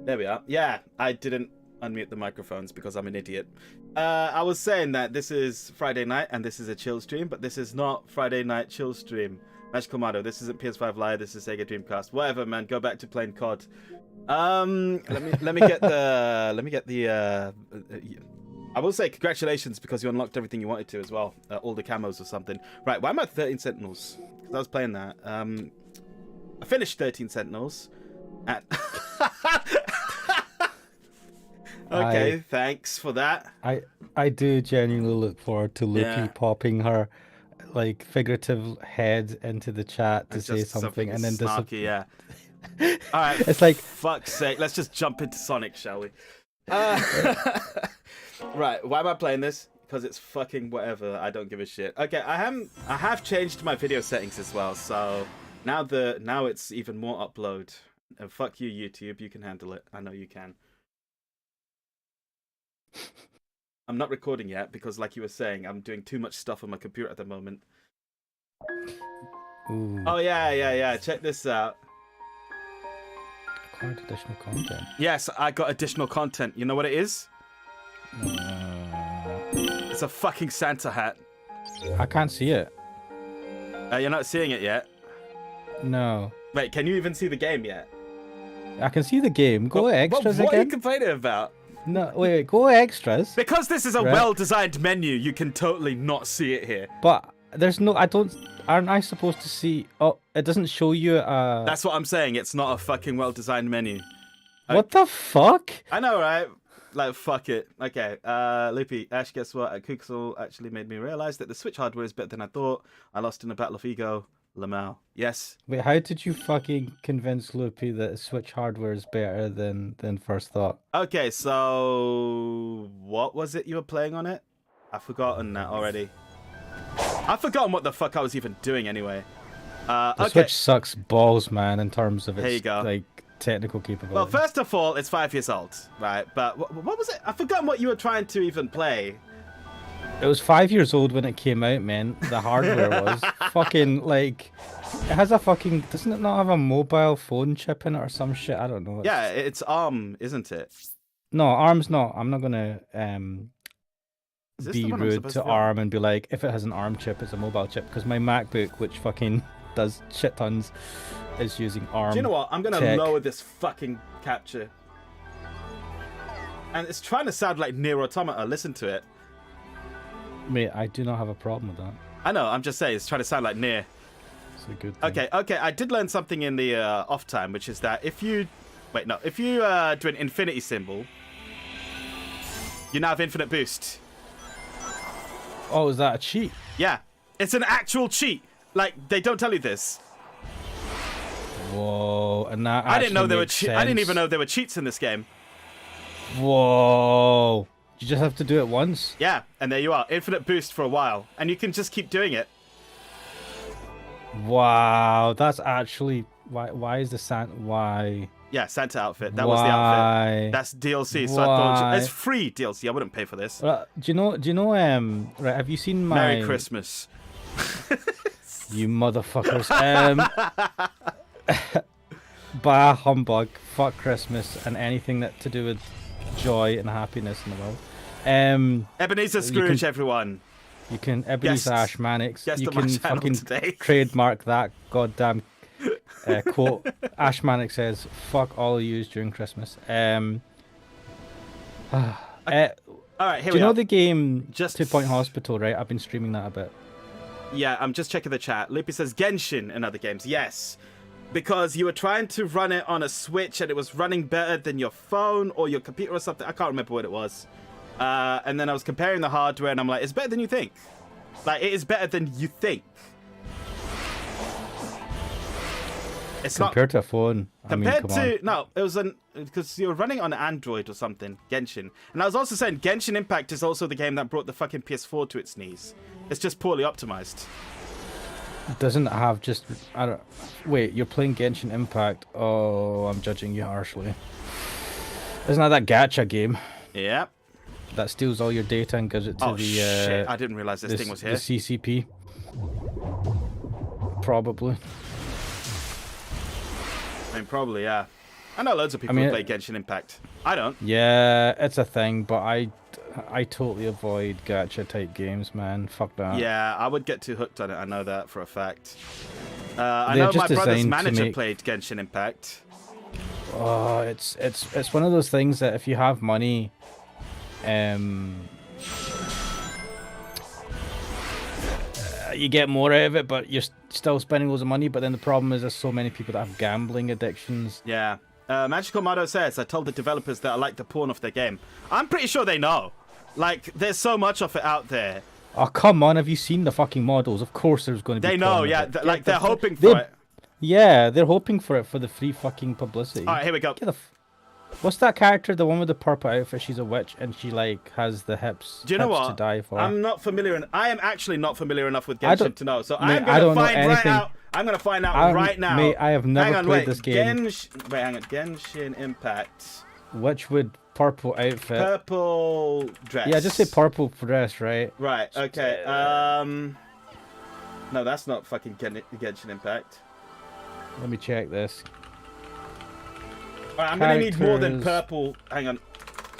There we are. Yeah, I didn't unmute the microphones because I'm an idiot. I was saying that this is Friday night and this is a chill stream, but this is not Friday night chill stream. Magical Motto, this isn't PS5 Live, this is Sega Dreamcast. Whatever, man, go back to playing COD. Let me get the I will say congratulations because you unlocked everything you wanted to as well. All the camos or something. Right, why am I 13 Sentinels? Because I was playing that. I finished 13 Sentinels. Okay, thanks for that. I do genuinely look forward to Loopy popping her like figurative head into the chat to say something and then snarky, yeah. All right, it's like fuck's sake. Let's just jump into Sonic, shall we? Right, why am I playing this? Because it's fucking whatever. I don't give a shit. Okay, I have changed my video settings as well, so now it's even more upload. And fuck you, YouTube. You can handle it. I know you can. I'm not recording yet because, like you were saying, I'm doing too much stuff on my computer at the moment. Ooh. Oh yeah. Check this out. Acquired additional content. Yes, I got additional content. You know what it is? It's a fucking Santa hat. I can't see it. You're not seeing it yet? No. Wait, can you even see the game yet? I can see the game. Go extras what again. What are you complaining about? No, wait, go extras. Because this is a well-designed menu, you can totally not see it here. But there's no, aren't I supposed to see, it doesn't show you That's what I'm saying, it's not a fucking well-designed menu. What the fuck? I know, right? Like, fuck it. Okay, Loopy, Ash, guess what? Kuxel actually made me realize that the Switch hardware is better than I thought. I lost in a battle of ego. Lamau. Yes. Wait, how did you fucking convince Loopy that Switch hardware is better than first thought? Okay, so what was it you were playing on it? I've forgotten that already. I've forgotten what the fuck I was even doing anyway. The Switch sucks balls, man, in terms of its like technical capability. Well, first of all, it's 5 years old, right? But what was it? I've forgotten what you were trying to even play. It was 5 years old when it came out, man. The hardware was fucking like, it has a fucking, doesn't it not have a mobile phone chip in it or some shit? I don't know. Yeah, it's ARM, isn't it? No, ARM's not. I'm not gonna be rude to ARM and be like, if it has an ARM chip, it's a mobile chip. Because my MacBook, which fucking does shit tons, is using ARM. Do you know what? I'm gonna lower this fucking capture. And it's trying to sound like Nier Automata. Listen to it. Mate, I do not have a problem with that. I know, I'm just saying, it's trying to sound like Nier. It's a good thing. Okay, I did learn something in the off time, which is that if you... Wait, no. If you do an infinity symbol, you now have infinite boost. Oh, is that a cheat? Yeah. It's an actual cheat. Like, they don't tell you this. Whoa, and that I didn't know there were I didn't even know there were cheats in this game. Whoa. You just have to do it once? Yeah, and there you are. Infinite boost for a while. And you can just keep doing it. Wow, that's actually... Why is the Santa... Why? Yeah, Santa outfit. That was the outfit. That's DLC, so I thought... It's free DLC. I wouldn't pay for this. Do you know... Right, have you seen my... Merry Christmas. You motherfuckers. Bah, humbug. Fuck Christmas and anything that to do with joy and happiness in the world. Ebenezer Scrooge, everyone. You can Ebenezer Ashmanix. Guest You on my can channel fucking today. trademark that goddamn quote. Ashmanix says, "Fuck all of yous during Christmas." All right, here we are. Do you know the game 2 Point Hospital? Right, I've been streaming that a bit. Yeah, I'm just checking the chat. Loopy says Genshin and other games. Yes. Because you were trying to run it on a Switch and it was running better than your phone or your computer or something. I can't remember what it was. And then I was comparing the hardware and I'm like, it's better than you think. Like, it is better than you think. It's compared to a phone. Compared to... No, it was because you were running on Android or something. Genshin. And I was also saying Genshin Impact is also the game that brought the fucking PS4 to its knees. It's just poorly optimized. Doesn't it have just... Wait, you're playing Genshin Impact. Oh, I'm judging you harshly. Isn't that gacha game? Yeah. That steals all your data and gives it to the... shit. I didn't realize this thing was here. The CCP. Probably. I mean, probably, yeah. I know loads of people who play Genshin Impact. I don't. Yeah, it's a thing, but I totally avoid gacha type games, man. Fuck that. Yeah, I would get too hooked on it. I know that for a fact. I know my brother's manager played Genshin Impact. Oh, it's one of those things that if you have money, you get more out of it, but you're still spending loads of money. But then the problem is there's so many people that have gambling addictions. Yeah. Magical Motto says, I told the developers that I like the porn off their game. I'm pretty sure they know. Like, there's so much of it out there. Oh, come on. Have you seen the fucking models? Of course there's going to be They know, yeah. They're hoping for it. Yeah, they're hoping for it for the free fucking publicity. All right, here we go. What's that character? The one with the purple outfit? She's a witch and she like has the hips. Do you know what? To die for. I'm not familiar. I am actually not familiar enough with Genshin to know. So I'm gonna find right out. I'm gonna find out right now. Mate, I have never played this game. Wait, hang on. Genshin Impact. Witch with purple outfit. Purple dress. Yeah, just say purple dress, right? Right. Okay. No, that's not fucking Genshin Impact. Let me check this. Alright, I'm gonna need more than purple. Hang on.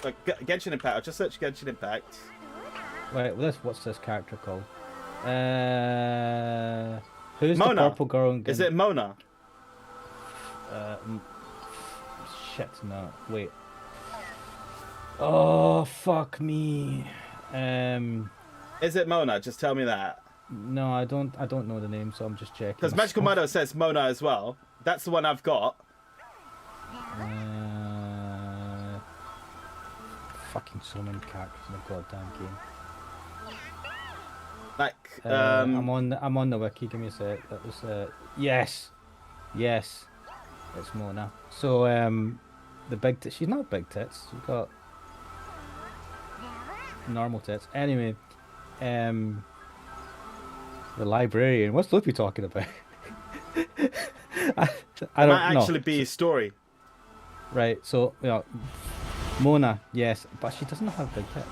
Genshin Impact. I'll just search Genshin Impact. Wait, what's this character called? Who's Mona. The purple girl? Is it Mona? Shit, no. Wait. Oh, fuck me. Is it Mona? Just tell me that. No, I don't know the name, so I'm just checking. Because Magical Motto says Mona as well. That's the one I've got. Fucking so many characters in the goddamn game. Like, I'm on the wiki. Give me a sec. That was yes, it's Mona. So the big she's not big tits. She's got normal tits. Anyway, the librarian. What's Loopy talking about? I don't know. Might actually be a story. Right. So Mona, yes, but she doesn't have big tits.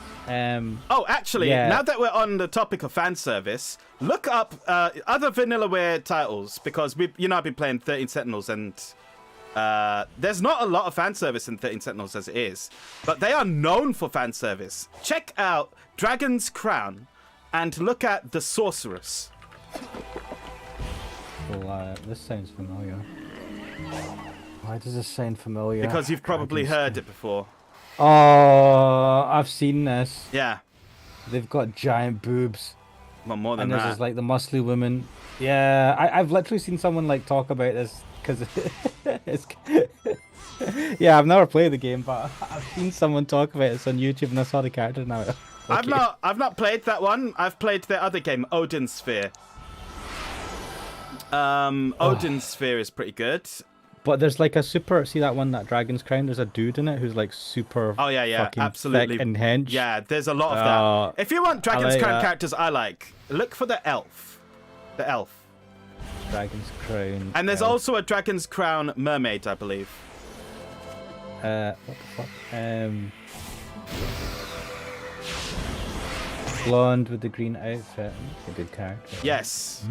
Oh, actually, now that we're on the topic of fan service, look up other Vanillaware titles because I've been playing 13 Sentinels and there's not a lot of fan service in 13 Sentinels as it is, but they are known for fan service. Check out Dragon's Crown and look at The Sorceress. Well, this sounds familiar. Why does this sound familiar? Because you've probably heard it before. Oh, I've seen this. Yeah. They've got giant boobs. Well, more than and that. there's just like the muscly women. Yeah, I've literally seen someone like talk about this because it's. Yeah, I've never played the game, but I've seen someone talk about this on YouTube, and I saw the character now. Okay. I've not played that one. I've played the other game, Odin Sphere. Odin Sphere is pretty good. But there's like a super. See that one, that Dragon's Crown? There's a dude in it who's like super. Oh yeah, absolutely. Thick and hench. Yeah, there's a lot of that. If you want Dragon's Crown characters, I like. Look for the elf. The elf. Dragon's Crown. And there's also a Dragon's Crown mermaid, I believe. What the fuck? Blonde with the green outfit. A good character. Yes.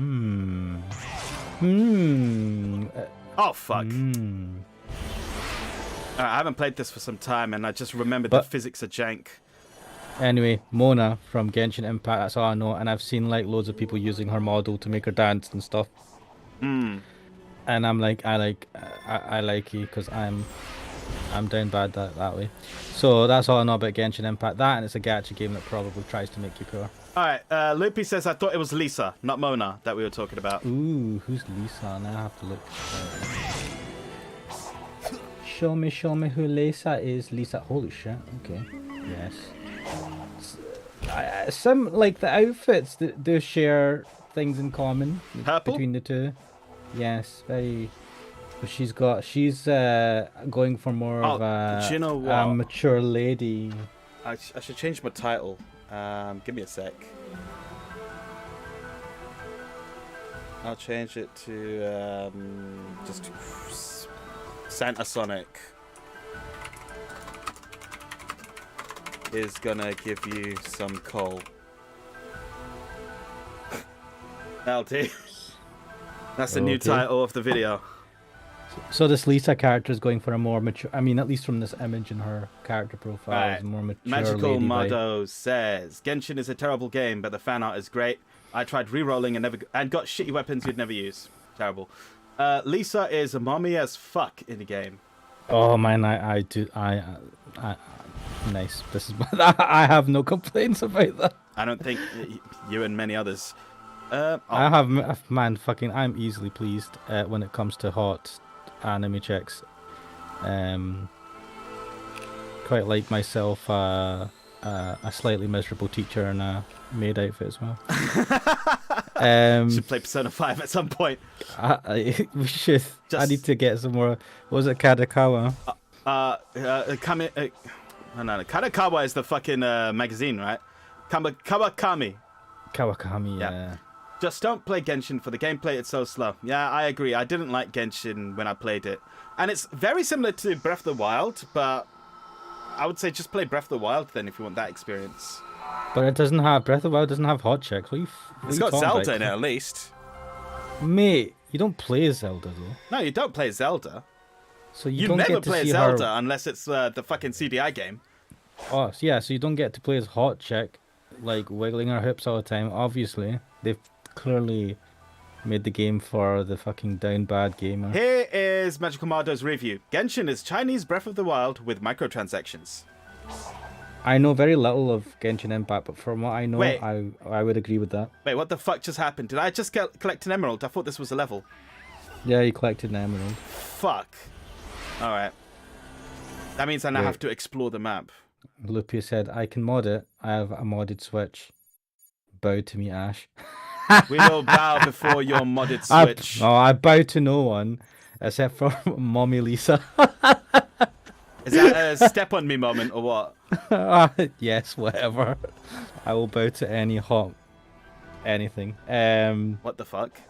Oh, fuck. I haven't played this for some time, and I just remembered the physics are jank. Anyway, Mona from Genshin Impact, that's all I know. And I've seen like loads of people using her model to make her dance and stuff. And I'm like, I like you because I'm down bad that way. So that's all I know about Genshin Impact. That, and it's a gacha game that probably tries to make you poor. Alright, Loopy says, I thought it was Lisa, not Mona, that we were talking about. Ooh, who's Lisa? Now I have to look. Show me who Lisa is. Lisa, holy shit, okay. Yes. Some, like, the outfits that do share things in common between the two. Yes, very... She's going for more of a, you know a mature lady. I should change my title. Give me a sec. I'll change it to just Santa Sonic is gonna give you some coal. That'll do. That's the new title of the video. So this Lisa character is going for a more mature. I mean, at least from this image in her character profile, Right. is a more mature Magical lady. Mado says Genshin is a terrible game, but the fan art is great. I tried re-rolling and got shitty weapons you'd never use. Terrible. Lisa is a mommy as fuck in the game. Oh man, I nice. This is I have no complaints about that. I don't think you and many others. I have man fucking. I'm easily pleased when it comes to hot anime chicks. Quite like myself a slightly miserable teacher in a maid outfit as well. Should play Persona 5 at some point. We should. I need to get some more. What was it, Kadakawa? No, Kadakawa is the fucking magazine, right? Kawakami. Kawakami, yeah. Just don't play Genshin for the gameplay, it's so slow. Yeah, I agree. I didn't like Genshin when I played it. And it's very similar to Breath of the Wild, but I would say just play Breath of the Wild then if you want that experience. But it doesn't have, Breath of the Wild doesn't have hot chicks. It's got Zelda in it at least. Mate, you don't play as Zelda though. No, you don't play Zelda. So you don't never get to play see Zelda her... unless it's the fucking CDI game. Oh, yeah, so you don't get to play as hot chick, like wiggling her hips all the time. Obviously, they've clearly made the game for the fucking down bad gamer. Here is Magical Mardo's review. Genshin is Chinese Breath of the Wild with microtransactions. I know very little of Genshin Impact, but from what I know, I would agree with that. Wait, what the fuck just happened? Did I just collect an emerald? I thought this was a level. Yeah, you collected an emerald. Fuck. Alright. That means I now have to explore the map. Lupia said, I can mod it. I have a modded Switch. Bow to me, Ash. We will bow before your modded Switch. I bow to no one, except for Mommy Lisa. Is that a step on me moment or what? Yes, whatever. I will bow to any hot anything. What the fuck?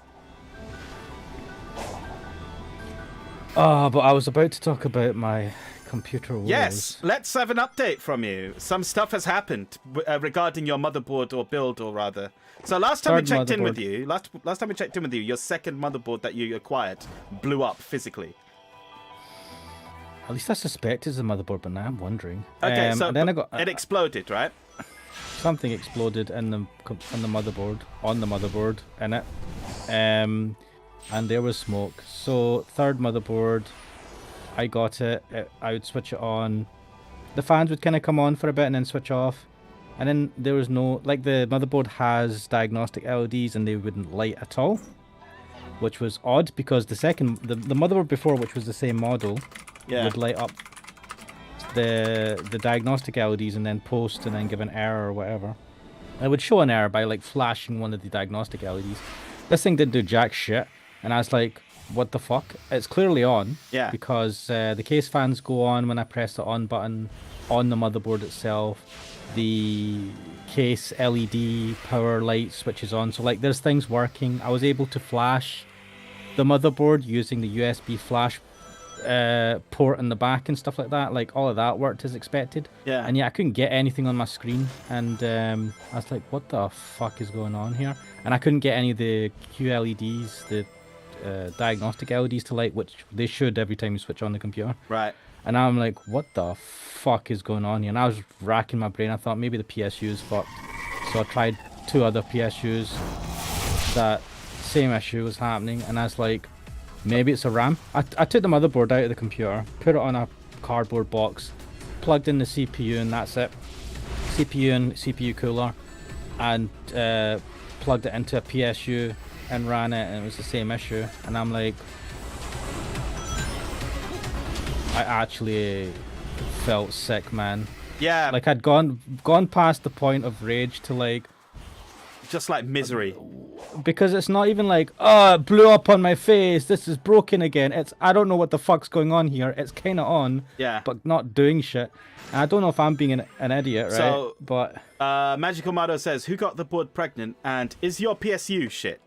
Oh, but I was about to talk about my computer woes. Yes, let's have an update from you. Some stuff has happened regarding your motherboard or build, or rather. So last time we checked in with you, last time we checked in with you, your second motherboard that you acquired blew up physically. At least I suspect it's a motherboard, but now I'm wondering. Okay, so then it exploded, right? Something exploded in the motherboard, on the motherboard, in it. And there was smoke. So third motherboard, I got it. I would switch it on. The fans would kind of come on for a bit and then switch off. And then there was no, like, the motherboard has diagnostic LEDs and they wouldn't light at all, which was odd because the motherboard before, which was the same model, would light up the diagnostic LEDs and then post and then give an error or whatever. It would show an error by like flashing one of the diagnostic LEDs. This thing didn't do jack shit, and I was like, what the fuck? It's clearly on. Yeah. Because the case fans go on when I press the on button on the motherboard itself. The case LED power light switches on. So like there's things working. I was able to flash the motherboard using the USB flash port in the back and stuff like that. Like all of that worked as expected. Yeah. And yeah, I couldn't get anything on my screen, and I was like, what the fuck is going on here? And I couldn't get any of the QLEDs, the diagnostic LEDs to light, which they should every time you switch on the computer. Right. And I'm like, what the fuck is going on here? And I was racking my brain. I thought maybe the PSU is fucked. So I tried 2 other PSUs. That same issue was happening, and I was like, maybe it's a RAM. I took the motherboard out of the computer, put it on a cardboard box, plugged in the CPU, and that's it. CPU and CPU cooler, and plugged it into a PSU and ran it, and it was the same issue. And I'm like, I actually felt sick, man. Yeah. Like I'd gone past the point of rage to like, just like misery. Because it's not even like, oh, it blew up on my face, this is broken again. It's, I don't know what the fuck's going on here. It's kind of on, but not doing shit. And I don't know if I'm being an idiot, right? So, but Magical Mado says, who got the board pregnant, and is your PSU shit?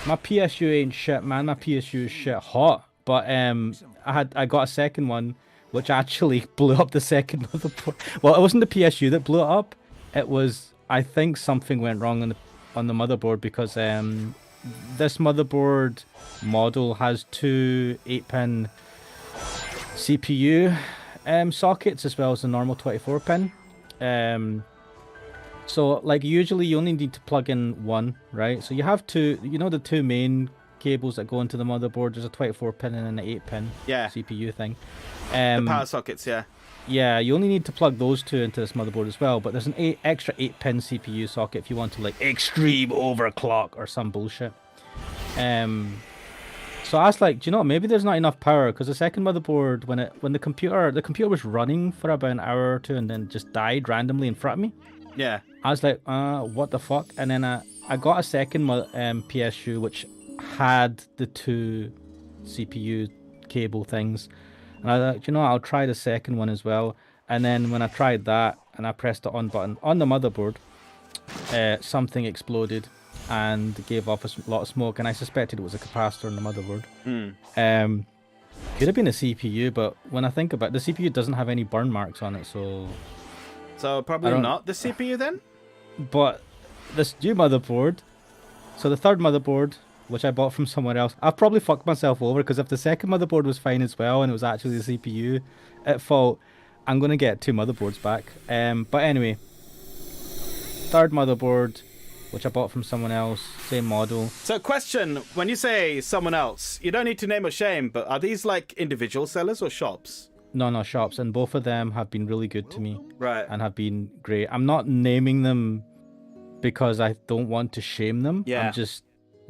My PSU ain't shit, man. My PSU is shit hot. But I got a second one, which actually blew up the second motherboard. Well, it wasn't the PSU that blew it up. It was, I think something went wrong on the motherboard, because this motherboard model has two 8-pin CPU sockets as well as the normal 24-pin. So like usually you only need to plug in one, right? So you have two, you know, the two main cables that go into the motherboard. There's a 24-pin and an 8-pin CPU thing. The power sockets, yeah. Yeah, you only need to plug those two into this motherboard as well, but there's an extra 8-pin CPU socket if you want to like extreme overclock or some bullshit. So I was like, do you know what? Maybe there's not enough power because the second motherboard, when the computer was running for about an hour or two and then just died randomly in front of me. Yeah. I was like, what the fuck? And then I got a second PSU which had the two CPU cable things. And I thought, you know, I'll try the second one as well. And then when I tried that and I pressed the on button on the motherboard, something exploded and gave off a lot of smoke. And I suspected it was a capacitor in the motherboard. Could have been a CPU, but when I think about it, the CPU doesn't have any burn marks on it, so... So probably not the CPU then? But this new motherboard, so the third motherboard, which I bought from somewhere else, I've probably fucked myself over because if the second motherboard was fine as well and it was actually the CPU at fault, I'm going to get two motherboards back. But anyway, third motherboard, which I bought from someone else, same model. So question, when you say someone else, you don't need to name or shame, but are these like individual sellers or shops? No, shops, and both of them have been really good to me. Right. And have been great. I'm not naming them because I don't want to shame them. Yeah. I'm just...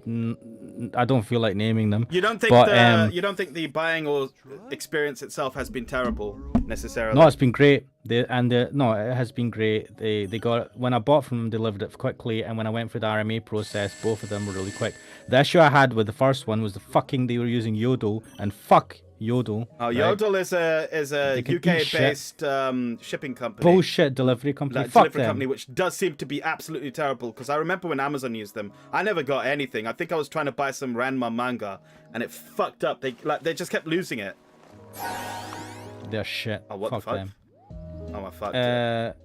I don't feel like naming them. You don't think the buying or experience itself has been terrible necessarily? No, it's been great. No, it has been great. They got, when I bought from them, delivered it quickly, and when I went through the RMA process, both of them were really quick. The issue I had with the first one was they were using Yodel, and fuck Yodel. Oh, right? Yodel is a UK-based shipping company. Bullshit delivery company. Like, fuck delivery them. company, which does seem to be absolutely terrible. Because I remember when Amazon used them, I never got anything. I think I was trying to buy some Ranma manga, and it fucked up. They just kept losing it. They're shit. Oh, what fuck the fuck? them. Oh, I fucked it.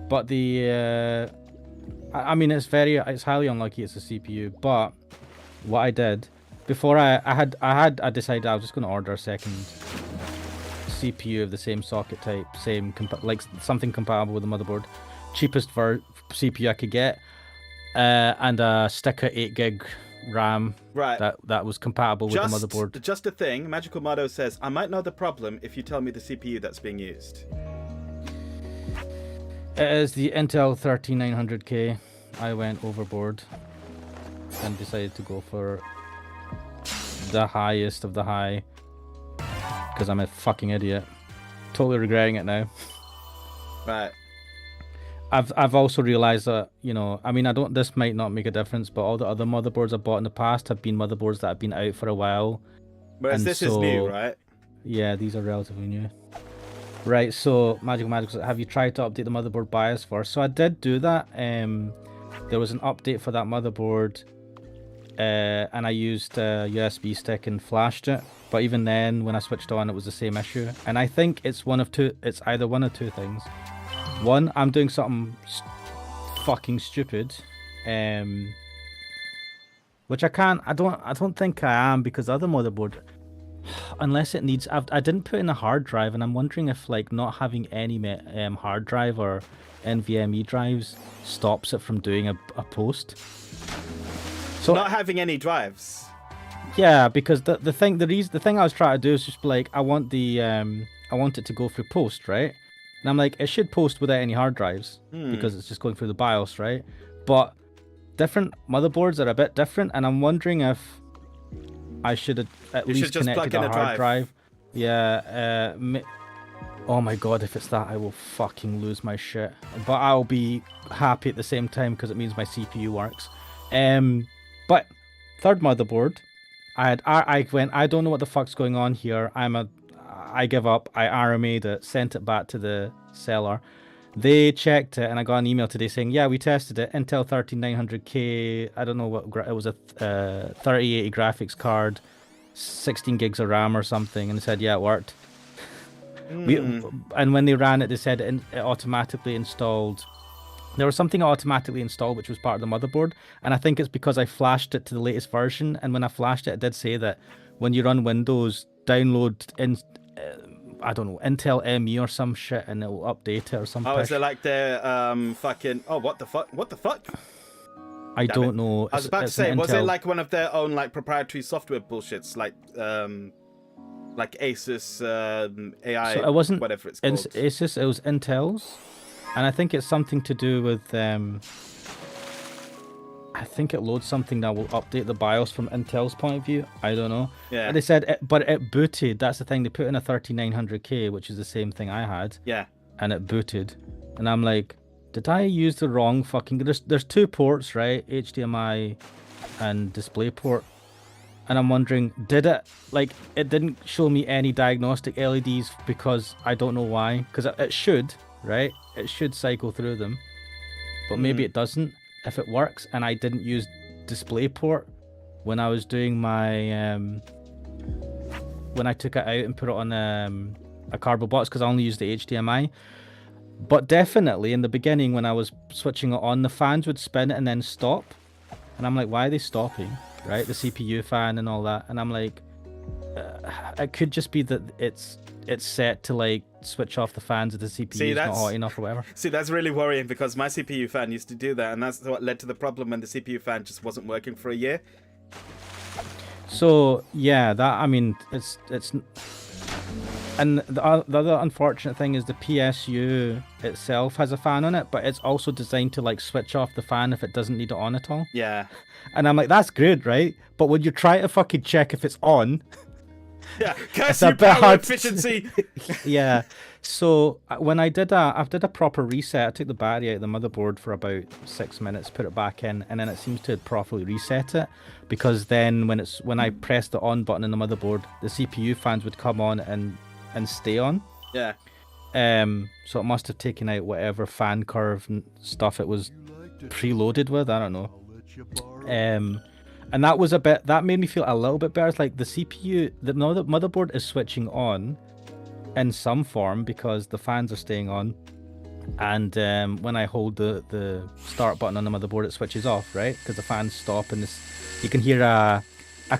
But the I mean, it's highly unlucky it's a CPU. But what I did. Before I decided I was just going to order a second CPU of the same socket type, like something compatible with the motherboard, cheapest CPU I could get, and a sticker 8GB RAM. Right. That was compatible with the motherboard. Just a thing. Magical Motto says, I might know the problem if you tell me the CPU that's being used. It is the Intel 13900K. I went overboard and decided to go for the highest of the high because I'm a fucking idiot. Totally regretting it now. Right. I've also realized that, you know, I mean, this might not make a difference, but all the other motherboards I bought in the past have been motherboards that have been out for a while. Whereas this is new, right? Yeah, these are relatively new. Right, so Magical, have you tried to update the motherboard BIOS first? So I did do that. There was an update for that motherboard. And I used a USB stick and flashed it, but even then when I switched on it was the same issue. And I think it's either one of two things. One, I'm doing something fucking stupid, which I don't think I am, because the other motherboard, unless it needs, I didn't put in a hard drive, and I'm wondering if like not having any hard drive or NVMe drives stops it from doing a post. So, not having any drives. Yeah, because the thing I was trying to do is just like I want it to go through post, right? And I'm like, it should post without any hard drives because it's just going through the BIOS, right? But different motherboards are a bit different, and I'm wondering if I should have at least connected a hard drive. Yeah. Oh my god, if it's that, I will fucking lose my shit. But I'll be happy at the same time because it means my CPU works. But third motherboard, I went, I don't know what the fuck's going on here. I give up. I RMA'd it, sent it back to the seller. They checked it, and I got an email today saying, yeah, we tested it. Intel 13900K, I don't know what, it was a 3080 graphics card, 16 gigs of RAM or something, and they said, yeah, it worked. And when they ran it, they said it automatically installed There was something automatically installed which was part of the motherboard, and I think it's because I flashed it to the latest version, and when I flashed it, it did say that when you run Windows, download in, I don't know, Intel ME or some shit, and it will update it or some Oh, is pish. it like the fucking? Oh, what the fuck? What the fuck? I Damn don't it. know. I was about to say, was it like one of their own like proprietary software bullshits, like Asus AI, So it wasn't whatever it's called? Asus, it was Intel's, and I think it's something to do with I think it loads something that will update the BIOS from Intel's point of view. I don't know. Yeah. But they said, but it booted. That's the thing. They put in a 3900K, which is the same thing I had. Yeah. And it booted, and I'm like, did I use the wrong fucking? There's two ports, right? HDMI and DisplayPort. And I'm wondering, did it, like, it didn't show me any diagnostic LEDs because I don't know why. Because it should, right? It should cycle through them. But maybe it doesn't if it works. And I didn't use DisplayPort when I was doing my, when I took it out and put it on a cardboard box because I only used the HDMI. But definitely in the beginning when I was switching it on, the fans would spin and then stop. And I'm like, why are they stopping? Right, the CPU fan and all that, and I'm like, it could just be that it's set to like switch off the fans if the CPU is not hot enough or whatever. See, that's really worrying because my CPU fan used to do that, and that's what led to the problem when the CPU fan just wasn't working for a year. So yeah, that, I mean, it's and the other unfortunate thing is the PSU itself has a fan on it, but it's also designed to like switch off the fan if it doesn't need it on at all. Yeah. And I'm like, that's good, right? But when you try to fucking check if it's on, yeah, it's a bit power hard. Efficiency. Yeah. So when I did I did a proper reset. I took the battery out of the motherboard for about 6 minutes, put it back in, and then it seems to properly reset it. Because then when I pressed the on button in the motherboard, the CPU fans would come on and stay on. Yeah. So it must have taken out whatever fan curve and stuff it was preloaded with. I don't know. And that made me feel a little bit better. It's like the CPU, the motherboard is switching on in some form because the fans are staying on, and when I hold the start button on the motherboard, it switches off, right? Because the fans stop, and you can hear a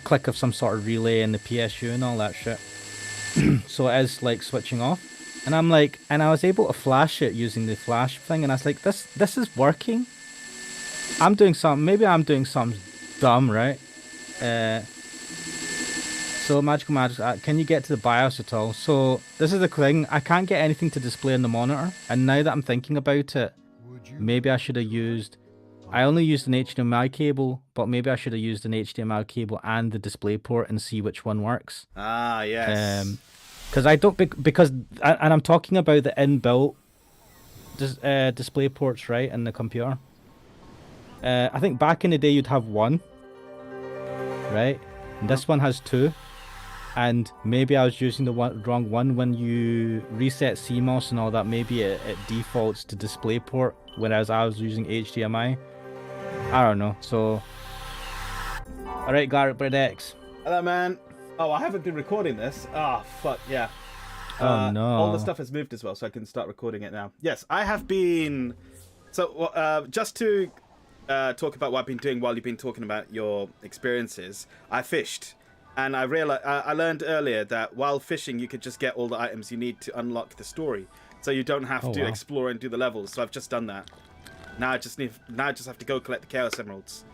click of some sort of relay in the PSU and all that shit. So it is like switching off, and I'm like, and I was able to flash it using the flash thing, and I was like, this is working. Maybe I'm doing something dumb, right? So Magic, can you get to the BIOS at all? So this is the thing, I can't get anything to display on the monitor, and now that I'm thinking about it, maybe I should have used, I only used an HDMI cable, but maybe I should have used an HDMI cable and the DisplayPort and see which one works. Ah, yes. Because and I'm talking about the inbuilt DisplayPorts, right, in the computer. I think back in the day you'd have one, right? And this one has two, and maybe I was using the wrong one. When you reset CMOS and all that, maybe it defaults to DisplayPort, whereas I was using HDMI. I don't know. So, all right, Garrett Bread X. Hello, man. Oh, I haven't been recording this. Oh, fuck yeah. Oh no. All the stuff has moved as well, so I can start recording it now. Yes, I have been. So, just to talk about what I've been doing while you've been talking about your experiences, I fished, and I realized I learned earlier that while fishing you could just get all the items you need to unlock the story, so you don't have to explore and do the levels. So I've just done that. Now I just have to go collect the Chaos Emeralds.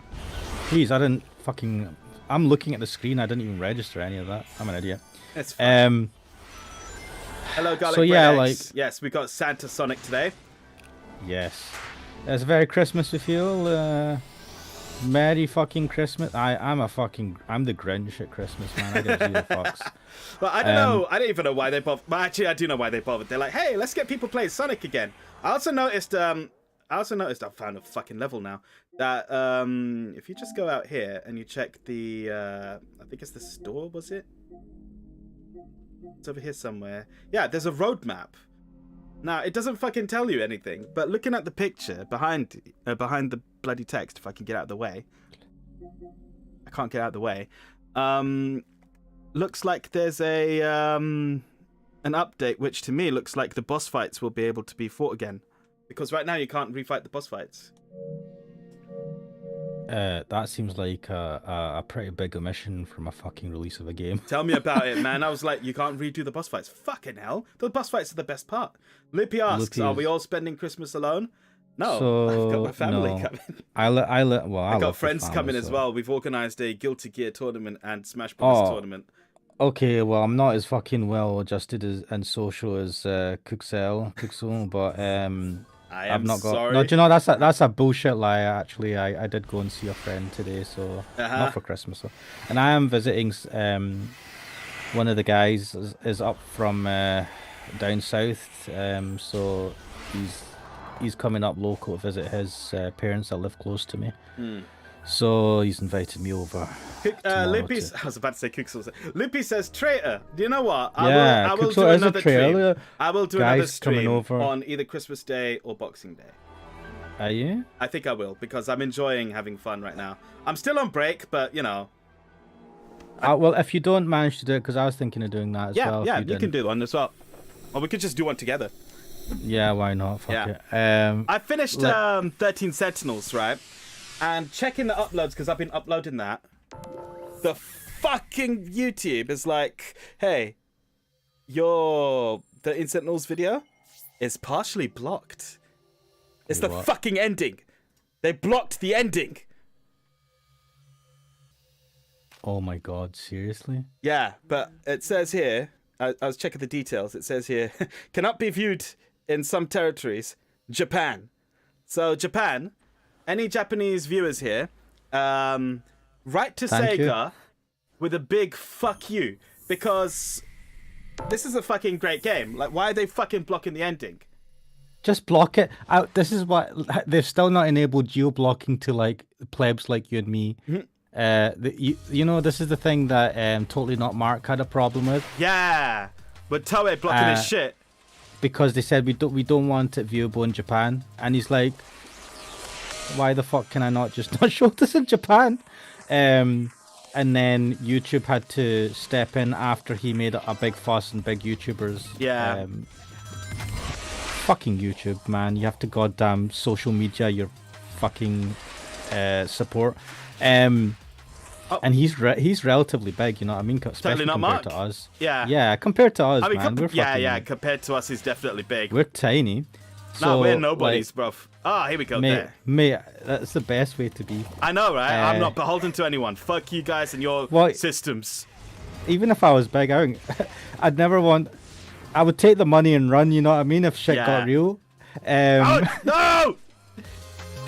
Please, I didn't fucking. I'm looking at the screen. I didn't even register any of that. I'm an idiot. It's fine. Hello, Garlic Bread X. like, yes, we got Santa Sonic today. Yes. It's a very Christmassy feel. Merry fucking Christmas. I'm the Grinch at Christmas, man. I give zero fucks. Well, I don't know. I don't even know why they bothered. Well, actually, I do know why they bothered. They're like, hey, let's get people playing Sonic again. I also noticed I found a fucking level now. That if you just go out here and you check the I think it's the store, was it? It's over here somewhere. Yeah, there's a roadmap. Now, it doesn't fucking tell you anything, but looking at the picture behind the bloody text, if I can get out of the way. I can't get out of the way. Looks like there's an update, which to me looks like the boss fights will be able to be fought again. Because right now you can't refight the boss fights. That seems like a pretty big omission from a fucking release of a game. Tell me about it, man. I was like, you can't redo the boss fights. Fucking hell. The boss fights are the best part. Lippy asks, are we all spending Christmas alone? No, So, I've got my family no. coming. I got friends coming as well. We've organised a Guilty Gear tournament and Smash Bros. Tournament. Okay, well, I'm not as fucking well adjusted and social as Kuxel, but I've not got. sorry. No, do you know that's a bullshit lie. Actually, I did go and see a friend today, so not for Christmas. So. And I am visiting. One of the guys is up from down south, so he's coming up local to visit his parents that live close to me. So he's invited me over. Lippy, I was about to say Kuxel. Lippy says traitor. Do you know what? I will do another stream. I will do another stream on either Christmas Day or Boxing Day. Are you? I think I will, because I'm enjoying having fun right now. I'm still on break, but you know. Well, if you don't manage to do it, because I was thinking of doing that as well. Yeah, you can do one as well. Or we could just do one together. Yeah, why not? Fuck it. I finished 13 Sentinels, right? And checking the uploads, because I've been uploading that. The fucking YouTube is like, hey, your 13 Sentinels video is partially blocked. It's the fucking ending. They blocked the ending. Oh my god, seriously? Yeah, but it says here, I was checking the details, it says here, cannot be viewed in some territories, Japan. So Japan, any Japanese viewers here, write to Sega with a big fuck you, because this is a fucking great game. Like, why are they fucking blocking the ending? Just block it. This is what they've still not enabled geo-blocking to like plebs like you and me. You know, this is the thing that Totally Not Mark had a problem with. Yeah, but Toei blocking his shit because they said we don't want it viewable in Japan, and he's like, why the fuck can I not just not show this in Japan? And then YouTube had to step in after he made a big fuss and big YouTubers. Yeah. Fucking YouTube, man. You have to goddamn social media your fucking support. And he's relatively big, you know what I mean? Especially compared to us. Yeah. Yeah, compared to us, I mean, man. compared to us, he's definitely big. We're tiny. No, we're nobodies, bruv. Ah, here we go. Mate, that's the best way to be. I know, right? I'm not beholden to anyone. Fuck you guys and your systems. Even if I was big, I'd never want... I would take the money and run, you know what I mean? If shit got real. Oh, no!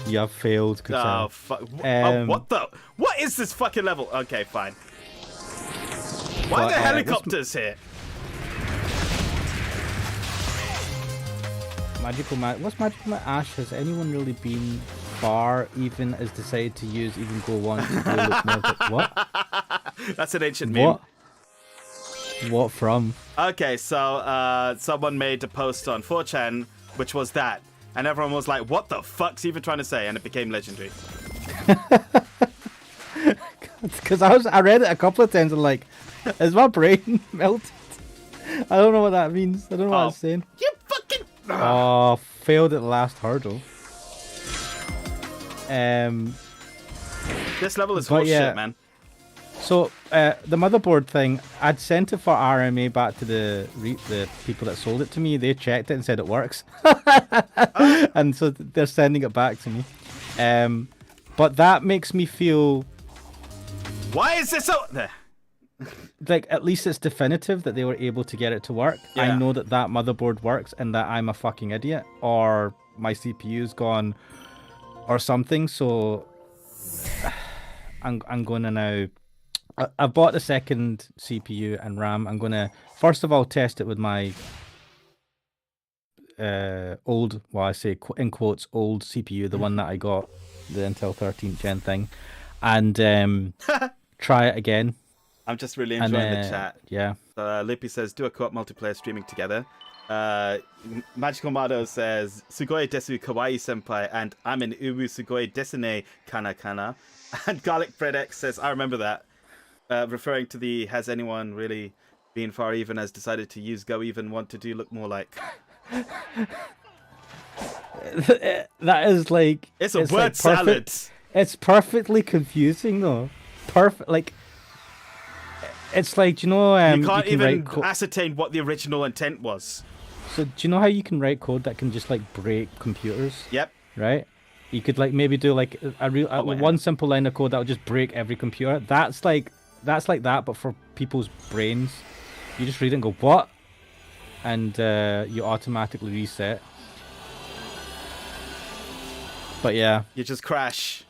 You have failed. Oh, fuck. What the? What is this fucking level? Okay, fine. Why are there helicopters here? What's Magical Man Ash? Has anyone really been far, even as decided to use even go once? What? That's an ancient meme. What from? Okay, so someone made a post on 4chan, which was that. And everyone was like, what the fuck's he even trying to say? And it became legendary. Because I read it a couple of times and like, is my brain melted? I don't know what that means. I don't know what it's saying. You fucking... Oh, failed at the last hurdle. This level is horseshit, man. So the motherboard thing, I'd sent it for RMA back to the people that sold it to me. They checked it and said it works, and so they're sending it back to me. But that makes me feel. Why is this so? There. Like at least it's definitive that they were able to get it to work. Yeah. I know that motherboard works and that I'm a fucking idiot or my CPU's gone or something. So I'm gonna now. I bought the second CPU and RAM. I'm gonna first of all test it with my old, well I say in quotes old CPU, the one that I got, the Intel 13th gen thing, and try it again. I'm just really enjoying the chat. Yeah. Lippy says, do a co-op multiplayer streaming together. Magical Mado says, Sugoi desu kawaii senpai, and I'm an ubu sugoi desune kana kana. And Garlic Bread X says, I remember that. Referring to the, has anyone really been far even has decided to use go even want to do look more like. That is like It's a word like salad. It's perfectly confusing though. Perfect, like it's like, do you know, You can't can even write ascertain what the original intent was. So do you know how you can write code that can just like break computers? Yep. Right? You could like maybe do like one simple line of code that will just break every computer. That's like that, but for people's brains. You just read it and go, what? And you automatically reset. But yeah. You just crash.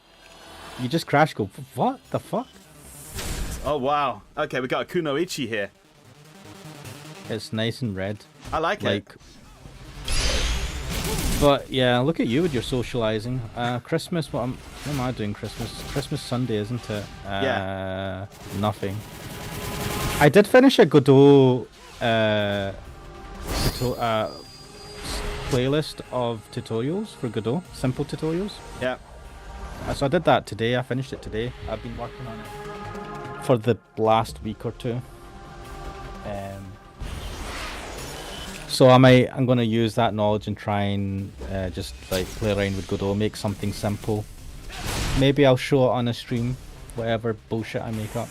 You just crash, go, what the fuck? Oh, wow. Okay, we got a Kunoichi here. It's nice and red. I like it. But yeah, look at you with your socializing. Christmas, what am I doing Christmas? Christmas Sunday, isn't it? Yeah. Nothing. I did finish a Godot playlist of tutorials for Godot, simple tutorials. Yeah. So I did that today. I finished it today. I've been working on it for the last week or two. So I'm going to use that knowledge and try and just like play around with Godot, make something simple. Maybe I'll show it on a stream, whatever bullshit I make up.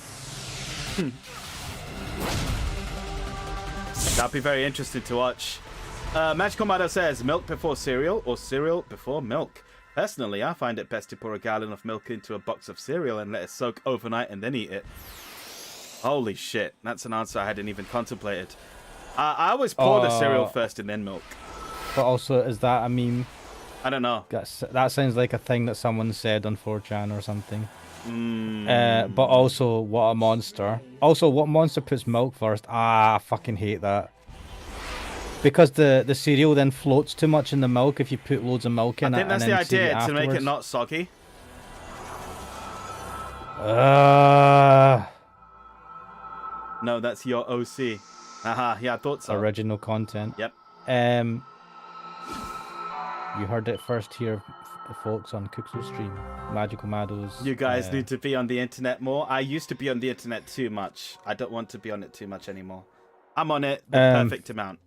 That'd be very interesting to watch. Magical Mado says, milk before cereal or cereal before milk? Personally, I find it best to pour a gallon of milk into a box of cereal and let it soak overnight and then eat it. Holy shit, that's an answer I hadn't even contemplated. I always pour the cereal first and then milk. But also, is that a meme? I don't know. That sounds like a thing that someone said on 4chan or something. But also, what a monster. Also, what monster puts milk first? I fucking hate that. Because the cereal then floats too much in the milk if you put loads of milk in it. I think that's the idea, to make it not soggy. No, that's your OC. Haha, yeah, I thought so. Original content. Yep. You heard it first here, folks, on Kuxo stream. Magical Mados. You guys need to be on the internet more. I used to be on the internet too much. I don't want to be on it too much anymore. I'm on it the perfect amount.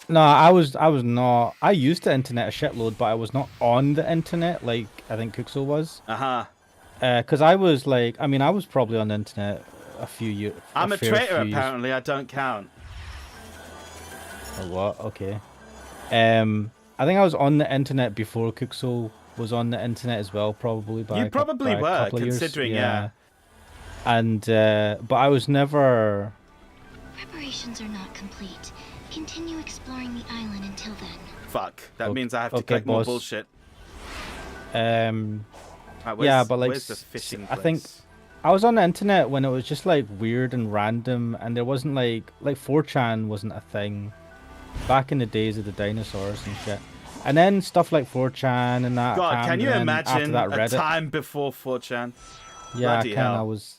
No, I was not. I used the internet a shitload, but I was not on the internet like I think Kuxo was. Because I was like, I mean, I was probably on the internet a few years. I'm a traitor, apparently. I don't count. Or what? Okay. I think I was on the internet before Kuxo was on the internet as well, probably. You probably were, considering, yeah. And, but I was never... Preparations are not complete. Continue exploring the island until then. Fuck. That means I have to collect more bullshit. Yeah, but like, where's the fishing I think I was on the internet when it was just like weird and random, and there wasn't like 4chan wasn't a thing back in the days of the dinosaurs and shit. And then stuff like 4chan and that. God, can you imagine that, a time before 4chan? Yeah, I was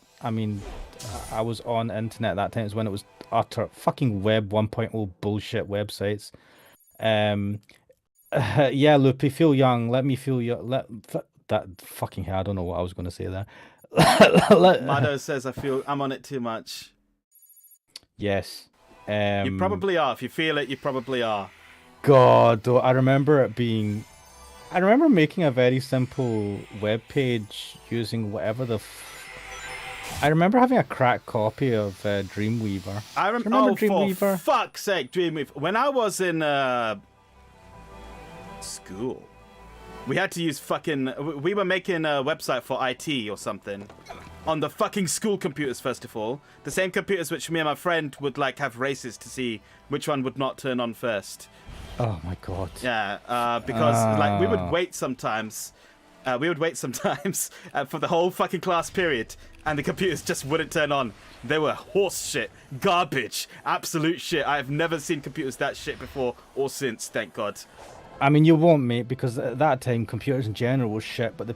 on internet that time. It was when it was utter fucking web 1.0 bullshit websites. Yeah, Loopy, feel young. Let me feel young. That fucking hell, I don't know what I was going to say there. Mado says I'm on it too much. Yes. You probably are. If you feel it, you probably are. God, though, I remember making a very simple web page using whatever the I remember having a cracked copy of Dreamweaver. I remember Dreamweaver. For fuck's sake, Dreamweaver. When I was in school, we had to use we were making a website for IT or something on the fucking school computers, first of all. The same computers which me and my friend would like have races to see which one would not turn on first. Oh my god. Yeah, because like we would wait sometimes. For the whole fucking class period, and the computers just wouldn't turn on. They were horse shit, garbage, absolute shit. I have never seen computers that shit before or since, thank God. I mean, you won't, mate, because at that time computers in general was shit, but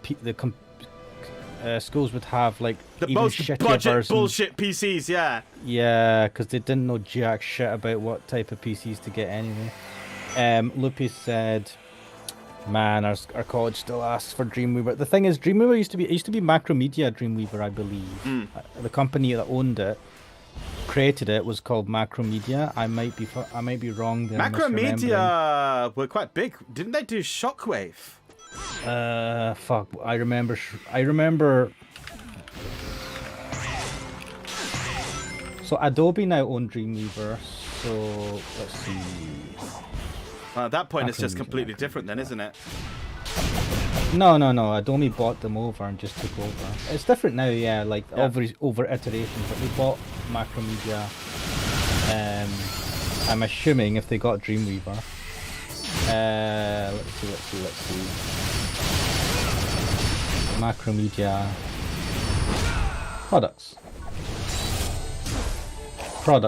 schools would have like the most budget bullshit PCs, yeah. Yeah, because they didn't know jack shit about what type of PCs to get anyway. Loopy said, man, our college still asks for Dreamweaver. The thing is, Dreamweaver used to be Macromedia Dreamweaver, I believe. The company that owned it. created it was called Macromedia. I might be wrong there. Macromedia were quite big. Didn't they do Shockwave? Fuck. I remember. So Adobe now own Dreamweaver. So let's see. At that point, it's just Macromedia, completely different, then, isn't it? No. Adobe bought them over and just took over. It's different now, yeah. Like over iterations, but they bought Macromedia. I'm assuming if they got Dreamweaver. Let's see. Macromedia products.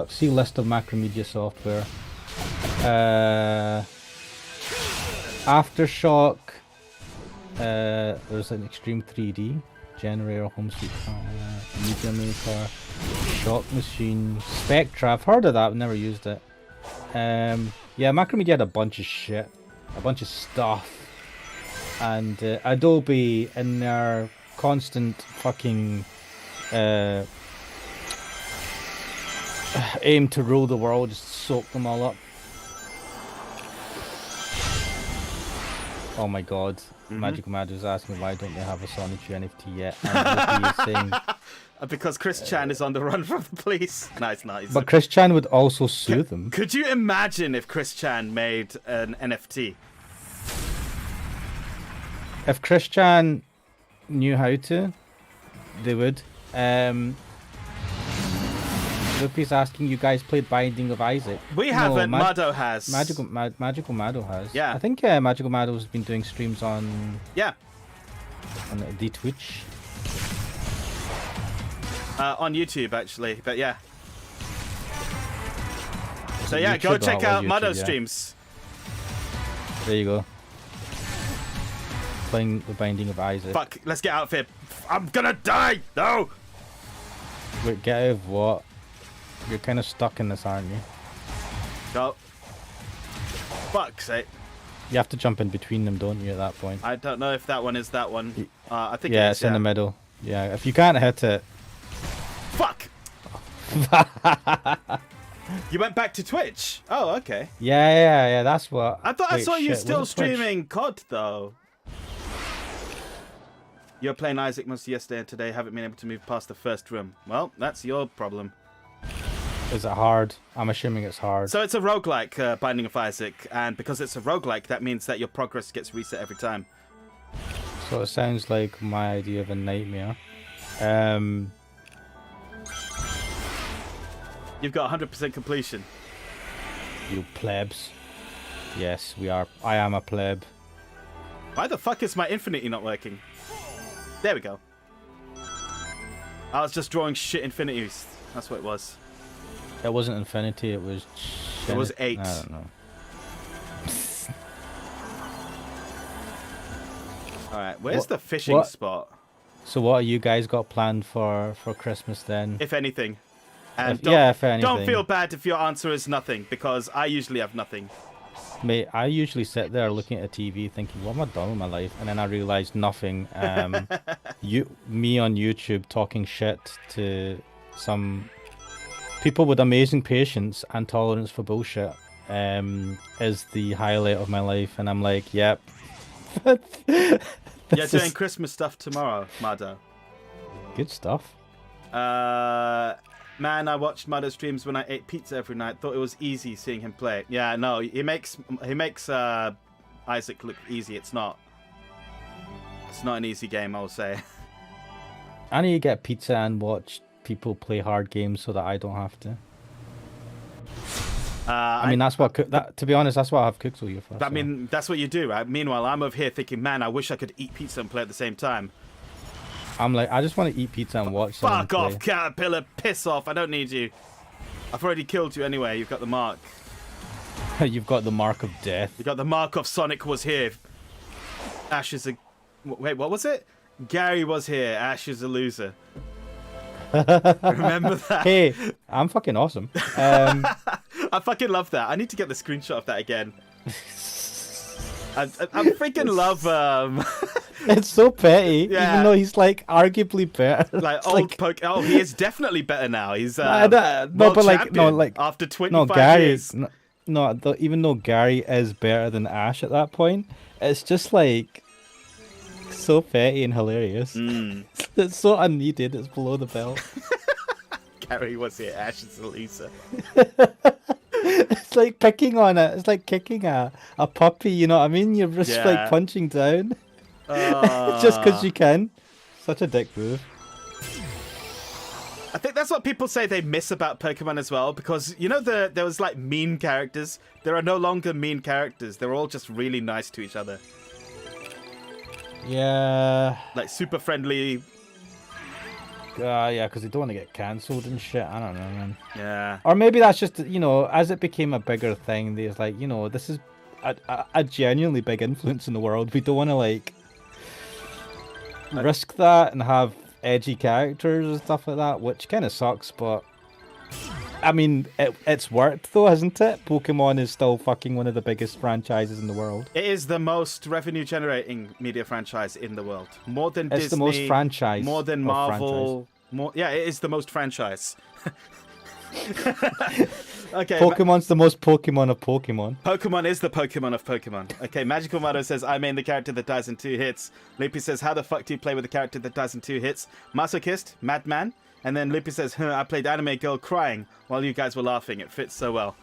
See list of Macromedia software. Aftershock. There's an Extreme 3D generator, home suite, media maker, shock machine, Spectra. I've heard of that, I've never used it. Yeah, Macromedia had a bunch of shit, a bunch of stuff, and Adobe in their constant fucking aim to rule the world just soaked them all up. Oh my god. Magical Mad was asking why don't they have a Sonic NFT yet, and Luffy is saying Because Chris Chan is on the run from the police. Nice. but Chris Chan would also sue them. Could you imagine if Chris Chan made an NFT? If Chris Chan knew how to, they would. Luffy's asking, you guys played Binding of Isaac? We haven't. Mado has. Magical Mado has. Yeah. I think Magical Mado has been doing streams on the Twitch. On YouTube, actually. But yeah. So it yeah, go YouTube? check Oh, out YouTube, Mado yeah. streams. There you go. Playing the Binding of Isaac. Fuck, let's get out of here. I'm gonna die! No! Wait, get out of what? You're kind of stuck in this, aren't you? Go. Fuck's sake. You have to jump in between them, don't you, at that point? I don't know if that one is that one. I think Yeah, it is, it's in the middle. Yeah, if you can't hit it... Fuck! You went back to Twitch? Oh, okay. Yeah, that's what... I thought I Wait, saw you shit, still was it Twitch? streaming COD, though. You're playing Isaac most yesterday and today, haven't been able to move past the first room. Well, that's your problem. Is it hard? I'm assuming it's hard. So it's a roguelike, Binding of Isaac, and because it's a roguelike, that means that your progress gets reset every time. So it sounds like my idea of a nightmare. You've got 100% completion. You plebs. Yes, we are. I am a pleb. Why the fuck is my Infinity not working? There we go. I was just drawing shit infinities. That's what it was. It wasn't infinity, it was... It was 8. I don't know. Alright, where's the fishing spot? So what have you guys got planned for Christmas then? If anything. And if anything. Don't feel bad if your answer is nothing, because I usually have nothing. Mate, I usually sit there looking at a TV thinking, what have I done with my life? And then I realise nothing. Me on YouTube talking shit to some people with amazing patience and tolerance for bullshit is the highlight of my life. And I'm like, yep. You're doing Christmas stuff tomorrow, Mado. Good stuff. Man, I watched Mado streams when I ate pizza every night. Thought it was easy seeing him play. Yeah, no, he makes Isaac look easy. It's not. It's not an easy game, I will say. I need to get pizza and watch people play hard games so that I don't have to. I mean, that's what. To be honest, that's what I have Cooksel here for. I mean, that's what you do, right? Meanwhile, I'm over here thinking, man, I wish I could eat pizza and play at the same time. I'm like, I just want to eat pizza and watch. Fuck off, Caterpillar! Piss off! I don't need you. I've already killed you anyway. You've got the mark. You've got the mark of death. You got the mark of Sonic was here. Ash is a. Wait, what was it? Gary was here. Ash is a loser. Remember that? Hey, I'm fucking awesome. I fucking love that. I need to get the screenshot of that again. I freaking love It's so petty, Yeah. even though he's like arguably better. Like It's old Oh, he is definitely better now. He's I don't- no, world but like champion no, like after no 25 Gary. years. Even though Gary is better than Ash at that point, it's just like so petty and hilarious. It's so unneeded. It's below the belt. Gary was it. Ash is the loser. It's like picking on it. It's like kicking a puppy. You know what I mean? You're just Yeah. like punching down just because you can. Such a dick move. I think that's what people say they miss about Pokemon as well, because you know there was like mean characters. There are no longer mean characters. They're all just really nice to each other. Yeah. Like super friendly. Yeah, because they don't want to get cancelled and shit. I don't know, man. Yeah. Or maybe that's just, as it became a bigger thing, there's like, this is a genuinely big influence in the world. We don't want to like risk that and have edgy characters and stuff like that, which kind of sucks, but I mean, it's worked though, hasn't it? Pokemon is still fucking one of the biggest franchises in the world. It is the most revenue generating media franchise in the world. More than It's Disney. the most franchise. More than of Marvel. Yeah, it is the most franchise. Okay. Pokemon's the most Pokemon of Pokemon. Pokemon is the Pokemon of Pokemon. Okay, Magical Motto says, I main the character that dies in 2 hits. Loopy says, how the fuck do you play with a character that dies in 2 hits? Masochist, Madman. And then Loopy says, I played Anime Girl crying while you guys were laughing. It fits so well.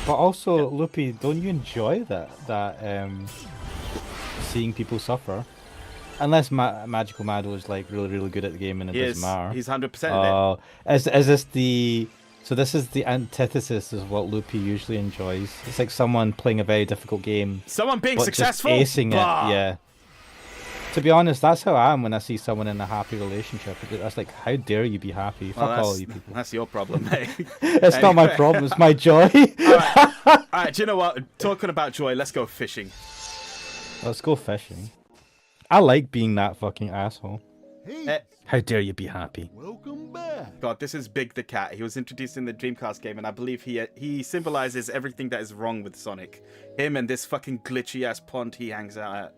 But also, Loopy, don't you enjoy that seeing people suffer? Unless Magical Mado is like really, really good at the game and it doesn't matter. He's 100% in it. Is this the... So this is the antithesis of what Loopy usually enjoys. It's like someone playing a very difficult game. Someone being but successful? Just acing Bah. it, yeah. To be honest, that's how I am when I see someone in a happy relationship. That's like, how dare you be happy? Well, Fuck all you people. That's your problem, mate. It's not my problem, it's my joy. All right, do you know what? Talking about joy, let's go fishing. Let's go fishing. I like being that fucking asshole. Hey, How dare you be happy? welcome back. God, this is Big the Cat. He was introduced in the Dreamcast game, and I believe he symbolizes everything that is wrong with Sonic. Him and this fucking glitchy-ass pond he hangs out at.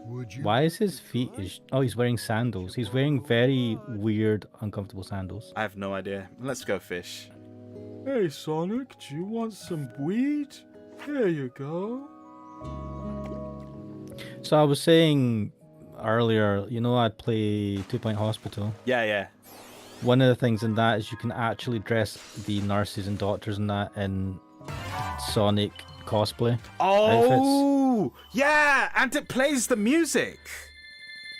Would you? Why is his feet... Oh, he's wearing sandals. He's wearing very weird, uncomfortable sandals. I have no idea. Let's go fish. Hey, Sonic, do you want some weed? Here you go. So I was saying earlier, I'd play 2 Point Hospital. Yeah. One of the things in that is you can actually dress the nurses and doctors and that in Sonic cosplay outfits. Oh, yeah, and it plays the music.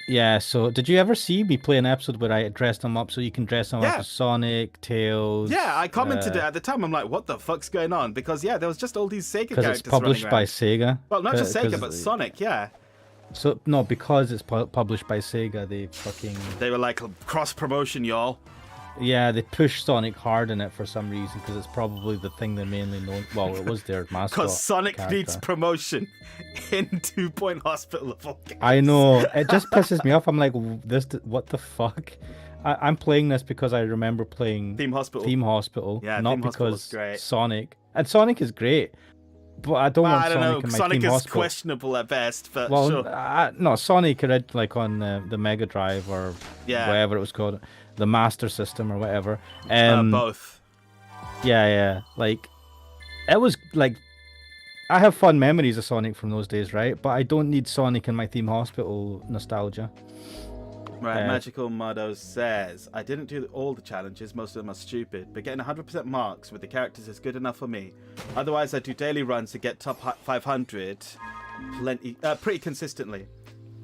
Yeah, so did you ever see me play an episode where I dressed them up so you can dress them up Yeah. as Sonic, Tails? Yeah, I commented it at the time. I'm like, what the fuck's going on? Because, there was just all these Sega Because characters it's published running by around. Sega. Well, not just Sega, 'cause- but Sonic, yeah. So, no, because it's published by Sega, they fucking... They were like, cross-promotion, y'all. Yeah, they push Sonic hard in it for some reason because it's probably the thing they're mainly known. Well, it was their mascot. Because Sonic character. needs promotion in 2 Point Hospital of all games. I know, it just pisses me off. I'm like, what the fuck? I'm playing this because I remember playing Theme Hospital. not Yeah, Theme Hospital's because great. Sonic. And Sonic is great, but I don't Well, want I don't Sonic know. in my Sonic Theme is Hospital. questionable at best, but Well, sure. no, Sonic like on the Mega Drive or Yeah. whatever it was called, the Master System or whatever. Both. Yeah, like it was like I have fond memories of Sonic from those days, right? But I don't need Sonic in my Theme Hospital nostalgia. Right, Magical Motto says, I didn't do all the challenges, most of them are stupid, but getting 100% marks with the characters is good enough for me. Otherwise, I do daily runs to get top 500 pretty consistently.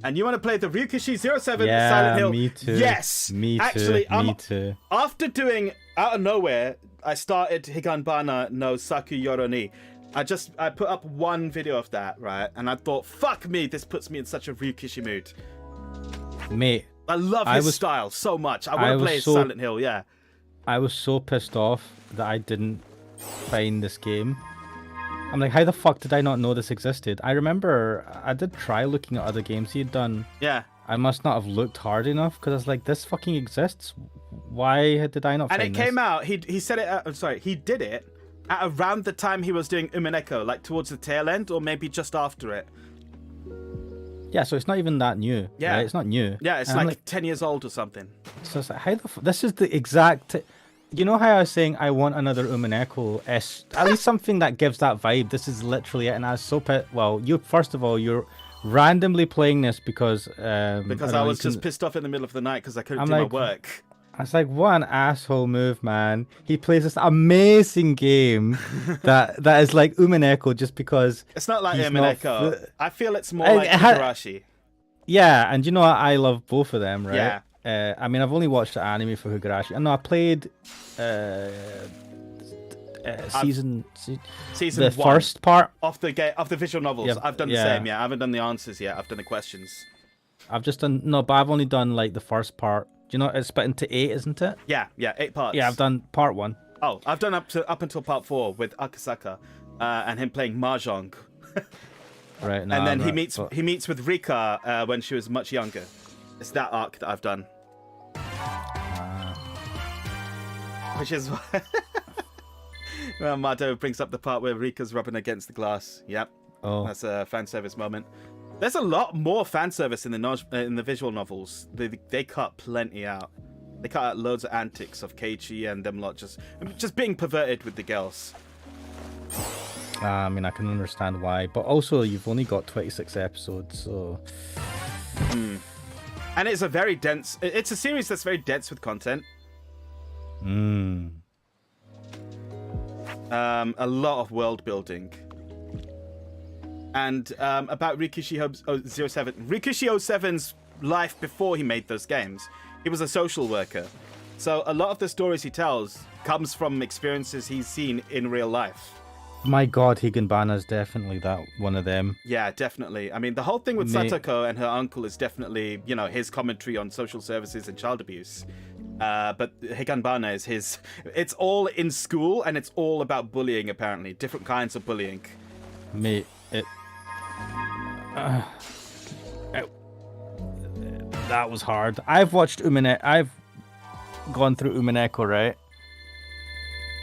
And you want to play the Ryukishi 07 Yeah, Silent Hill? me too. Yes! Me too. Actually, Me too. after doing, out of nowhere, I started Higanbana no Saku Yoru ni. I put up one video of that, right? And I thought, fuck me, this puts me in such a Ryukishi mood. Mate, I love his style so much. I want to play Silent Hill, yeah. I was so pissed off that I didn't find this game. I'm like, how the fuck did I not know this existed? I remember I did try looking at other games he had done. Yeah. I must not have looked hard enough because I was like, this fucking exists. Why did I not And find it came out, he said it, I'm sorry, he did it at around the time he was doing Umineko, like towards the tail end or maybe just after it. Yeah, so it's not even that new. Yeah. Right? It's not new. Yeah, it's And I'm like 10 years old or something. So it's like, how the this is the exact. You know how I was saying I want another Umineko at least something that gives that vibe. This is literally it, and I was so well. You first of all, you're randomly playing this because I was just pissed off in the middle of the night because I couldn't do my work. I was like, what an asshole move, man. He plays this amazing game that is like Umineko just because it's not like Umineko. I feel it's more like Higurashi. Yeah, and you know what? I love both of them, right? Yeah. I mean, I've only watched the anime for Higurashi. I know I played season the 1 first part of the visual novels. Yeah, I've done the same. Yeah, I haven't done the answers yet. I've done the questions. I've just done but I've only done like the first part. Do you know it's split into 8, isn't it? Yeah, 8 parts. Yeah, I've done part 1. Oh, I've done up until part 4 with Akasaka, and him playing mahjong. Right. No, and then he meets with Rika when she was much younger. It's that arc that I've done. Which is why well, Mato brings up the part where Rika's rubbing against the glass. Yep. Oh. That's a fan service moment. There's a lot more fan service in the visual novels. They cut plenty out. They cut out loads of antics of Keiichi and them lot just being perverted with the girls. I mean, I can understand why, but also you've only got 26 episodes, so. And it's a very dense. It's a series that's very dense with content. A lot of world building. And about Rikishi 07. Rikishi 07's life before he made those games. He was a social worker. So a lot of the stories he tells comes from experiences he's seen in real life. My God, Higanbana is definitely that one of them. Yeah, definitely. I mean, the whole thing with Satoko and her uncle is definitely, his commentary on social services and child abuse. But Higanbana is his. It's all in school and it's all about bullying, apparently. Different kinds of bullying. Mate, that was hard. I've watched Umineko. I've gone through Umineko, right?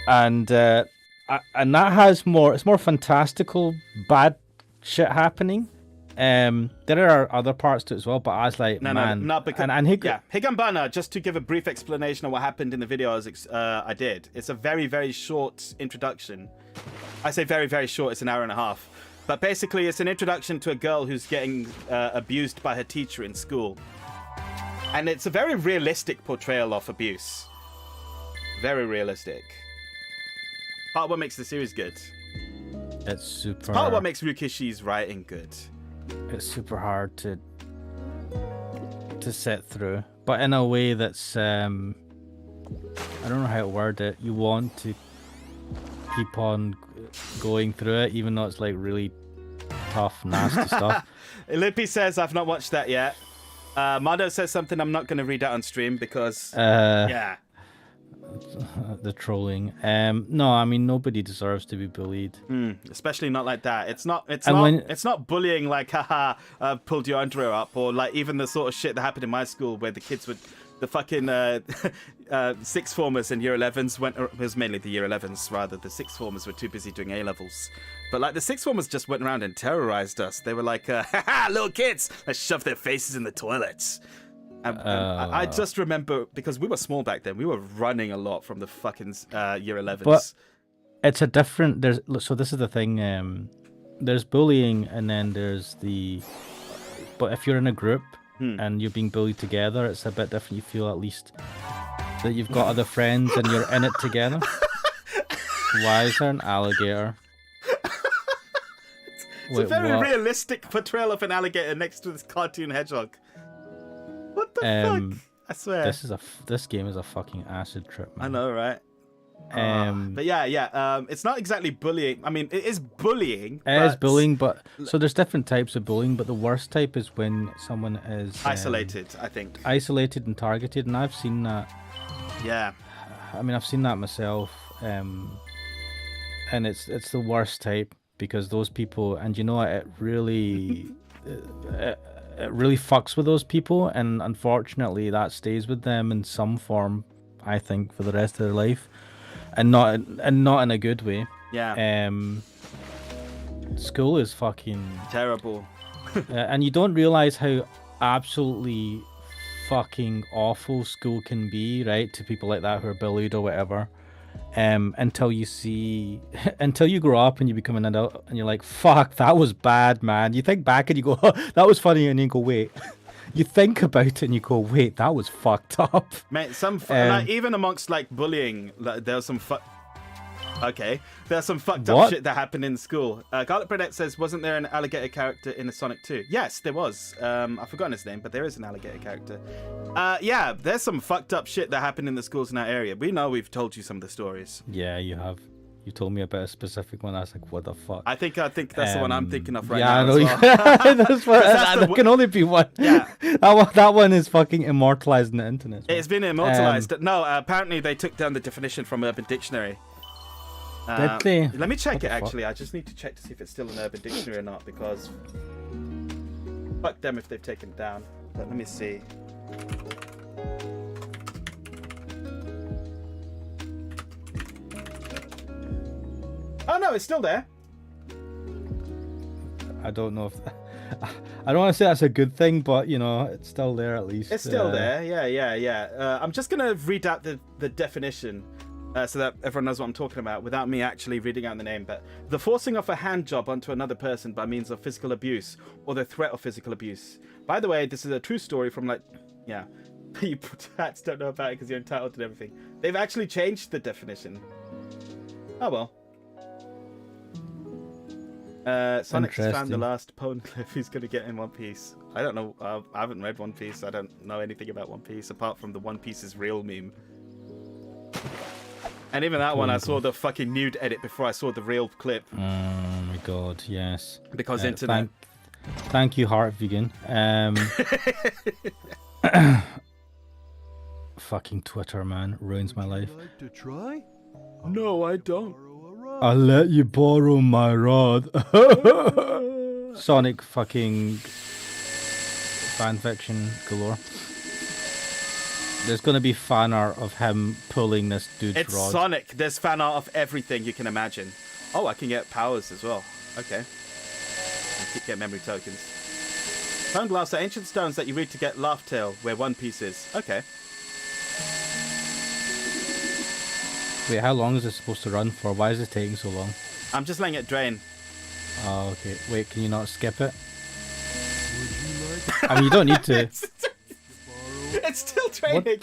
And that has it's more fantastical, bad shit happening. There are other parts to it as well, but I was like, no, because Higanbana. Just to give a brief explanation of what happened in the video I did. It's a very, very short introduction. I say very, very short. It's an hour and a half. But basically, it's an introduction to a girl who's getting abused by her teacher in school. And it's a very realistic portrayal of abuse. Very realistic. Part of what makes the series good. It's super. It's part of what makes Rikishi's writing good. It's super hard to sit through, but in a way that's I don't know how to word it. You want to keep on going through it, even though it's like really tough, nasty stuff. Lippy says I've not watched that yet. Mado says something I'm not going to read out on stream because the trolling. No, I mean nobody deserves to be bullied. Especially not like that. It's not bullying like haha pulled your underwear up, or like even the sort of shit that happened in my school where the kids would the fucking sixth formers and year 11s it was mainly the year 11s rather. The sixth formers were too busy doing A levels. But like the sixth formers just went around and terrorized us. They were like, haha, little kids, let's shove their faces in the toilets. I just remember, because we were small back then, we were running a lot from the fucking year 11s. But it's a different, so this is the thing, there's bullying and then there's but if you're in a group and you're being bullied together, it's a bit different. You feel at least that you've got other friends and you're in it together. Why is there an alligator? It's a very realistic portrayal of an alligator next to this cartoon hedgehog. What the fuck? I swear. This game is a fucking acid trip, man. I know, right? But yeah. It's not exactly bullying. I mean, it is bullying. It is bullying, but so there's different types of bullying. But the worst type is when someone is isolated. I think isolated and targeted, and I've seen that. Yeah. I mean, I've seen that myself, and it's the worst type because those people, and you know, it really. It really fucks with those people, and unfortunately that stays with them in some form, I think, for the rest of their life, and not in a good way. Yeah. School is fucking terrible. And you don't realize how absolutely fucking awful school can be, right? To people like that who are bullied or whatever. Until you see, until you grow up and you become an adult and you're like, fuck, that was bad, man. You think back and you go, oh, that was funny, and you go, wait. You think about it and you go, wait, that was fucked up. Mate, like, even amongst like bullying, like, there's some there's some fucked up shit that happened in school. Garlic Burnett says, wasn't there an alligator character in the Sonic 2? Yes, there was. I've forgotten his name, but there is an alligator character. Yeah, there's some fucked up shit that happened in the schools in that area. We know, we've told you some of the stories. Yeah, you have. You told me about a specific one. I was like, what the fuck? I think that's the one I'm thinking of right yeah, now. I know. As well. There can only be one. Yeah. That one is fucking immortalized in the internet. It's been immortalized. No, apparently they took down the definition from Urban Dictionary. Did they? Let me check it, actually. I just need to check to see if it's still in Urban Dictionary or not, because fuck them if they've taken it down. But let me see. Oh no, it's still there. I don't know if I don't want to say that's a good thing, but you know, it's still there at least. It's still there. Yeah. I'm just gonna read out the definition so that everyone knows what I'm talking about without me actually reading out the name. But the forcing of a hand job onto another person by means of physical abuse or the threat of physical abuse. By the way, this is a true story from you perhaps don't know about it because you're entitled to everything. They've actually changed the definition. Oh well. Sonic just found the last poneglyph who's going to get in One Piece. I don't know. I haven't read One Piece. I don't know anything about One Piece apart from the One Piece is real meme. And even that one, I saw the fucking nude edit before I saw the real clip. Oh my god, yes. Because internet. Thank you, Heart Vegan. Fucking Twitter, man, ruins my life. Would you like to try? No, I don't. I'll let you borrow my rod. Sonic fucking fanfiction galore. There's gonna be fan art of him pulling this dude's It's rod. Sonic. There's fan art of everything you can imagine. Oh, I can get powers as well. Okay. I keep getting memory tokens. Phone glass are ancient stones that you read to get Laugh Tale, where One Piece is. Okay. Wait, how long is this supposed to run for? Why is it taking so long? I'm just letting it drain. Oh, okay. Wait, can you not skip it? Would you like I mean, you don't need to. It's still draining.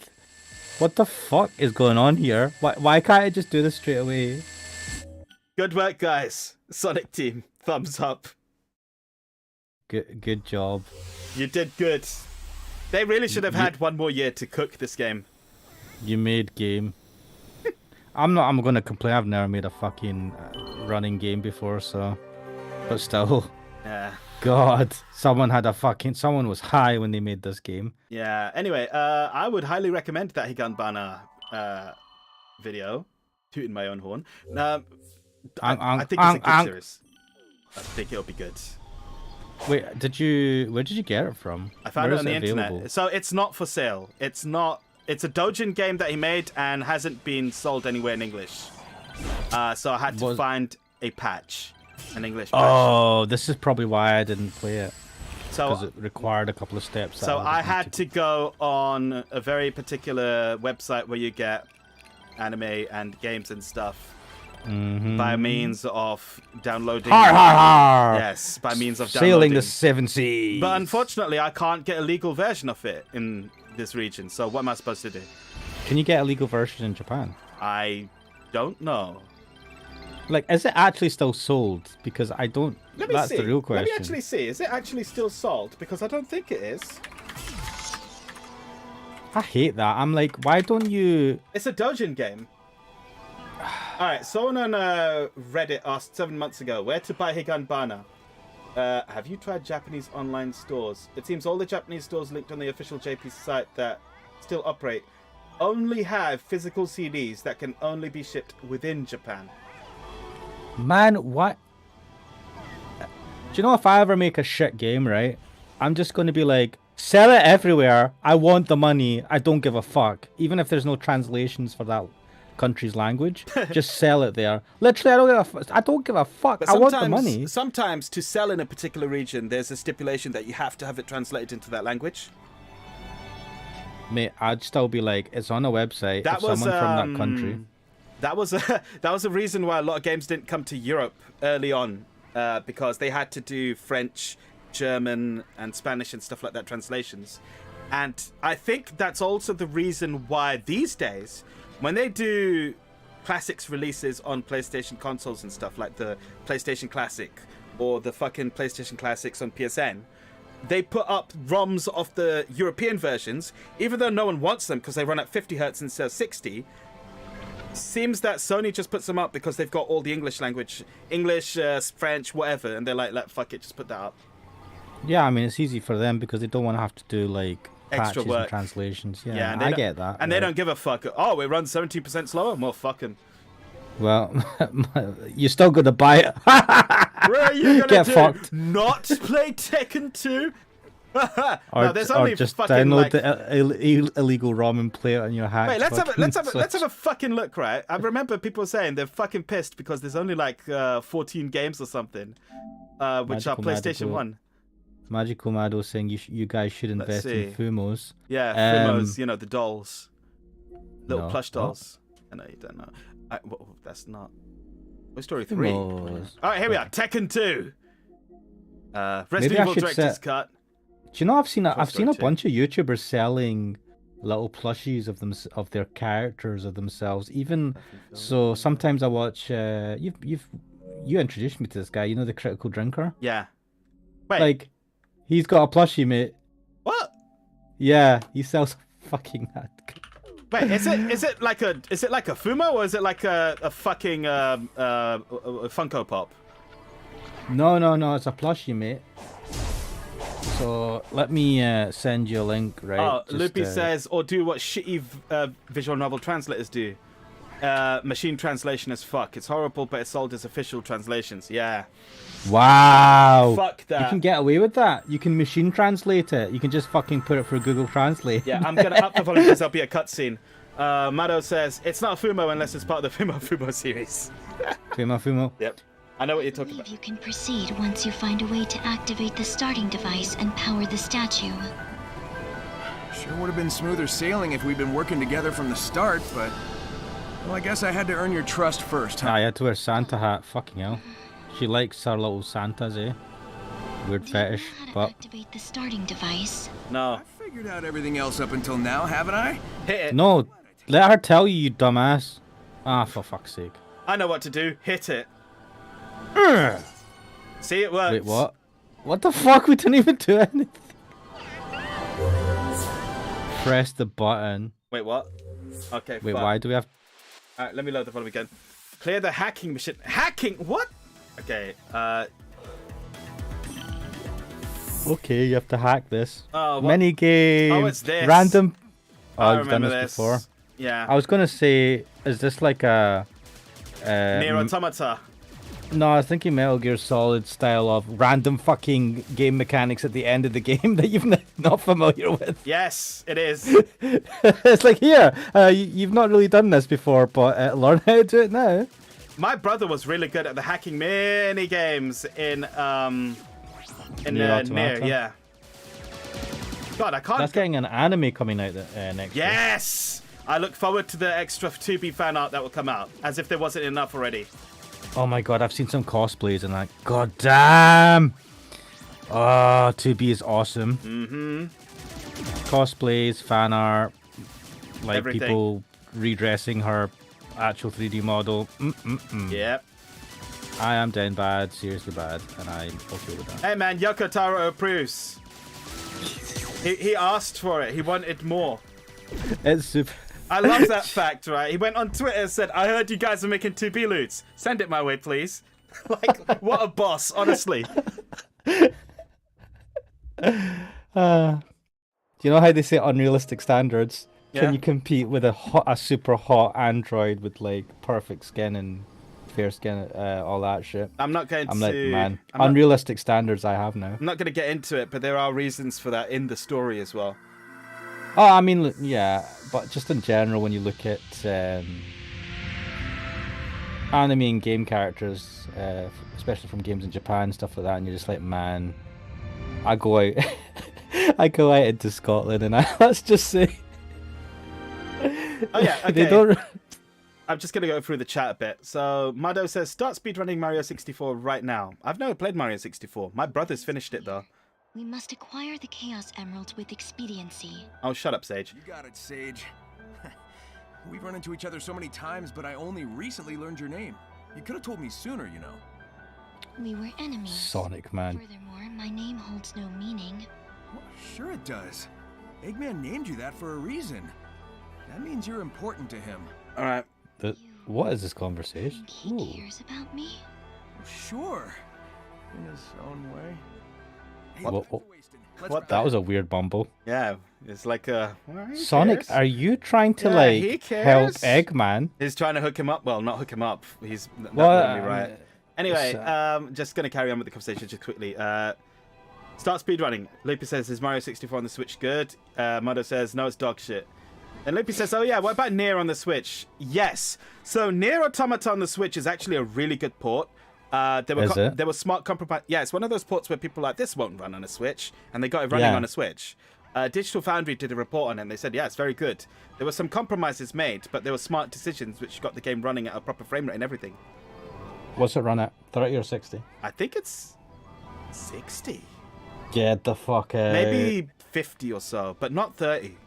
What the fuck is going on here? Why can't I just do this straight away? Good work, guys. Sonic team. Thumbs up. Good job. You did good. They really should have had one more year to cook this game. You made game. I'm gonna complain. I've never made a fucking running game before, so. But still. Yeah. God, someone was high when they made this game. Yeah. Anyway, I would highly recommend that Higanbana video. Tooting my own horn. I think it's a good series. I think it'll be good. Wait, where did you get it from? I found Where it on the is internet. available? So it's not for sale. It's a Dojin game that he made and hasn't been sold anywhere in English. So I had to find a patch. An English patch. Oh, this is probably why I didn't play it. Because So it required a couple of steps. So I had to go on a very particular website where you get anime and games and stuff by means of downloading. Har har har! Yes, by means of downloading. Sailing the seven seas. But unfortunately, I can't get a legal version of it in this region. So what am I supposed to do? Can you get a legal version in Japan? I don't know. Like, is it actually still sold? Because I don't. Let me That's see. the real question. Let me actually see. Is it actually still sold? Because I don't think it is. I hate that. I'm like, why don't you? It's a Dojin game. Alright, someone on Reddit asked 7 months ago, where to buy Higanbana? Have you tried Japanese online stores? It seems all the Japanese stores linked on the official JP site that still operate only have physical CDs that can only be shipped within Japan. Man, what? Do you know, if I ever make a shit game, right? I'm just going to be like, sell it everywhere. I want the money. I don't give a fuck. Even if there's no translations for that country's language. Just sell it there. Literally, I don't give a fuck. But I want the money. Sometimes to sell in a particular region, there's a stipulation that you have to have it translated into that language. Mate, I'd still be like, it's on a website. That if was someone from that country. That was a reason why a lot of games didn't come to Europe early on, because they had to do French, German, and Spanish and stuff like that translations. And I think that's also the reason why these days, when they do classics releases on PlayStation consoles and stuff like the PlayStation Classic or the fucking PlayStation Classics on PSN, they put up ROMs of the European versions, even though no one wants them because they run at 50 hertz instead of 60. Seems that Sony just puts them up because they've got all the English language, English, French, whatever, and they're like, fuck it, just put that up. Yeah, I mean, it's easy for them because they don't want to have to do like Extra patches work. and translations. Yeah, and I get that. And they don't give a fuck. Oh, it runs 17% slower? Well, fucking. Well, you're still going to buy it. What are you gonna Get do? fucked. Not play Tekken 2? Or, No, there's only or just fucking download like... the illegal ROM and play it on your hack. Wait, let's have a fucking look, right? I remember people saying they're fucking pissed because there's only like 14 games or something, which are PlayStation 1. Magical Mado saying you guys should invest in Fumos. Yeah, Fumos, you know, the dolls. Little plush dolls. I know you don't know. That's not... Toy Story 3. Fumos. Alright, here we are. Tekken 2. Resident Maybe I Evil should Director's set- Cut. Do you know I've seen Toy Story a 2. bunch of YouTubers selling little plushies of their characters of themselves. Even so, sometimes I watch. You introduced me to this guy. You know, the Critical Drinker. Yeah. Wait. Like, he's got a plushie, mate. What? Yeah, he sells fucking that. Wait, is it like a Fumo or is it like a fucking Funko Pop? No, it's a plushie, mate. So let me send you a link, right? Oh, Loopy says, or do what shitty visual novel translators do. Machine translation as fuck. It's horrible, but it's sold as official translations. Yeah. Wow. Fuck that. You can get away with that. You can machine translate it. You can just fucking put it through Google Translate. Yeah, I'm gonna up the volume because there'll be a cutscene. Mado says, it's not a Fumo unless it's part of the Fumo series. Fumo. Yep. I know what you're talking about. You can proceed once you find a way to activate the starting device and power the statue. Sure would have been smoother sailing if we'd been working together from the start, but... Well, I guess I had to earn your trust first, huh? I had to wear Santa hat. Fucking hell. She likes her little Santas, eh? Weird fetish, Do you know how to but... activate the starting device? No. I figured out everything else up until now, haven't I? Hit it. No, let her tell you, you dumbass. Ah, for fuck's sake. I know what to do. Hit it. See, it works. Wait, what? What the fuck? We didn't even do anything. Press the button. Wait, what? Okay, Wait, fuck. why do we have... Alright, let me load the volume again. Clear the hacking machine. Hacking? What? Okay, Okay, you have to hack this. Oh, what? Mini game. Oh, it's this. Random. Oh, I I've done remember this before. Yeah. I was gonna say, is this like a... Nier Automata. No, I was thinking Metal Gear Solid style of random fucking game mechanics at the end of the game that you're not familiar with. Yes, it is. It's like, here, you've not really done this before, but learn how to do it now. My brother was really good at the hacking mini games in Nier Nier, Automata? yeah. God, I can't. That's getting an anime coming out next year. Yes! I look forward to the extra 2B fan art that will come out, as if there wasn't enough already. Oh my god, I've seen some cosplays and like, god damn! Oh, 2B is awesome. Mm-hmm. Cosplays, fan art, like Everything. people redressing her actual 3D model. Yep. I am down bad, seriously bad, and I'm okay with that. Hey man, Yoko Taro approves. He asked for it. He wanted more. It's super. I love that fact, right? He went on Twitter and said, I heard you guys are making 2B loots. Send it my way, please. Like, what a boss, honestly. Do you know how they say unrealistic standards? Yeah. Can you compete with a super hot android with like perfect skin and fair skin, all that shit? I'm not going I'm to... like, man, I'm not- unrealistic standards I have now. I'm not going to get into it, but there are reasons for that in the story as well. Oh, I mean, yeah, but just in general, when you look at anime and game characters, especially from games in Japan, stuff like that, and you're just like, man, I go out, I go out into Scotland, and let's just say, Oh yeah, okay. they don't. I'm just gonna go through the chat a bit. So Mado says, start speedrunning Mario 64 right now. I've never played Mario 64. My brother's finished it though. We must acquire the Chaos Emeralds with expediency. Oh, shut up, Sage. You got it, Sage. We've run into each other so many times, but I only recently learned your name. You could have told me sooner, you know. We were enemies. Sonic, man. Furthermore, my name holds no meaning. Well, sure it does. Eggman named you that for a reason. That means you're important to him. All right. What is this conversation? Think he cares about me? Well, sure. In his own way. Hey, What- time for wasting. Let's what wrap That it was up. a weird bumble. Yeah, it's like well, he Sonic, cares. are you trying to Yeah, he like help cares. Eggman? He's trying to hook him up. Well, not hook him up. He's that Well, wouldn't be right. Anyway, it's, just gonna carry on with the conversation just quickly. Start speedrunning. Loopy says, is Mario 64 on the Switch good? Mado says, no, it's dog shit. And Loopy says, oh yeah, what about Nier on the Switch? Yes. So Nier Automata on the Switch is actually a really good port. There were smart compromise. Yeah, it's one of those ports where people are like, this won't run on a Switch, and they got it running Yeah. on a Switch. Digital Foundry did a report on it, and they said, yeah, it's very good. There were some compromises made, but there were smart decisions which got the game running at a proper frame rate and everything. What's it run at? 30 or 60? I think it's 60. Get the fuck out. Maybe 50 or so, but not 30.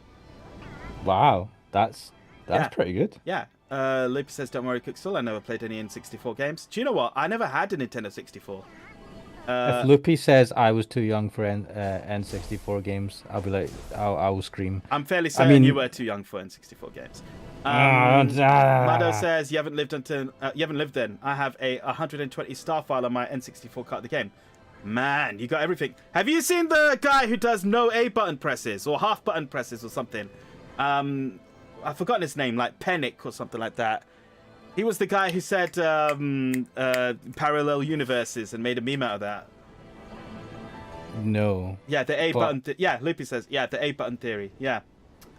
Wow, that's Yeah. pretty good. Yeah. Loopy says, don't worry, Cookstill. I never played any N64 games. Do you know what? I never had a Nintendo 64. If Loopy says I was too young for N64 games, I'll be like, I will scream. I'm fairly certain mean- you were too young for N64 games. Ah. Mado says, you haven't lived until you haven't lived then. I have a 120 star file on my N64 card of the game. Man, you got everything. Have you seen the guy who does no A button presses or half button presses or something? I've forgotten his name, like Panic or something like that. He was the guy who said parallel universes and made a meme out of that. No. Yeah, the A But- button. Yeah, Loopy says, yeah, the A button theory. Yeah.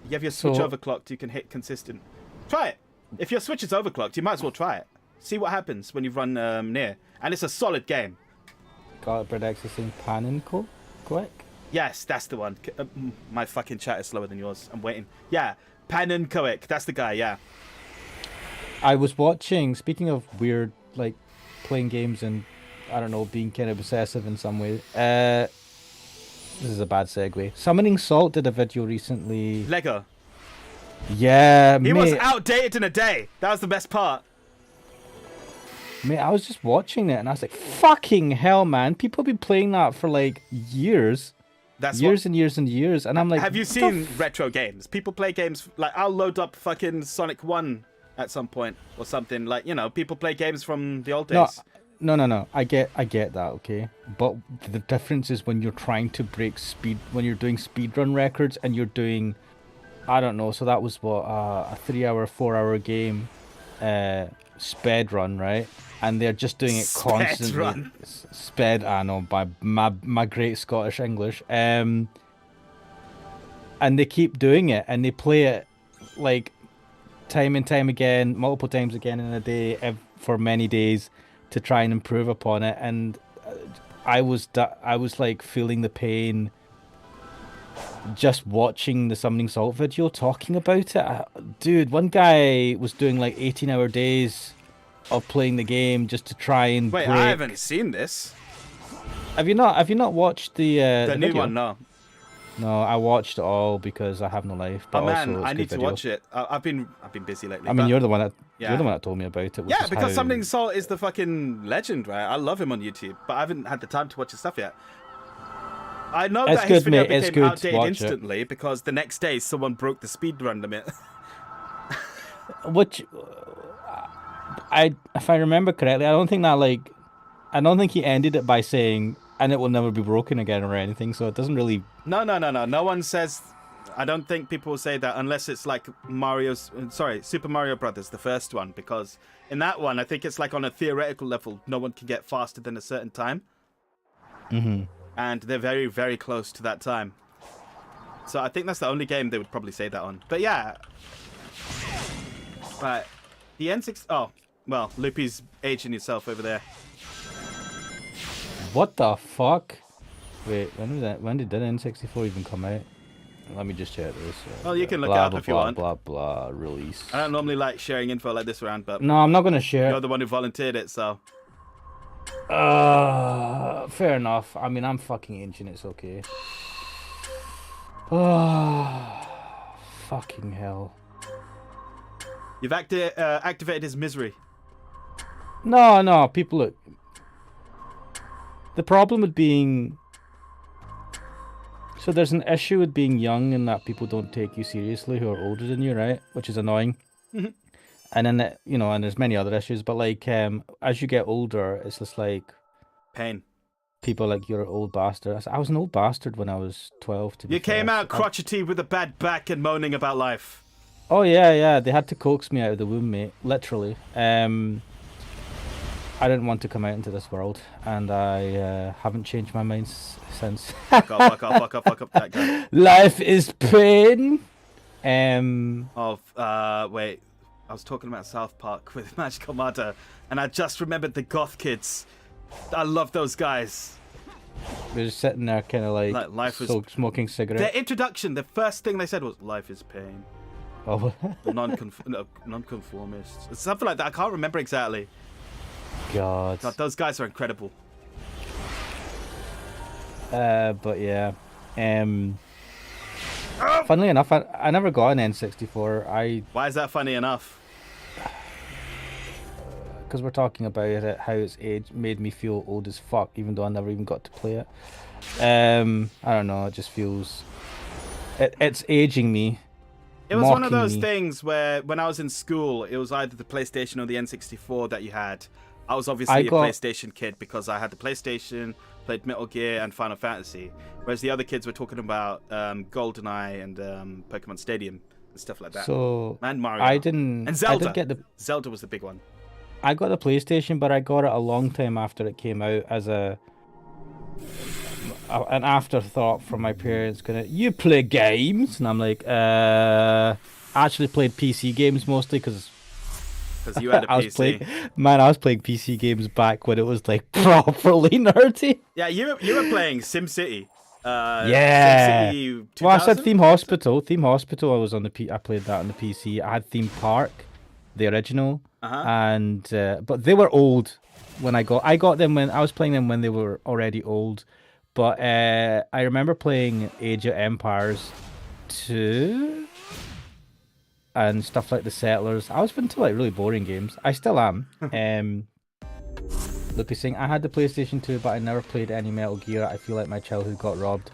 You have your Switch So- overclocked, you can hit consistent. Try it. If your Switch is overclocked, you might as well try it. See what happens when you run Nier. And it's a solid game. Got Bread X is saying Paninko? Quick. Yes, that's the one. My fucking chat is slower than yours. I'm waiting. Yeah, Panon Koic. That's the guy, yeah. I was watching, speaking of weird, like, playing games and, I don't know, being kind of obsessive in some way. This is a bad segue. Summoning Salt did a video recently. Lego. Yeah, He mate. was outdated in a day. That was the best part. Mate, I was just watching it and I was like, fucking hell, man. People have been playing that for, like, years. That's Years and years and years. And I'm like, Have you what the seen retro games? People play games like I'll load up fucking Sonic 1 at some point or something. Like, you know, people play games from the old days. No. I get that, okay. But the difference is when you're trying to break speed, when you're doing speedrun records and you're doing, I don't know. So that was what a 3-hour, 4-hour game, sped run, right? And they're just doing it Sped constantly. run. Sped, I know, by my great Scottish English. And they keep doing it, and they play it like time and time again, multiple times again in a day, for many days, to try and improve upon it. And I was like feeling the pain just watching the Summoning Salt video, talking about it. Dude, one guy was doing like 18-hour days of playing the game just to try and Wait, break. I haven't seen this. Have you not watched the The new video? one, no. No, I watched it all because I have no life. But Oh man, also it's I a need good to video. watch it. I've been busy lately. I mean, but- you're the one that Yeah. you're the one that told me about it. which Yeah, is because how- Summoning Salt is the fucking legend, right? I love him on YouTube, but I haven't had the time to watch his stuff yet. I know It's that his good, video mate. It's became good. outdated Watch it. instantly because the next day someone broke the speedrun limit. Which, if I remember correctly, I don't think he ended it by saying, "and it will never be broken again" or anything. So it doesn't really. No. No one says. I don't think people will say that unless it's like Super Mario Brothers, the first one, because in that one, I think it's like on a theoretical level, no one can get faster than a certain time. Mm-hmm. And they're very, very close to that time. So I think that's the only game they would probably say that on. But yeah. Right. The N6... Oh, Well, Loopy's aging yourself over there. What the fuck? Wait, when was that? When did the N64 even come out? Let me just check this. Well, you can look blah, it up blah, if you blah, want. Blah blah release. I don't normally like sharing info like this around, but No, I'm not gonna share. you're the one who volunteered it, so. Fair enough. I mean, I'm fucking ancient. It's okay. Fucking hell. You've activated his misery. No, people look. The problem with being. So there's an issue with being young in that people don't take you seriously who are older than you, right? Which is annoying. Mm-hmm. And then, you know, and there's many other issues, but like, as you get older, it's just like. Pain. People like, you're an old bastard. I was an old bastard when I was 12, to be You fair. came out crotchety with a bad back and moaning about life. Oh, yeah. They had to coax me out of the womb, mate. Literally. I didn't want to come out into this world, and I haven't changed my mind since. Fuck up, that guy. Life is pain. Wait. I was talking about South Park with Magical Mother, and I just remembered the goth kids. I love those guys. They're just sitting there kind of like life is... smoking cigarettes. Their introduction, the first thing they said was, life is pain. Oh. Nonconformists. Something like that. I can't remember exactly. God, those guys are incredible. But yeah. Funnily enough, I never got an N64. Why is that funny enough? Because we're talking about it, how its age made me feel old as fuck, even though I never even got to play it. I don't know, it just feels... It's aging me. It was one of those things where, when I was in school, it was either the PlayStation or the N64 that you had. I was obviously a PlayStation kid because I had the PlayStation, played Metal Gear and Final Fantasy, whereas the other kids were talking about GoldenEye and Pokemon Stadium and stuff like that. So and Mario. And Zelda. I did get Zelda was the big one. I got the PlayStation, but I got it a long time after it came out as an afterthought from my parents. You play games? And I'm like, I actually played PC games mostly because you had a PC. I was playing PC games back when it was like properly nerdy. Yeah, you were playing SimCity. Yeah. SimCity 2000? Well, I said Theme Hospital. I was on I played that on the PC. I had Theme Park, the original, and but they were old when I got them when I was playing them when they were already old. But I remember playing Age of Empires 2. And stuff like the Settlers. I was into like really boring games. I still am. Loopy saying, I had the PlayStation 2, but I never played any Metal Gear. I feel like my childhood got robbed.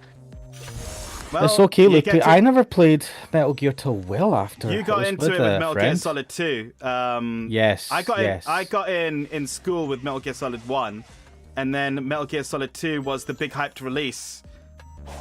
Well, it's okay, Loopy. I never played Metal Gear till well after. You got into it with Metal Gear Solid 2. Yes. I got in school with Metal Gear Solid 1, and then Metal Gear Solid 2 was the big hyped release.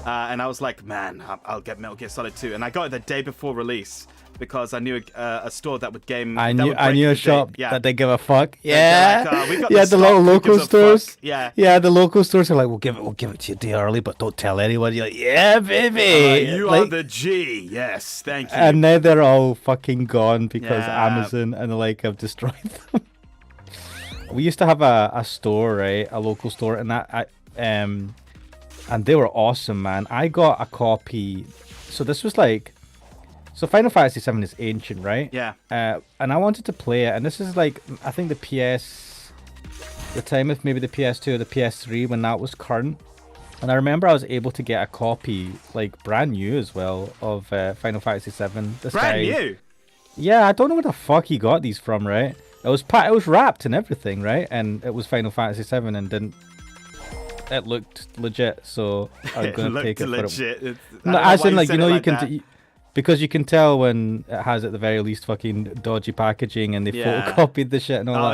And I was like, man, I'll get Metal Gear Solid 2. And I got it the day before release. Because I knew a store that would game. I knew a shop that they give a fuck. Yeah, the little local stores. Yeah, the local stores are like, we'll give it to you a day early, but don't tell anyone. You're like, yeah, baby. You are the G. Yes, thank you. And now they're all fucking gone because Amazon and the like have destroyed them. We used to have a store, right, a local store, and and they were awesome, man. I got a copy. So this was like. So Final Fantasy VII is ancient, right? Yeah. And I wanted to play it, and this is like, I think the time of maybe the PS2 or the PS3 when that was current. And I remember I was able to get a copy, like brand new as well, of Final Fantasy VII. Brand new? Yeah, I don't know where the fuck he got these from, right? It was wrapped and everything, right? And it was Final Fantasy VII and it looked legit, so I'm going to take it legit. for it. No, as in, like, you know, you can... Because you can tell when it has at the very least fucking dodgy packaging and they photocopied the shit and all that. Oh,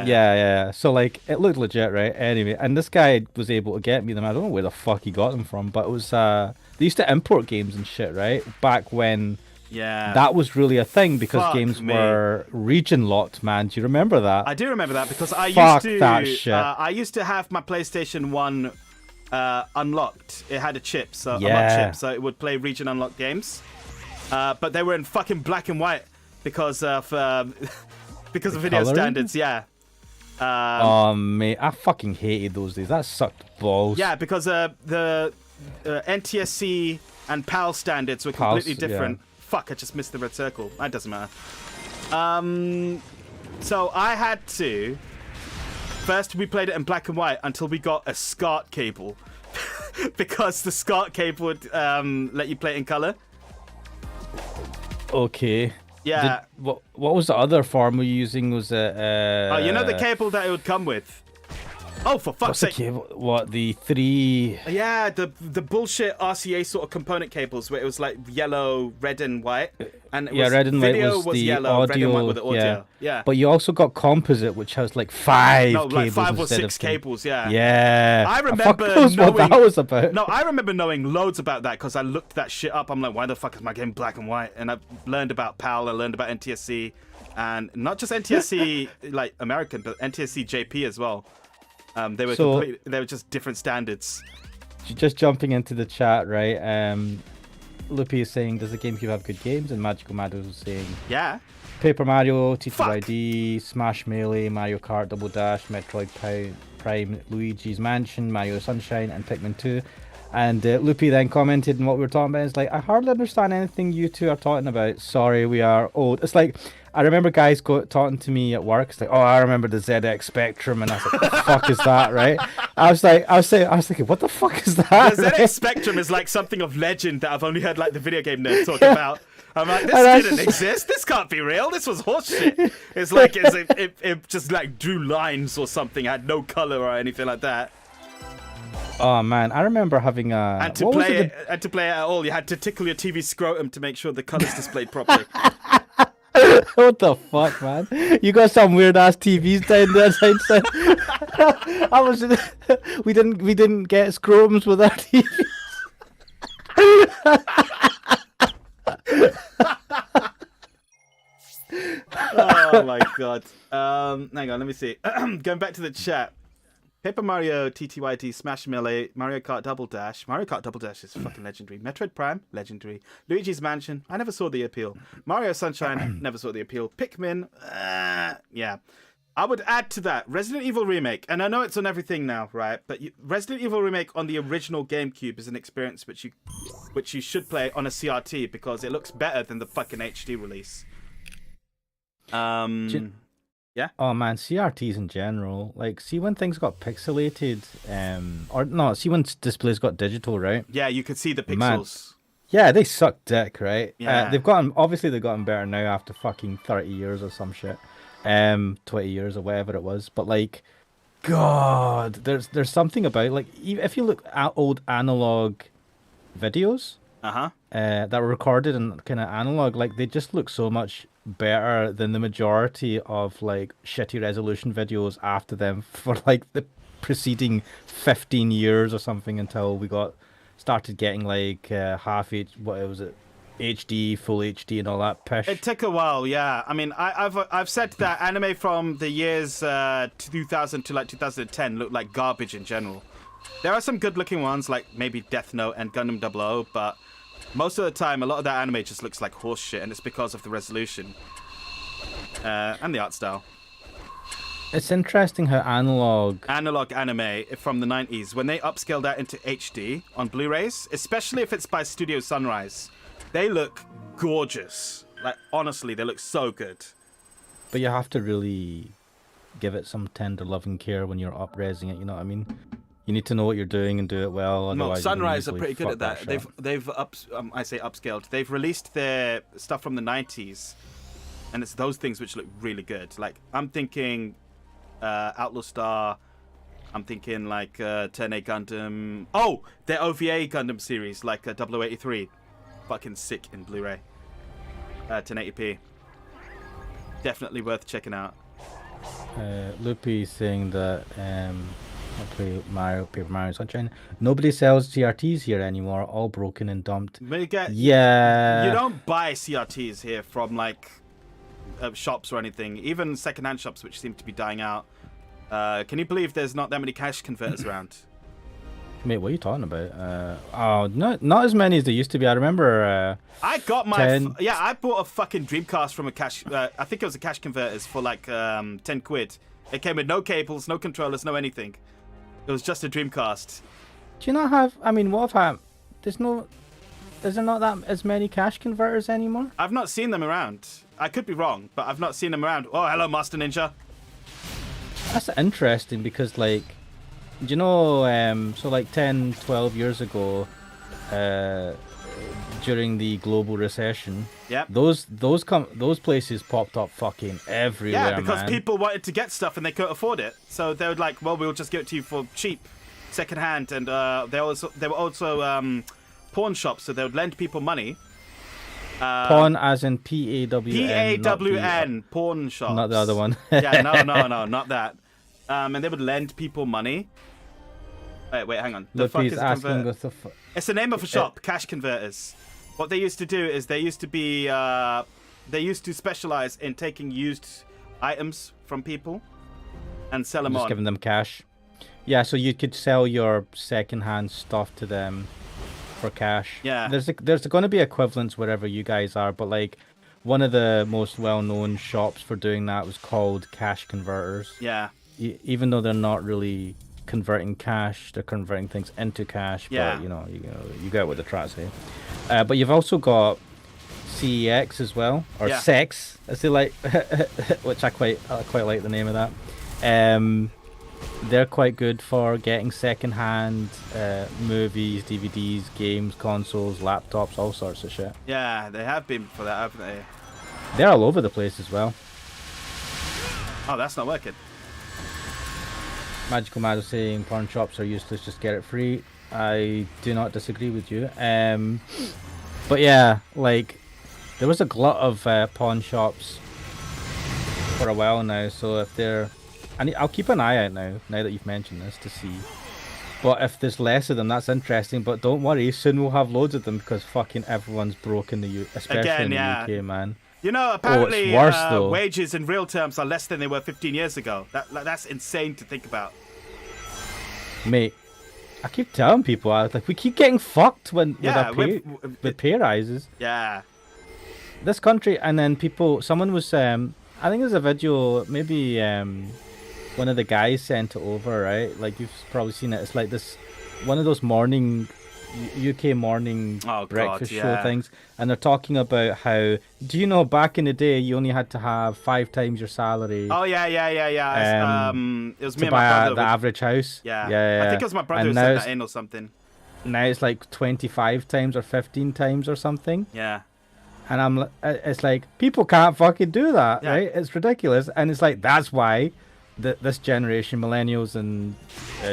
yeah. So, like, it looked legit, right? Anyway, and this guy was able to get me them. I don't know where the fuck he got them from, but it was, they used to import games and shit, right? Back when that was really a thing because games were region locked, man. Do you remember that? I do remember that because I used to have my PlayStation 1 unlocked. It had a chip, unlocked chip, so it would play region unlocked games. But they were in fucking black and white because because of The video coloring? standards. Yeah. Oh mate, I fucking hated those days. That sucked balls. Yeah, because the NTSC and PAL standards were completely PALs, different. Fuck, I just missed the red circle. That doesn't matter. So I had to. First, we played it in black and white until we got a SCART cable, because the SCART cable would let you play it in color. Okay. Yeah. What was the other form we were using? Was it? Oh, you know the cable that it would come with. Oh, for fuck's What's the sake! cable? What, the 3? Yeah, the bullshit RCA sort of component cables where it was like yellow, red, and white, and it was, red and white video was the yellow, red and white audio. with the audio. Yeah. But you also got composite, which has like 5 No, cables like 5 or instead 6 of cables. Yeah. Yeah. I fuck remember knows what knowing that was about. No, I remember knowing loads about that because I looked that shit up. I'm like, why the fuck is my game black and white? And I learned about PAL. I learned about NTSC, and not just NTSC like American, but NTSC JP as well. They were just different standards. Just jumping into the chat, right? Loopy is saying, does the GameCube have good games? And Magical Mados is saying, Yeah. Paper Mario, TTYD, Smash Melee, Mario Kart, Double Dash, Metroid Prime, Luigi's Mansion, Mario Sunshine, and Pikmin 2. And Loopy then commented on what we were talking about. It's like, I hardly understand anything you two are talking about. Sorry, we are old. It's like, I remember guys talking to me at work. It's like, oh, I remember the ZX Spectrum, and I was like, what the fuck is that, right? I was thinking, what the fuck is that? The ZX Spectrum is like something of legend that I've only heard like the video game nerd talk about. I'm like, this didn't exist. This can't be real. This was horseshit. It's like it just like drew lines or something. It had no color or anything like that. Oh man, I remember having a. And to play it at all, you had to tickle your TV scrotum to make sure the colors displayed properly. What the fuck, man? You got some weird ass TVs down there, Einstein. We didn't get scrotums with our TVs. Oh my god. Hang on, let me see. Going back to the chat. Paper Mario, TTYT, Smash Melee, Mario Kart Double Dash. Mario Kart Double Dash is fucking legendary. Metroid Prime, legendary. Luigi's Mansion, I never saw the appeal. Mario Sunshine, never saw the appeal. Pikmin, yeah. I would add to that Resident Evil Remake, and I know it's on everything now, right? But Resident Evil Remake on the original GameCube is an experience which you should play on a CRT because it looks better than the fucking HD release. Yeah. Oh man, CRTs in general. Like, see when things got pixelated, or no, see when displays got digital, right? Yeah, you could see the pixels. Man. Yeah, they suck dick, right? Yeah. They've gotten better now after fucking 30 years or some shit. 20 years or whatever it was. But like, God, there's something about, like, if you look at old analog videos, that were recorded in kind of analog, like, they just look so much better than the majority of like shitty resolution videos after them for like the preceding 15 years or something until we started getting like HD, full HD, and all that pish. It took a while, yeah. I mean, I've said that anime from the years 2000 to like 2010 looked like garbage in general. There are some good-looking ones like maybe Death Note and Gundam 00, but most of the time, a lot of that anime just looks like horse shit, and it's because of the resolution and the art style. It's interesting how analog anime from the 90s, when they upscale that into HD on Blu-rays, especially if it's by Studio Sunrise, they look gorgeous. Like, honestly, they look so good. But you have to really give it some tender love and care when you're up-resing it, you know what I mean? You need to know what you're doing and do it well. No, Otherwise Sunrise are pretty good at that. shit. They've upscaled. They've released their stuff from the 90s, and it's those things which look really good. Like, I'm thinking Outlaw Star. I'm thinking like Turn A Gundam. Oh, their OVA Gundam series, like 0083. Fucking sick in Blu-ray. 1080p. Definitely worth checking out. Loopy saying that I play Paper Mario Sunshine. Nobody sells CRTs here anymore. All broken and dumped. Yeah. You don't buy CRTs here from like shops or anything. Even secondhand shops, which seem to be dying out. Can you believe there's not that many cash converters around? Mate, what are you talking about? Not as many as there used to be. I remember. I got my 10. I bought a fucking Dreamcast from a cash. I think it was a cash converters for like 10 quid. It came with no cables, no controllers, no anything. It was just a Dreamcast. Do you not have? I mean, what if Is there not that as many cash converters anymore? I've not seen them around. I could be wrong, but I've not seen them around. Oh, hello, Master Ninja. That's interesting because, like, do you know? So like 10, 12 years ago, during the global recession, Yep. those places popped up fucking everywhere. Yeah, because man. people wanted to get stuff and they couldn't afford it, so they would like, well, we'll just give it to you for cheap, second hand, and they were also pawn shops, so they would lend people money. Pawn as in PAWN. PAWN, pawn shops. Not the other one. Yeah, no, not that. And they would lend people money. Wait, hang on. The fuck Luffy's is a asking converter? what the fuck. It's the name of a shop, cash converters. What they used to do is they used to specialize in taking used items from people and sell them Just on. giving them cash. Yeah, so you could sell your second-hand stuff to them for cash. Yeah. There's going to be equivalents wherever you guys are, but like one of the most well-known shops for doing that was called Cash Converters. Yeah. Even though they're not really converting cash, they're converting things into cash. Yeah. But you get what they're trying to say. But you've also got CEX as well, or Yeah. Sex, as they like, which I quite like the name of that. They're quite good for getting second-hand movies, DVDs, games, consoles, laptops, all sorts of shit. Yeah, they have been for that, haven't they? They're all over the place as well. Oh, that's not working. Magical Mad is saying pawn shops are useless, just get it free. I do not disagree with you. But yeah, like there was a glut of pawn shops for a while now. So if they're, I'll keep an eye out now that you've mentioned this to see. But if there's less of them, that's interesting. But don't worry, soon we'll have loads of them because fucking everyone's broke in the especially Again, in the yeah. UK, man. You know, apparently worse, though. wages in real terms are less than they were 15 years ago. That's insane to think about. Mate, I keep telling people, we keep getting fucked with pay rises. Yeah. This country, and then someone was, I think there's a video, maybe one of the guys sent it over, right? Like, you've probably seen it. It's like one of those UK morning breakfast show things, and they're talking about how, do you know, back in the day you only had to have 5 times your salary. Oh yeah. It was me to and buy my brother. the average house. Yeah. I think it was my brother who And sent now that in or something. Now it's like 25 times or 15 times or something. Yeah. And it's like, people can't fucking do that, Yeah. right? It's ridiculous. And it's like, that's why this generation, millennials and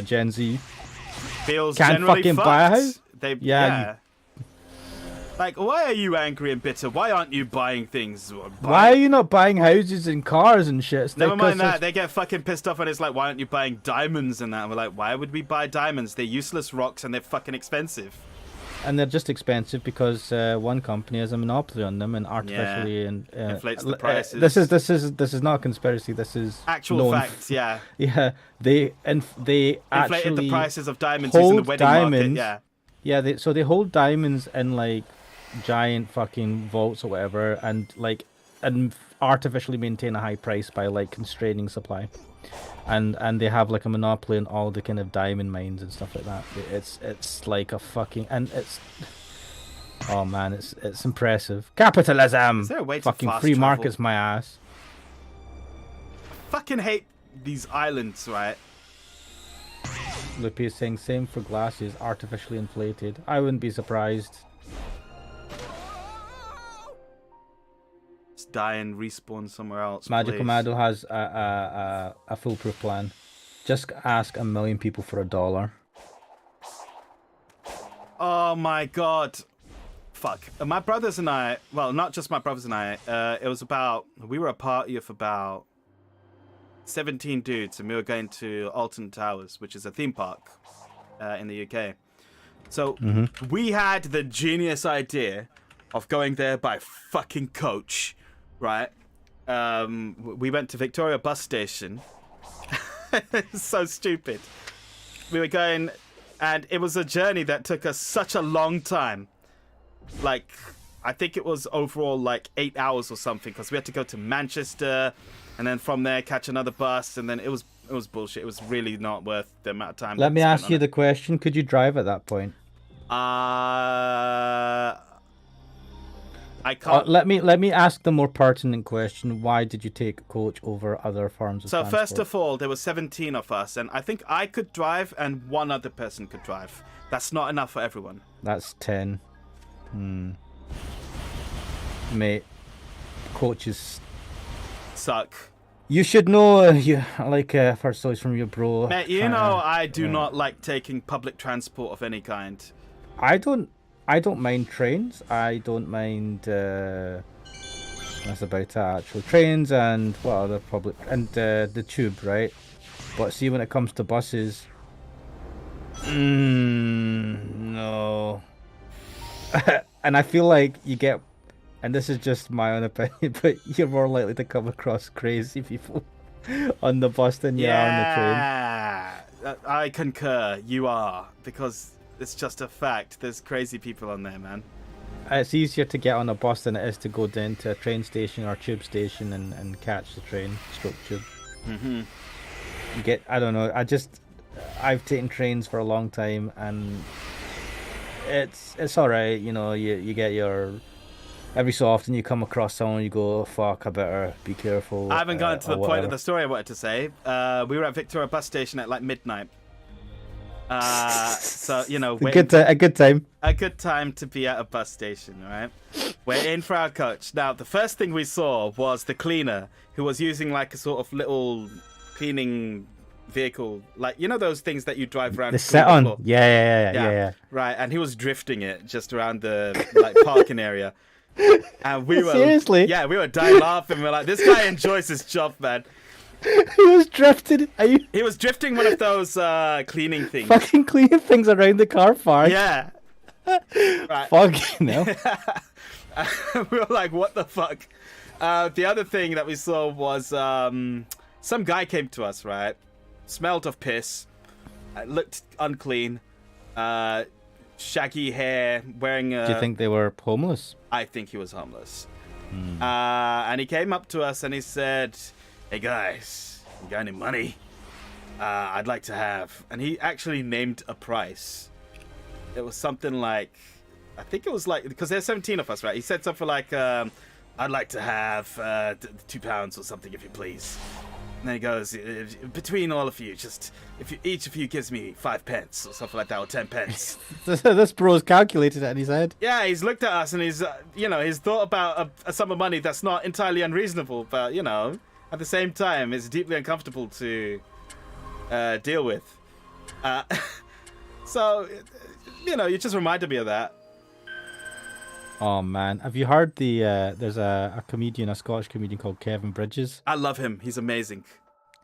Gen Z, Feels can't generally fucking fucked. buy a house. Yeah. Like, why are you angry and bitter? Why aren't you buying things? Why are you not buying houses and cars and shit? It's Never like, mind that. They get fucking pissed off and it's like, why aren't you buying diamonds and that? And we're like, why would we buy diamonds? They're useless rocks and they're fucking expensive. And they're just expensive because one company has a monopoly on them and artificially inflates the prices. This is not a conspiracy. This is Actual known facts. Yeah. Yeah, they Inflated actually the prices of diamonds using the hold wedding diamonds. market. Yeah, they hold diamonds in like giant fucking vaults or whatever, and artificially maintain a high price by like constraining supply, and they have like a monopoly on all the kind of diamond mines and stuff like that. It's like a fucking, and it's, oh man, it's impressive. Capitalism. Is there a way to fucking fast free travel? markets my ass. Fucking hate these islands, right? Lupi is saying same for glasses, artificially inflated. I wouldn't be surprised. Just die and respawn somewhere else. Magical please. Mado has a foolproof plan. Just ask 1 million people for $1. Oh my god. Fuck. My brothers and I, well, not just my brothers and I, we were a party of about 17 dudes, and we were going to Alton Towers, which is a theme park in the UK. So we had the genius idea of going there by fucking coach, right? We went to Victoria bus station. It's so stupid. We were going And it was a journey that took us such a long time. Like, I think it was overall like 8 hours or something, because we had to go to Manchester and then from there catch another bus, and then it was bullshit. It was really not worth the amount of time. Let me ask you the question: could you drive at that point? I can't. Let me ask the more pertinent question: why did you take a coach over other forms of transport? First of all, there were 17 of us, and I think I could drive and one other person could drive. That's not enough for everyone. That's 10. Mate, coaches Suck. You should know. I've heard stories from your bro. Mate, you know I do not like taking public transport of any kind. I don't mind trains. I don't mind. That's about it, actually. Trains and what other public and the tube, right? But see, when it comes to buses, no. And I feel like you get, and this is just my own opinion, but you're more likely to come across crazy people on the bus than you are on the train. Yeah, I concur. You are, because it's just a fact. There's crazy people on there, man. It's easier to get on a bus than it is to go down to a train station or tube station and catch the train, stroke tube. Mm-hmm. I don't know. I've taken trains for a long time, and it's all right. You know, you get your. Every so often you come across someone, you go, oh, fuck, I better be careful. I haven't gotten to the point whatever. of the story I wanted to say. We were at Victoria bus station at like midnight. So, you know, a good time. A good time to be at a bus station, right? We're in for our coach. Now, the first thing we saw was the cleaner, who was using like a sort of little cleaning vehicle, like, you know, those things that you drive around. The set on. Yeah. Right, and he was drifting it just around the like parking area. And we were seriously, yeah, we were dying laughing. We're like, this guy enjoys his job, man. He was drifting. He was drifting one of those cleaning things. Fucking cleaning things around the car park. Yeah. Right. Fucking hell. We were like, what the fuck? The other thing that we saw was some guy came to us, right? Smelled of piss. Looked unclean. Shaggy hair, wearing a... Do you think they were homeless? I think he was homeless. And he came up to us and he said, hey guys, you got any money? I'd like to have... And he actually named a price. It was something like... I think it was like... Because there's 17 of us, right? He said something like, I'd like to have £2 or something, if you please. And then he goes, between all of you, just if each of you gives me 5 pence or something like that, or 10 pence. This bro's calculated it in his head. Yeah, he's looked at us and he's thought about a sum of money that's not entirely unreasonable, but, you know, at the same time, it's deeply uncomfortable to deal with. So, you know, you just reminded me of that. Oh man, have you heard there's a Scottish comedian called Kevin Bridges? I love him. He's amazing.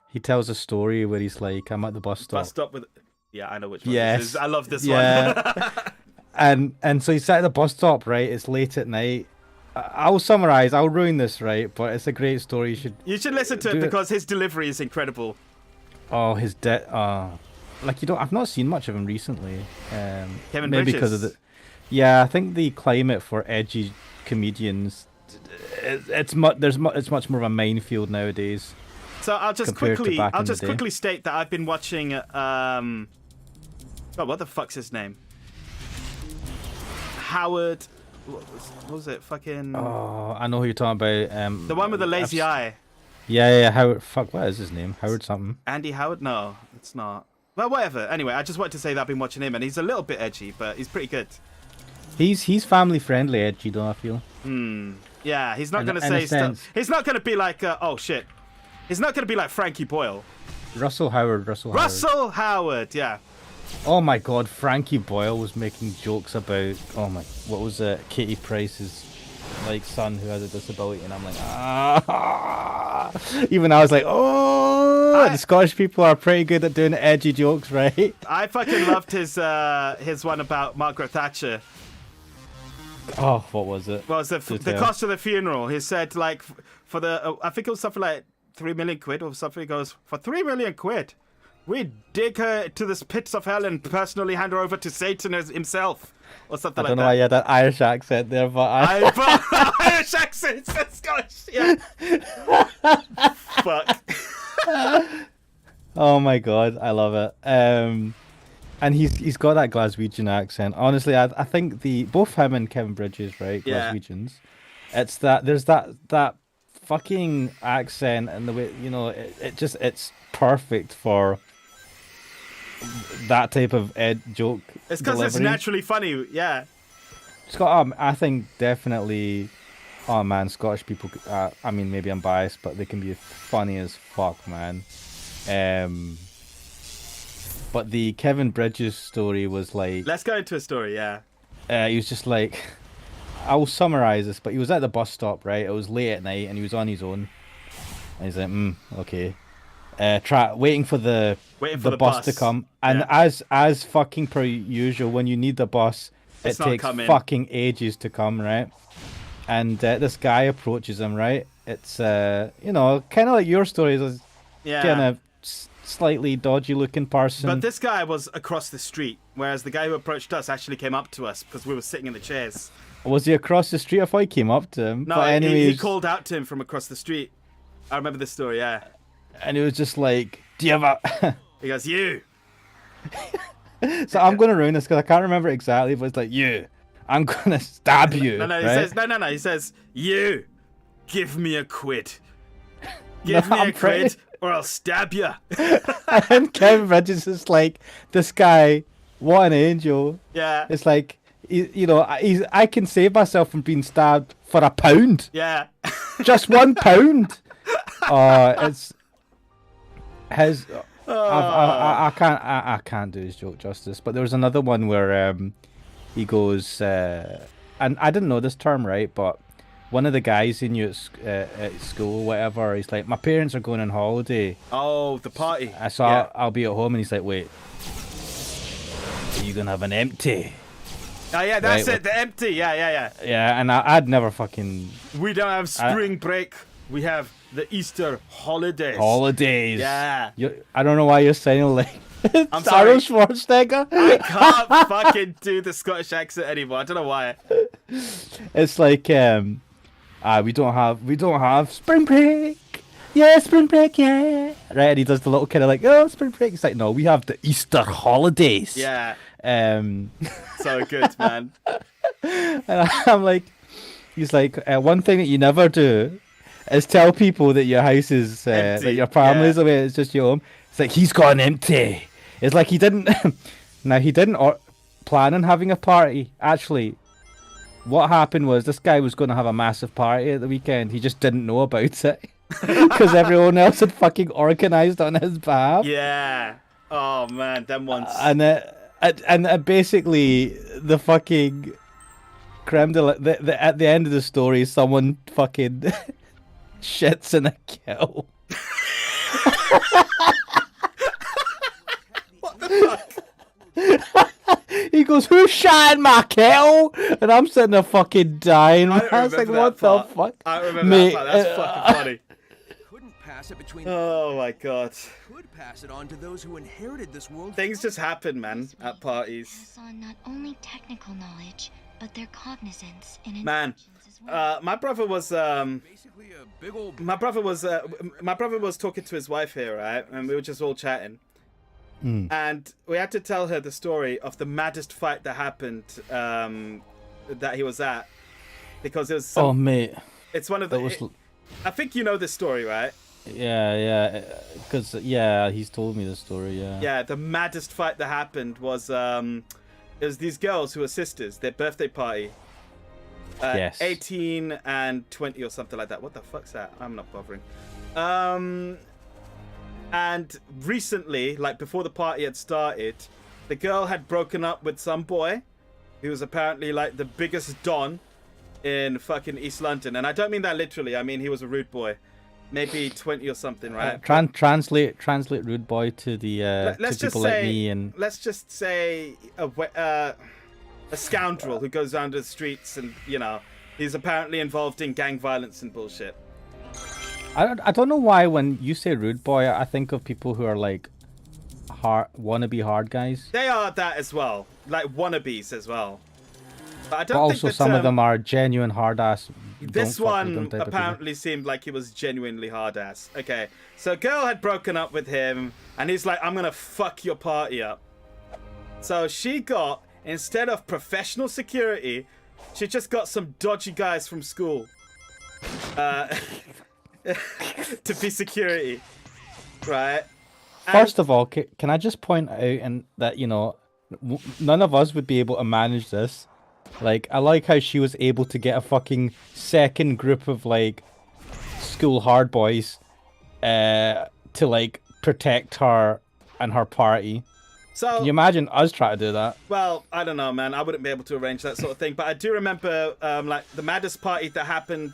He tells a story where he's like, I'm at the bus stop. Bus stop with... Yeah, I know which one yes. this is. I love this one. and so he's at the bus stop, right? It's late at night. I'll summarize. I'll ruin this, right? But it's a great story. You should listen to it because his delivery is incredible. Oh, I've not seen much of him recently. Kevin maybe Bridges. because of the... Yeah, I think the climate for edgy comedians, it's much more of a minefield nowadays. So I'll just quickly state that I've been watching what the fuck's his name? Howard, what was it? Fucking... Oh, I know who you're talking about. The one with the lazy eye. Yeah, Howard. Fuck, what is his name? Howard something. Andy Howard? No, it's not. Well, whatever. Anyway, I just wanted to say that I've been watching him, and he's a little bit edgy, but he's pretty good. He's family friendly, edgy, though, I feel. Yeah, he's not going to say stuff. He's not going to be like, oh shit. He's not going to be like Frankie Boyle. Russell Howard, yeah. Oh my god, Frankie Boyle was making jokes about, what was it? Katie Price's son who has a disability, and I'm like, Even I was like, the Scottish people are pretty good at doing edgy jokes, right? I fucking loved his one about Margaret Thatcher. Oh, what was it? Well, it's the cost of the funeral. He said, for the, I think it was something like 3 million quid or something. He goes, for 3 million quid, We dig her to the pits of hell and personally hand her over to Satan himself, or something I like don't know that. why you had that Irish accent there, but Irish accent, Scottish, yeah. Fuck. Oh my god, I love it. And he's got that Glaswegian accent. Honestly, I think both him and Kevin Bridges, right, Yeah. Glaswegians. It's that there's that fucking accent and the way it's perfect for that type of joke. It's because it's delivery. naturally funny, yeah. It's got I think definitely. Oh man, Scottish people. I mean, maybe I'm biased, but they can be funny as fuck, man. But the Kevin Bridges story was like. Let's go into a story, yeah. He was just like. I will summarize this, but he was at the bus stop, right? It was late at night, and he was on his own. And he's like, okay. Waiting for the bus to come, and as fucking per usual, when you need the bus, it takes fucking ages to come, right? And this guy approaches him, right? It's kind of like your story, is kind of slightly dodgy looking person. But this guy was across the street, whereas the guy who approached us actually came up to us because we were sitting in the chairs. Was he across the street? I thought he came up to him. No, but anyways, he called out to him from across the street. I remember this story, yeah. And it was just like, do you have a... He goes, you. So I'm going to ruin this because I can't remember exactly, but it's like, you. I'm going to stab you. No, right? he says, no. He says, you. Give me a quid. Give me a quid or I'll stab you. And Kevin Bridges is like, this guy, what an angel. Yeah. It's like, I can save myself from being stabbed for £1. Yeah. Just £1. It's his. I can't do his joke justice. But there was another one where he goes, and I didn't know this term, right? But one of the guys he knew at school, whatever, he's like, my parents are going on holiday. Oh, the party. So yeah. I'll be at home, and he's like, wait, are you gonna have an empty? Oh yeah, that's right, it. The empty. Yeah. Yeah, and I'd never fucking. We don't have spring break. We have the Easter holidays. Holidays. Yeah. I don't know why you're saying like. I'm sorry. Arnold Schwarzenegger. I can't fucking do the Scottish accent anymore. I don't know why. It's like we don't have spring break. Yeah, spring break. Yeah. Right, and he does the little kind of like, oh, spring break. It's like, no, we have the Easter holidays. Yeah. So good, man. And I'm like, he's like, one thing that you never do is tell people that your house is that your family's away. It's just your home. It's like he's got an empty. It's like he didn't. Now he didn't plan on having a party. Actually, what happened was this guy was going to have a massive party at the weekend. He just didn't know about it because everyone else had fucking organised on his behalf. Yeah. Oh man, them ones. And basically the fucking creme de la, at the end of the story, someone fucking shits in a kettle. What the fuck? He goes, "Who shat in my kettle?" And I'm sitting there fucking dying. I was like, "What the fuck?" I remember that part. That's fucking funny. Couldn't pass it between. Oh my god. Could pass it on to those who inherited this world. Things just happen, man, at parties. Pass on not only technical knowledge, but their cognizance and Man, intelligence as well. my brother was Basically a big old. my brother was talking to his wife here, right? And we were just all chatting. And we had to tell her the story of the maddest fight that happened that he was at, because it was Oh mate, it's one of the I think you know this story, right? yeah, because he's told me the story. Yeah, the maddest fight that happened was it was these girls who were sisters, their birthday party. Yes. 18 and 20 or something like that. What the fuck's that? I'm not bothering. And recently, like before the party had started, the girl had broken up with some boy who was apparently like the biggest don in fucking East London. And I don't mean that literally. I mean he was a rude boy. Maybe 20 or something, right? Translate rude boy to the to people like me, and let's just say a scoundrel who goes down to the streets and, you know, he's apparently involved in gang violence and bullshit. I don't know why when you say rude boy, I think of people who are like wannabe hard guys. They are that as well, like wannabes as well. But I But don't also think some of them are genuine hard ass. This one apparently seemed like he was genuinely hard ass. Okay, so girl had broken up with him, and he's like, I'm gonna fuck your party up. So she got, instead of professional security, she just got some dodgy guys from school to be security, right? First of all, can I just point out and that none of us would be able to manage this. Like, I like how she was able to get a fucking second group of like school hard boys to like protect her and her party. So, can you imagine us trying to do that? Well, I don't know, man. I wouldn't be able to arrange that sort of thing. But I do remember, like, the maddest party that happened.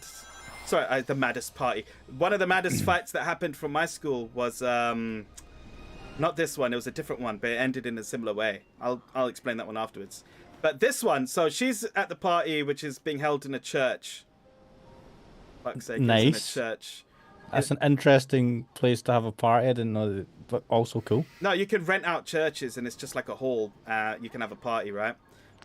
Sorry, the maddest party. One of the maddest fights that happened from my school was not this one. It was a different one, but it ended in a similar way. I'll explain that one afterwards. But this one, so she's at the party, which is being held in a church. Fuck's sake, nice. It's in a church. That's an interesting place to have a party. I didn't know that, but also cool. No, you can rent out churches, and it's just like a hall. You can have a party, right?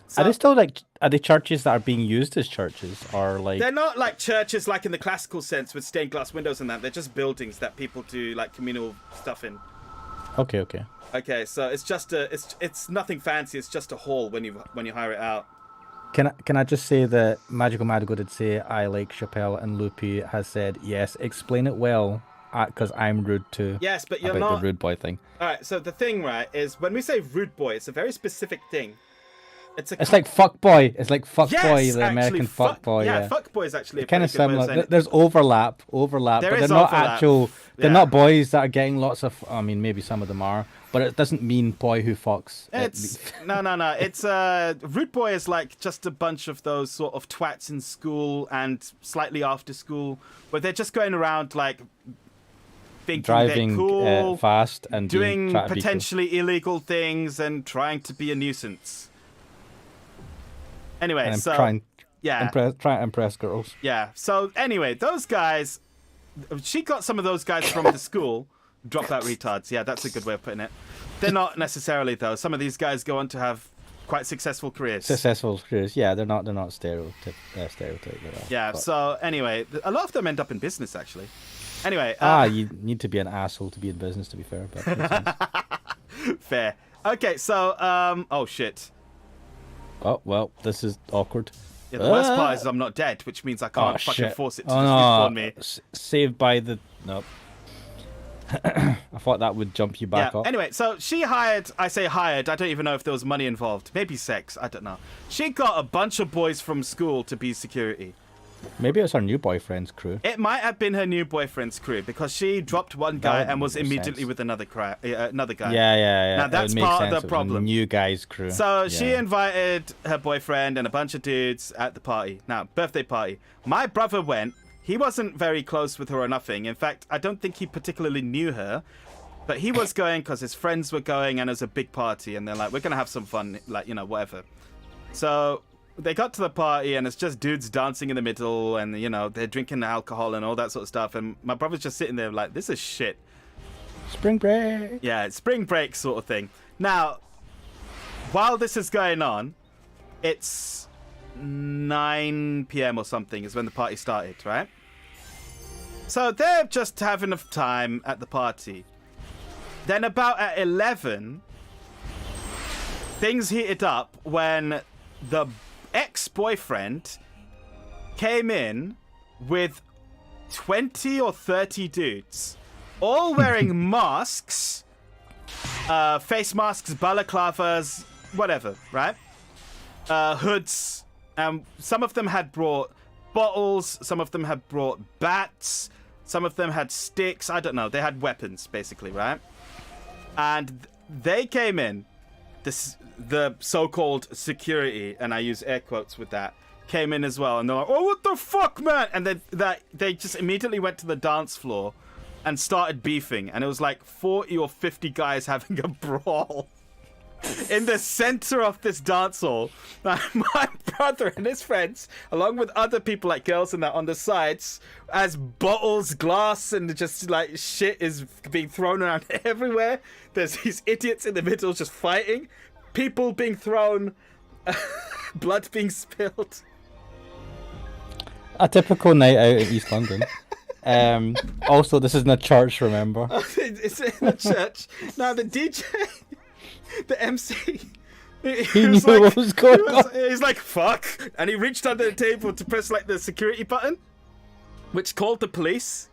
So, are they still like? Are they churches that are being used as churches, or like? They're not like churches, like in the classical sense with stained glass windows and that. They're just buildings that people do like communal stuff in. Okay. Okay, so it's just it's nothing fancy. It's just a hall when you hire it out. Can I just say that Magical Madigo did say I like Chappelle, and Loopy has said yes. Explain it well, because I'm rude too. Yes, but you're about not the rude boy thing. All right. So the thing, right, is when we say rude boy, it's a very specific thing. It's like fuck boy. It's like fuck yes, boy, the actually, American fuck boy. Yeah, fuck boy is actually kind of similar. There's overlap, There but they're is not overlap. actual. They're Yeah. not boys that are getting lots of. I mean, maybe some of them are, but it doesn't mean boy who fucks. It's no. It's rude boy is like just a bunch of those sort of twats in school and slightly after school, where they're just going around like thinking driving they're cool, fast and doing trying to be potentially illegal things and trying to be a nuisance. Anyway, cool. And so trying to impress girls. yeah. So anyway, those guys, she got some of those guys from the school. Dropout retards. Yeah, that's a good way of putting it. They're not necessarily though. Some of these guys go on to have quite successful careers. Yeah, they're not stereotype at all. Yeah. But... So anyway, a lot of them end up in business actually. Anyway. You need to be an asshole to be in business, to be fair. But makes sense. Fair. Okay. So oh shit. Oh well, this is awkward. Yeah, the worst part is I'm not dead, which means I can't fucking shit. force it to respawn me. Saved by the nope. I thought that would jump you back up. Anyway, so she hired, I don't even know if there was money involved. Maybe sex, I don't know. She got a bunch of boys from school to be security. Maybe it's her new boyfriend's crew. It might have been her new boyfriend's crew because she dropped one guy and was immediately sense. with another guy. Yeah. Now that's part of the problem. New guy's crew. So she invited her boyfriend and a bunch of dudes at the party. Now, birthday party. My brother went. He wasn't very close with her or nothing. In fact, I don't think he particularly knew her. But he was going because his friends were going and it was a big party. And they're like, we're going to have some fun, like, whatever. So they got to the party and it's just dudes dancing in the middle. And, they're drinking alcohol and all that sort of stuff. And my brother's just sitting there like, this is shit. Spring break. Yeah, it's spring break sort of thing. Now, while this is going on, it's 9 p.m. or something is when the party started, right? So they're just having a time at the party. Then about at 11, things heated up when the ex-boyfriend came in with 20 or 30 dudes, all wearing masks, face masks, balaclavas, whatever, right? Hoods. Some of them had brought bottles, some of them had brought bats, some of them had sticks, I don't know. They had weapons, basically, right? And they came in, the so-called security, and I use air quotes with that, came in as well, and they're like, oh, what the fuck, man? And then they just immediately went to the dance floor and started beefing, and it was like 40 or 50 guys having a brawl. in the center of this dance hall. My brother and his friends, along with other people like girls and that on the sides, as bottles, glass, and just like shit is being thrown around everywhere. There's these idiots in the middle just fighting, people being thrown, blood being spilled. A typical night out in East London. Also, this isn't a church, remember? It's in a church. Now the DJ, the MC, He knew what was going on. He's like, fuck. And he reached under the table to press like the security button, which called the police.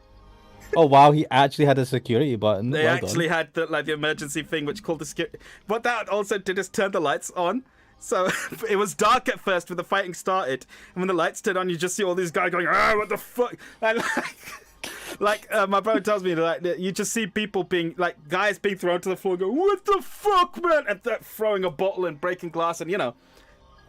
Oh wow, he actually had a security button. They Well actually done. had the emergency thing, which called the security. What that also did is turn the lights on. So it was dark at first when the fighting started, and when the lights turned on, you just see all these guys going, what the fuck? And my brother tells me, like, you just see people being, like, guys being thrown to the floor and go, what the fuck, man? And they're throwing a bottle and breaking glass and,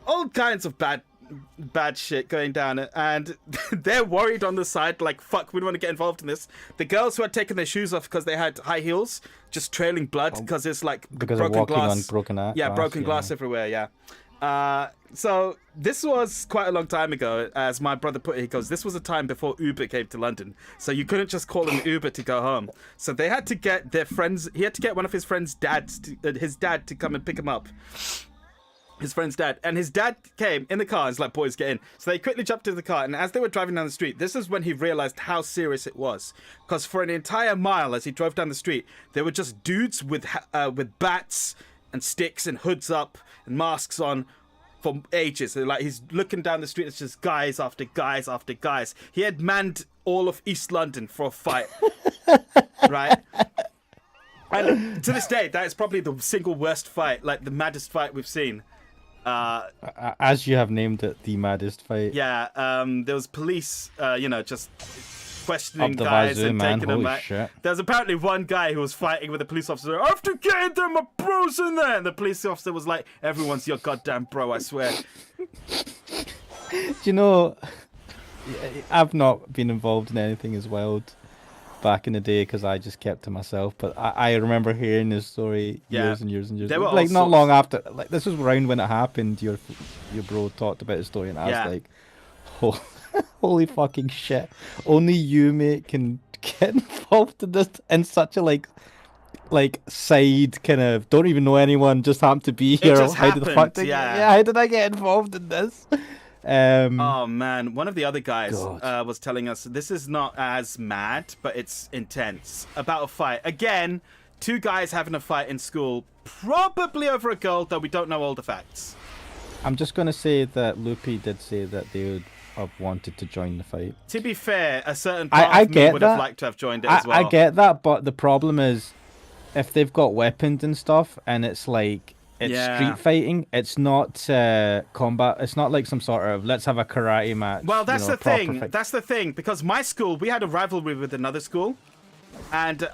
all kinds of bad shit going down. And they're worried on the side, like, fuck, we don't want to get involved in this. The girls who had taken their shoes off because they had high heels, just trailing blood because it's, like, Because broken of walking glass. on broken glass. Yeah, broken glass everywhere, yeah. So this was quite a long time ago, as my brother put it. He goes, this was a time before Uber came to London, so you couldn't just call an Uber to go home. So they had to get their friends. He had to get one of his friends' his dad to come and pick him up. His friend's dad, and his dad came in the car and was like, boys, get in. So they quickly jumped into the car, and as they were driving down the street, this is when he realized how serious it was, because for an entire mile as he drove down the street, there were just dudes with bats and sticks and hoods up and masks on for ages. So, like, he's looking down the street, it's just guys after guys after guys. He had manned all of East London for a fight. Right? And to this day, that is probably the single worst fight, like the maddest fight we've seen. As you have named it, the maddest fight. Yeah, there was police, just questioning Up the guys wazoo, and man. taking them Holy back. shit. There was apparently one guy who was fighting with a police officer. I have to get in there, my bro's in there. And the police officer was like, everyone's your goddamn bro, I swear. Do you know, I've not been involved in anything as wild back in the day because I just kept to myself. But I remember hearing this story years and years and years. There were all like not sorts. long after. Like this was around when it happened. Your bro talked about the story, and I was like, holy fucking shit! Only you, mate, can get involved in this in such a like side kind of don't even know anyone, just happened to be here. just How did the fuck happened, how did I get involved in this? Oh man, one of the other guys was telling us this is not as mad, but it's intense. About a fight. Again, two guys having a fight in school, probably over a girl, though we don't know all the facts. I'm just going to say that Loopy did say that they would have wanted to join the fight. To be fair, a certain part I of me get would that. have liked to have joined it as well. I get that, but the problem is if they've got weapons and stuff and it's like it's street fighting, it's not combat, it's not like some sort of let's have a karate match. Well, that's the proper thing. fight. That's the thing, because my school, we had a rivalry with another school, and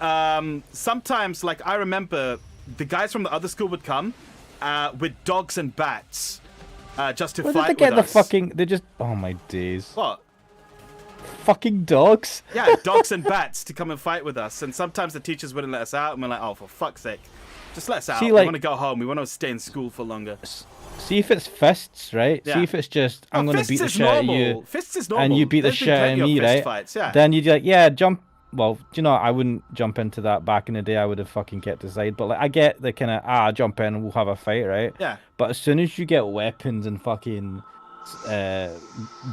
sometimes, like, I remember the guys from the other school would come with dogs and bats just to Where fight did they get with the us. fucking? They just oh my days. What? Fucking dogs. Yeah, dogs and bats to come and fight with us, and sometimes the teachers wouldn't let us out, and we're like, oh, for fuck's sake, just let us out. See, We like- want to go home. We want to stay in school for longer. See if it's fists, right? Yeah. See if it's just I'm gonna Fists beat the is shit out of normal. you, Fists is normal. and you beat the There's been shit out of plenty me, fist right? Fights, yeah. Then you'd be like, yeah, jump. Well, do you know, I wouldn't jump into that back in the day. I would have fucking kept aside. But like, I get the kind of jump in and we'll have a fight, right? Yeah. But as soon as you get weapons and fucking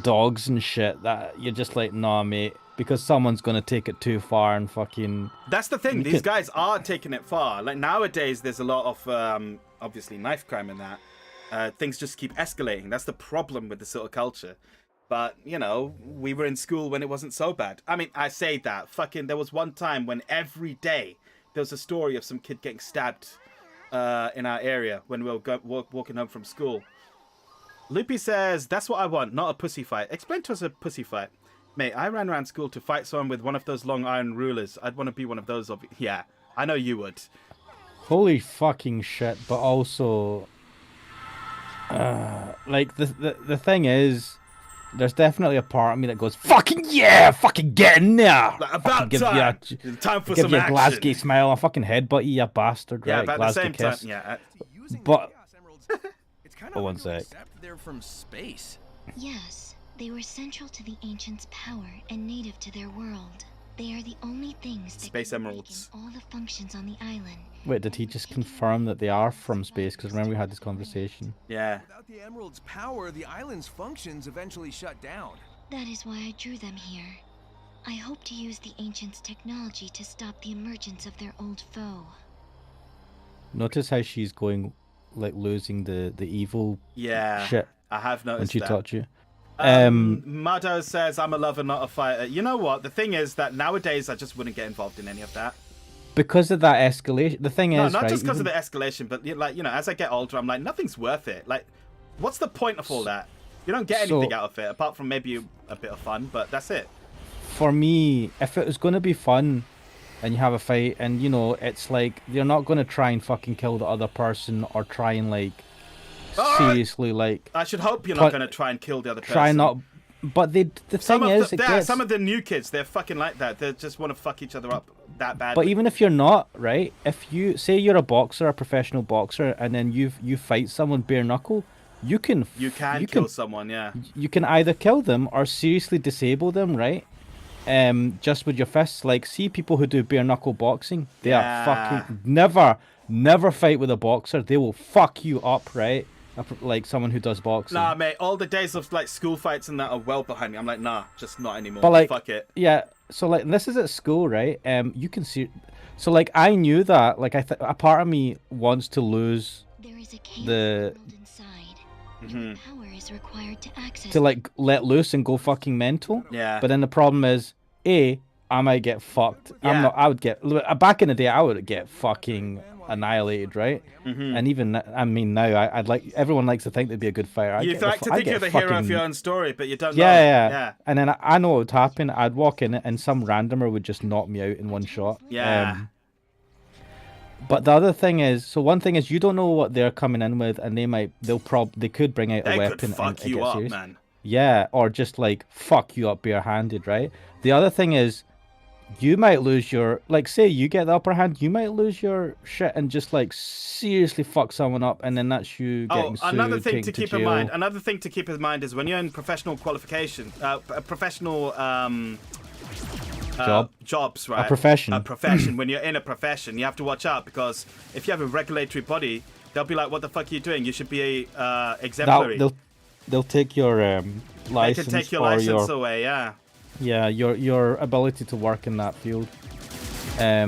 dogs and shit, that you're just like, nah, mate, because someone's gonna take it too far and fucking. That's the thing. These guys are taking it far. Like nowadays, there's a lot of obviously knife crime in that. Things just keep escalating. That's the problem with this sort of culture. But you know, we were in school when it wasn't so bad. I mean, I say that. Fucking, there was one time when every day there was a story of some kid getting stabbed in our area when we were walking home from school. Loopy says, "That's what I want, not a pussy fight." Explain to us a pussy fight. Mate, I ran around school to fight someone with one of those long iron rulers. I'd want to be one of those. Yeah, I know you would. Holy fucking shit! But also, like the thing is, there's definitely a part of me that goes, "Fucking yeah, fucking get in there!" Like, about give time. You Time for give some you a action. Glasgow smile, a fucking headbutt you, bastard, Yeah, right? but at the Glasgow same time, kiss. yeah. But It's kind Oh, of one hard to sec. accept they're from space. Yes, they were central to the ancients' power and native to their world. They are the only things that Space can emeralds. awaken all the functions on the island. wait, did he just confirm that they are from space? Because remember we had this conversation. Yeah. Without the emerald's power, the island's functions eventually shut down. That is why I drew them here. I hope to use the ancients' technology to stop the emergence of their old foe. Notice how she's going, like losing the evil Yeah. shit I have when noticed she that. taught you. Mado says, I'm a lover, not a fighter. You know what? The thing is that nowadays I just wouldn't get involved in any of that. Because of that escalation. The thing No, is, not right? just because of even- the escalation, but like, you know, as I get older, I'm like, nothing's worth it. Like, what's the point of all that? You don't get anything So- out of it, apart from maybe a bit of fun, but that's it. For me, if it was going to be fun and you have a fight and, you know, it's like, they're not going to try and fucking kill the other person or try and, like, seriously, like, I should hope you're Put- not going to try and kill the other person. try not. But the thing is, it gets. some of the new kids, they're fucking like that. They just want to fuck each other up that badly. But even if you're not, right? If you say you're a boxer, a professional boxer, and then you fight someone bare knuckle, you can kill someone, yeah. you can either kill them or seriously disable them, right? Just with your fists. Like, see people who do bare knuckle boxing, they Yeah. are fucking never fight with a boxer. They will fuck you up, right? Like someone who does boxing. Nah, mate, all the days of like school fights and that are well behind me. I'm like, nah, just not anymore. But like, fuck it. yeah. So like, this is at school, right? You can see. So like, I knew that. Like, a part of me wants to lose There is a chaos The- world inside. Your power is required to access to like let loose and go fucking mental. Yeah. But then the problem is, I might get fucked. Yeah. I would get back in the day. I would get fucking annihilated, right? And even I mean now, I'd like everyone likes to think they'd be a good fighter. You like to think you're the hero of your own story, but you don't know. Yeah. And then I know what would happen. I'd walk in and some randomer would just knock me out in one shot. Yeah. But the other thing is, so one thing is you don't know what they're coming in with, and they could bring out a They weapon could fuck and you get up, serious. man. Yeah, or just like fuck you up barehanded, right? The other thing is, you might lose your, like, say you get the upper hand, you might lose your shit and just like seriously fuck someone up, and then that's you getting sued, another thing taken to keep jail. in mind. Another thing to keep in mind is when you're in professional qualification, professional jobs, right? A profession. A profession. When you're in a profession, you have to watch out because if you have a regulatory body, they'll be like, "What the fuck are you doing? You should be exemplary." They'll take your They license can take your or license away. Yeah. Yeah, your ability to work in that field,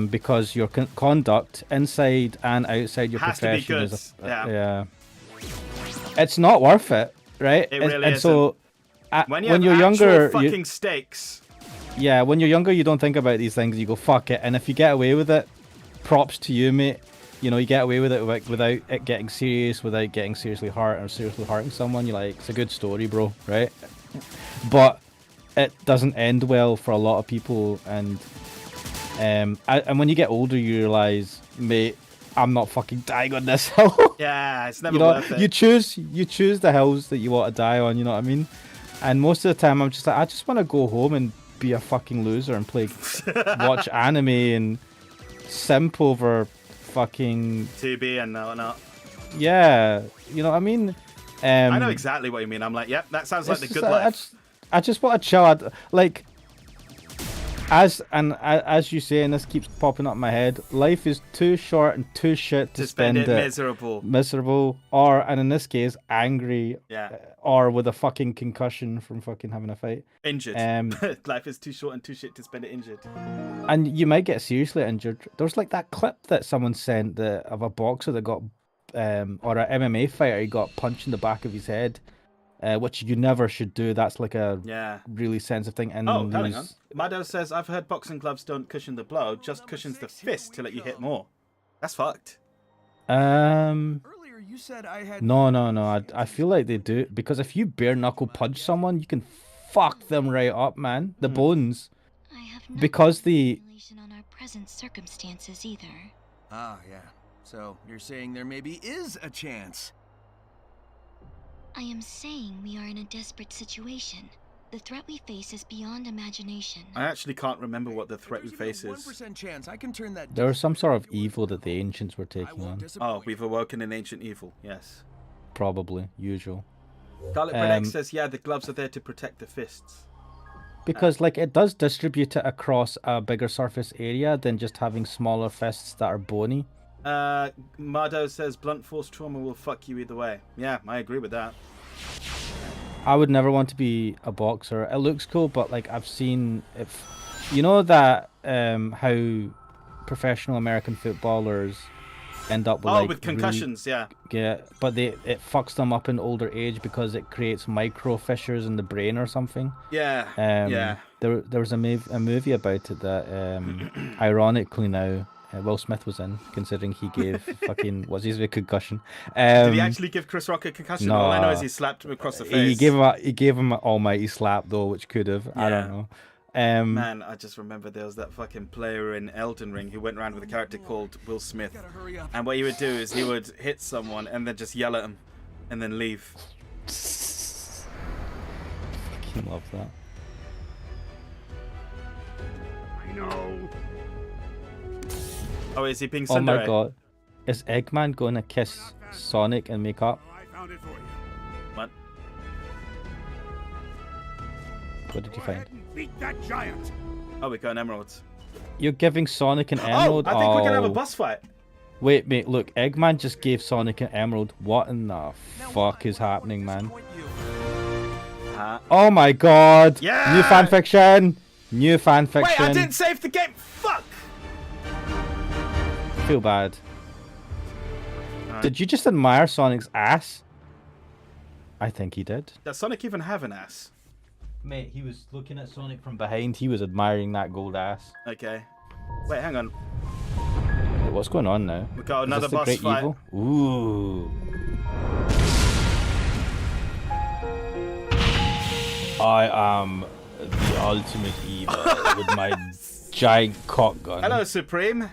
because your conduct inside and outside your Has to be profession good. is Yeah. it's not worth it, right? It really and so When when you you're have actual younger, fucking stakes. yeah, when you're younger, you don't think about these things. You go fuck it, and if you get away with it, props to you, mate. You know, you get away with it without it getting serious, without getting seriously hurt or seriously hurting someone. You're like, it's a good story, bro, right? But it doesn't end well for a lot of people, and when you get older, you realize, mate, I'm not fucking dying on this hill. Yeah, it's never You know, worth it. you choose the hills that you want to die on. You know what I mean? And most of the time, I'm just like, I just want to go home and be a fucking loser and watch anime and simp over fucking 2B and whatnot. yeah. You know what I mean? I know exactly what you mean. I'm like, yep, that sounds like the good life. I just want to chill. Like, as you say, and this keeps popping up in my head, life is too short and too shit to spend it miserable, or, and in this case, angry, Yeah. or with a fucking concussion from fucking having a fight. Injured. Life is too short and too shit to spend it injured. And you might get seriously injured. There was like that clip that someone sent of a boxer that got, or an MMA fighter, he got punched in the back of his head, which you never should do. That's like a really sensitive thing. And hang on. Mado says, I've heard boxing gloves don't cushion the blow, just cushions the fist to let you hit more. That's fucked. Earlier you said I had No. I feel like they do, because if you bare knuckle punch someone, you can fuck them right up, man. The bones. I have no Because the speculation on our present circumstances either. Ah, yeah. So you're saying there maybe is a chance. I am saying we are in a desperate situation. The threat we face is beyond imagination. I actually can't remember what the threat we face There's is. even a 1% chance I can turn that. There was some sort of evil that the ancients were I taking won't on. disappoint Oh, we've awoken an ancient evil. Yes. Probably, usual. Scarlet Predicts says, yeah, the gloves are there to protect the fists. Because like it does distribute it across a bigger surface area than just having smaller fists that are bony. Mardo says, blunt force trauma will fuck you either way. Yeah, I agree with that. I would never want to be a boxer. It looks cool, but like I've seen if you know that how professional American footballers end up with like with concussions, really, yeah, but it fucks them up in older age because it creates micro fissures in the brain or something. Yeah. Yeah. There was a movie about it that ironically now Will Smith was in, considering he gave fucking what's his concussion. Did he actually give Chris Rock a concussion? No, All I know is he slapped him across the face. He gave him an almighty slap though, which could have. I don't know. Man, I just remember there was that fucking player in Elden Ring who went around with a character called Will Smith. And what he would do is he would hit someone and then just yell at him and then leave. Fucking love that. I know. Oh, is he being Oh Tsundere? my god. Is Eggman going to kiss Sonic and make up? I found it for you. What? What did you Go find? ahead and beat that giant. Oh, we got an emerald. You're giving Sonic an emerald? Oh, I think we can have a Oh. boss fight. Wait, mate, look, Eggman just gave Sonic an emerald. What in the fuck is happening, man? Oh my god! Yeah! New fanfiction! New fanfiction. Wait, I didn't save the game. Fuck! Feel bad. Did you just admire Sonic's ass? I think he did. Does Sonic even have an ass? Mate, he was looking at Sonic from behind. He was admiring that gold ass. Okay. Wait, hang on. Wait, what's going on now? We got Is another this the boss Great fight. Evil? Ooh. I am the ultimate evil with my giant cock gun. Hello, Supreme.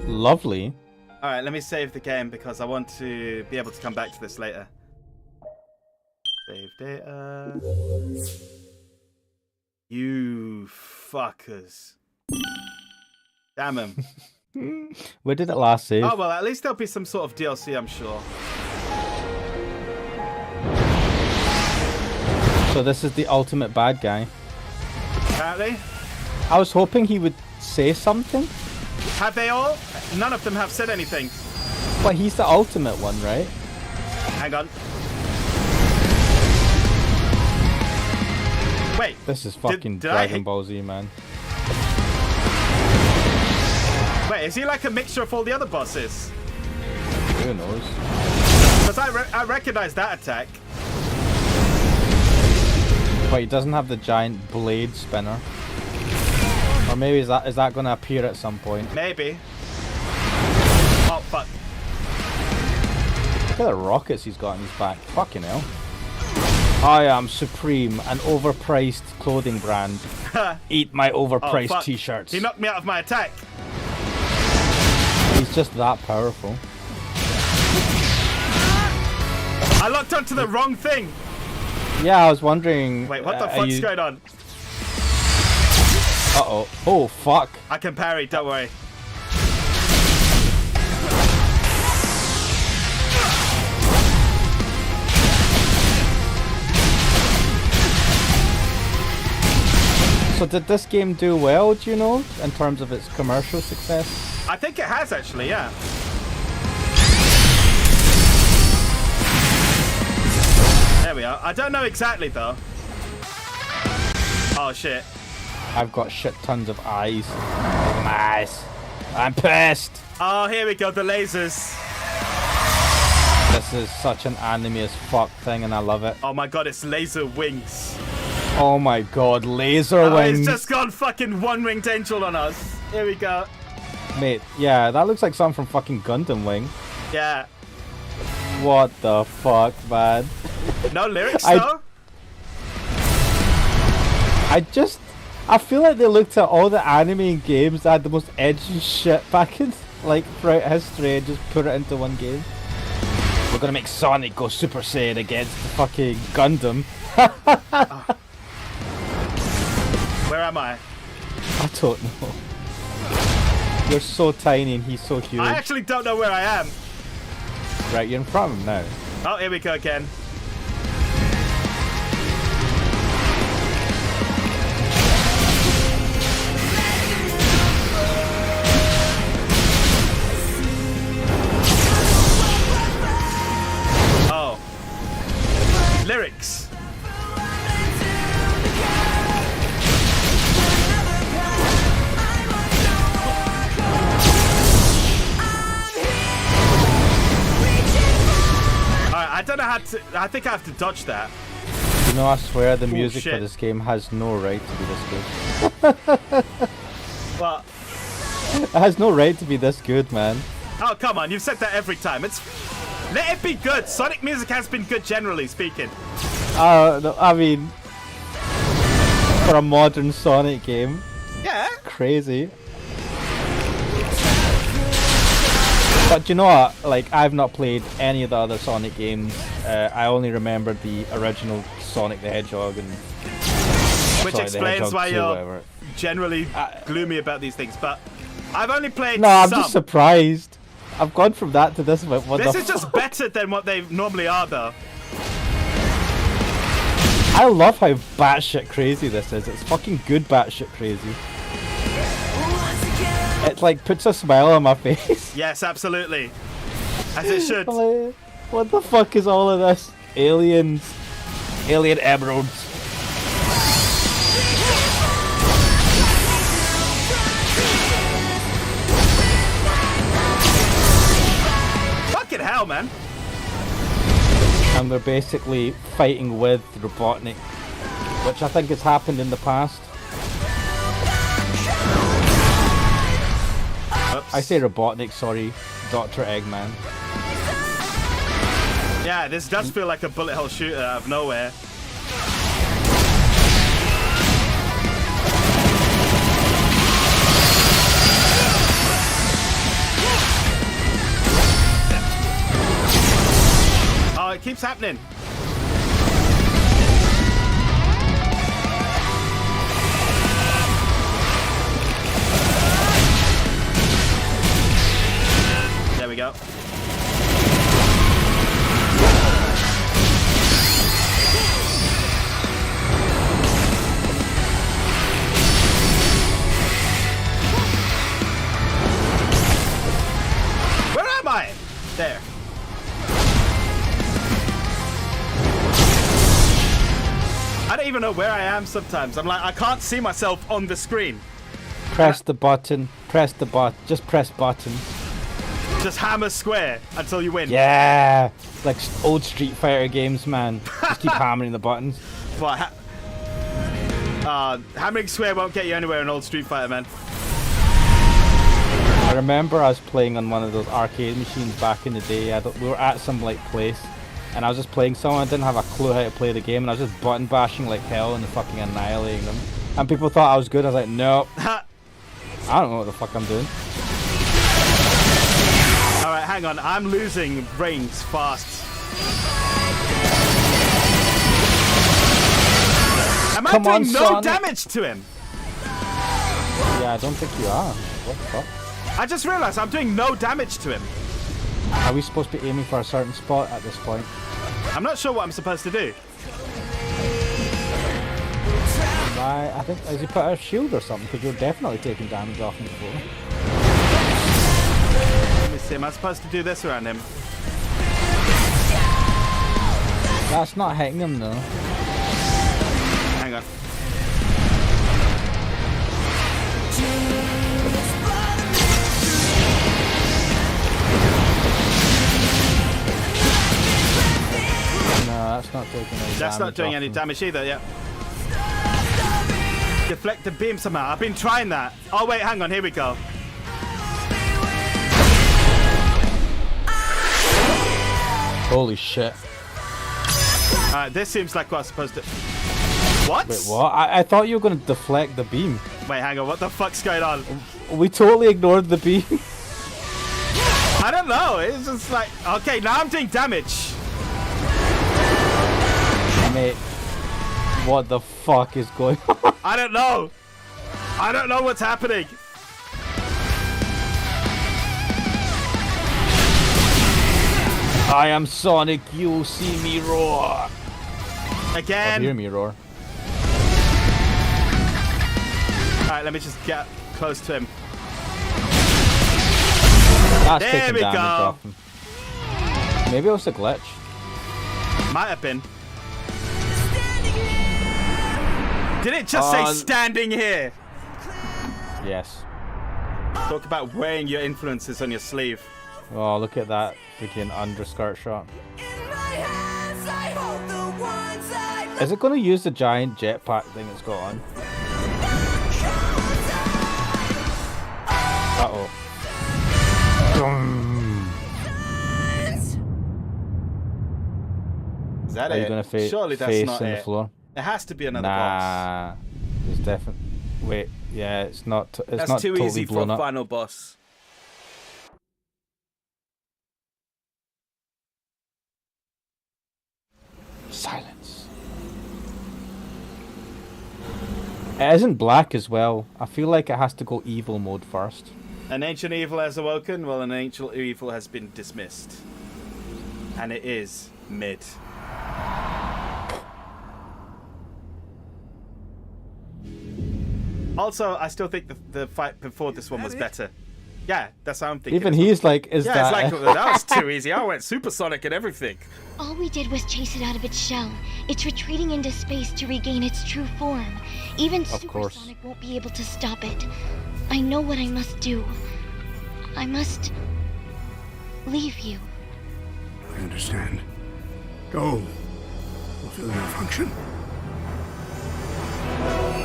Lovely. Alright, let me save the game because I want to be able to come back to this later. Save data. You fuckers. Damn 'em. Where did it last save? Oh, well, at least there'll be some sort of DLC, I'm sure. So this is the ultimate bad guy. Apparently. I was hoping he would say something, Have they all? None of them have said anything. but he's the ultimate one, right? Hang on. Wait. This is fucking did I Dragon hit- Ball Z, man. Wait, is he like a mixture of all the other bosses? Who knows? Because I recognize that attack. But he doesn't have the giant blade spinner. Or maybe is that going to appear at some point? Maybe. Oh, fuck. Look at the rockets he's got in his back. Fucking hell. I am Supreme, an overpriced clothing brand. Eat my Oh, overpriced fuck. t-shirts. He knocked me out of my attack. He's just that powerful. I locked onto the wrong thing. Yeah, I was wondering... Wait, what the are fuck's you- going on? Uh-oh. Oh, fuck. I can parry, don't worry. So did this game do well, do you know, in terms of its commercial success? I think it has actually, yeah. There we are. I don't know exactly though. Oh shit. I've got shit tons of eyes. Nice. I'm pissed. Oh, here we go, the lasers. This is such an anime as fuck thing and I love it. Oh my god, it's laser wings. Oh my god, laser Oh, wings. it's just gone fucking one-winged angel on us. Here we go. Mate, yeah, that looks like something from fucking Gundam Wing. Yeah. What the fuck, man? No lyrics I- though? I feel like they looked at all the anime and games that had the most edgy shit back in, like, throughout history and just put it into one game. We're gonna make Sonic go Super Saiyan against the fucking Gundam. am I? I don't know. You're so tiny and he's so huge. I actually don't know where I am. Right, you're in front of him now. Oh, here we go again. Oh. Lyrics. I don't know how to. I think I have to dodge that. You know, I swear the music shit. for this game has no right to be this good. But It has no right to be this good, man. oh come on, you've said that every time. It's let it be good. Sonic music has been good generally speaking. No, I mean, for a modern Sonic game, Yeah. crazy. But you know what? Like, I've not played any of the other Sonic games. I only remember the original Sonic the Hedgehog and Which Sonic the explains Hedgehog why 2, you're whatever. generally gloomy about these things. But I've only played No, I'm some. just surprised. I've gone from that to this. But what This the is just better than what they normally are, though. I love how batshit crazy this is. It's fucking good batshit crazy. It like puts a smile on my face. Yes, absolutely. As it should. Like, what the fuck is all of this? Aliens. Alien emeralds. Fucking hell, man. And they're basically fighting with Robotnik, which I think has happened in the past. Oops. I say Robotnik, sorry, Dr. Eggman. Yeah, this does feel like a bullet hell shooter out of nowhere. Oh, it keeps happening. There we go. Where am I? There. I don't even know where I am sometimes. I'm like, I can't see myself on the screen. Press the button, press the button, just press button. Just hammer square until you win. Yeah! Like old Street Fighter games, man. Just keep hammering the buttons. But hammering square won't get you anywhere in old Street Fighter, man. I remember I was playing on one of those arcade machines back in the day. We were at some like place, and I was just playing someone. I didn't have a clue how to play the game, and I was just button bashing like hell and fucking annihilating them. And people thought I was good. I was like, no, I don't know what the fuck I'm doing. Alright, hang on. I'm losing brains fast. Am I Come on, doing no Sonic. damage to him? Yeah, I don't think you are. What the fuck? I just realized I'm doing no damage to him. Are we supposed to be aiming for a certain spot at this point? I'm not sure what I'm supposed to do. Right, I think, has he put a shield or something? Because you're definitely taking damage off him before. Let me see. Am I supposed to do this around him? That's not hitting him though. Hang on. No, that's not taking any damage. That's not doing off any him. damage either, yeah. Deflect the beam somehow. I've been trying that. Oh, wait, hang on. Here we go. Holy shit. Alright, this seems like what I'm supposed to... What? Wait, what? I thought you were going to deflect the beam. Wait, hang on. What the fuck's going on? We totally ignored the beam. I don't know. It's just like... Okay, now I'm doing damage. Mate, what the fuck is going on? I don't know. I don't know what's happening. I am Sonic, you'll see me roar. Again. Or hear me roar. Alright, let me just get close to him. That's There taking we damage go. off him. Maybe it was a glitch. Might have been. Did it just say standing here? Yes. Talk about wearing your influences on your sleeve. Oh, look at that freaking underskirt shot. Is it going to use the giant jetpack thing it's got on? Uh-oh. Is that Are you it? going to Surely that's face not in it. the floor? It has to be another boss. Nah. It's definitely... Wait, yeah, it's not... It's That's not too totally easy for blown a up. final boss. Silence. It isn't black as well. I feel like it has to go evil mode first. An ancient evil has awoken, well, an ancient evil has been dismissed. And it is mid. Also, I still think the fight before this one was better. Yeah, that's how I'm thinking. Even he's like, is yeah, that... it's like, that was too easy. I went supersonic and everything. All we did was chase it out of its shell. It's retreating into space to regain its true form. Even course. supersonic won't be able to stop it. I know what I must do. I must leave you. I understand. Go. Fulfill your function.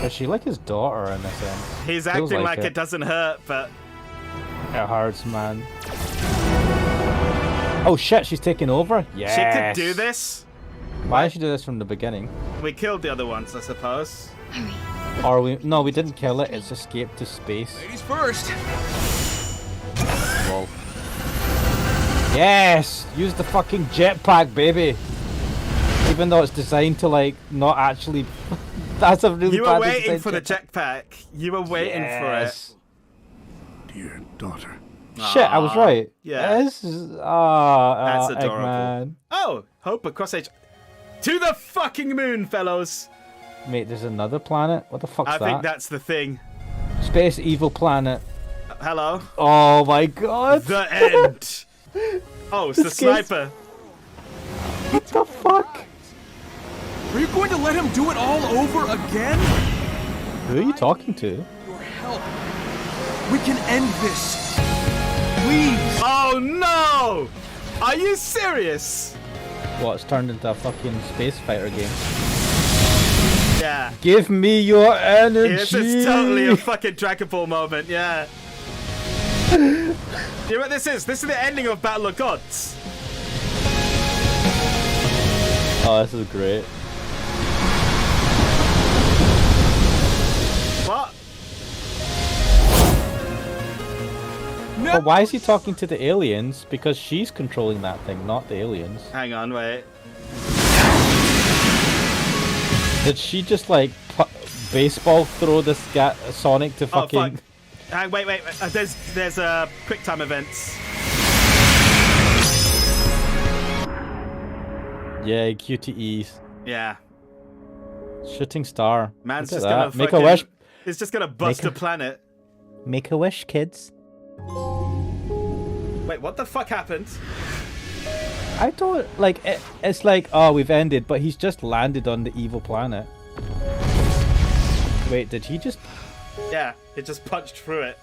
Is she like his daughter in a sense? He's Feels acting like it. it doesn't hurt, but It hurts, man. Oh shit, she's taking over? Yes. she could do this. Why did she do this from the beginning? We killed the other ones, I suppose. Hurry. Or we... No, we didn't kill it. It's escaped to space. Ladies first. Lol. Yes! Use the fucking jetpack, baby! Even though it's designed to, like, not actually... That's a really You bad were waiting for the jetpack. jetpack. You were waiting Yes. Dear daughter. Shit, I was right. Yeah. This is... That's adorable. Eggman. Oh, Hope across age. To the fucking moon, fellows! Mate, there's another planet? What the fuck's I that? think that's the thing. Space Evil Planet. Hello? Oh my god! The end! Oh, it's the This game's- sniper. What the fuck? Are you going to let him do it all over again? Who are you talking to? Your help. We can end this. Please. Oh no! Are you serious? What, it's turned into a fucking space fighter game. Yeah. Give me your energy! This is totally a fucking Dragon Ball moment, yeah. You know what this is? This is the ending of Battle of Gods. Oh, this is great. What? No. But why is he talking to the aliens? Because she's controlling that thing, not the aliens. Hang on, wait. Did she just like baseball throw this Sonic to Oh, fucking... fuck. Hang, wait. There's quick time events. Yeah, QTEs. Yeah. Shooting star. Man's Look just at gonna that. Make a fucking- wish. It's just gonna bust Make a planet. Make a wish, kids. Wait, what the fuck happened? I don't like it, it's like, oh, we've ended, but he's just landed on the evil planet. Wait, did he just... Yeah, it just punched through it.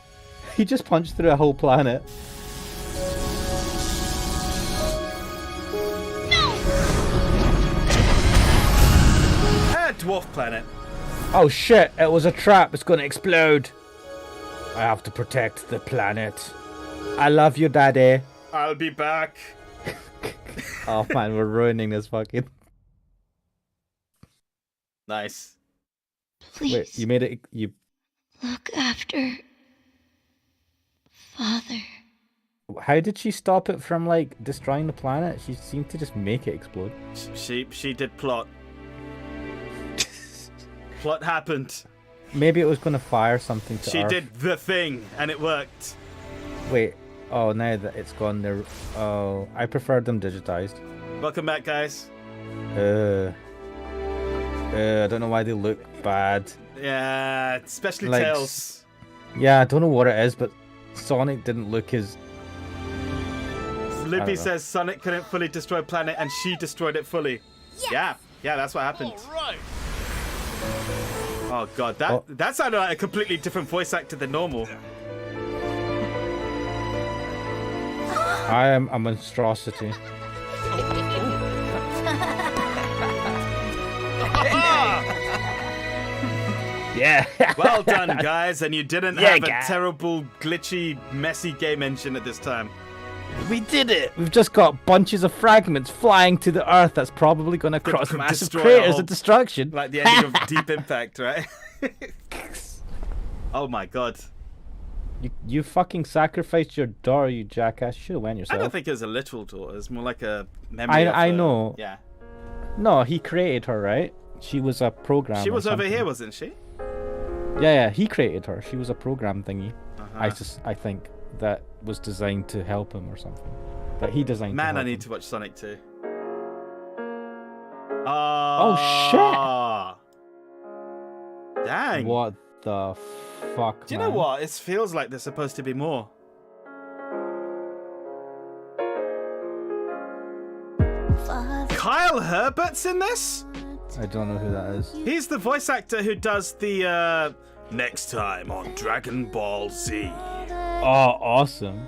He just punched through a whole planet. Dwarf planet. Oh shit, it was a trap, it's gonna explode. I have to protect the planet. I love you, daddy. I'll be back. Oh man, we're ruining this fucking... Nice. Please Wait, you made it... You... look after Father. How did she stop it from, like, destroying the planet? She seemed to just make it explode. She did plot. Plot happened. maybe it was going to fire something to She Earth. did the thing, and it worked. Wait. Oh, now that it's gone there. Oh, I prefer them digitized. Welcome back, guys. I don't know why they look bad. Yeah, especially Like, Tails. Yeah, I don't know what it is, but Sonic didn't look as... Libby know. says Sonic couldn't fully destroy planet, and she destroyed it fully. Yeah, that's what happened. Oh god, that sounded like a completely different voice actor than normal. I am a monstrosity. Yeah. Well done, guys, and you didn't have a terrible, glitchy, messy game engine at this time. We did it! We've just got bunches of fragments flying to the Earth that's probably going to cross massive destroy craters all- of destruction. Like the ending of Deep Impact, right? Oh my god. You fucking sacrificed your daughter, you jackass. You should have went I yourself. don't think it was a literal daughter. It's more like a memory of I her. know. Yeah. No, he created her, right? She was a program. She or was over something. here, wasn't she? Yeah, he created her. She was a program thingy. Uh-huh. I think that was designed to help him or something. That he designed. Man, to I help need him. to watch Sonic 2. Oh shit! Dang. What the fuck? Do you know what? It feels like there's supposed to be more. Kyle Herbert's in this? I don't know who that is. He's the voice actor who does the next time on Dragon Ball Z. Oh, awesome.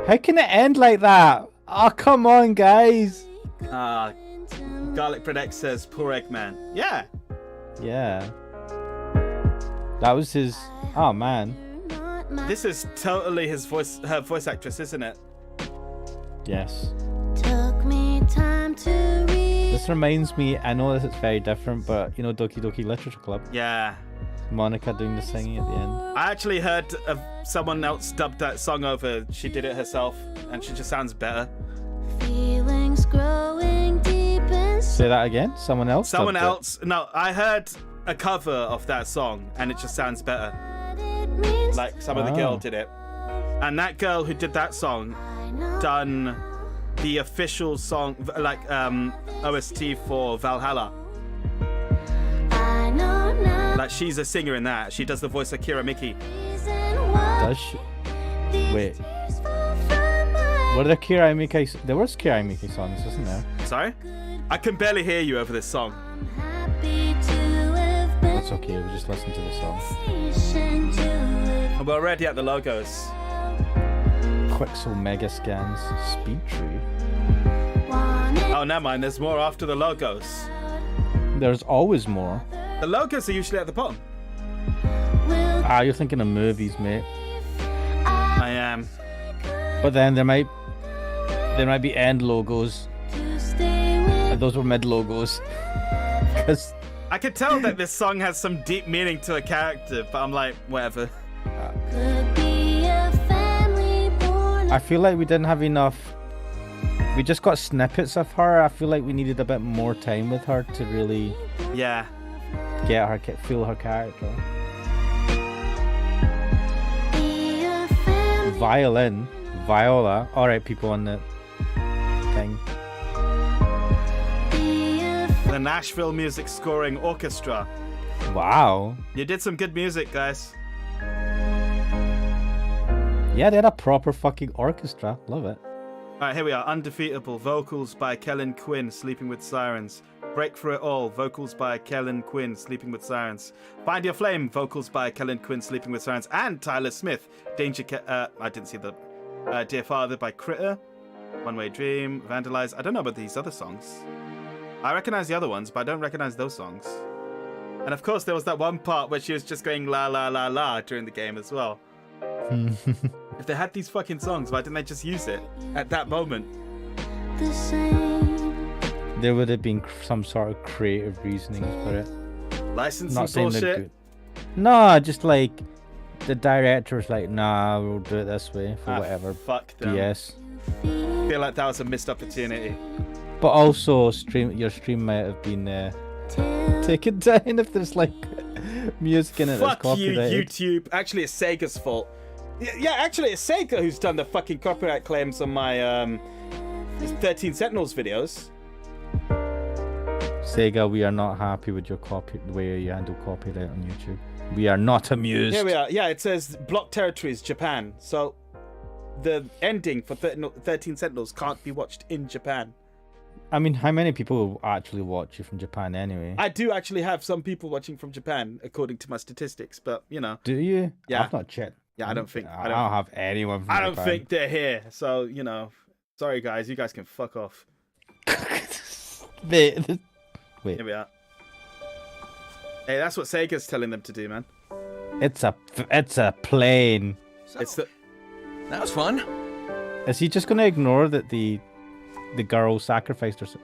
How can it end like that? Oh, come on, guys. Garlic Predect says poor Eggman. Yeah. Yeah. That was his... Oh, man. This is totally her voice actress, isn't it? Yes. Took me time to read. This reminds me, I know this is very different, but you know Doki Doki Literature Club? Yeah. Monica doing the singing at the end. I actually heard of someone else dubbed that song over. She did it herself, and she just sounds better. Feelings growing deep inside. Say that again? Someone else? Someone dubbed it? else. No, I heard a cover of that song, and it just sounds better. Like some of the girl did it. And that girl who did that song done the official song, like OST for Valhalla. Like she's a singer in that. She does the voice of Kira Miki. Does she? Wait. What are the Kira Miki? There was Kira Miki songs, wasn't there? Sorry? I can barely hear you over this song. That's okay, we'll just listen to the song. We're already at the logos. Quixel Mega Scans Speed Tree. Oh, never mind. There's more after the logos. There's always more. The logos are usually at the bottom. Ah, you're thinking of movies, mate. I am. But then there might be end logos. And those were mid logos. Because I could tell that this song has some deep meaning to a character, but I'm like, whatever. I feel like we didn't have enough. We just got snippets of her. I feel like we needed a bit more time with her to really Yeah. get her, feel her character. Violin, viola. All right, people on the thing. The Nashville Music Scoring Orchestra. Wow. You did some good music, guys. Yeah, they had a proper fucking orchestra. Love it. Alright, here we are. Undefeatable. Vocals by Kellen Quinn, Sleeping with Sirens. Break for It All. Vocals by Kellen Quinn, Sleeping with Sirens. Find Your Flame. Vocals by Kellen Quinn, Sleeping with Sirens. And Tyler Smith. I didn't see the... Dear Father by Critter. One Way Dream. Vandalize. I don't know about these other songs. I recognize the other ones, but I don't recognize those songs. And of course, there was that one part where she was just going la la la la during the game as well. If they had these fucking songs, why didn't they just use it at that moment? There would have been some sort of creative reasonings for it. Licensing Not saying they're bullshit. good. No, just like the director was like, nah, we'll do it this way for whatever. Fuck them. BS. I feel like that was a missed opportunity. But also, your stream might have been taken down if there's like music in it that's Fuck you, copyrighted. YouTube. Actually, it's Sega's fault. Yeah, actually, it's Sega who's done the fucking copyright claims on my 13 Sentinels videos. Sega, we are not happy with your the way you handle copyright on YouTube. We are not amused. Here we are. Yeah, it says blocked territories, Japan. So the ending for 13 Sentinels can't be watched in Japan. I mean, how many people actually watch you from Japan anyway? I do actually have some people watching from Japan, according to my statistics, but you know. Do you? Yeah. I've not checked. Yeah, I don't think. I don't have anyone from I Japan. don't think they're here. So, you know, sorry guys, you guys can fuck off. Wait. Here we are. Hey, that's what Sega's telling them to do, man. It's a plane. So, It's the that was fun. Is he just gonna ignore that the girl sacrificed herself?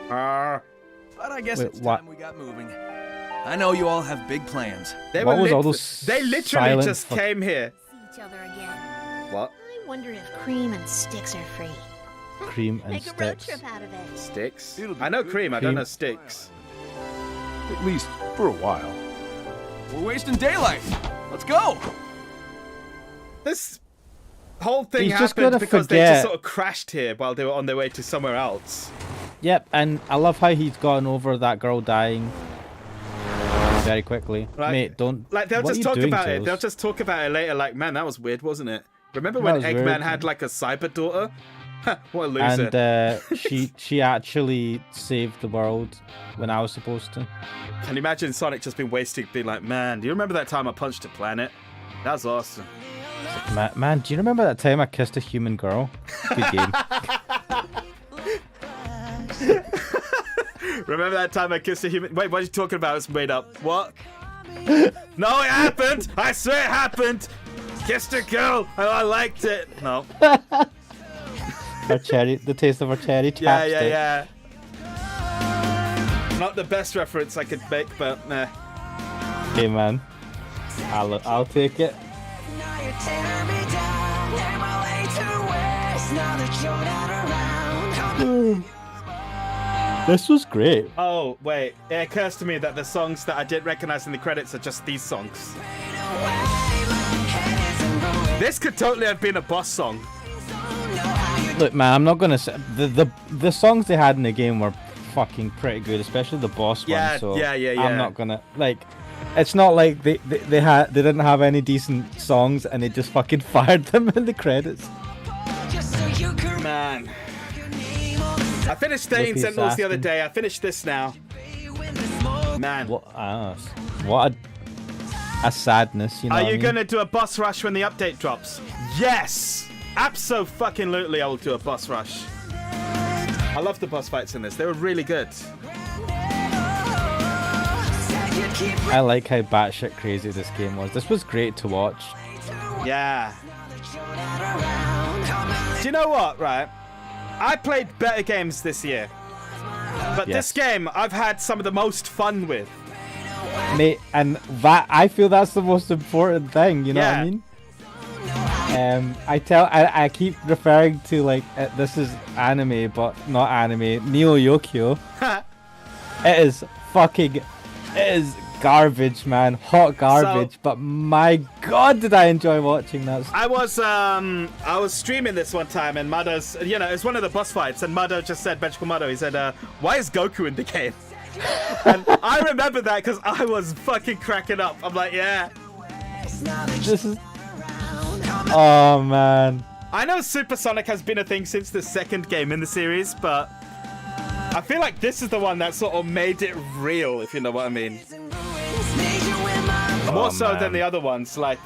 But I guess Wait, it's what? time we got moving. I know you all have big plans. They What were was all those They literally silent just came here. See each other again. What? I wonder if cream and sticks are free. Cream and Make a road sticks. trip out of it. Sticks? It'll be I know good. cream, I don't know sticks. At least for a while. We're wasting daylight. Let's go. This whole thing He's just happened gonna because they just forget. sort of crashed here while they were on their way to somewhere else. Yep, and I love how he's gone over that girl dying very quickly. Like- Mate, don't. Like they'll what are just you talk doing, about it. Tails? They'll just talk about it later. Like, man, that was weird, wasn't it? Remember That when was Eggman weird. had like a cyber daughter? What a loser! And she actually saved the world when I was supposed to. Can you imagine Sonic just being wasted, being like, man, do you remember that time I punched a planet? That was awesome. Man, do you remember that time I kissed a human girl? Good game. Remember that time I kissed a human? Wait, what are you talking about? It's made up. What? No, it happened. I swear it happened. Kissed a girl. Oh, I liked it. No. Our cherry, the taste of our cherry chapstick. Yeah. Not the best reference I could make, but nah. Okay, man. I'll take it. Now you're tearing me down. Am I laid to waste now that you're not around? This was great. Oh, wait. It occurs to me that the songs that I didn't recognize in the credits are just these songs. This could totally have been a boss song. Look, man, I'm not gonna say the songs they had in the game were fucking pretty good, especially the boss Yeah, one. So yeah. I'm not gonna like. It's not like they didn't have any decent songs and they just fucking fired them in the credits. Man. I finished 13 Whoopi's Sentinels the other asking. day. I finished this now. Man. What a sadness, you know. Are what I you mean? gonna do a boss rush when the update drops? Yes! Abso-fucking-lutely I'll do a boss rush. I love the boss fights in this. They were really good. I like how batshit crazy this game was. This was great to watch. Yeah. Do you know what, right? I played better games this year. But this Yes. game I've had some of the most fun with. Mate, and that I feel that's the most important thing, you know what I Yeah. mean? I keep referring to like this is anime, but not anime. Neo Yokio. It is garbage, man. Hot garbage. But my god, did I enjoy watching that. I was streaming this one time and Mado's, it's one of the boss fights and Mado just said, Benchko Mado, he said, why is Goku in the game? And I remember that because I was fucking cracking up. I'm like, yeah. This is. Oh man. I know Super Sonic has been a thing since the second game in the series, but I feel like this is the one that sort of made it real, if you know what I mean. More so man. than the other ones, like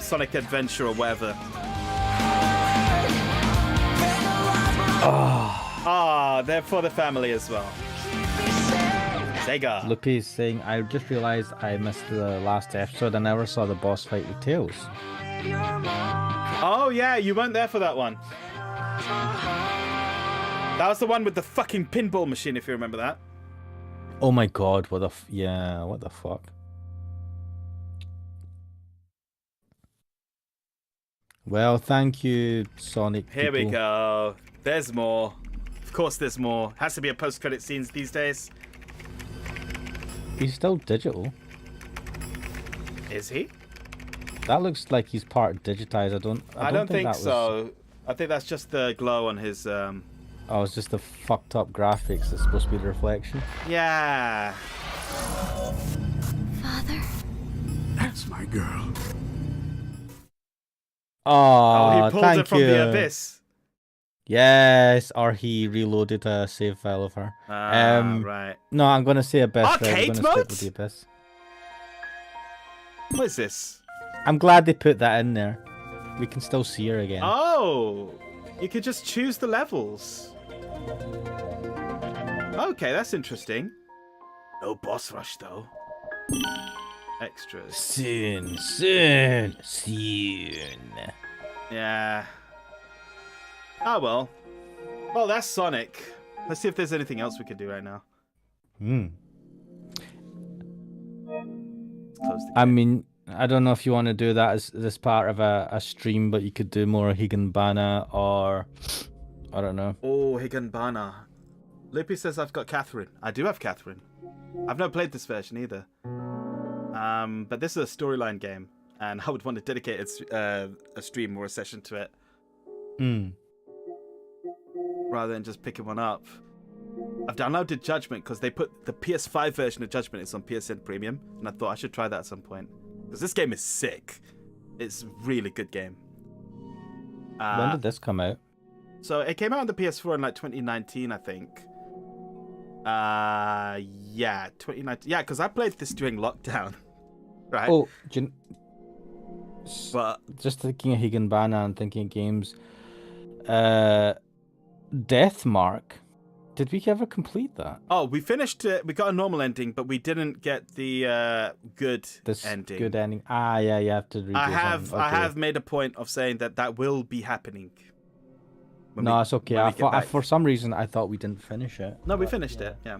Sonic Adventure or whatever. They're for the family as well. Sega. Lupi's saying, I just realized I missed the last episode. I never saw the boss fight with Tails. Oh yeah, you weren't there for that one. That was the one with the fucking pinball machine, if you remember that. Oh my god, what the fuck? Well, thank you, Sonic. Here we people. go. There's more. Of course there's more. Has to be a post-credit scenes these days. He's still digital. Is he? That looks like he's part digitized. I don't think that so. I think that's just the glow on his. Oh, it's just the fucked up graphics that's supposed to be the reflection. Yeah. Father? That's my girl. Oh, he pulled thank it from you. the abyss. Yes, or he reloaded a save file of her. Right. No, I'm gonna say abyss. Arcade I'm gonna mode? stick with the abyss. What is this? I'm glad they put that in there. We can still see her again. Oh, you could just choose the levels. Okay, that's interesting. No boss rush though. Extras. Soon. Yeah. Oh well. Well, that's Sonic. Let's see if there's anything else we can do right now. Let's close the I game. mean, I don't know if you want to do that as part of a stream, but you could do more Higanbana or I don't know. Oh, Higanbana. Loopy says I've got Catherine. I do have Catherine. I've not played this version either. But this is a storyline game, and I would want to dedicate a stream or a session to it rather than just picking one up. I've downloaded Judgment because they put the PS5 version of Judgment is on PSN Premium, and I thought I should try that at some point because this game is sick. It's a really good game. When did this come out? So it came out on the PS4 in like 2019, I think. Yeah, 2019. Yeah, because I played this during lockdown, right? Oh, But just thinking of Higanbana and thinking of games. Deathmark. Did we ever complete that? oh, we finished it. We got a normal ending, but we didn't get the good This ending. good ending. Ah, yeah, you have to redo I have something. Okay. I have made a point of saying that will be happening. when No, we- it's okay. when we I get thought, back. for some reason, I thought we didn't finish it. No, we finished it. Yeah.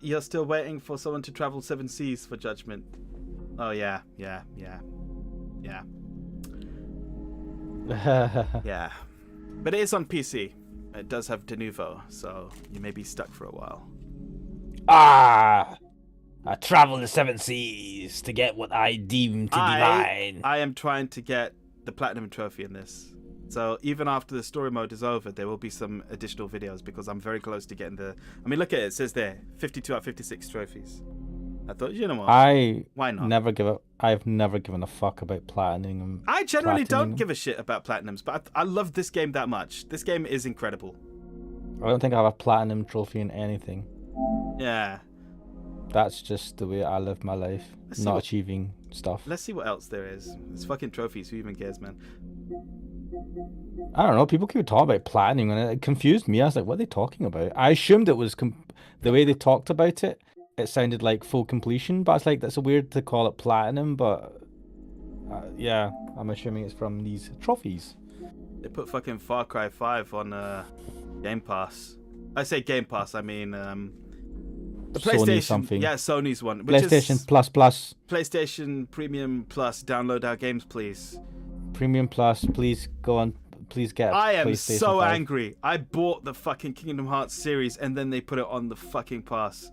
You're still waiting for someone to travel 7 seas for Judgment. Oh yeah. Yeah. But it is on PC. It does have de novo, so you may be stuck for a while. I travel the 7 seas to get what I deem to be mine. I am trying to get the Platinum Trophy in this. So even after the story mode is over, there will be some additional videos because I'm very close to getting the... I mean, look at it. It says there, 52 out of 56 trophies. I thought, you know what? Why not? I've never given a fuck about platinum. I generally don't Platinum. give a shit about Platinums, but I love this game that much. This game is incredible. I don't think I have a platinum trophy in anything. Yeah. That's just the way I live my life. Let's see Not what- achieving stuff. Let's see what else there is. It's fucking trophies. Who even cares, man? I don't know. People keep talking about platinum, and it confused me. I was like, "What are they talking about?" I assumed it was the way they talked about it. It sounded like full completion, but it's like that's weird to call it platinum. But yeah, I'm assuming it's from these trophies. They put fucking Far Cry 5 on Game Pass. I say Game Pass, I mean the Sony PlayStation. something. Yeah, Sony's one. Which PlayStation is Plus Plus, PlayStation Premium Plus. Download our games, please. Premium Plus. Please go on. Please get. I am PlayStation so 5. angry. I bought the fucking Kingdom Hearts series and then they put it on the fucking pass.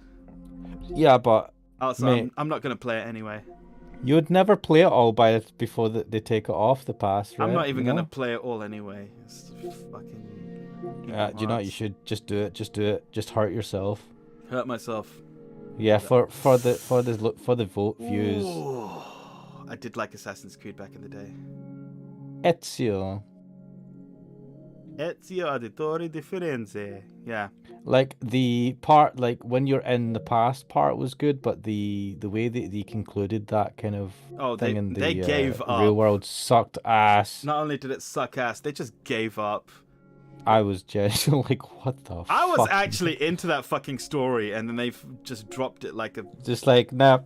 Yeah, but Also, mate, I'm not gonna play it anyway. you would never play it all before they take it off the pass, right? I'm not even You gonna know? play it all anyway. It's fucking. Kingdom Do you know what you Hearts. should just do it? Just do it. Just hurt yourself. Hurt myself. Yeah, for the vote views. Ooh, I did like Assassin's Creed back in the day. Ezio. Ezio Auditore di Firenze. Yeah. Like the part, like when you're in the past part was good, but the way that they concluded that kind of Oh, thing in the they gave up. real world sucked ass. Not only did it suck ass, they just gave up. I was just like, what the? I was fuck? actually into that fucking story, and then they've just dropped it like a just like, nah.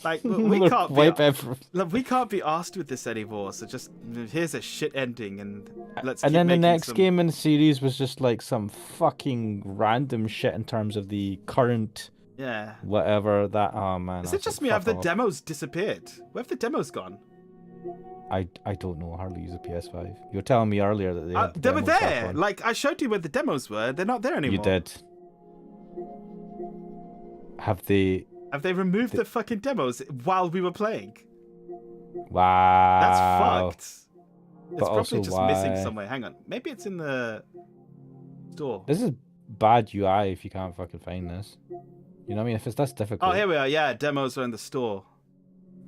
like we can't wipe be everything. look, we can't be asked with this anymore. So just here's a shit ending, and let's. And keep then the making next some... game in the series was just like some fucking random shit in terms of the current Yeah. whatever that. Oh man. Is I it just said, me? Have fuck the off. demos disappeared? Where have the demos gone? I don't know. I hardly use a PS5. You were telling me earlier that they, had the They were demos back there. on. Like I showed you where the demos were. They're not there anymore. You did. Have they? Have they removed the fucking demos while we were playing? Wow. That's fucked. It's But probably also just why? missing somewhere. Hang on. Maybe it's in the store. This is bad UI if you can't fucking find this. You know what I mean? If it's this difficult. Oh, here we are. Yeah, demos are in the store.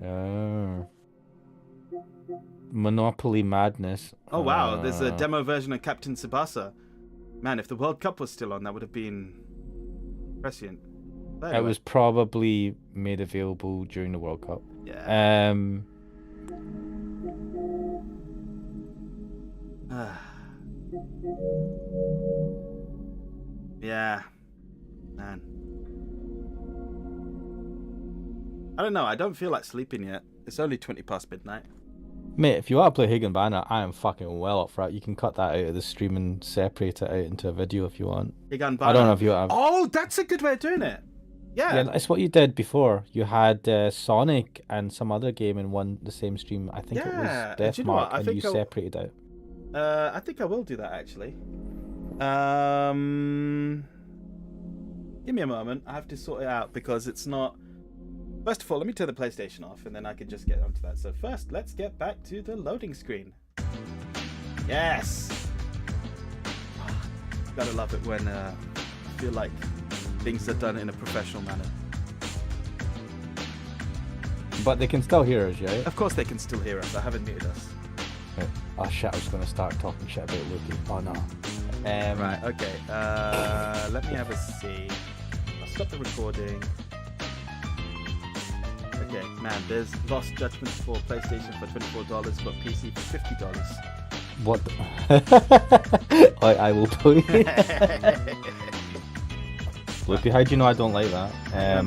Oh. Monopoly Madness. Oh, wow. There's a demo version of Captain Tsubasa. Man, if the World Cup was still on, that would have been prescient. But It anyway. was probably made available during the World Cup. Yeah. Yeah. Man. I don't know. I don't feel like sleeping yet. It's only 20 past midnight. Mate, if you want to play Higanbana, I am fucking well up for it. You can cut that out of the stream and separate it out into a video if you want. Higanbana. I don't know if you want to... Oh, that's a good way of doing it. Yeah. Yeah, that's what you did before. You had Sonic and some other game in the same stream. I think it Yeah, was and do you know what? Deathmark, I and think you I'll- separated out. I think I will do that actually. Give me a moment. I have to sort it out because it's not. First of all, let me turn the PlayStation off and then I can just get onto that. So first, let's get back to the loading screen. Yes. Gotta love it when I feel like things are done in a professional manner. But they can still hear us, right? Of course, they can still hear us. I haven't muted us. Oh shit, I was going to start talking shit about Loki. Oh no. Right, okay. Let me have a see. I'll stop the recording. Okay, man, there's Lost Judgment for PlayStation for $24, but PC for $50. What the... I will play. Loki, how do you know I don't like that?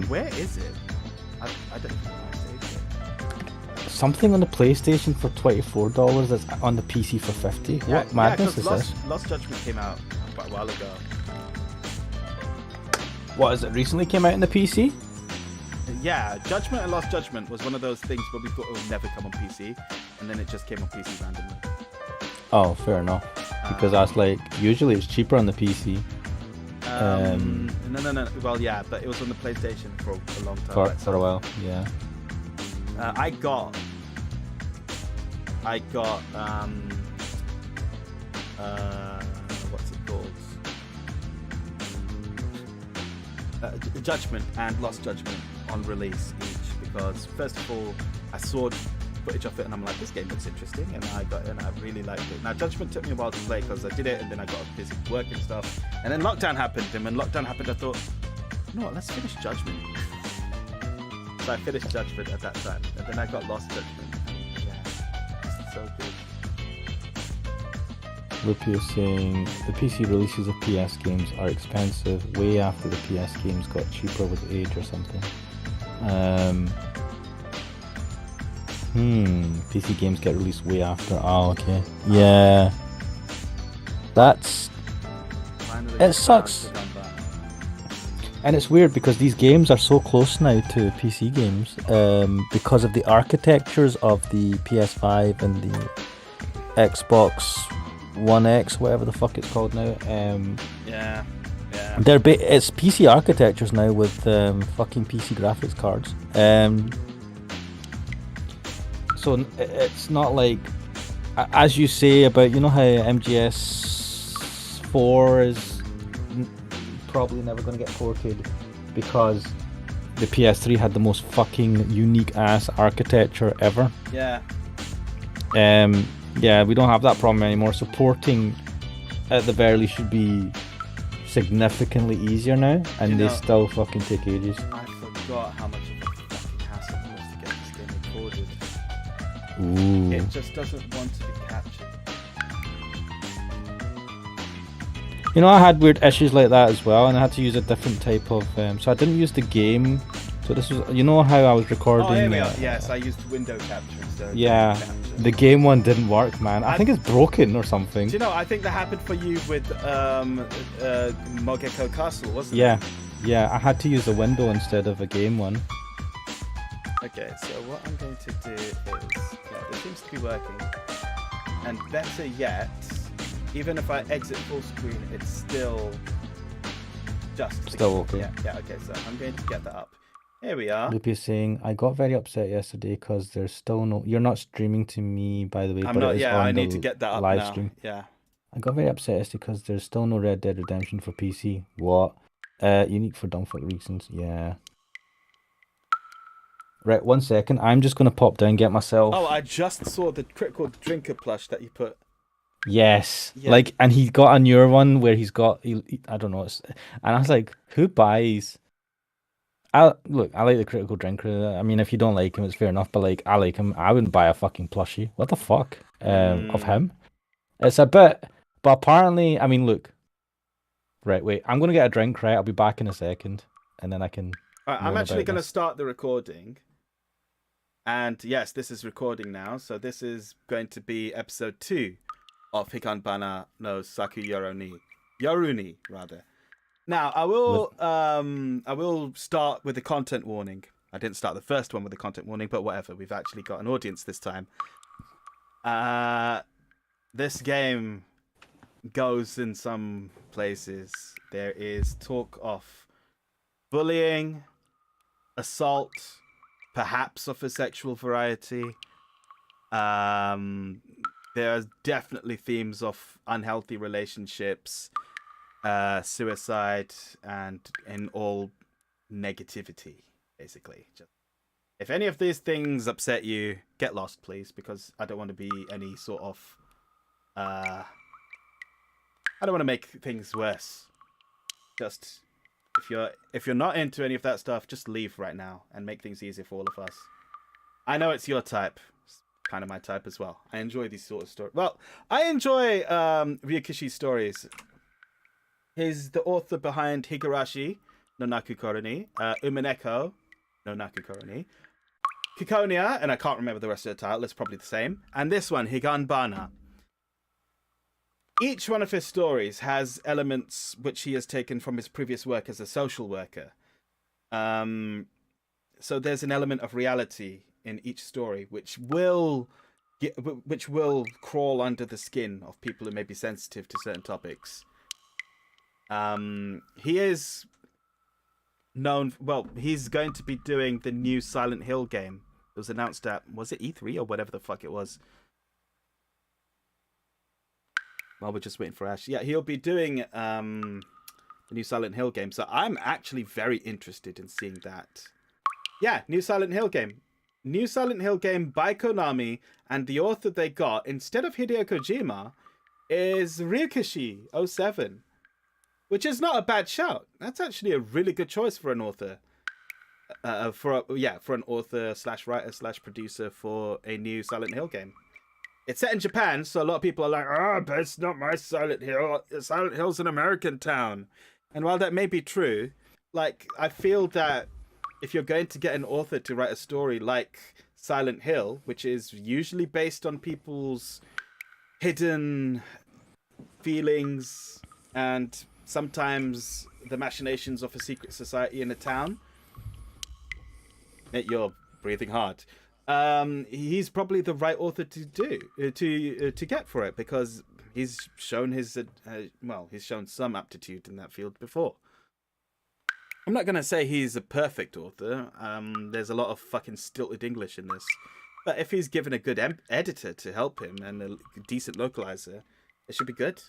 Where is it? I don't know. Something on the PlayStation for $24 that's on the PC for $50. What madness is this? Lost Judgment came out quite a while ago. What is it? Recently came out in the PC? Yeah, Judgment and Lost Judgment was one of those things where we thought it would never come on PC, and then it just came on PC randomly. Oh, fair enough. Because I was like, usually it's cheaper on the PC. No. Well, yeah, but it was on the PlayStation for a long time. For a while, yeah. I got what's it called? Judgment and Lost Judgment on release each because first of all I saw footage of it and I'm like, this game looks interesting, and I really liked it. Now Judgment took me a while to play because I did it and then I got busy with work and stuff, and then lockdown happened, and when lockdown happened I thought, you know what, let's finish Judgment. So I finished Judgment at that time, and then I got Lost Judgment. And yeah, it's so good. Loopy is saying the PC releases of PS games are expensive way after the PS games got cheaper with age or something. PC games get released way after. Oh, okay. Yeah. Finally, It sucks. And it's weird because these games are so close now to PC games because of the architectures of the PS5 and the Xbox One X, whatever the fuck it's called now. Yeah. It's PC architectures now with fucking PC graphics cards. So it's not like, as you say about, you know how MGS4 is probably never going to get ported because the PS3 had the most fucking unique ass architecture ever. Yeah. Yeah, we don't have that problem anymore. So porting at the very least should be significantly easier now, and they still fucking take ages. I forgot how much of a fucking hassle it was to get this game recorded. Ooh. It just doesn't want to be captured. You know, I had weird issues like that as well, and I had to use a different type of. So I didn't use the game. So this was, you know, how I was recording. Oh, here we are. Yes, I used window capture instead of Yeah, game capture. the game one didn't work, man. I think it's broken or something. Do you know? I think that happened for you with Mogeko Castle, wasn't Yeah, it? yeah. I had to use a window instead of a game one. Okay, so what I'm going to do is, yeah, this seems to be working, and better yet, even if I exit full screen, it's still just Still okay. Yeah. Okay. So I'm going to get that up. Here we are. Loopy is saying, I got very upset yesterday because there's still no. You're not streaming to me, by the way, I'm but not. it is Yeah, on I the need to get that up live now. stream. Yeah. I got very upset yesterday because there's still no Red Dead Redemption for PC. What? Unique for dumb fuck reasons. Yeah. Right, 1 second. I'm just gonna pop down and get myself. Oh, I just saw the critical drinker plush that you put. Yes. Yeah. Like, and he got a newer one where he's got. I don't know. And I was like, who buys? I like the critical drinker. I mean, if you don't like him, it's fair enough. But like, I like him. I wouldn't buy a fucking plushie. What the fuck? Of him. It's a bit. But apparently, I mean, look. Right, wait. I'm gonna get a drink. Right, I'll be back in a second, and then I can. Right, I'm actually going to this. start the recording. And yes, this is recording now. So this is going to be episode 2 of Higanbana no Saku Yoruni, rather. Now, I will start with the content warning. I didn't start the first one with the content warning, but whatever. We've actually got an audience this time. This game goes in some places. There is talk of bullying, assault, perhaps of a sexual variety. There are definitely themes of unhealthy relationships, suicide, and in all negativity, basically. If any of these things upset you, get lost, please, because I don't want to be any sort of I don't want to make things worse. Just if you're not into any of that stuff, just leave right now and make things easier for all of us. I know it's your type. It's kind of my type as well. I enjoy these sort of stories. Well, I enjoy Ryukishi's stories. He's the author behind Higurashi no Nakukoroni, Umineko no Nakukoroni, Kikonia, and I can't remember the rest of the title. It's probably the same. And this one, Higanbana. Each one of his stories has elements which he has taken from his previous work as a social worker. So there's an element of reality in each story, which will crawl under the skin of people who may be sensitive to certain topics. He is known. Well, he's going to be doing the new Silent Hill game. It was announced at, was it E3 or whatever the fuck it was? While we're just waiting for Ash. Yeah, he'll be doing the new Silent Hill game. So I'm actually very interested in seeing that. Yeah, new Silent Hill game. New Silent Hill game by Konami. And the author they got, instead of Hideo Kojima, is Ryukishi07. Which is not a bad shout. That's actually a really good choice for an author. For an author / writer / producer for a new Silent Hill game. It's set in Japan, so a lot of people are like, but it's not my Silent Hill. Silent Hill's an American town. And while that may be true, like, I feel that if you're going to get an author to write a story like Silent Hill, which is usually based on people's hidden feelings and sometimes the machinations of a secret society in a town. You're breathing hard. He's probably the right author to get for it, because he's shown he's shown some aptitude in that field before. I'm not gonna say he's a perfect author. There's a lot of fucking stilted English in this, but if he's given a good editor to help him and a decent localizer, it should be good. It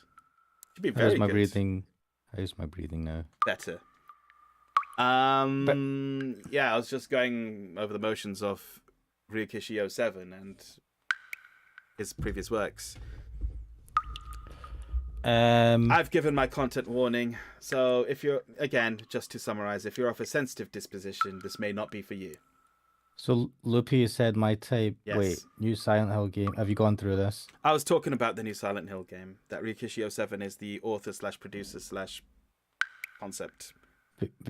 should be very good. How's my breathing now? Better. Yeah, I was just going over the motions of Ryukishi07 and his previous works. I've given my content warning, so if you're, again, just to summarize, if you're of a sensitive disposition, this may not be for you. So Loopy said my type. Yes. Wait, new Silent Hill game. Have you gone through this? I was talking about the new Silent Hill game. That Ryukishi07 is the author / producer / concept.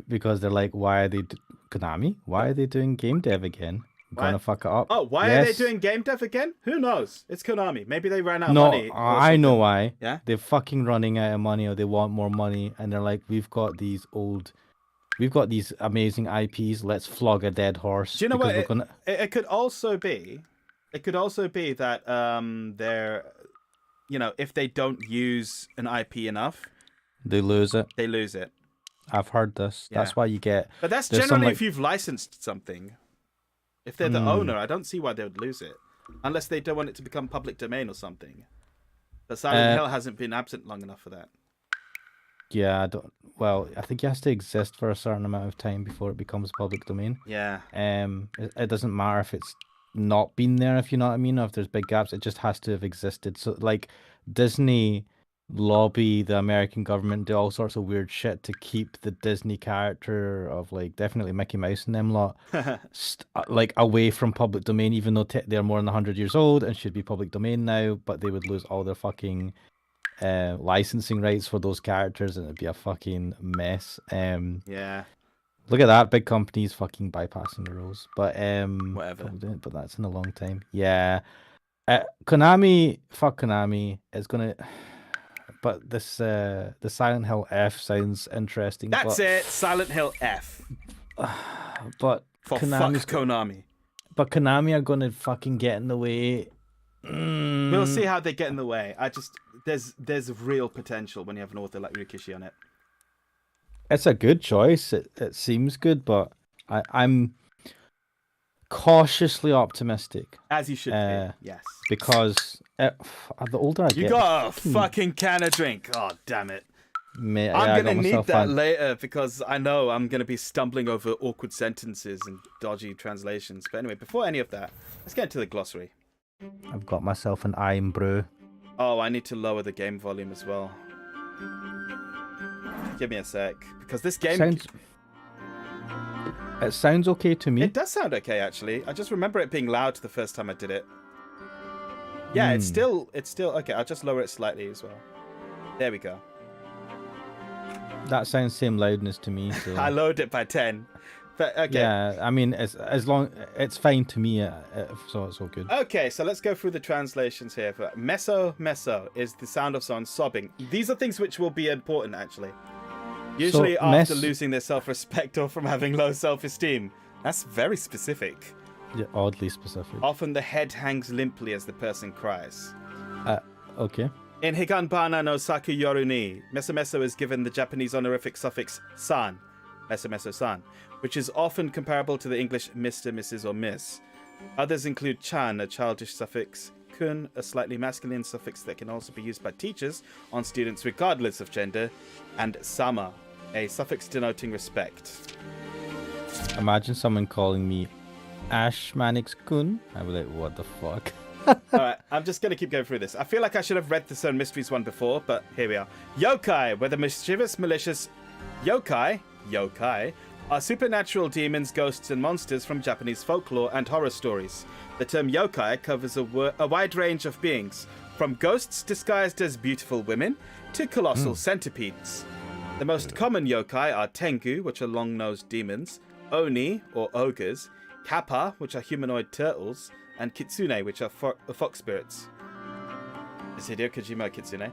Because they're like, why are they Konami? Why are they doing game dev again? Gonna fuck it up. Oh, why are they doing game dev again? Who knows? It's Konami. Maybe they ran out of money. No, I know why. Yeah? They're fucking running out of money, or they want more money, and they're like, we've got these amazing IPs. Let's flog a dead horse. Do you know what? It could also be. It could also be that they're, if they don't use an IP enough, they lose it. They lose it. I've heard this. Yeah. That's why you get. But that's there's generally some, like, if you've licensed something. If they're the owner, I don't see why they would lose it. Unless they don't want it to become public domain or something. But Silent Hill hasn't been absent long enough for that. Yeah, I don't. Well, I think it has to exist for a certain amount of time before it becomes public domain. Yeah. It doesn't matter if it's not been there, if you know what I mean, or if there's big gaps. It just has to have existed. So, like, Disney lobby the American government, do all sorts of weird shit to keep the Disney character of, like, definitely Mickey Mouse and them lot, like, away from public domain, even though they're more than 100 years old and should be public domain now, but they would lose all their fucking licensing rights for those characters, and it'd be a fucking mess. Yeah. Look at that, big companies fucking bypassing the rules. But Whatever. but that's in a long time. Yeah. Konami, fuck Konami, is gonna. But this the Silent Hill F sounds interesting. That's it. Silent Hill F. But For Konami's fuck Konami. But Konami are gonna fucking get in the way. We'll see how they get in the way. There's real potential when you have an author like Rikishi on it. It's a good choice. It seems good, but I'm cautiously optimistic. As you should be. Yes. Because the older I get, You got a fucking can of drink. Oh, damn it. Mate, I'm going to need that later because I know I'm going to be stumbling over awkward sentences and dodgy translations. But anyway, before any of that, let's get into the glossary. I've got myself an iron brew. Oh, I need to lower the game volume as well. Give me a sec. Because this game... It sounds okay to me. It does sound okay, actually. I just remember it being loud the first time I did it. Yeah, it's still... Okay, I'll just lower it slightly as well. There we go. That sounds same loudness to me. So. I lowered it by 10. But, okay. Yeah, I mean, as long... It's fine to me, so it's all good. Okay, so let's go through the translations here. Meso, meso is the sound of someone sobbing. These are things which will be important, actually. Usually after losing their self-respect or from having low self-esteem. That's very specific. Yeah, oddly specific. Often the head hangs limply as the person cries. Okay. In Higanbana no Saku Yoru ni, meso meso is given the Japanese honorific suffix san, meso meso san, which is often comparable to the English Mr., Mrs., or Miss. Others include chan, a childish suffix, kun, a slightly masculine suffix that can also be used by teachers on students regardless of gender, and sama, a suffix denoting respect. Imagine someone calling me Ash Manix Kun. I'd be like, what the fuck? Alright, I'm just going to keep going through this. I feel like I should have read the Seven Mysteries one before, but here we are. Yokai, where the mischievous, malicious yokai are supernatural demons, ghosts, and monsters from Japanese folklore and horror stories. The term yokai covers a wide range of beings, from ghosts disguised as beautiful women to colossal centipedes. The most common yokai are tengu, which are long-nosed demons, oni, or ogres, kappa, which are humanoid turtles, and kitsune, which are fox spirits. Is Hideo Kojima a kitsune?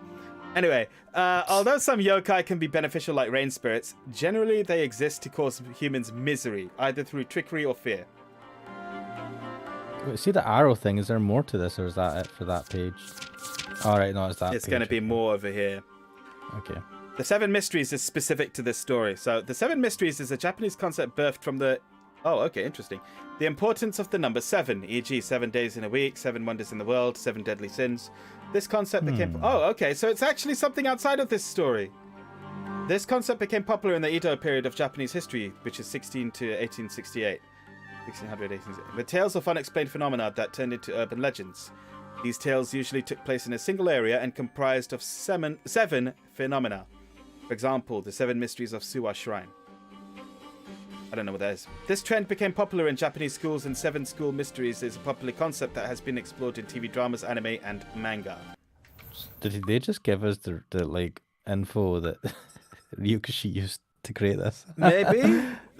Anyway, although some yokai can be beneficial like rain spirits, generally they exist to cause humans misery, either through trickery or fear. Wait, see the arrow thing? Is there more to this, or is that it for that page? Alright, no, it's that It's page. going to be more over here. Okay. The Seven Mysteries is specific to this story. So, the Seven Mysteries is a Japanese concept birthed from the... Oh, okay, interesting. The importance of the number 7, e.g. 7 days in a week, 7 wonders in the world, 7 deadly sins. This concept became... Oh, okay, so it's actually something outside of this story. This concept became popular in the Edo period of Japanese history, which is 16 to 1868. 1600, 1868. The tales of unexplained phenomena that turned into urban legends. These tales usually took place in a single area and comprised of seven phenomena. For example, the 7 mysteries of Suwa Shrine. I don't know what that is. This trend became popular in Japanese schools, and 7 school mysteries is a popular concept that has been explored in TV dramas, anime, and manga. Did they just give us the like info that Ryukishi used to create this? Maybe.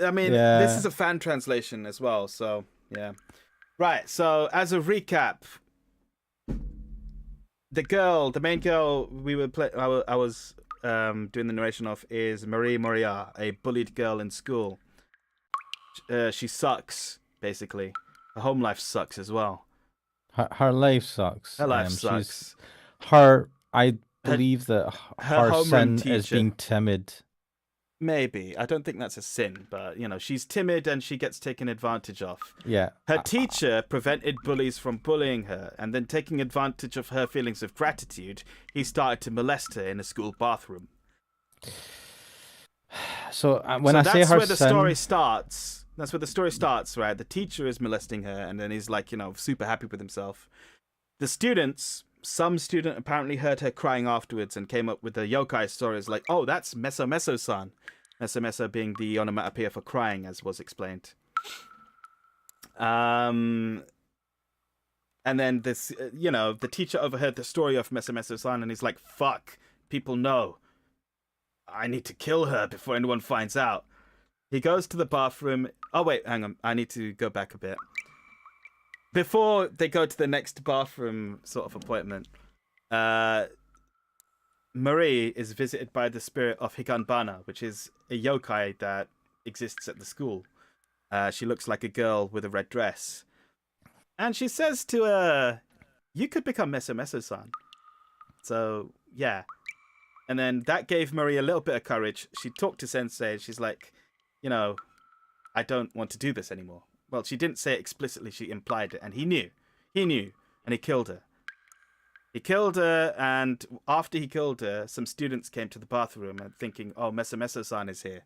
I mean, Yeah. This is a fan translation as well, so yeah. Right. So as a recap, the main girl we were I was doing the narration of is Marie Moria, a bullied girl in school. She sucks, basically. Her home life sucks as well. Her life sucks. Her life sucks. I believe that her her homeroom sin is teacher- being timid. Maybe. I don't think that's a sin, but, she's timid and she gets taken advantage of. Yeah. Her teacher prevented bullies from bullying her, and then taking advantage of her feelings of gratitude, he started to molest her in a school bathroom. So when I say that's her where the sin, story starts. That's where the story starts, right? The teacher is molesting her, and then he's like, super happy with himself. Some student apparently heard her crying afterwards and came up with the yokai stories like, oh, that's Meso Meso-san. Meso Meso being the onomatopoeia for crying, as was explained. And then this, the teacher overheard the story of Meso Meso-san, and he's like, fuck, people know. I need to kill her before anyone finds out. He goes to the bathroom. Oh, wait, hang on. I need to go back a bit. Before they go to the next bathroom sort of appointment, Marie is visited by the spirit of Higanbana, which is a yokai that exists at the school. She looks like a girl with a red dress. And she says to her, you could become Meso Meso-san. So, yeah. And then that gave Marie a little bit of courage. She talked to Sensei. She's like, I don't want to do this anymore. Well, she didn't say it explicitly. She implied it. And he knew. He knew. And he killed her. He killed her. And after he killed her, some students came to the bathroom and thinking, oh, Meso Meso-san is here.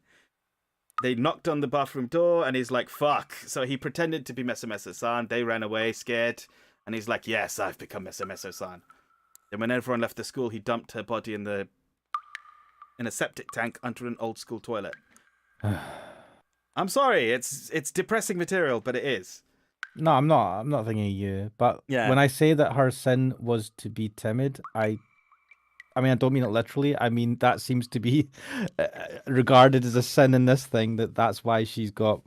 They knocked on the bathroom door and he's like, fuck. So he pretended to be Meso Meso-san. They ran away scared. And he's like, yes, I've become Meso Meso-san. Then when everyone left the school, he dumped her body in a septic tank under an old school toilet. I'm sorry, it's depressing material, but it is. No, I'm not thinking of you. But Yeah. when I say that her sin was to be timid, I mean, I don't mean it literally. I mean, that seems to be regarded as a sin in this thing. That's how she's got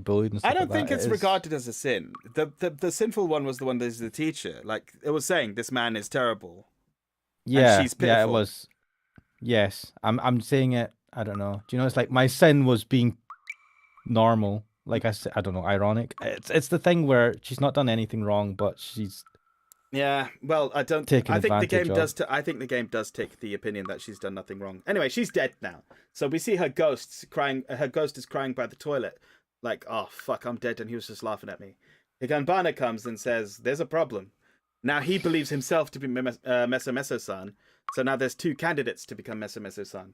bullied and stuff. I don't like think that. it's regarded as a sin. The sinful one was the one that's the teacher. Like, it was saying, this man is terrible. Yeah, she's pitiful. yeah, it was. Yes, I'm saying it. I don't know. Do you know? It's like my sin was being normal. Like I said, I don't know, ironic. It's the thing where she's not done anything wrong, but she's Yeah, well, I think the game advantage of. I think the game does take the opinion that she's done nothing wrong. Anyway, she's dead now. So we see her ghost crying. Her ghost is crying by the toilet, like, "Oh fuck, I'm dead," and he was just laughing at me. Higanbana comes and says, "There's a problem." Now he believes himself to be Meso Meso-san. So now there's two candidates to become Meso Meso-san.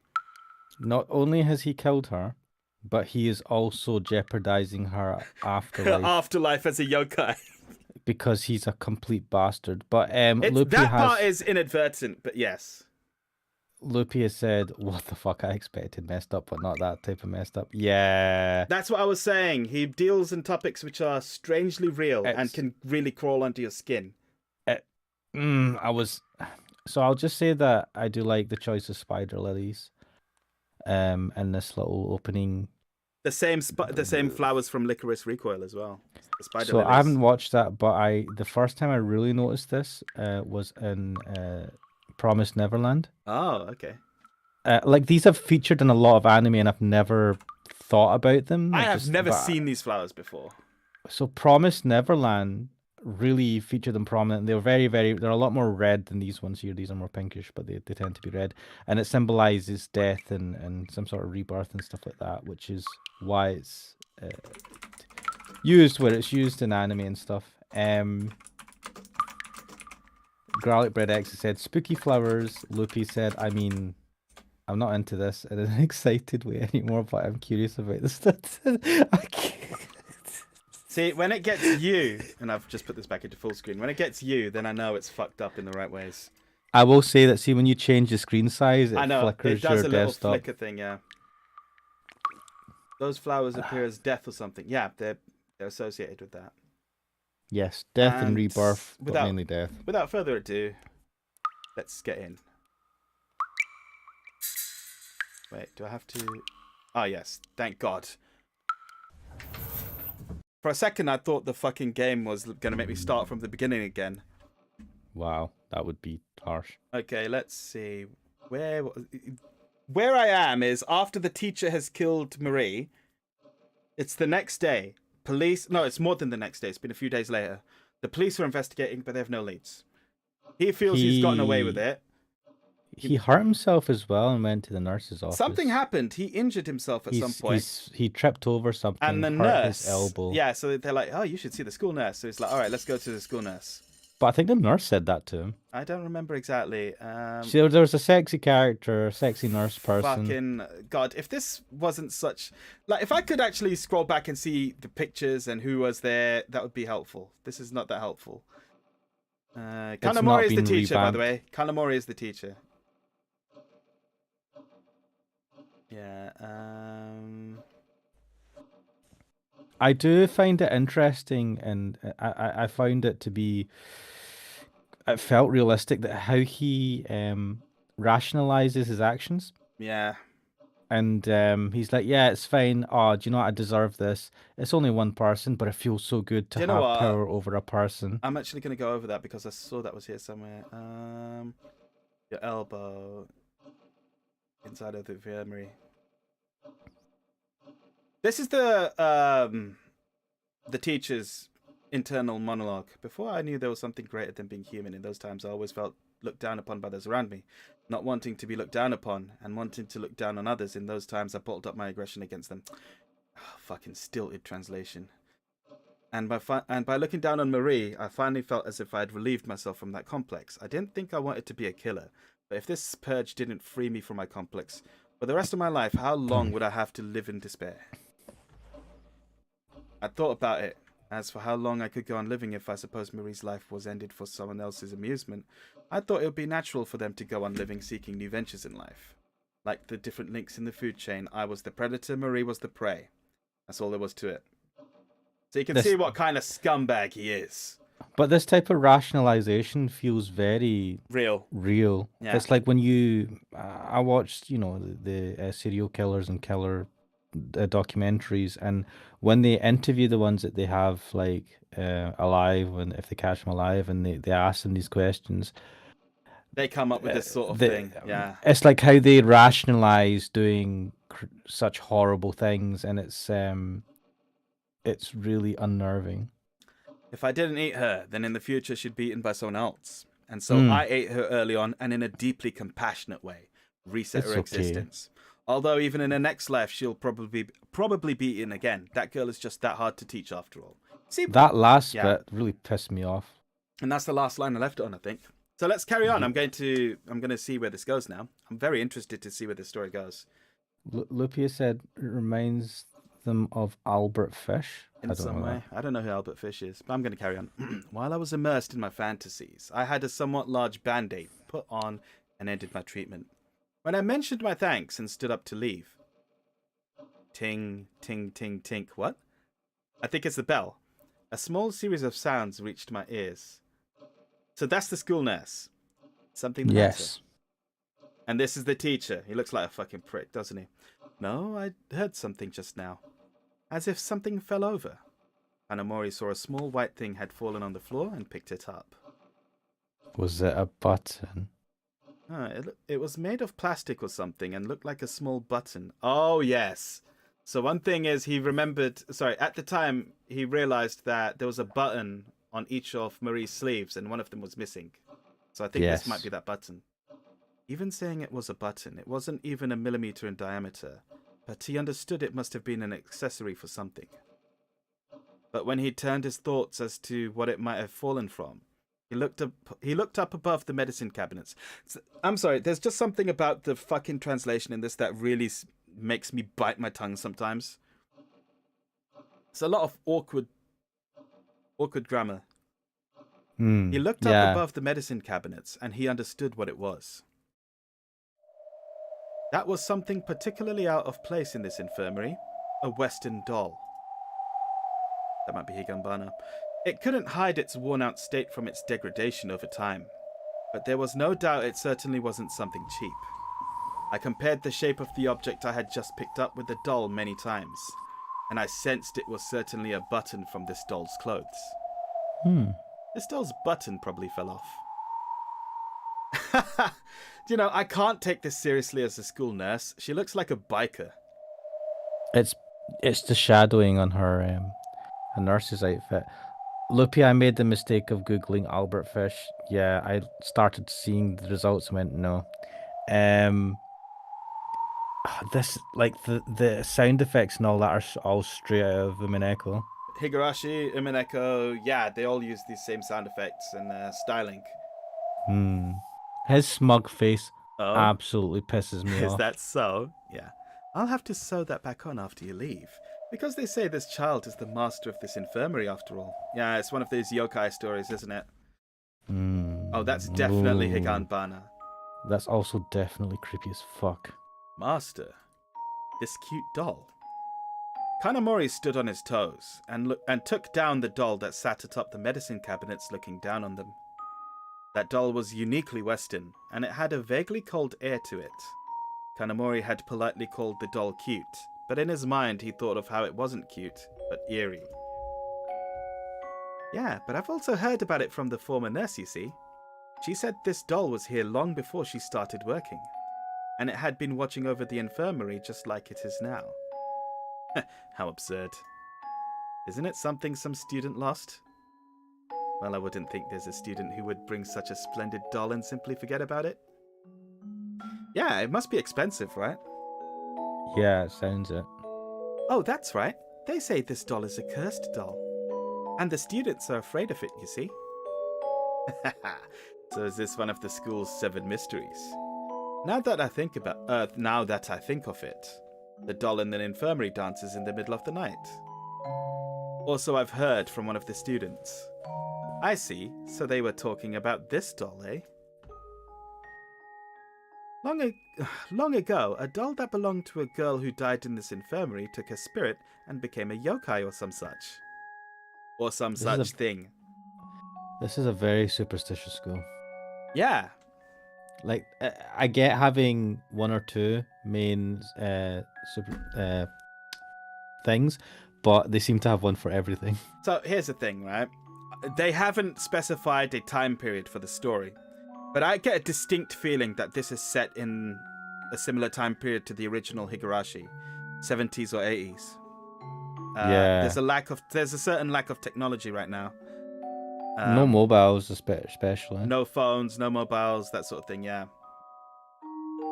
Not only has he killed her, but he is also jeopardizing her afterlife. Afterlife as a yokai. Because he's a complete bastard. But part is inadvertent, but yes. Loopy has said, what the fuck, I expected messed up, but not that type of messed up. Yeah. That's what I was saying. He deals in topics which are strangely real and can really crawl under your skin. So I'll just say that I do like the choice of spider lilies and this little opening. The same flowers from Licorice Recoil as well. The spider so lilies. I haven't watched that, but the first time I really noticed this was in Promised Neverland. Oh, okay. Like these have featured in a lot of anime, and I've never thought about them. I have never seen these flowers before. So Promised Neverland really featured them prominent. They were they're a lot more red than these ones here. These are more pinkish, but they tend to be red. And it symbolizes death and some sort of rebirth and stuff like that, which is why it's used where it's used in anime and stuff. Garlic Bread X said, spooky flowers. Loopy said, I mean, I'm not into this in an excited way anymore, but I'm curious about this stuff. See, when it gets you, and I've just put this back into full screen, when it gets you, then I know it's fucked up in the right ways. I will say that, see, when you change the screen size, it flickers it does your a little desktop. flicker thing, yeah. Those flowers appear as death or something. Yeah, they're associated with that. Yes, death and rebirth, but mainly death. Without further ado, let's get in. Wait, do I have to... Oh, yes, thank God. For a second, I thought the fucking game was going to make me start from the beginning again. Wow, that would be harsh. Okay, let's see. Where I am is after the teacher has killed Marie. It's the next day. Police... No, it's more than the next day. It's been a few days later. The police are investigating, but they have no leads. He feels he's gotten away with it. He hurt himself as well and went to the nurse's office. Something happened. He injured himself at some point. He tripped over something, And the hurt his nurse, elbow. yeah, so they're like, oh, you should see the school nurse. So he's like, all right, let's go to the school nurse. But I think the nurse said that to him. I don't remember exactly. See, there was a sexy character, a sexy nurse person. Fucking God, if this wasn't such... Like, if I could actually scroll back and see the pictures and who was there, that would be helpful. This is not that helpful. Kanamori is the teacher, by the way. Kanamori is the teacher. Yeah, I do find it interesting, and I found it to be... It felt realistic that how he rationalizes his actions. Yeah. And he's like, yeah, it's fine. Oh, do you know what? I deserve this. It's only one person, but it feels so good to have power over a person. I'm actually going to go over that because I saw that was here somewhere. Your elbow inside of the infirmary. This is the teacher's internal monologue. Before I knew there was something greater than being human, in those times I always felt looked down upon by those around me. Not wanting to be looked down upon and wanting to look down on others, in those times I bottled up my aggression against them. Oh, fucking stilted translation. And by looking down on Marie, I finally felt as if I had relieved myself from that complex. I didn't think I wanted to be a killer, but if this purge didn't free me from my complex, for the rest of my life, how long would I have to live in despair? I thought about it. As for how long I could go on living if I suppose Marie's life was ended for someone else's amusement, I thought it would be natural for them to go on living seeking new ventures in life. Like the different links in the food chain, I was the predator, Marie was the prey. That's all there was to it. So you can see what kind of scumbag he is. But this type of rationalization feels very real. Yeah. It's like when you... I watched, the serial killers and killer documentaries, and when they interview the ones that they have alive, and if they catch them alive and they ask them these questions, they come up with this sort of thing. Yeah, it's like how they rationalize doing such horrible things, and it's really unnerving. If I didn't eat her, then in the future she'd be eaten by someone else, and so I ate her early on, and in a deeply compassionate way reset her existence. Although even in her next life, she'll probably be eaten again. That girl is just that hard to teach after all. See, that last bit really pissed me off. And that's the last line I left it on, I think. So let's carry on. I'm going to see where this goes now. I'm very interested to see where this story goes. Lupia said it reminds them of Albert Fish. In some way. I don't know who Albert Fish is, but I'm going to carry on. While I was immersed in my fantasies, I had a somewhat large band-aid put on and ended my treatment. When I mentioned my thanks and stood up to leave. Ting, ting, ting, tink. What? I think it's the bell. A small series of sounds reached my ears. So that's the school nurse. Something the matter. And this is the teacher. He looks like a fucking prick, doesn't he? No, I heard something just now. As if something fell over. Kanamori saw a small white thing had fallen on the floor and picked it up. Was it a button? It was made of plastic or something and looked like a small button. Oh, yes. So one thing is he remembered... Sorry, at the time, he realized that there was a button on each of Marie's sleeves and one of them was missing. So I think this might be that button. Even saying it was a button, it wasn't even a millimeter in diameter, but he understood it must have been an accessory for something. But when he turned his thoughts as to what it might have fallen from, he looked up above the medicine cabinets. I'm sorry, there's just something about the fucking translation in this that really makes me bite my tongue sometimes. It's a lot of awkward grammar. He looked up above the medicine cabinets and he understood what it was. That was something particularly out of place in this infirmary. A Western doll. That might be Higanbana. It couldn't hide its worn-out state from its degradation over time, but there was no doubt it certainly wasn't something cheap. I compared the shape of the object I had just picked up with the doll many times, and I sensed it was certainly a button from this doll's clothes. This doll's button probably fell off. I can't take this seriously as a school nurse. She looks like a biker. It's the shadowing on her a nurse's outfit. Loopy, I made the mistake of Googling Albert Fish. Yeah, I started seeing the results and went, no. This like the sound effects and all that are all straight out of Umineko. Higurashi, Umineko, yeah, they all use these same sound effects and styling. His smug face Oh, absolutely pisses me is off. that so? Yeah. I'll have to sew that back on after you leave. Because they say this child is the master of this infirmary after all. Yeah, it's one of these yokai stories, isn't it? Oh, that's definitely Ooh. Higanbana. That's also definitely creepy as fuck. Master, this cute doll. Kanamori stood on his toes and took down the doll that sat atop the medicine cabinets looking down on them. That doll was uniquely Western, and it had a vaguely cold air to it. Kanamori had politely called the doll cute, but in his mind he thought of how it wasn't cute, but eerie. Yeah, but I've also heard about it from the former nurse, you see. She said this doll was here long before she started working, and it had been watching over the infirmary just like it is now. How absurd. Isn't it something some student lost? Well, I wouldn't think there's a student who would bring such a splendid doll and simply forget about it. Yeah, it must be expensive, right? Yeah, it sounds it. Oh, that's right. They say this doll is a cursed doll. And the students are afraid of it, you see. So is this one of the school's 7 mysteries? Now that I think of it, the doll in the infirmary dances in the middle of the night. Also, I've heard from one of the students. I see, so they were talking about this doll, eh? Long ago, a doll that belonged to a girl who died in this infirmary took her spirit and became a yokai or some such. Or some such thing. This is a very superstitious school. Yeah. Like, I get having 1 or 2 main things, but they seem to have one for everything. So here's the thing, right? They haven't specified a time period for the story, but I get a distinct feeling that this is set in a similar time period to the original Higurashi, 70s or 80s. Yeah. There's a certain lack of technology right now. No mobiles, especially. No phones, no mobiles, that sort of thing, yeah.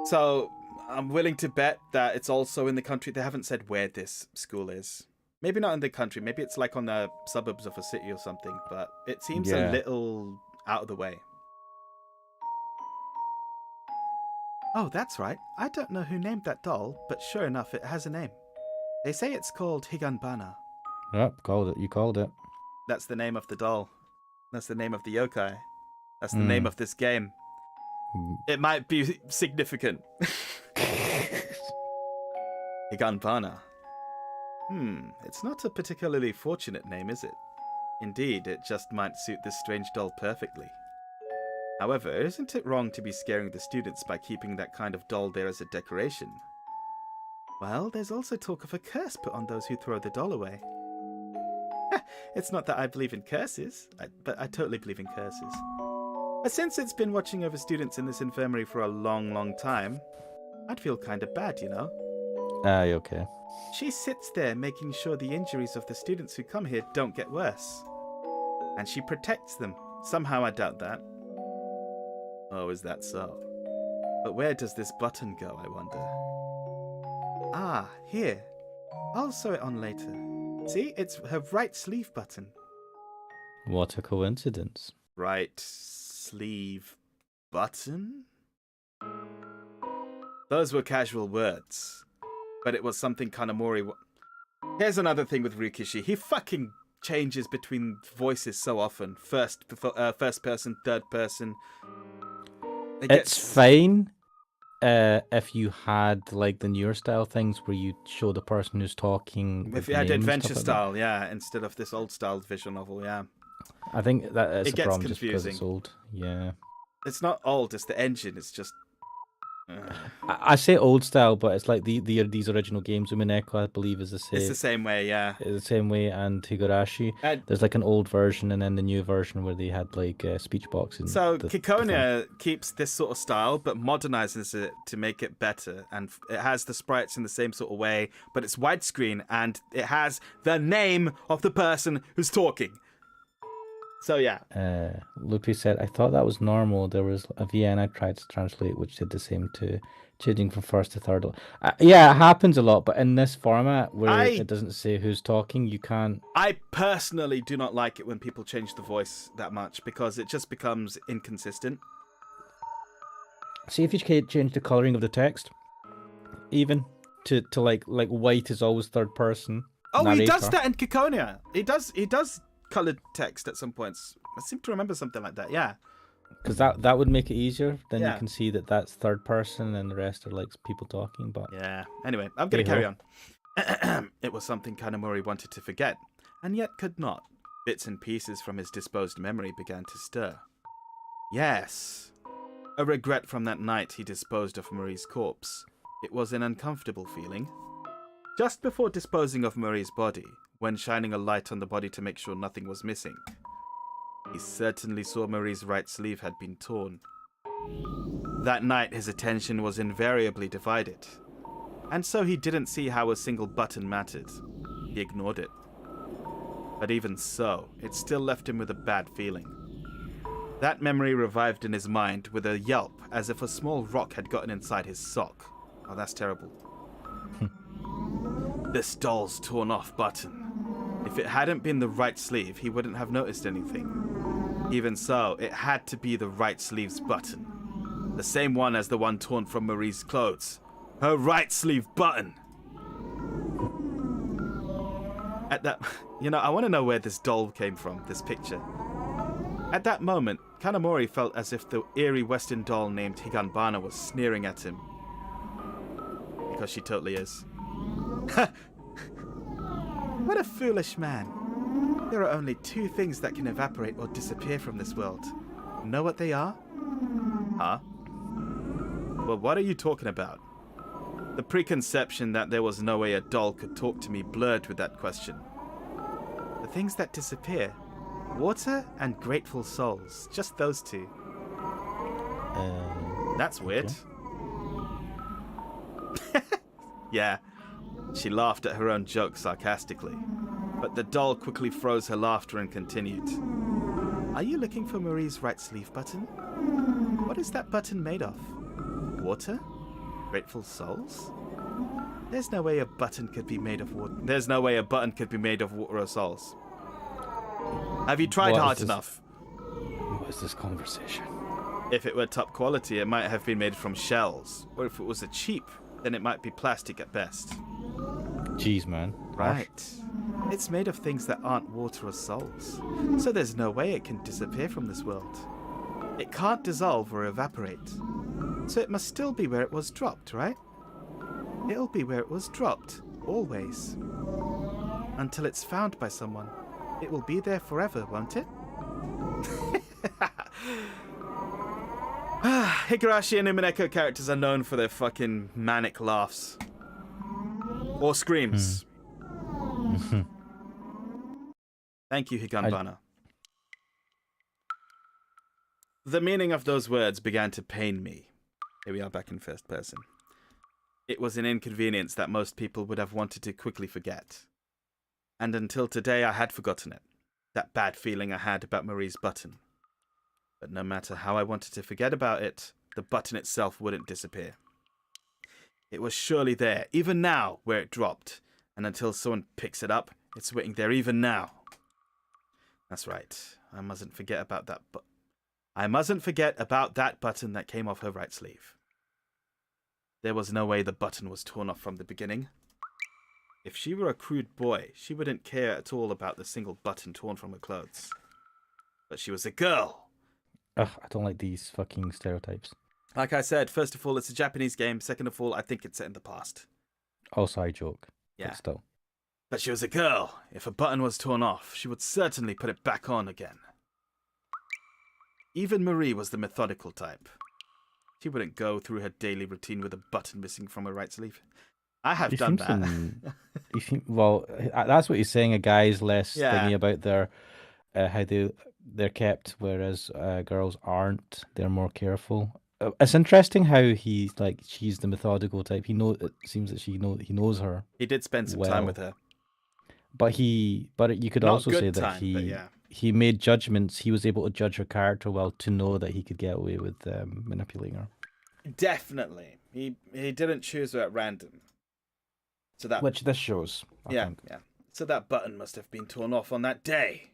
So I'm willing to bet that it's also in the country. They haven't said where this school is. Maybe not in the country. Maybe it's like on the suburbs of a city or something, but it seems a little out of the way. Oh, that's right. I don't know who named that doll, but sure enough, it has a name. They say it's called Higanbana. Yep, called it. You called it. That's the name of the doll. That's the name of the yokai. That's the name of this game. It might be significant. Higanbana. It's not a particularly fortunate name, is it? Indeed, it just might suit this strange doll perfectly. However, isn't it wrong to be scaring the students by keeping that kind of doll there as a decoration? Well, there's also talk of a curse put on those who throw the doll away. It's not that I believe in curses, but I totally believe in curses. But since it's been watching over students in this infirmary for a long, long time, I'd feel kind of bad, you know? Okay. She sits there making sure the injuries of the students who come here don't get worse. And she protects them. Somehow I doubt that. Oh, is that so? But where does this button go, I wonder? Ah, here. I'll sew it on later. See, it's her right sleeve button. What a coincidence. Right sleeve button? Those were casual words. But it was something Kanamori... Here's another thing with Rikishi. He fucking changes between voices so often. First person, third person. It's fine if you had like the newer style things where you show the person who's talking. If you had adventure style, yeah, instead of this old style visual novel, yeah. I think that is it a gets problem confusing. just because it's old. Yeah. It's not old, it's the engine, it's just... I say old style, but it's like these original games. Umineko, I believe, is the same. It's the same way, yeah. It's the same way, and Higurashi. There's like an old version and then the new version where they had like speech boxes. So Kikonia keeps this sort of style, but modernizes it to make it better. And it has the sprites in the same sort of way, but it's widescreen and it has the name of the person who's talking. So yeah. Lupe said, I thought that was normal. There was a VN I tried to translate, which did the same too, changing from first to third. Yeah, it happens a lot, but in this format where it doesn't say who's talking, you can't. I personally do not like it when people change the voice that much because it just becomes inconsistent. See if you change the coloring of the text, even to like white is always third person. Oh, narrator. he does that in Kikonia. He does colored text at some points. I seem to remember something like that. Yeah. Because that would make it easier. Then Yeah. you can see that that's third person, and the rest are like people talking. But Yeah. Anyway, I'm gonna carry on. It was something Kanamori wanted to forget, and yet could not. Bits and pieces from his disposed memory began to stir. Yes. A regret from that night he disposed of Marie's corpse. It was an uncomfortable feeling. Just before disposing of Marie's body, when shining a light on the body to make sure nothing was missing, he certainly saw Marie's right sleeve had been torn. That night his attention was invariably divided, and so he didn't see how a single button mattered. He ignored it. But even so, it still left him with a bad feeling. That memory revived in his mind with a yelp, as if a small rock had gotten inside his sock. Oh, that's terrible. This doll's torn off button. If it hadn't been the right sleeve, he wouldn't have noticed anything. Even so, it had to be the right sleeve's button. The same one as the one torn from Marie's clothes. Her right sleeve button! At that... I want to know where this doll came from, this picture. At that moment, Kanamori felt as if the eerie Western doll named Higanbana was sneering at him. Because she totally is. What a foolish man. There are only two things that can evaporate or disappear from this world. Know what they are? Huh? Well, what are you talking about? The preconception that there was no way a doll could talk to me blurred with that question. The things that disappear. Water and grateful souls. Just those two. That's weird. Okay. Yeah. She laughed at her own joke sarcastically. But the doll quickly froze her laughter and continued. Are you looking for Marie's right sleeve button? What is that button made of? Water? Grateful souls? There's no way a button could be made of water. There's no way a button could be made of water or souls. Have you tried hard enough? What is this conversation? If it were top quality, it might have been made from shells. Or if it was a cheap, then it might be plastic at best. Jeez, man. Right. It's made of things that aren't water or souls. So there's no way it can disappear from this world. It can't dissolve or evaporate. So it must still be where it was dropped, right? It'll be where it was dropped, always. Until it's found by someone. It will be there forever, won't it? Higurashi and Umineko characters are known for their fucking manic laughs. Or screams. Thank you, Higanbana. The meaning of those words began to pain me. Here we are back in first person. It was an inconvenience that most people would have wanted to quickly forget. And until today I had forgotten it. That bad feeling I had about Marie's button. But no matter how I wanted to forget about it, the button itself wouldn't disappear. It was surely there, even now, where it dropped. And until someone picks it up, it's waiting there even now. That's right. I mustn't forget about that button that came off her right sleeve. There was no way the button was torn off from the beginning. If she were a crude boy, she wouldn't care at all about the single button torn from her clothes. But she was a girl. Ugh, I don't like these fucking stereotypes. Like I said, first of all, it's a Japanese game. Second of all, I think it's set in the past. Also, I joke. Yeah. But still. But she was a girl. If a button was torn off, she would certainly put it back on again. Even Marie was the methodical type. She wouldn't go through her daily routine with a button missing from her right sleeve. I have done that. Well, that's what he's saying. A guy's less Yeah. thingy about their how they're kept, whereas girls aren't. They're more careful. It's interesting how he's like she's the methodical type. It seems that he knows her. He did spend some time with her. But you could Not also good say that time, but yeah. he made judgments. He was able to judge her character well to know that he could get away with manipulating her. Definitely. He didn't choose her at random. So that Which this shows. I yeah, think. yeah. So that button must have been torn off on that day.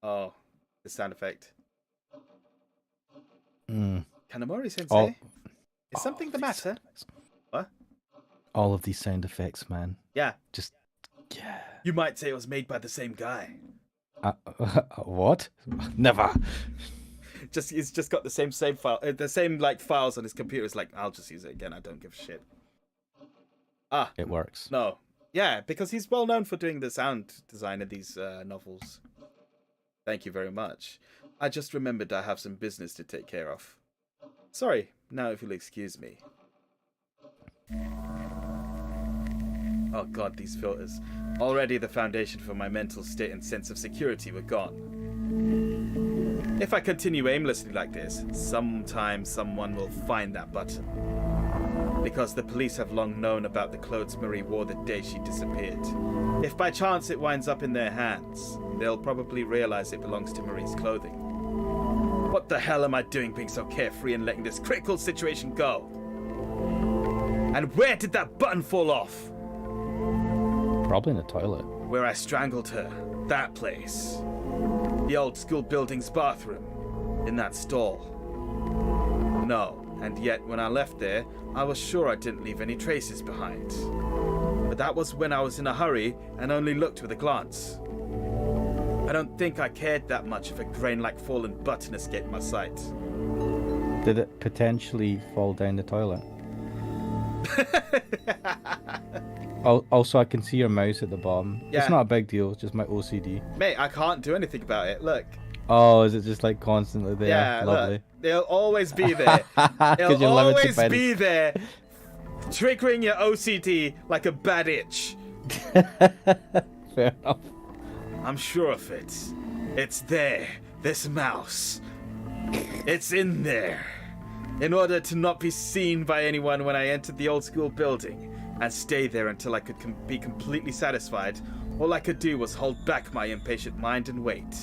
Oh, the sound effect. Kanamori Sensei? Is something the matter? What? All of these sound effects, man. Yeah. Just yeah. You might say it was made by the same guy. What? Never. He's just got the same save file, the same like files on his computer. It's like, I'll just use it again. I don't give a shit. It works. No. Yeah, because he's well known for doing the sound design of these novels. Thank you very much. I just remembered I have some business to take care of. Sorry, now if you'll excuse me. Oh god, these filters. Already the foundation for my mental state and sense of security were gone. If I continue aimlessly like this, sometime someone will find that button. Because the police have long known about the clothes Marie wore the day she disappeared. If by chance it winds up in their hands, they'll probably realize it belongs to Marie's clothing. What the hell am I doing being so carefree and letting this critical situation go? And where did that button fall off? Probably in the toilet. Where I strangled her. That place. The old school building's bathroom. In that stall. No, and yet when I left there, I was sure I didn't leave any traces behind. But that was when I was in a hurry and only looked with a glance. I don't think I cared that much if a grain-like fallen button escaped my sight. Did it potentially fall down the toilet? Also, I can see your mouse at the bottom. Yeah. It's not a big deal. It's just my OCD. Mate, I can't do anything about it. Look. Oh, is it just like constantly there? Yeah, Lovely. look. They'll always be there. 'Cause They'll you're limited always by be there, triggering your OCD like a bad itch. Fair enough. I'm sure of it. It's there. This mouse. It's in there. In order to not be seen by anyone when I entered the old school building and stay there until I could be completely satisfied, all I could do was hold back my impatient mind and wait.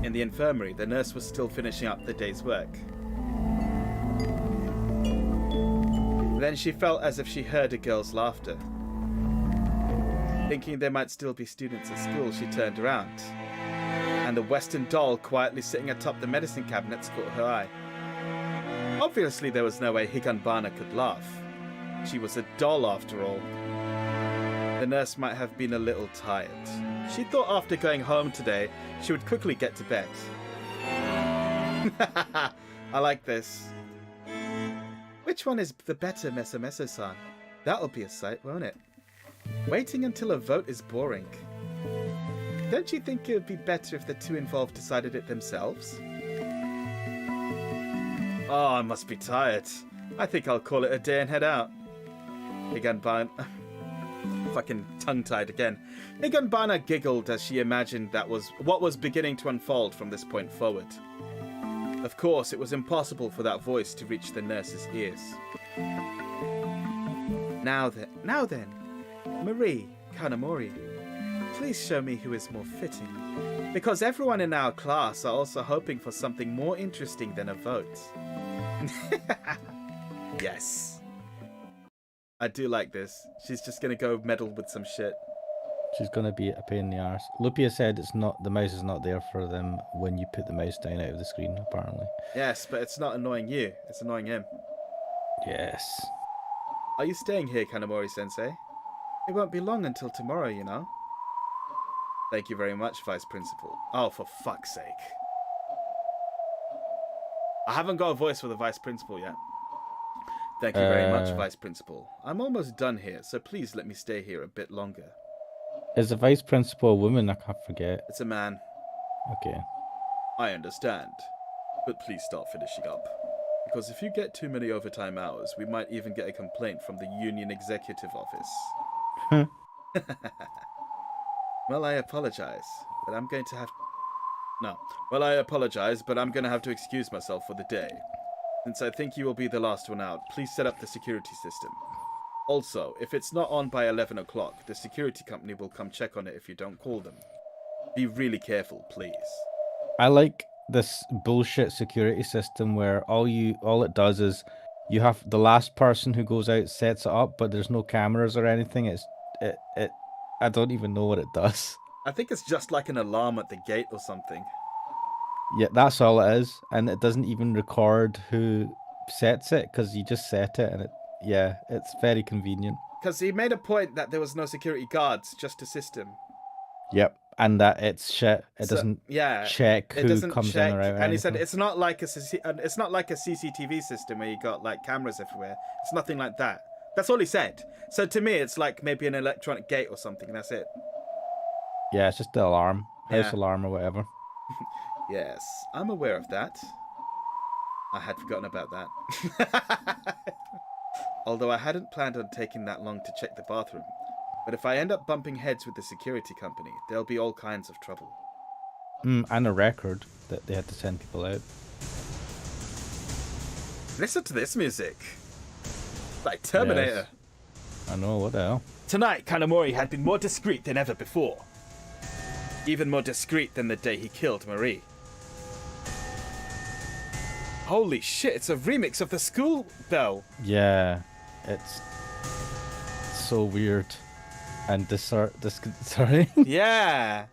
In the infirmary, the nurse was still finishing up the day's work. Then she felt as if she heard a girl's laughter. Thinking there might still be students at school, she turned around. And the Western doll quietly sitting atop the medicine cabinets caught her eye. Obviously, there was no way Higanbana could laugh. She was a doll after all. The nurse might have been a little tired. She thought after going home today, she would quickly get to bed. I like this. Which one is the better, Meso-Meso-san? That'll be a sight, won't it? Waiting until a vote is boring. Don't you think it would be better if the two involved decided it themselves? Oh, I must be tired. I think I'll call it a day and head out. Higanbana... Fucking tongue-tied again. Higanbana giggled as she imagined that was what was beginning to unfold from this point forward. Of course, it was impossible for that voice to reach the nurse's ears. Now then, Marie, Kanamori, please show me who is more fitting. Because everyone in our class are also hoping for something more interesting than a vote. Yes. I do like this. She's just gonna go meddle with some shit. She's gonna be a pain in the arse. Lupia said it's not the mouse is not there for them when you put the mouse down out of the screen, apparently. Yes, but it's not annoying you. It's annoying him. Yes. Are you staying here, Kanamori-sensei? It won't be long until tomorrow, you know. Thank you very much, Vice Principal. Oh, for fuck's sake. I haven't got a voice for the Vice Principal yet. Thank you very much, Vice Principal. I'm almost done here, so please let me stay here a bit longer. Is the Vice Principal a woman? I can't forget. It's a man. Okay. I understand. But please start finishing up. Because if you get too many overtime hours, we might even get a complaint from the Union Executive Office. Well, I apologize, but I'm going to have... No. Well, I apologize, but I'm going to have to excuse myself for the day. Since I think you will be the last one out, please set up the security system. Also, if it's not on by 11 o'clock, the security company will come check on it if you don't call them. Be really careful, please. I like this bullshit security system where all it does is you have the last person who goes out sets it up, but there's no cameras or anything. It I don't even know what it does. I think it's just like an alarm at the gate or something. Yeah, that's all it is, and it doesn't even record who sets it because you just set it, and it's very convenient. Because he made a point that there was no security guards, just a system. Yep, and that it's shit. It doesn't check who comes in or out. And he said it's not like a CCTV system where you got like cameras everywhere. It's nothing like that. That's all he said. So to me, it's like maybe an electronic gate or something. That's it. Yeah, it's just the alarm, house Yeah. alarm or whatever. Yes, I'm aware of that. I had forgotten about that. Although I hadn't planned on taking that long to check the bathroom. But if I end up bumping heads with the security company, there'll be all kinds of trouble. And a record that they had to send people out. Listen to this music. Like Terminator. Yes. I know, what the hell? Tonight, Kanamori had been more discreet than ever before. Even more discreet than the day he killed Marie. Holy shit, it's a remix of the school bell. Yeah, it's so weird and disconcerting. Yeah.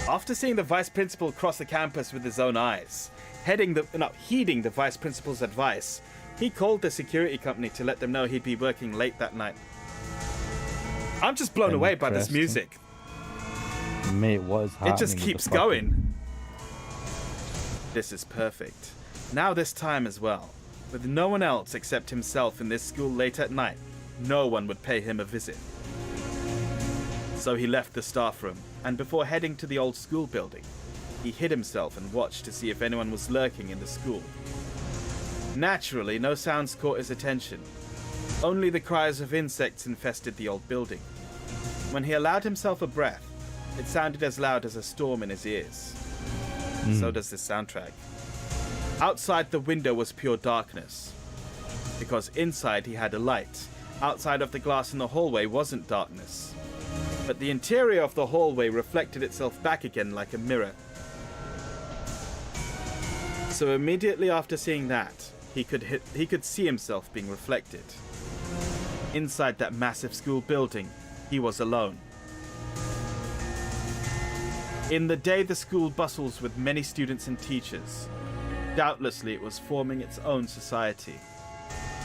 After seeing the vice principal cross the campus with his own eyes, heeding the vice principal's advice, he called the security company to let them know he'd be working late that night. I'm just blown away by this music. Mate, what is happening? It just keeps going. This is perfect. Now this time as well. With no one else except himself in this school late at night, no one would pay him a visit. So he left the staff room, and before heading to the old school building, he hid himself and watched to see if anyone was lurking in the school. Naturally, no sounds caught his attention. Only the cries of insects infested the old building. When he allowed himself a breath, it sounded as loud as a storm in his ears. So does this soundtrack. Outside the window was pure darkness, because inside he had a light. Outside of the glass in the hallway wasn't darkness, but the interior of the hallway reflected itself back again like a mirror. So immediately after seeing that, he could see himself being reflected. Inside that massive school building, he was alone. In the day the school bustles with many students and teachers, doubtlessly it was forming its own society.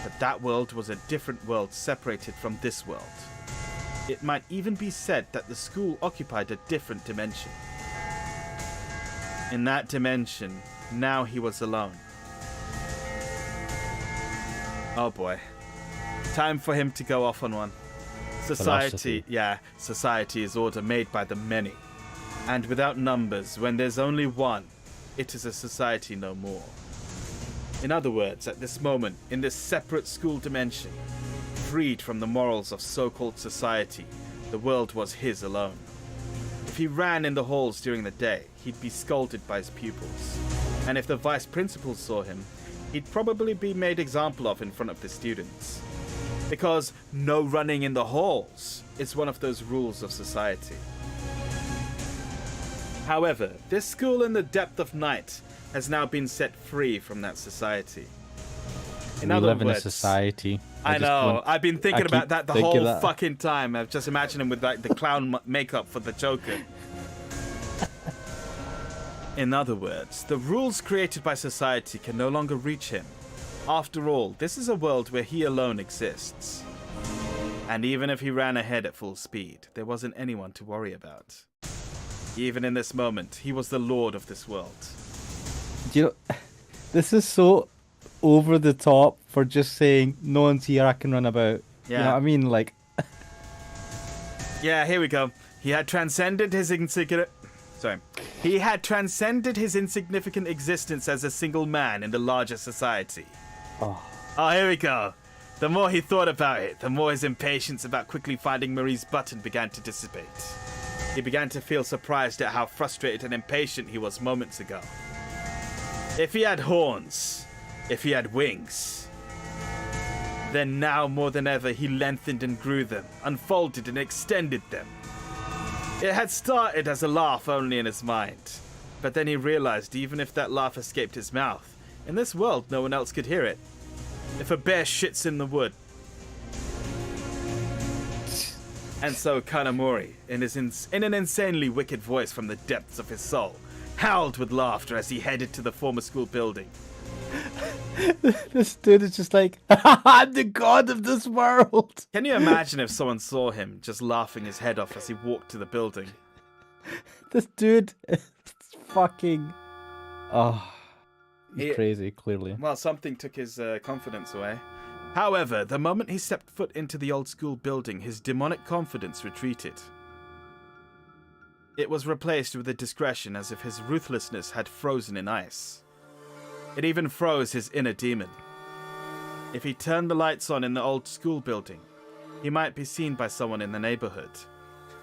But that world was a different world separated from this world. It might even be said that the school occupied a different dimension. In that dimension, now he was alone. Oh boy. Time for him to go off on one. Society, society is order made by the many. And without numbers, when there's only one, it is a society no more. In other words, at this moment, in this separate school dimension, freed from the morals of so-called society, the world was his alone. If he ran in the halls during the day, he'd be scolded by his pupils. And if the vice principal saw him, he'd probably be made example of in front of the students. Because no running in the halls is one of those rules of society. However, this school in the depth of night has now been set free from that society. We live in a society. I know. I've been thinking about that the whole fucking time. I've just imagined him with like the clown makeup for the Joker. In other words, the rules created by society can no longer reach him. After all, this is a world where he alone exists. And even if he ran ahead at full speed, there wasn't anyone to worry about. Even in this moment, he was the lord of this world. You know, this is so over the top for just saying, no one's here, I can run about. Yeah. You know what I mean? Like... Yeah, here we go. He had transcended his insignificant existence as a single man in the larger society. Oh, here we go. The more he thought about it, the more his impatience about quickly finding Marie's button began to dissipate. He began to feel surprised at how frustrated and impatient he was moments ago. If he had horns, if he had wings, Then now more than ever, he lengthened and grew them, unfolded and extended them. It had started as a laugh only in his mind, but then he realized even if that laugh escaped his mouth, in this world no one else could hear it. If a bear shits in the wood. And so Kanamori, in an insanely wicked voice from the depths of his soul, howled with laughter as he headed to the former school building. This dude is just like, I'm the god of this world. Can you imagine if someone saw him just laughing his head off as he walked to the building? This dude is fucking... Oh, he's crazy, clearly. Well, something took his confidence away. However, the moment he stepped foot into the old school building, his demonic confidence retreated. It was replaced with a discretion as if his ruthlessness had frozen in ice. It even froze his inner demon. If he turned the lights on in the old school building, he might be seen by someone in the neighborhood.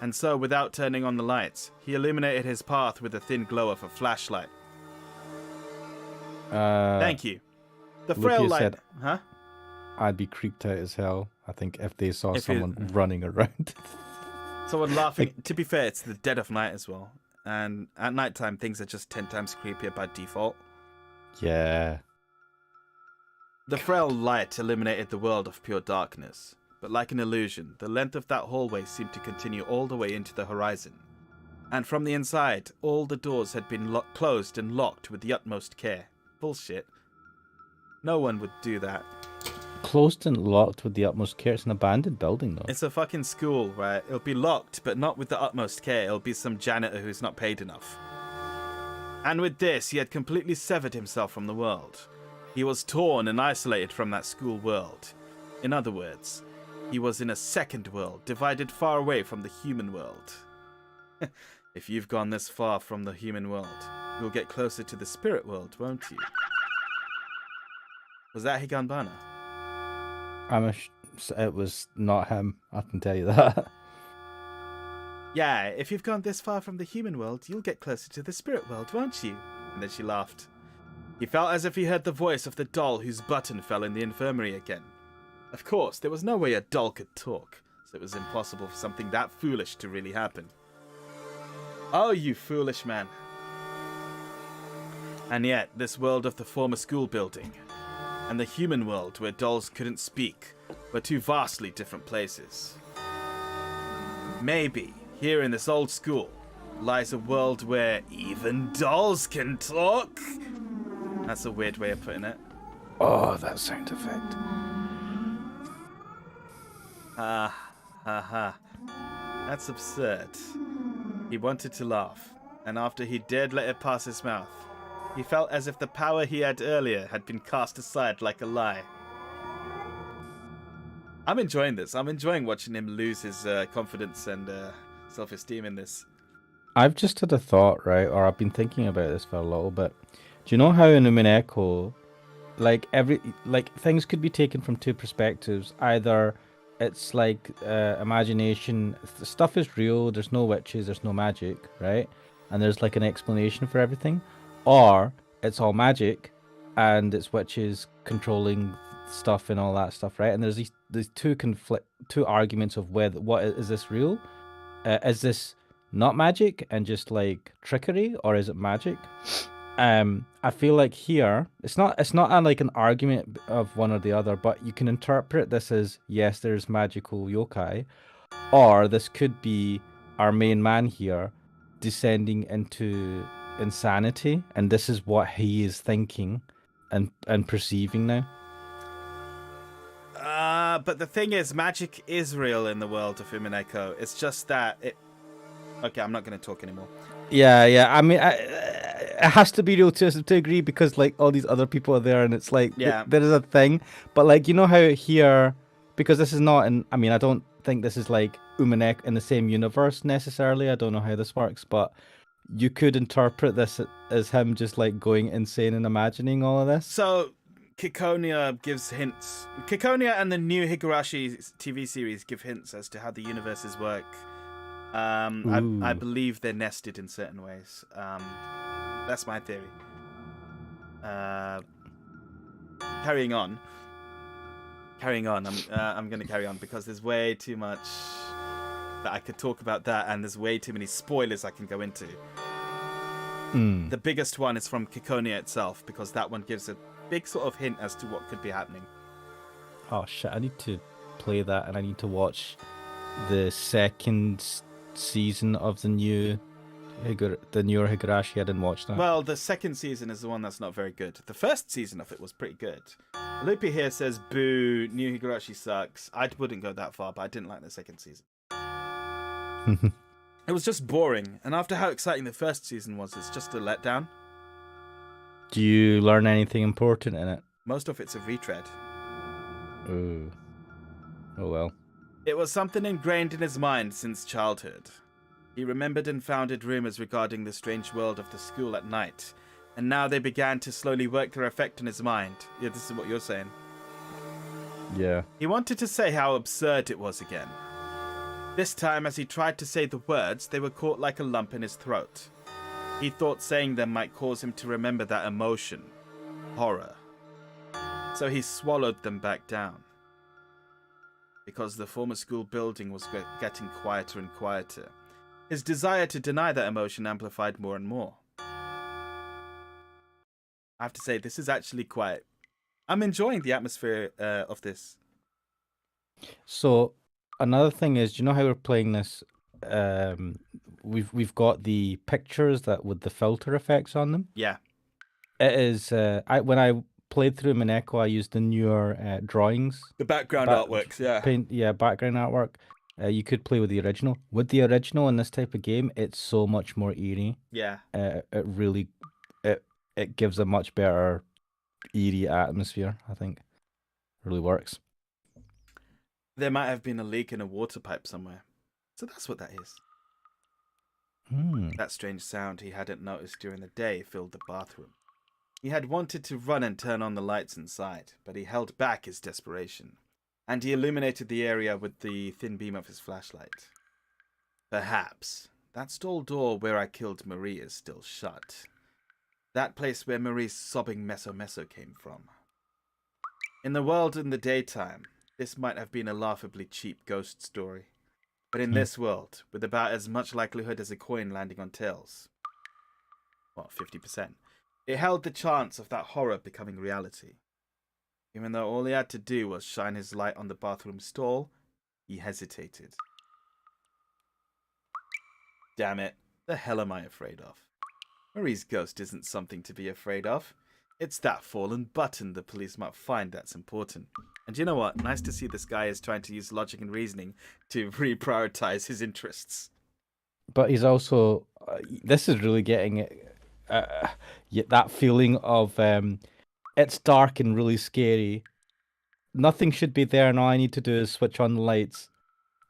And so, without turning on the lights, he illuminated his path with a thin glow of a flashlight. Thank you. The frail Lucia light... said, Huh? I'd be creeped out as hell, I think, if they saw someone running around. Someone laughing. To be fair, it's the dead of night as well. And at nighttime, things are just 10 times creepier by default. Yeah. The frail light illuminated the world of pure darkness. But like an illusion, the length of that hallway seemed to continue all the way into the horizon. And from the inside, all the doors had been closed and locked with the utmost care. Bullshit. No one would do that. Closed and locked with the utmost care. It's an abandoned building, though. It's a fucking school, right? It'll be locked, but not with the utmost care. It'll be some janitor who's not paid enough. And with this, he had completely severed himself from the world. He was torn and isolated from that school world. In other words, he was in a second world, divided far away from the human world. If you've gone this far from the human world, you'll get closer to the spirit world, won't you? Was that Higanbana? It was not him, I can tell you that. Yeah, if you've gone this far from the human world, you'll get closer to the spirit world, won't you? And then she laughed. He felt as if he heard the voice of the doll whose button fell in the infirmary again. Of course, there was no way a doll could talk, so it was impossible for something that foolish to really happen. Oh, you foolish man. And yet, this world of the former school building, and the human world where dolls couldn't speak, were two vastly different places. Maybe, here in this old school, lies a world where even dolls can talk? That's a weird way of putting it. Oh, that sound effect. That's absurd. He wanted to laugh, and after he dared let it pass his mouth, he felt as if the power he had earlier had been cast aside like a lie. I'm enjoying this. I'm enjoying watching him lose his confidence and self-esteem in this. I've just had a thought, right? Or I've been thinking about this for a little bit. Do you know how in Umineko, things could be taken from two perspectives? Either it's like imagination, stuff is real, there's no witches, there's no magic, right? And there's like an explanation for everything. Or it's all magic and it's witches controlling stuff and all that stuff, right? And there's these two arguments of what is this real? Is this not magic and just like trickery, or is it magic? I feel like here it's not like an argument of one or the other, but you can interpret this as, yes, there's magical yokai, or this could be our main man here descending into insanity, and this is what he is thinking and perceiving now. But the thing is, magic is real in the world of Umineko. It's just that it... Okay, I'm not going to talk anymore. Yeah. I mean, it has to be real to agree, because like all these other people are there, and it's like there is a thing. But like, you know how here, because this is not in... I mean, I don't think this is like Umineko in the same universe necessarily. I don't know how this works, but you could interpret this as him just like going insane and imagining all of this. So Kikonia gives hints. Kikonia and the new Higurashi TV series give hints as to how the universes work. I believe they're nested in certain ways. That's my theory. Carrying on. carrying on. I'm going to carry on because there's way too much that I could talk about that, and there's way too many spoilers I can go into. The biggest one is from Kikonia itself, because that one gives a big sort of hint as to what could be happening. Oh shit! I need to play that, and I need to watch the second season of the newer Higurashi. I didn't watch that. Well, the second season is the one that's not very good. The first season of it was pretty good. Loopy here says, boo, New Higurashi sucks. I wouldn't go that far, but I didn't like the second season. It was just boring, and after how exciting the first season was, it's just a letdown. Do you learn anything important in it? Most of it's a retread. Ooh. Oh well. It was something ingrained in his mind since childhood. He remembered and founded rumors regarding the strange world of the school at night, and now they began to slowly work their effect on his mind. Yeah, this is what you're saying. Yeah. He wanted to say how absurd it was again. This time, as he tried to say the words, they were caught like a lump in his throat. He thought saying them might cause him to remember that emotion, horror. So he swallowed them back down. Because the former school building was getting quieter and quieter, his desire to deny that emotion amplified more and more. I have to say, this is actually quite... I'm enjoying the atmosphere of this. So another thing is, do you know how we're playing this? We've got the pictures that with the filter effects on them. Yeah. It is. When I played through Mineko, I used the newer drawings. The background artworks, yeah. Background artwork. You could play with the original. With the original in this type of game, it's so much more eerie. Yeah. It gives a much better eerie atmosphere, I think. It really works. There might have been a leak in a water pipe somewhere. So that's what that is. That strange sound he hadn't noticed during the day filled the bathroom. He had wanted to run and turn on the lights inside, but he held back his desperation, and he illuminated the area with the thin beam of his flashlight. Perhaps that stall door where I killed Marie is still shut. That place where Marie's sobbing meso came from. In the world in the daytime, this might have been a laughably cheap ghost story. But in this world, with about as much likelihood as a coin landing on tails, 50%, it held the chance of that horror becoming reality. Even though all he had to do was shine his light on the bathroom stall, he hesitated. Damn it, the hell am I afraid of? Marie's ghost isn't something to be afraid of. It's that fallen button the police might find that's important. And you know what? Nice to see this guy is trying to use logic and reasoning to reprioritize his interests. But he's also... this is really getting that feeling of it's dark and really scary. Nothing should be there, and all I need to do is switch on the lights.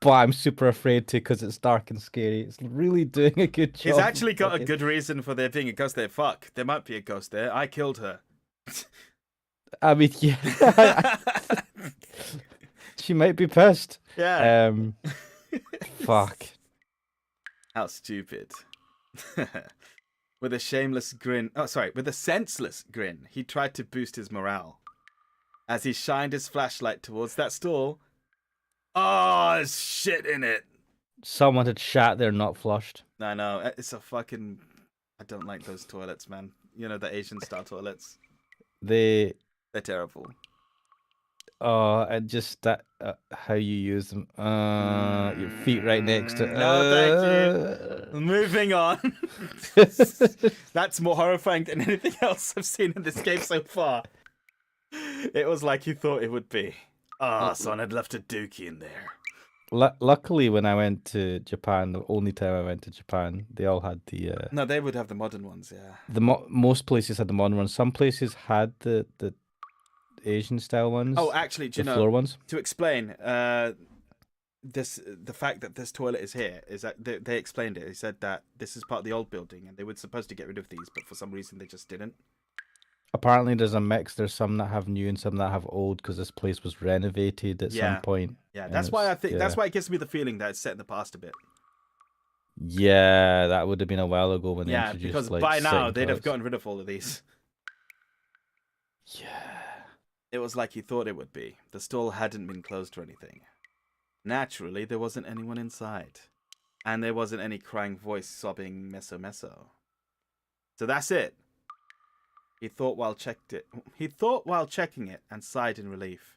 But I'm super afraid to because it's dark and scary. It's really doing a good job. He's actually got a good reason for there being a ghost there. Fuck, there might be a ghost there. I killed her. I mean, yeah. She might be pissed. Yeah. Fuck. How stupid. With a shameless grin. Oh, sorry. With a senseless grin, he tried to boost his morale. As he shined his flashlight towards that stall. Oh, there's shit in it. Someone had shat there, not flushed. I know. It's a fucking... I don't like those toilets, man. You know, the Asian-style toilets. They're terrible. Oh, and just that how you use them. Your feet right next to. No, thank you. Moving on. That's more horrifying than anything else I've seen in this game so far. It was like you thought it would be. Ah, son, I'd left a dookie in there. Luckily, when I went to Japan, the only time I went to Japan, they all had the. No, they would have the modern ones, yeah. Most places had the modern ones. Some places had the Asian style ones. Oh, actually, do you know? Floor ones. To explain, the fact that this toilet is here is that they explained it. They said that this is part of the old building, and they were supposed to get rid of these, but for some reason they just didn't. Apparently, there's a mix. There's some that have new and some that have old because this place was renovated at some point. Yeah, that's why I think that's why it gives me the feeling that it's set in the past a bit. Yeah, that would have been a while ago when they introduced. Yeah, because like, by now they'd toilets. have gotten rid of all of these. Yeah. It was like he thought it would be. The stall hadn't been closed or anything. Naturally, there wasn't anyone inside. And there wasn't any crying voice sobbing meso meso. So that's it. He thought while checking it and sighed in relief.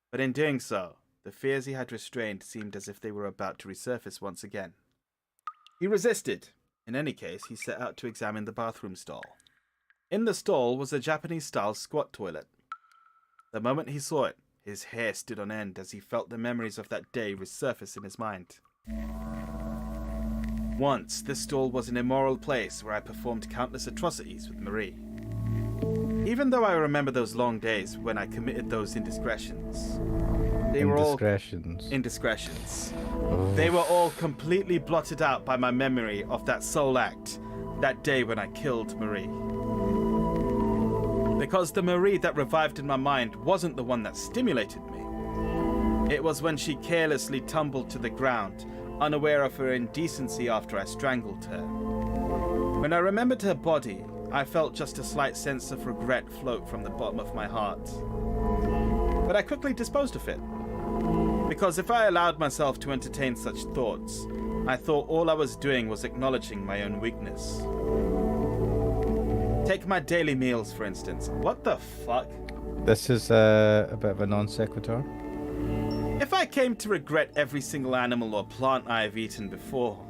But in doing so, the fears he had restrained seemed as if they were about to resurface once again. He resisted. In any case, he set out to examine the bathroom stall. In the stall was a Japanese-style squat toilet. The moment he saw it, his hair stood on end as he felt the memories of that day resurface in his mind. Once, this stall was an immoral place where I performed countless atrocities with Marie. Even though I remember those long days when I committed those indiscretions, they were all indiscretions. They were all completely blotted out by my memory of that sole act, that day when I killed Marie. Because the Marie that revived in my mind wasn't the one that stimulated me. It was when she carelessly tumbled to the ground, unaware of her indecency after I strangled her. When I remembered her body, I felt just a slight sense of regret float from the bottom of my heart. But I quickly disposed of it. Because if I allowed myself to entertain such thoughts, I thought all I was doing was acknowledging my own weakness. Take my daily meals, for instance. What the fuck? This is a bit of a non sequitur. If I came to regret every single animal or plant I have eaten before,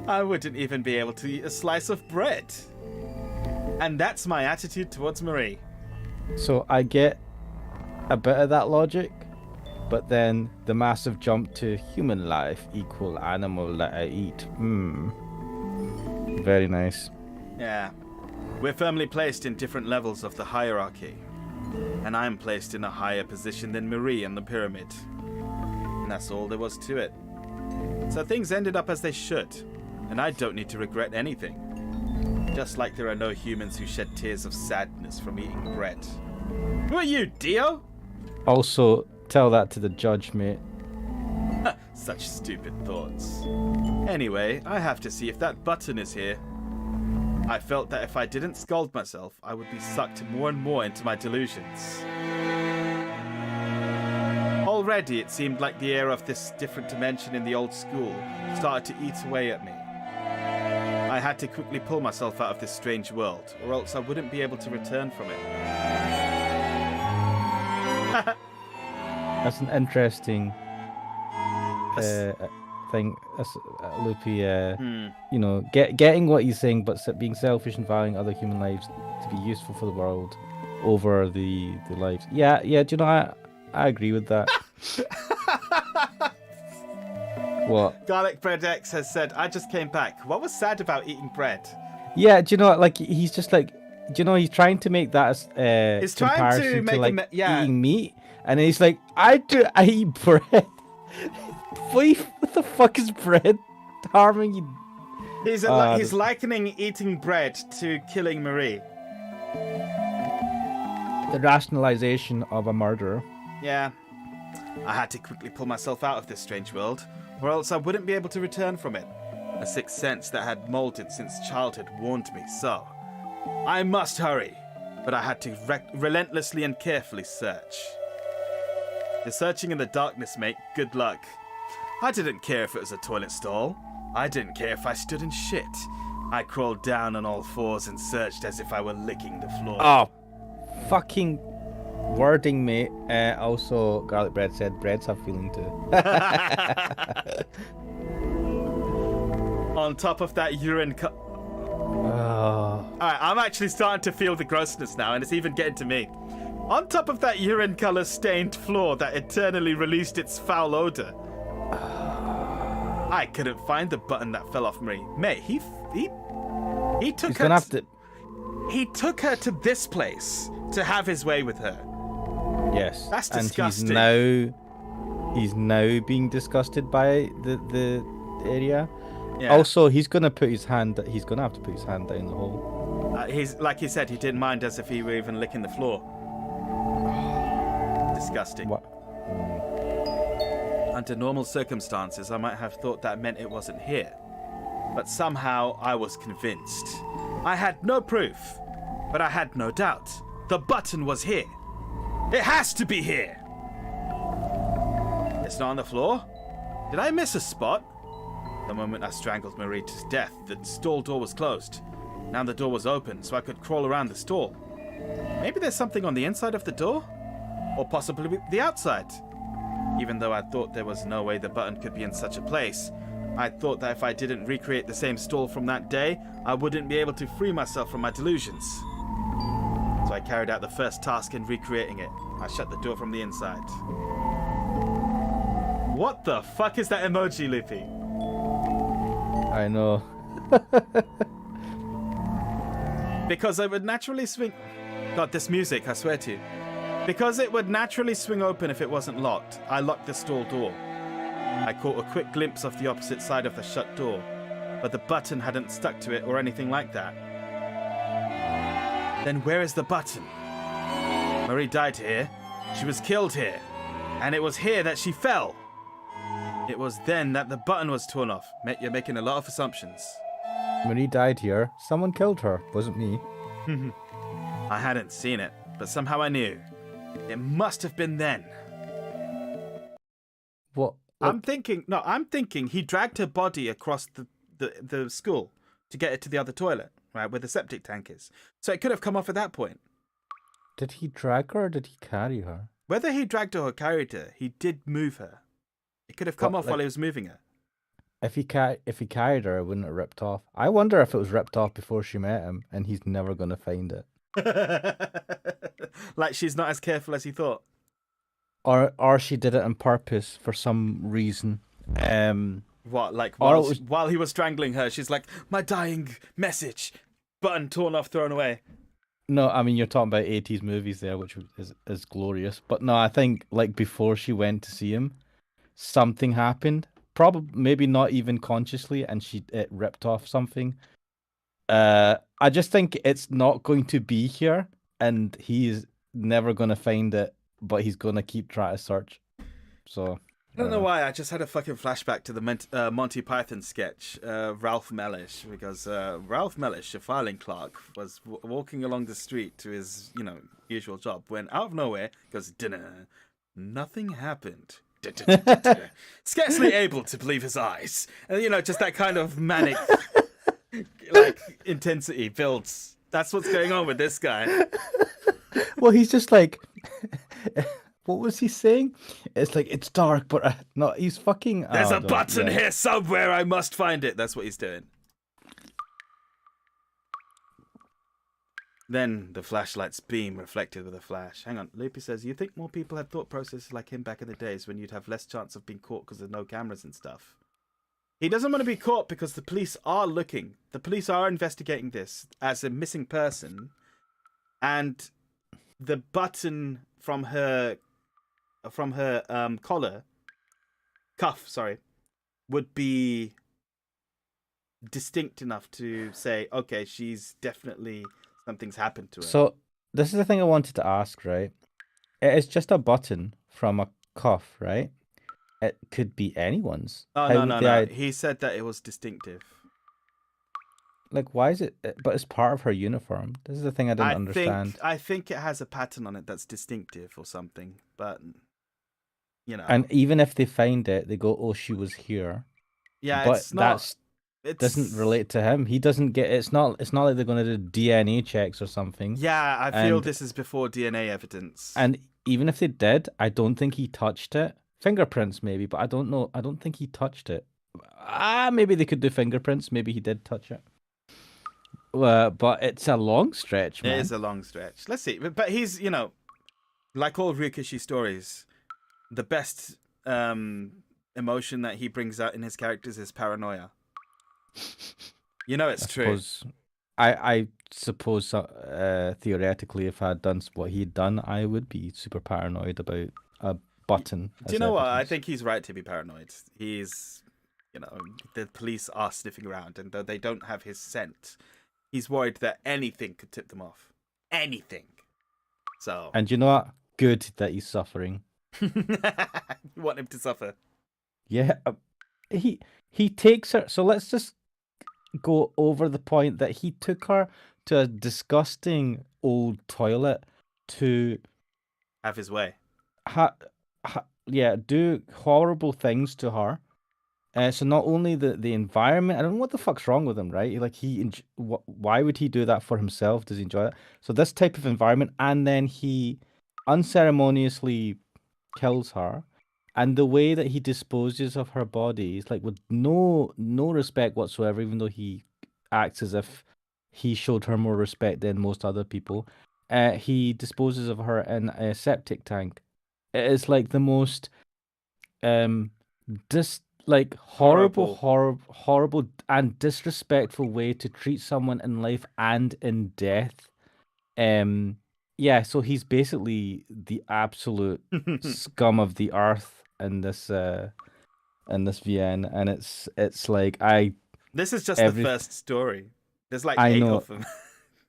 I wouldn't even be able to eat a slice of bread. And that's my attitude towards Marie. So I get a bit of that logic, but then the massive jump to human life equal animal that I eat. Very nice. Yeah. We're firmly placed in different levels of the hierarchy. And I'm placed in a higher position than Marie in the pyramid. And that's all there was to it. So things ended up as they should. And I don't need to regret anything. Just like there are no humans who shed tears of sadness from eating bread. Who are you, Dio? Also, tell that to the judge, mate. Such stupid thoughts. Anyway, I have to see if that button is here. I felt that if I didn't scald myself, I would be sucked more and more into my delusions. Already, it seemed like the air of this different dimension in the old school started to eat away at me. I had to quickly pull myself out of this strange world, or else I wouldn't be able to return from it. That's an interesting thing, Loopy. You know, getting what he's saying, but being selfish and valuing other human lives to be useful for the world over the lives. Yeah. Do you know, I agree with that. What? Garlic Bread X has said, I just came back. What was sad about eating bread? Yeah, do you know, like, he's just like, do you know, he's trying to make that as He's trying comparison to make like yeah. eating meat, and then he's like, I eat bread. What the fuck is bread harming you? He's likening eating bread to killing Marie. The rationalization of a murder. Yeah. I had to quickly pull myself out of this strange world, or else I wouldn't be able to return from it. A sixth sense that had molded since childhood warned me, so I must hurry. But I had to relentlessly and carefully search. You're searching in the darkness, mate. Good luck. I didn't care if it was a toilet stall. I didn't care if I stood in shit. I crawled down on all fours and searched as if I were licking the floor. Oh, fucking wording, mate. Also, Garlic Bread said breads have feeling too. On top of that urine Alright, I'm actually starting to feel the grossness now, and it's even getting to me. On top of that urine color stained floor that eternally released its foul odor, I couldn't find the button that fell off Marie. Mate, he took her. He took her to this place to have his way with her. Yes, that's disgusting. And he's now being disgusted by the area. Yeah. Also, he's gonna have to put his hand down the hole. He's like he said, he didn't mind as if he were even licking the floor. Disgusting. What? Under normal circumstances, I might have thought that meant it wasn't here. But somehow I was convinced. I had no proof, but I had no doubt. The button was here. It has to be here! It's not on the floor? Did I miss a spot? The moment I strangled Marie to death, the stall door was closed. Now the door was open, so I could crawl around the stall. Maybe there's something on the inside of the door? Or possibly the outside? Even though I thought there was no way the button could be in such a place, I thought that if I didn't recreate the same stall from that day, I wouldn't be able to free myself from my delusions. So I carried out the first task in recreating it. I shut the door from the inside. What the fuck is that emoji, Loopy? I know. Because I would naturally swing... God, this music, I swear to you. Because it would naturally swing open if it wasn't locked, I locked the stall door. I caught a quick glimpse of the opposite side of the shut door, but the button hadn't stuck to it or anything like that. Then where is the button? Marie died here. She was killed here. And it was here that she fell. It was then that the button was torn off. Mate, you're making a lot of assumptions. Marie died here. Someone killed her. Wasn't me. I hadn't seen it, but somehow I knew. It must have been then. What? I'm thinking he dragged her body across the school to get it to the other toilet, right, where the septic tank is. So it could have come off at that point. Did he drag her or did he carry her? Whether he dragged her or carried her, he did move her. It could have come What, off like- while he was moving her. If he carried her, it wouldn't have ripped off. I wonder if it was ripped off before she met him, and he's never gonna find it, Like she's not as careful as he thought. or she did it on purpose for some reason. What, like Or while, it was- while he was strangling her, she's like, my dying message. Button torn off, thrown away. No, I mean you're talking about 80s movies there, which is glorious. But no, I think like before she went to see him, something happened. Probably, maybe not even consciously, and it ripped off something. I just think it's not going to be here, and he's never gonna find it. But he's gonna keep trying to search. So I don't know why, I just had a fucking flashback to the Monty Python sketch, Ralph Mellish, because Ralph Mellish, a filing clerk, was walking along the street to his, usual job, when out of nowhere goes, dinner, nothing happened. Scarcely able to believe his eyes. And, just that kind of manic, intensity builds. That's what's going on with this guy. Well, he's just like, what was he saying? It's like, it's dark, but no, he's fucking. There's I a don't- button yeah. here somewhere, I must find it. That's what he's doing. Then the flashlight's beam reflected with a flash. Hang on, Loopy says, you think more people had thought processes like him back in the days when you'd have less chance of being caught because there's no cameras and stuff? He doesn't want to be caught because the police are looking. The police are investigating this as a missing person. And the button from her cuff, would be distinct enough to say, okay, she's definitely, something's happened to her. So this is the thing I wanted to ask, right? It is just a button from a cuff, right? It could be anyone's. Oh, How no, would no, the no. i- He said that it was distinctive. Like, why is it? But it's part of her uniform. This is the thing I didn't understand. I think it has a pattern on it that's distinctive or something, but, And even if they find it, they go, "Oh, she was here." yeah, But it's not... that doesn't relate to him. He doesn't get. It's not like they're going to do DNA checks or something. Yeah, I feel And- this is before DNA evidence. And even if they did, I don't think he touched it. Fingerprints maybe, but I don't know. I don't think he touched it. Maybe they could do fingerprints. Maybe he did touch it. But it's a long stretch, man. It is a long stretch. Let's see. But he's, like all Ryukishi stories, the best emotion that he brings out in his characters is paranoia. It's true. I suppose theoretically, if I had done what he'd done, I would be super paranoid about a button. Do you know what? I think he's right to be paranoid. He's, the police are sniffing around, and though they don't have his scent, he's worried that anything could tip them off. Anything. So. And you know what? Good that he's suffering. You want him to suffer. Yeah, he takes her. So let's just go over the point that he took her to a disgusting old toilet to have his way. Do horrible things to her. So not only the environment, I don't know what the fuck's wrong with him, right? Like why would he do that for himself? Does he enjoy it? So this type of environment, and then he unceremoniously kills her, and the way that he disposes of her body is like with no respect whatsoever, even though he acts as if he showed her more respect than most other people. He disposes of her in a septic tank. It is like the most horrible and disrespectful way to treat someone in life and in death. So he's basically the absolute scum of the earth in this VN, and it's like This is just the first story. There's like I 8 know. of them.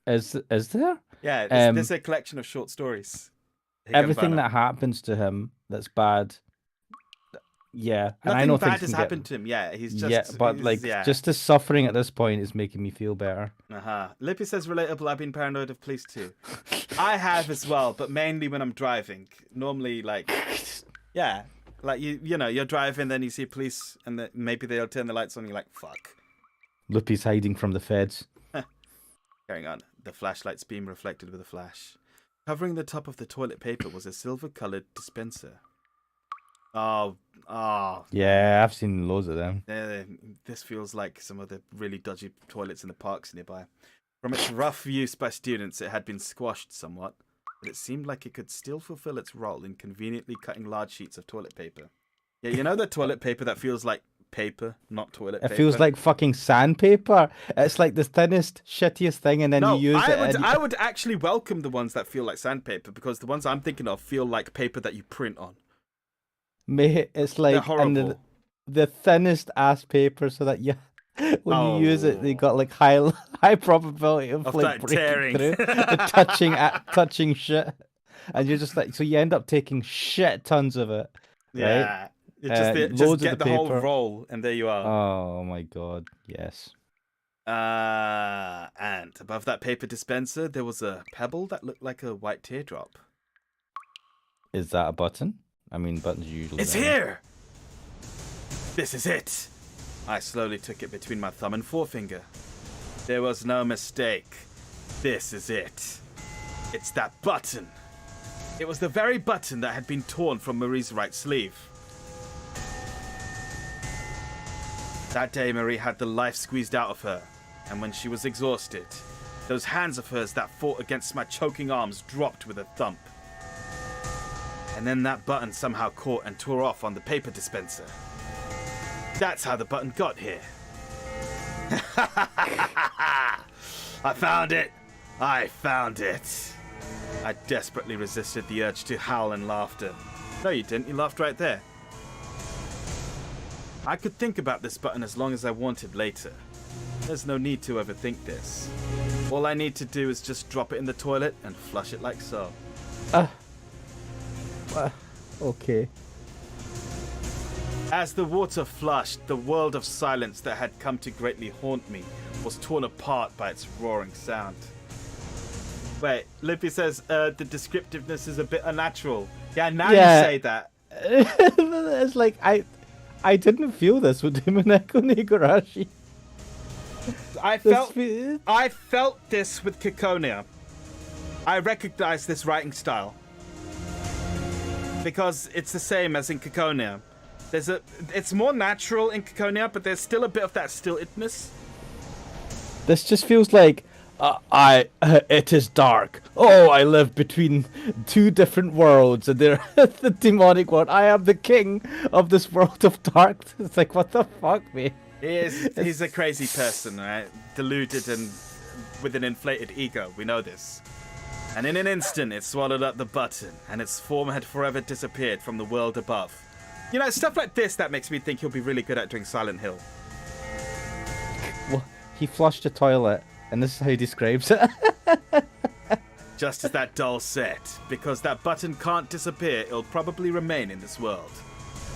Is there? Yeah, there's a collection of short stories. Everything Higanbana. that happens to him that's bad. Yeah, and Nothing I know bad things has can happened to him. Yeah, he's just just the suffering at this point is making me feel better. Lippy says relatable. I've been paranoid of police too. I have as well, but mainly when I'm driving. Normally, like you know, you're driving, then you see police, and maybe they'll turn the lights on. You're like, fuck. Lippy's hiding from the feds. Carrying on. The flashlight's beam reflected with a flash. Covering the top of the toilet paper was a silver-colored dispenser. Oh. Yeah, I've seen loads of them. This feels like some of the really dodgy toilets in the parks nearby. From its rough use by students, it had been squashed somewhat, but it seemed like it could still fulfill its role in conveniently cutting large sheets of toilet paper. Yeah, you know the toilet paper that feels like paper, not toilet paper? It feels like fucking sandpaper. It's like the thinnest, shittiest thing, and then you use it. I would actually welcome the ones that feel like sandpaper, because the ones I'm thinking of feel like paper that you print on. Mate, it's like the thinnest ass paper, so that when you use it, they got like high probability of like breaking tearing through, the touching shit, and you're just like, so you end up taking shit tons of it. Yeah, right? just get the whole roll, and there you are. Oh my god, yes. And above that paper dispenser, there was a pebble that looked like a white teardrop. Is that a button? I mean, buttons usually. It's here! This is it! I slowly took it between my thumb and forefinger. There was no mistake. This is it. It's that button. It was the very button that had been torn from Marie's right sleeve. That day, Marie had the life squeezed out of her, and when she was exhausted, those hands of hers that fought against my choking arms dropped with a thump. And then that button somehow caught and tore off on the paper dispenser. That's how the button got here. I found it! I found it! I desperately resisted the urge to howl in laughter. No, you didn't. You laughed right there. I could think about this button as long as I wanted later. There's no need to overthink this. All I need to do is just drop it in the toilet and flush it like so. Okay. As the water flushed, the world of silence that had come to greatly haunt me was torn apart by its roaring sound. Wait, Lippy says the descriptiveness is a bit unnatural. Yeah, now you say that. It's like I didn't feel this with Himaneko Nigarashi. I felt this with Kikonia. I recognize this writing style. Because it's the same as in Kikonia. It's more natural in Kikonia, but there's still a bit of that stiltedness. This just feels like it is dark. Oh, I live between two different worlds, and they're the demonic world. I am the king of this world of dark. It's like, what the fuck, man? He's a crazy person, right? Deluded and with an inflated ego. We know this. And in an instant, it swallowed up the button, and its form had forever disappeared from the world above. You know, stuff like this that makes me think he'll be really good at doing Silent Hill. Well, he flushed a toilet, and this is how he describes it. Just as that doll said, because that button can't disappear, it'll probably remain in this world.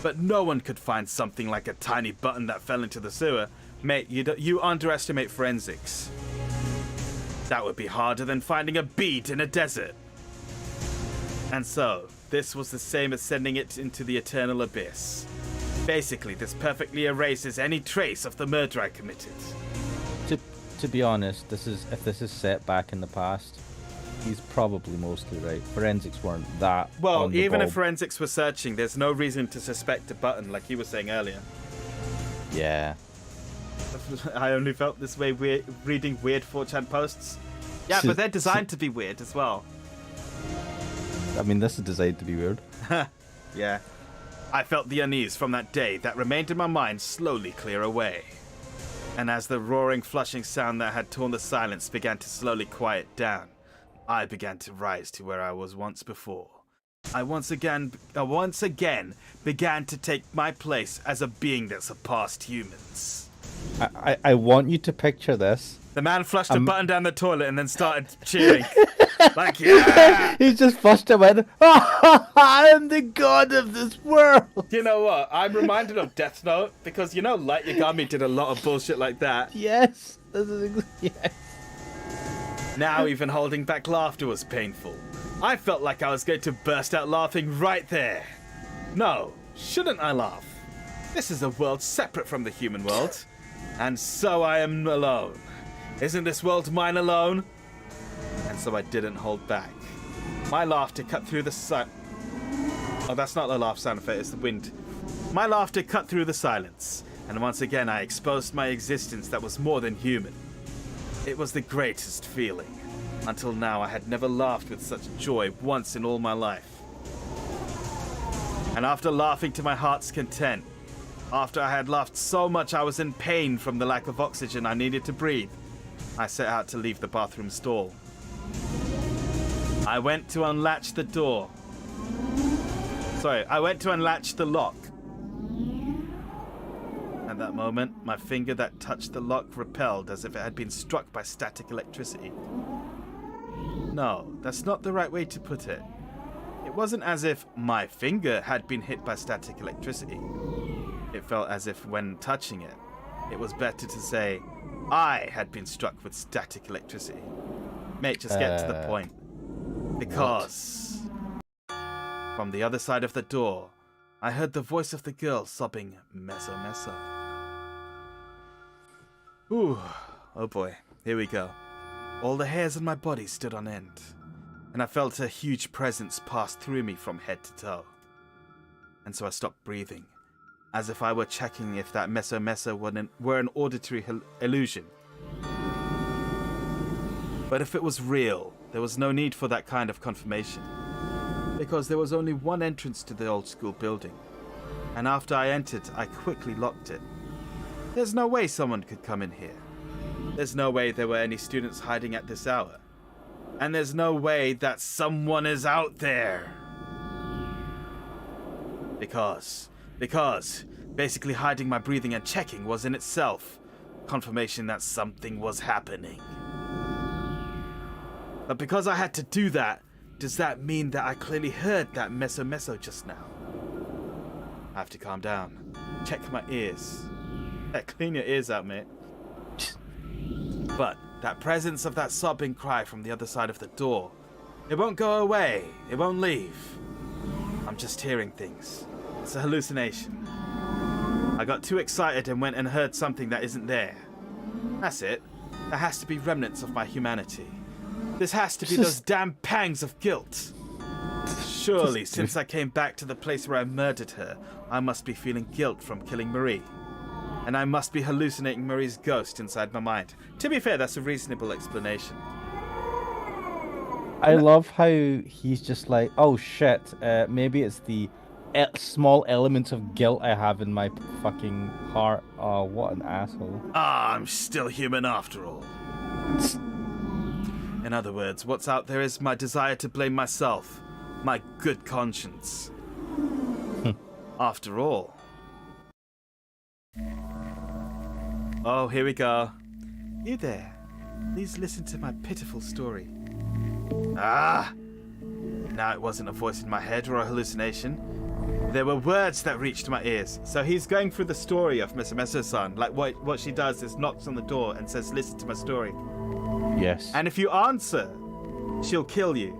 But no one could find something like a tiny button that fell into the sewer. Mate, you underestimate forensics. That would be harder than finding a bead in a desert. And so, this was the same as sending it into the eternal abyss. Basically, this perfectly erases any trace of the murder I committed. To be honest, if this is set back in the past, he's probably mostly right. Forensics weren't that. Well, on the even ball. if forensics were searching, there's no reason to suspect a button, like you were saying earlier. Yeah. I only felt this way reading weird 4chan posts. Yeah, but they're designed to be weird as well. I mean, this is designed to be weird. Yeah. I felt the unease from that day that remained in my mind slowly clear away. And as the roaring, flushing sound that had torn the silence began to slowly quiet down, I began to rise to where I was once before. I once again began to take my place as a being that surpassed humans. I want you to picture this. The man flushed a button down the toilet and then started cheering. Like, yeah! He just flushed it with, I am the god of this world. You know what? I'm reminded of Death Note because, you know, Light Yagami did a lot of bullshit like that. Yes. Yes. Now even holding back laughter was painful. I felt like I was going to burst out laughing right there. No, shouldn't I laugh? This is a world separate from the human world. And so I am alone. Isn't this world mine alone? And so I didn't hold back. My laughter cut through the Oh, that's not the laugh sound effect, it's the wind. My laughter cut through the silence, and once again I exposed my existence that was more than human. It was the greatest feeling. Until now I had never laughed with such joy once in all my life. And after laughing to my heart's content, after I had laughed so much I was in pain from the lack of oxygen I needed to breathe, I set out to leave the bathroom stall. I went to unlatch the door. I went to unlatch the lock. At that moment, my finger that touched the lock repelled as if it had been struck by static electricity. No, that's not the right way to put it. It wasn't as if my finger had been hit by static electricity. It felt as if when touching it, it was better to say, I had been struck with static electricity. Mate, just get to the point. Because from the other side of the door, I heard the voice of the girl sobbing, meso meso. Ooh, oh boy, here we go. All the hairs on my body stood on end, and I felt a huge presence pass through me from head to toe. And so I stopped breathing, as if I were checking if that meso meso were an auditory illusion. But if it was real, there was no need for that kind of confirmation, because there was only one entrance to the old school building, and after I entered, I quickly locked it. There's no way someone could come in here. There's no way there were any students hiding at this hour. And there's no way that someone is out there. Because basically hiding my breathing and checking was in itself confirmation that something was happening. But because I had to do that, does that mean that I clearly heard that meso meso just now? I have to calm down. Check my ears. Yeah, clean your ears out, mate. But that presence of that sobbing cry from the other side of the door, it won't go away. It won't leave. I'm just hearing things. It's a hallucination. I got too excited and went and heard something that isn't there. That's it. There has to be remnants of my humanity. This has to be those damn pangs of guilt. Surely, since I came back to the place where I murdered her, I must be feeling guilt from killing Marie. And I must be hallucinating Marie's ghost inside my mind. To be fair, that's a reasonable explanation. I love how he's just like, oh shit, maybe it's the small elements of guilt I have in my fucking heart. Oh, what an asshole. Ah, I'm still human after all. In other words, what's out there is my desire to blame myself, my good conscience. After all. Oh, here we go. You there. Please listen to my pitiful story. Ah! Now it wasn't a voice in my head or a hallucination. There were words that reached my ears. So he's going through the story of Miss Meso-san. Like what she does is knocks on the door and says, listen to my story. Yes. And if you answer, she'll kill you.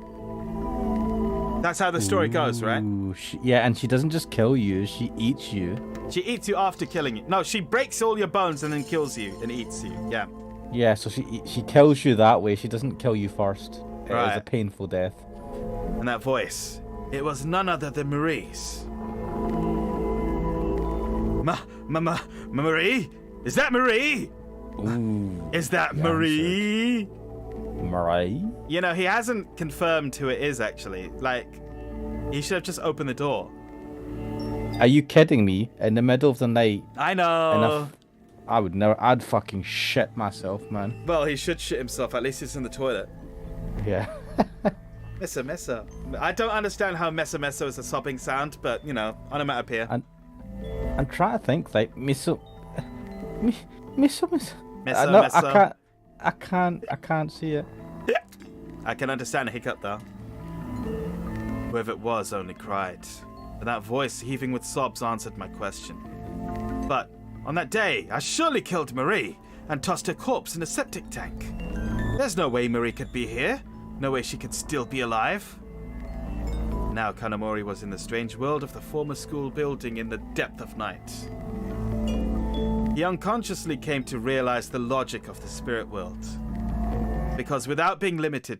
That's how the story goes, right? Ooh, yeah, and she doesn't just kill you, she eats you. She eats you after killing you. No, she breaks all your bones and then kills you and eats you. Yeah. Yeah, so she kills you that way. She doesn't kill you first. It is Right. a painful death. And that voice, it was none other than Marie's. Marie? Is that Marie? Ooh. Is that Yeah, Marie? Marie? You know, he hasn't confirmed who it is, actually. Like, he should have just opened the door. Are you kidding me? In the middle of the night? I know. I would never. I'd fucking shit myself, man. Well, he should shit himself. At least he's in the toilet. Yeah. Messa. I don't understand how messa is a sobbing sound, but, you know, onomatopoeia. I'm trying to think, like, miso. Messa. I can't see it. I can understand a hiccup, though. Whoever it was only cried. But that voice, heaving with sobs, answered my question. But on that day, I surely killed Marie and tossed her corpse in a septic tank. There's no way Marie could be here. No way she could still be alive. Now Kanamori was in the strange world of the former school building in the depth of night. He unconsciously came to realize the logic of the spirit world. Because without being limited...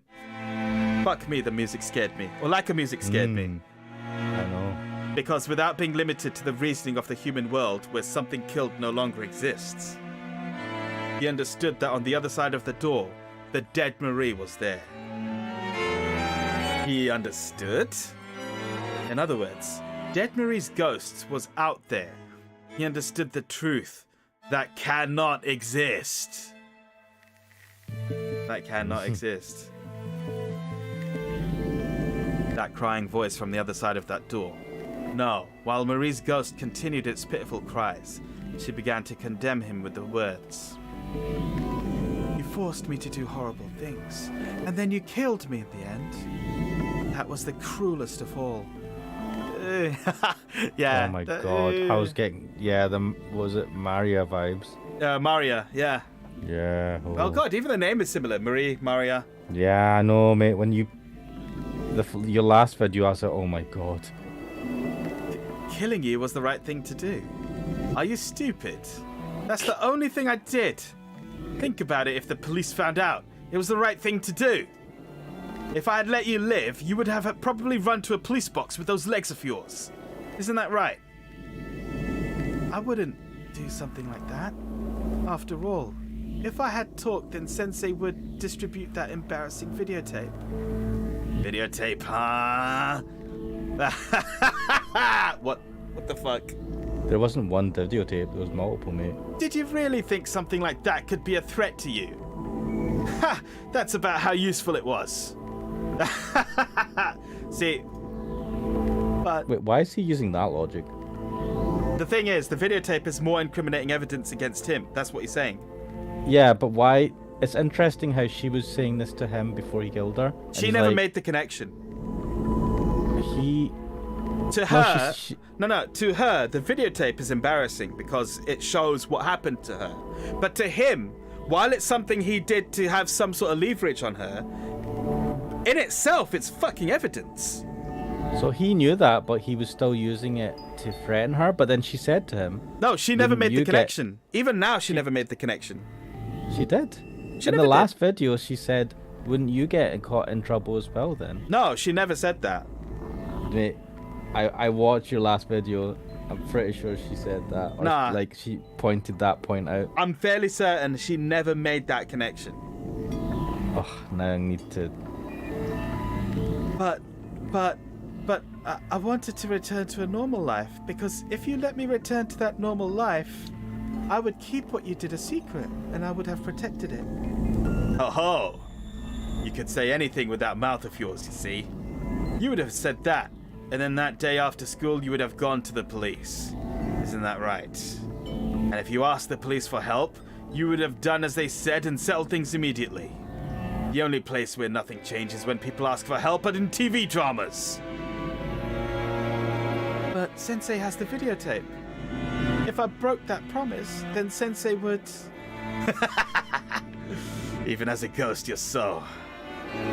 Fuck me, the music scared me. Or like a music scared me. I know. Because without being limited to the reasoning of the human world where something killed no longer exists, he understood that on the other side of the door, the dead Marie was there. He understood? In other words, dead Marie's ghost was out there. He understood the truth that cannot exist. That cannot exist. That crying voice from the other side of that door. No, while Marie's ghost continued its pitiful cries, she began to condemn him with the words. You forced me to do horrible things, and then you killed me in the end. That was the cruelest of all. Yeah. Oh my god. I was getting, was it Maria vibes? Maria, yeah. Yeah. Oh god, even the name is similar. Marie, Maria. Yeah, I know, mate. When your last video, I was like, oh my god. Killing you was the right thing to do. Are you stupid? That's the only thing I did. Think about it. If the police found out, it was the right thing to do. If I had let you live, you would have probably run to a police box with those legs of yours. Isn't that right? I wouldn't do something like that. After all, if I had talked, then Sensei would distribute that embarrassing videotape. Videotape, huh? What the fuck? There wasn't one videotape, there was multiple, mate. Did you really think something like that could be a threat to you? Ha! That's about how useful it was. See, but Wait, why is he using that logic? the thing is, the videotape is more incriminating evidence against him. That's what he's saying. Yeah, but why? It's interesting how she was saying this to him before he killed her. and She he's never like, made the connection. He. To her, to her, the videotape is embarrassing because it shows what happened to her. But to him, while it's something he did to have some sort of leverage on her, in itself, it's fucking evidence. So he knew that, but he was still using it to threaten her. But then she said to him, No, she never Wouldn't made the you get- connection. Even now, she never made the connection. she did. She In never the last did. video, she said, "Wouldn't you get caught in trouble as well?" Then, No, she never said that. mate, I watched your last video. I'm pretty sure she said that. Or Nah. like she pointed that point out. I'm fairly certain she never made that connection. Oh, now I need to. But I wanted to return to a normal life, because if you let me return to that normal life, I would keep what you did a secret, and I would have protected it. Oh, you could say anything with that mouth of yours, you see. You would have said that, and then that day after school you would have gone to the police. Isn't that right? And if you asked the police for help, you would have done as they said and settled things immediately. The only place where nothing changes when people ask for help are in TV dramas. But Sensei has the videotape. If I broke that promise, then Sensei would... Even as a ghost, you're so...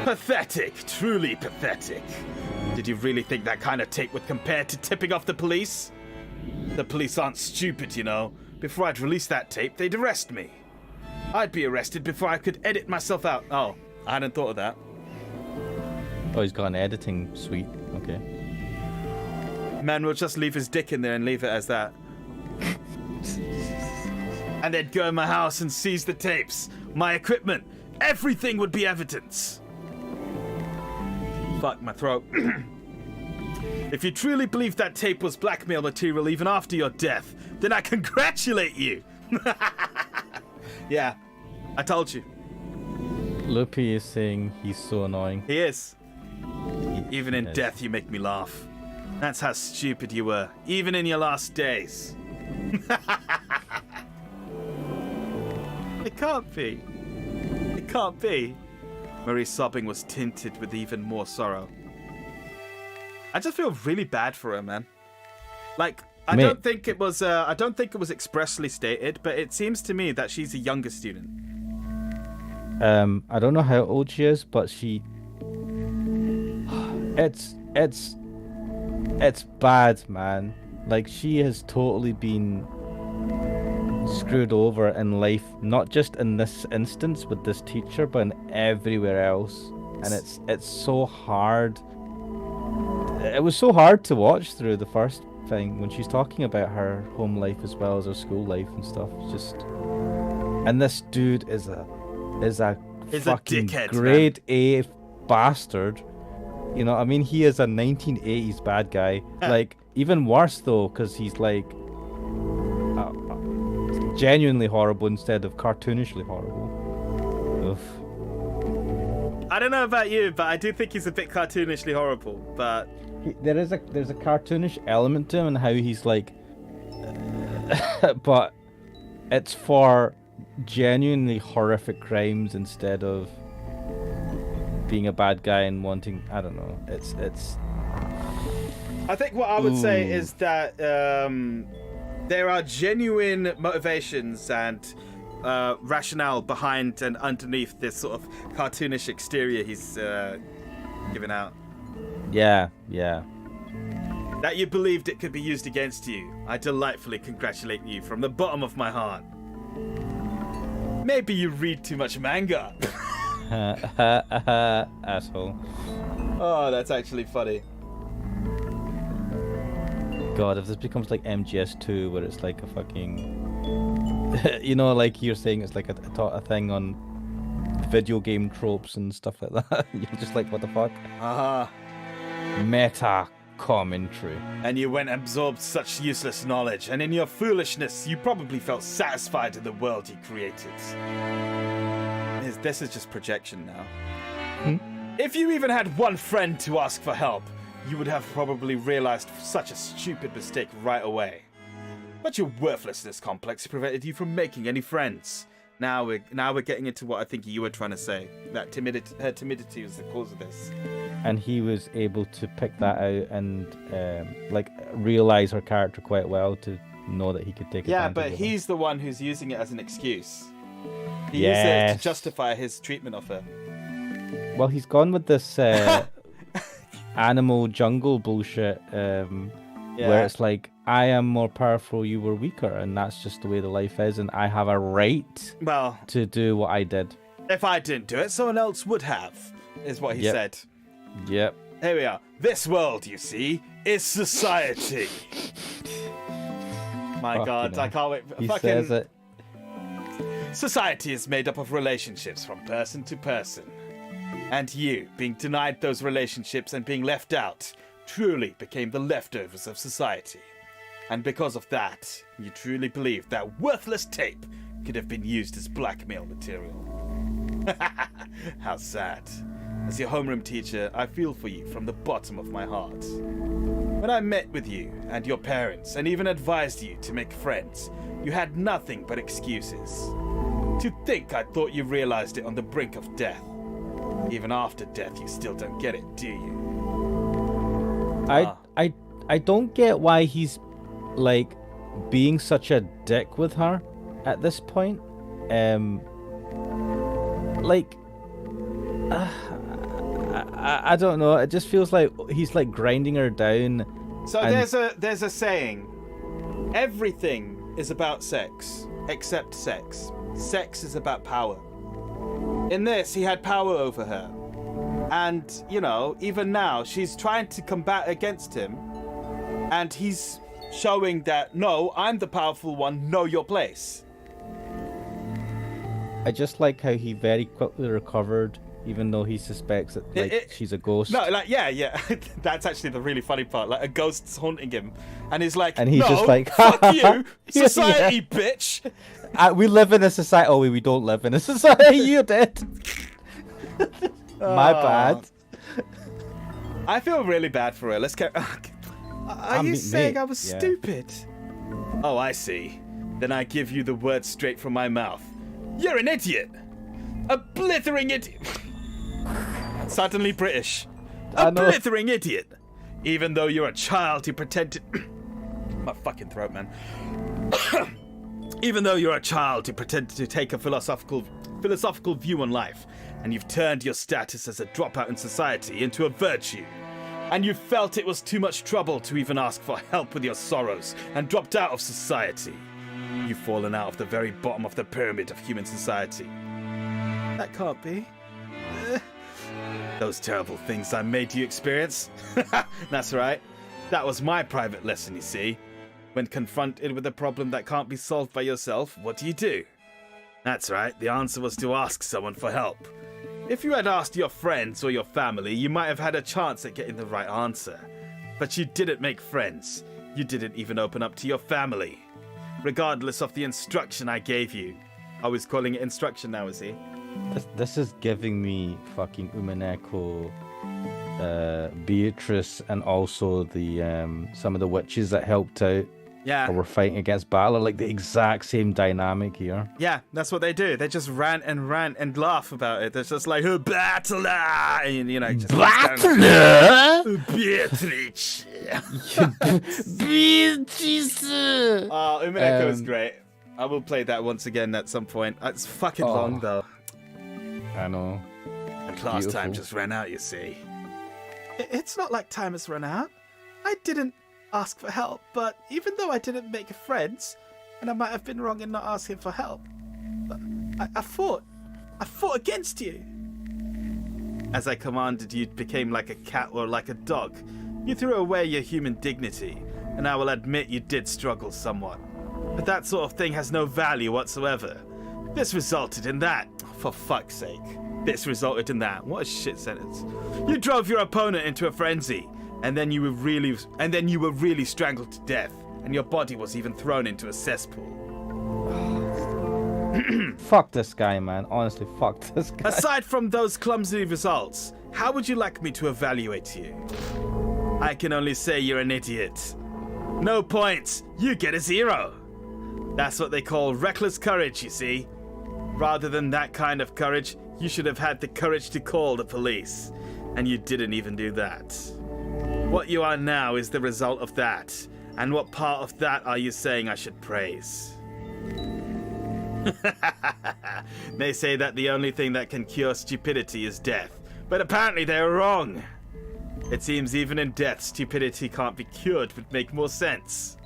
pathetic, truly pathetic. Did you really think that kind of tape would compare to tipping off the police? The police aren't stupid, you know. Before I'd release that tape, they'd arrest me. I'd be arrested before I could edit myself out. Oh, I hadn't thought of that. Oh, he's got an editing suite. Okay. Man will just leave his dick in there and leave it as that. And they'd go in my house and seize the tapes, my equipment. Everything would be evidence. Fuck my throat. If you truly believe that tape was blackmail material even after your death, then I congratulate you. Yeah, I told you. Loopy is saying he's so annoying. He is. Even in is. death, you make me laugh. That's how stupid you were, even in your last days. It can't be. It can't be. Marie's sobbing was tinted with even more sorrow. I just feel really bad for her, man. Like, I don't think it was expressly stated, but it seems to me that she's a younger student. I don't know how old she is, but she. It's bad, man. Like, she has totally been screwed over in life, not just in this instance with this teacher, but in everywhere else. And it's so hard. It was so hard to watch through the first thing when she's talking about her home life as well as her school life and stuff. It's just, and this dude is a fucking dickhead, grade A bastard. You know, I mean, he is a 1980s bad guy. Like, even worse though, because he's like genuinely horrible instead of cartoonishly horrible. Oof. I don't know about you, but I do think he's a bit cartoonishly horrible. But there's a cartoonish element to him and how he's like, but it's for genuinely horrific crimes instead of being a bad guy and wanting, I don't know. It's. I think what I would say is that there are genuine motivations and rationale behind and underneath this sort of cartoonish exterior he's giving out. Yeah. That you believed it could be used against you. I delightfully congratulate you from the bottom of my heart. Maybe you read too much manga. Asshole. Oh, that's actually funny. God, if this becomes like MGS2, where it's like a fucking, you know, like you're saying, it's like a thing on video game tropes and stuff like that. You're just like, what the fuck? Meta commentary. And you went and absorbed such useless knowledge, and in your foolishness, you probably felt satisfied in the world you created. This is just projection now. If you even had one friend to ask for help, you would have probably realized such a stupid mistake right away. But your worthlessness complex prevented you from making any friends. Now we're getting into what I think you were trying to say. That her timidity was the cause of this. And he was able to pick that out and like realize her character quite well to know that he could take advantage but of her. he's the one who's using it as an excuse. He used it to justify his treatment of her. Well, he's gone with this animal jungle bullshit where it's like, I am more powerful, you were weaker, and that's just the way the life is, and I have a right to do what I did. If I didn't do it, someone else would have, is what he said. Yep. Here we are. This world, you see, is society. My God, I can't wait. He says it. Society is made up of relationships from person to person. And you, being denied those relationships and being left out, truly became the leftovers of society. And because of that, you truly believed that worthless tape could have been used as blackmail material. How sad. As your homeroom teacher, I feel for you from the bottom of my heart. When I met with you and your parents and even advised you to make friends, you had nothing but excuses. To think I thought you realized it on the brink of death. Even after death, you still don't get it, do you? I don't get why he's like being such a dick with her at this point. I don't know. It just feels like he's like grinding her down. So and- there's a saying. Everything is about sex, except sex. Sex is about power. In this, he had power over her. And, you know, even now, she's trying to combat against him. And he's showing that, no, I'm the powerful one, know your place. I just like how he very quickly recovered, even though he suspects that like she's a ghost. No, like, yeah. That's actually the really funny part. Like, a ghost's haunting him. And he's like, And he's no, just like, fuck you, Yeah. society, bitch. We live in a society. Oh, we don't live in a society. You're dead. My bad. I feel really bad for her. Let's go. Are you saying I was yeah. stupid? Oh, I see. Then I give you the words straight from my mouth. You're an idiot. A blithering idiot. Suddenly British. I A know. blithering idiot. Even though you're a child who pretended... My fucking throat, man. Even though you're a child who pretended to take a philosophical view on life, and you've turned your status as a dropout in society into a virtue, and you felt it was too much trouble to even ask for help with your sorrows, and dropped out of society. You've fallen out of the very bottom of the pyramid of human society. That can't be. Those terrible things I made you experience. That's right. That was my private lesson, you see. When confronted with a problem that can't be solved by yourself, what do? That's right, the answer was to ask someone for help. If you had asked your friends or your family, you might have had a chance at getting the right answer. But you didn't make friends. You didn't even open up to your family. Regardless of the instruction I gave you. Oh, he's calling it instruction now, is he? This is giving me fucking Umineko, Beatrice, and also the some of the witches that helped out. Yeah. Or were fighting against Balor, like the exact same dynamic here. Yeah, that's what they do. They just rant and laugh about it. They're just like, oh, battler! And, you know, just... Battler! Beatrice! Beatrice! Oh, Umineko is great. I will play that once again at some point. It's fucking long, though. I know. And last time just ran out, you see. It's not like time has run out. I didn't ask for help, but even though I didn't make friends, and I might have been wrong in not asking for help, but I fought against you. As I commanded, you became like a cat or like a dog. You threw away your human dignity, and I will admit you did struggle somewhat. But that sort of thing has no value whatsoever. This resulted in that. For fuck's sake. This resulted in that. What a shit sentence. You drove your opponent into a frenzy. And then you were really strangled to death, and your body was even thrown into a cesspool. Fuck this guy, man. Honestly, fuck this guy. Aside from those clumsy results, how would you like me to evaluate you? I can only say you're an idiot. No points. You get a 0. That's what they call reckless courage, you see. Rather than that kind of courage, you should have had the courage to call the police. And you didn't even do that. What you are now is the result of that. And what part of that are you saying I should praise? They say that the only thing that can cure stupidity is death. But apparently they're wrong. It seems even in death, stupidity can't be cured would make more sense.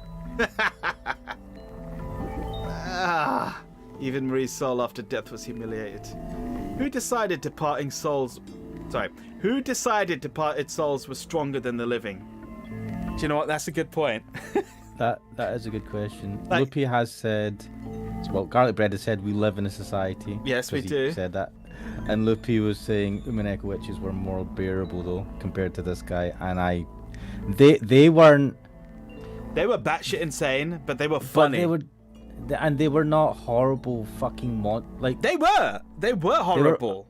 Even Marie's soul after death was humiliated. Who decided departed souls were stronger than the living? Do you know what? That's a good point. That is a good question. Like- Loopy has said, well, Garlic Bread has said we live in a society. Yes, we 'cause he do. Said that, and Loopy was saying Umineko witches were more bearable though compared to this guy, and they weren't. They were batshit insane, but they were funny. They were not horrible fucking They were horrible.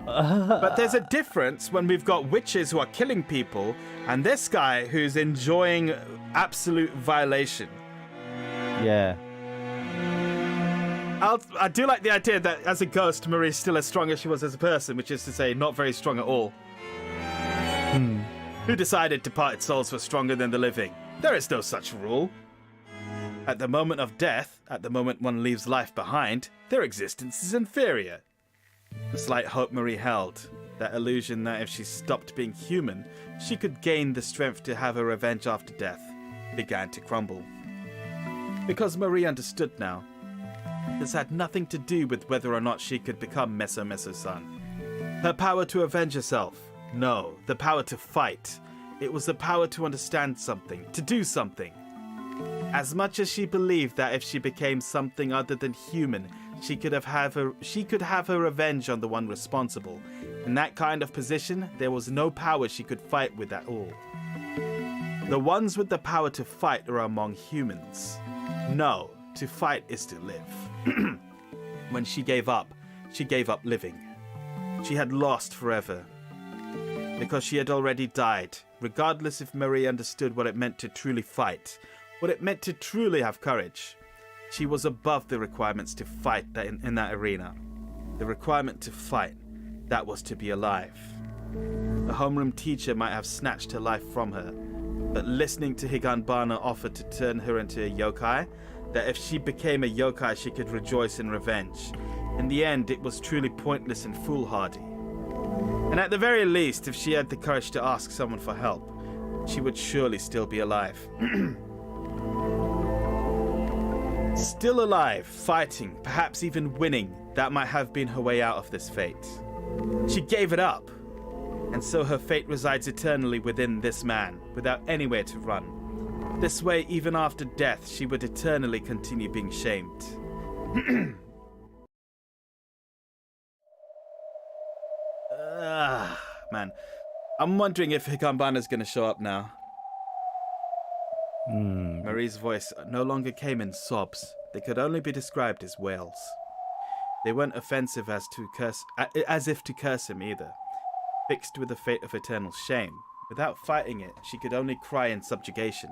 But there's a difference when we've got witches who are killing people and this guy who's enjoying absolute violation. Yeah. I do like the idea that as a ghost, Marie's still as strong as she was as a person, which is to say, not very strong at all. Who decided departed souls were stronger than the living? There is no such rule. At the moment of death, at the moment one leaves life behind, their existence is inferior. The slight hope Marie held. that illusion that if she stopped being human, she could gain the strength to have her revenge after death, began to crumble. Because Marie understood now, this had nothing to do with whether or not she could become Meso Meso-san. Her power to avenge herself. No, the power to fight. It was the power to understand something, to do something. As much as she believed that if she became something other than human, she could have her revenge on the one responsible. In that kind of position, there was no power she could fight with at all. The ones with the power to fight are among humans. No, to fight is to live. When she gave up living. She had lost forever. Because she had already died, regardless if Marie understood what it meant to truly fight, what it meant to truly have courage. She was above the requirements to fight in that arena. The requirement to fight, that was to be alive. The homeroom teacher might have snatched her life from her, but listening to Higanbana offer to turn her into a yokai, that if she became a yokai she could rejoice in revenge. In the end, it was truly pointless and foolhardy. And at the very least, if she had the courage to ask someone for help, she would surely still be alive. Still alive, fighting, perhaps even winning, that might have been her way out of this fate. She gave it up, and so her fate resides eternally within this man, without anywhere to run. This way, even after death, she would eternally continue being shamed. Man, I'm wondering if Higanbana's gonna show up now. Marie's voice no longer came in sobs. They could only be described as wails. They weren't offensive as if to curse him either. Fixed with the fate of eternal shame, without fighting it, she could only cry in subjugation,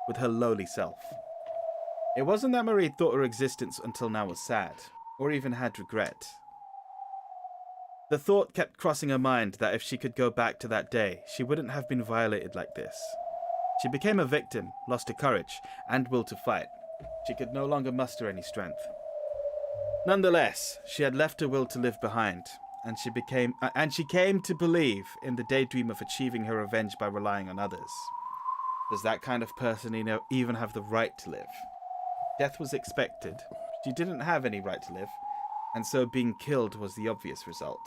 with her lowly self. It wasn't that Marie thought her existence until now was sad, or even had regret. The thought kept crossing her mind that if she could go back to that day, she wouldn't have been violated like this. She became a victim, lost her courage, and will to fight. She could no longer muster any strength. Nonetheless, she had left her will to live behind, and she came to believe in the daydream of achieving her revenge by relying on others. Does that kind of person even have the right to live? Death was expected. She didn't have any right to live, and so being killed was the obvious result.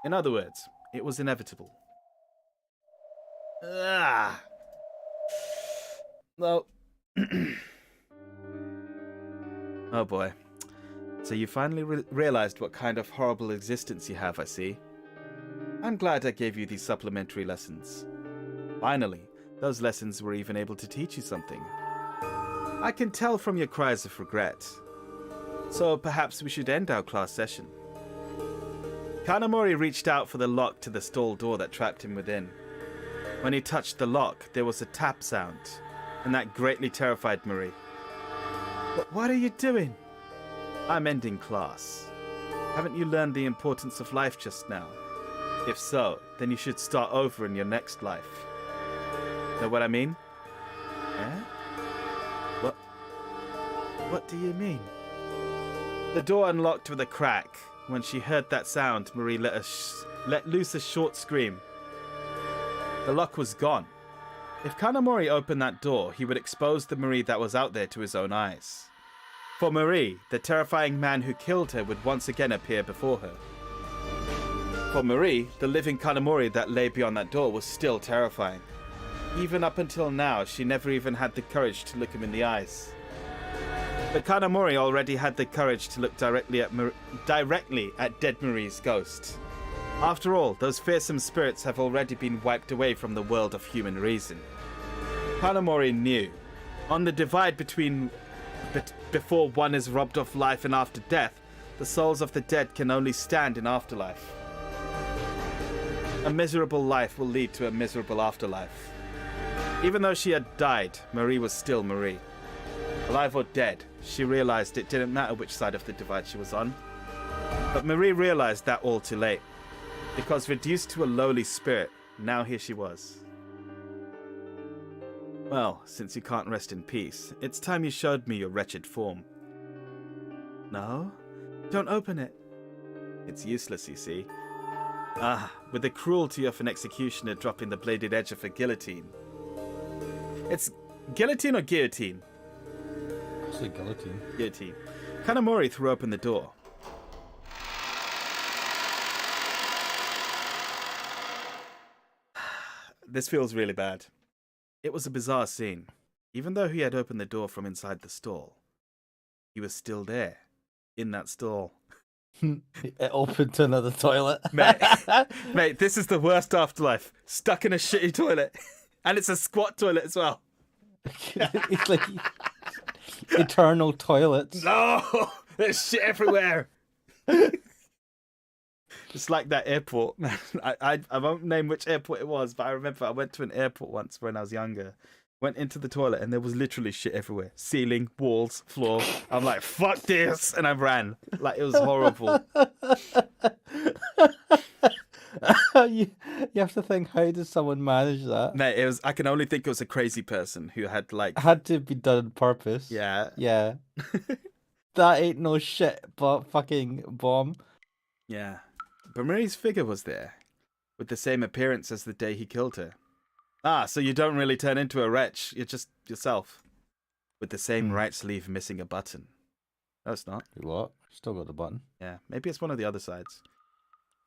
In other words, it was inevitable. Well, oh boy. So you finally realized what kind of horrible existence you have, I see. I'm glad I gave you these supplementary lessons. Finally, those lessons were even able to teach you something. I can tell from your cries of regret. So perhaps we should end our class session. Kanamori reached out for the lock to the stall door that trapped him within. When he touched the lock, there was a tap sound, and that greatly terrified Marie. What are you doing? I'm ending class. Haven't you learned the importance of life just now? If so, then you should start over in your next life. Know what I mean? Eh? What do you mean? The door unlocked with a crack. When she heard that sound, Marie let loose a short scream. The lock was gone. If Kanamori opened that door, he would expose the Marie that was out there to his own eyes. For Marie, the terrifying man who killed her would once again appear before her. For Marie, the living Kanamori that lay beyond that door was still terrifying. Even up until now, she never even had the courage to look him in the eyes. But Kanamori already had the courage to look directly at dead Marie's ghost. After all, those fearsome spirits have already been wiped away from the world of human reason. Kanamori knew. On the divide before one is robbed of life and after death, the souls of the dead can only stand in afterlife. A miserable life will lead to a miserable afterlife. Even though she had died, Marie was still Marie. Alive or dead, she realized it didn't matter which side of the divide she was on. But Marie realized that all too late. Because reduced to a lowly spirit, now here she was. Well, since you can't rest in peace, it's time you showed me your wretched form. No? Don't open it. It's useless, you see. With the cruelty of an executioner dropping the bladed edge of a guillotine. It's guillotine or guillotine? I'll say guillotine. Guillotine. Kanamori threw open the door. This feels really bad. It was a bizarre scene. Even though he had opened the door from inside the stall, he was still there, in that stall. It opened to another toilet. Mate, this is the worst afterlife. Stuck in a shitty toilet. And it's a squat toilet as well. It's like eternal toilets. No! There's shit everywhere. It's like that airport. I won't name which airport it was, but I remember I went to an airport once when I was younger. Went into the toilet and there was literally shit everywhere. Ceiling, walls, floor. I'm like, fuck this! And I ran. Like, it was horrible. you have to think, how does someone manage that? Mate, I can only think it was a crazy person who had like... It had to be done on purpose. Yeah. Yeah. That ain't no shit, but fucking bomb. Yeah. But Marie's figure was there, with the same appearance as the day he killed her. Ah, so you don't really turn into a wretch, you're just yourself. With the same right sleeve missing a button. No, it's not. What? Still got the button. Yeah, maybe it's one of the other sides.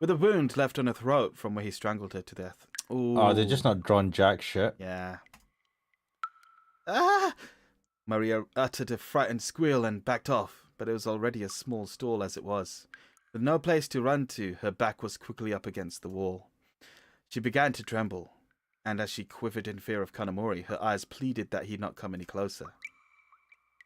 With a wound left on her throat from where he strangled her to death. Ooh. Oh, they're just not drawn jack shit. Yeah. Ah! Maria uttered a frightened squeal and backed off, but it was already a small stall as it was. With no place to run to, her back was quickly up against the wall. She began to tremble, and as she quivered in fear of Kanamori, her eyes pleaded that he not come any closer.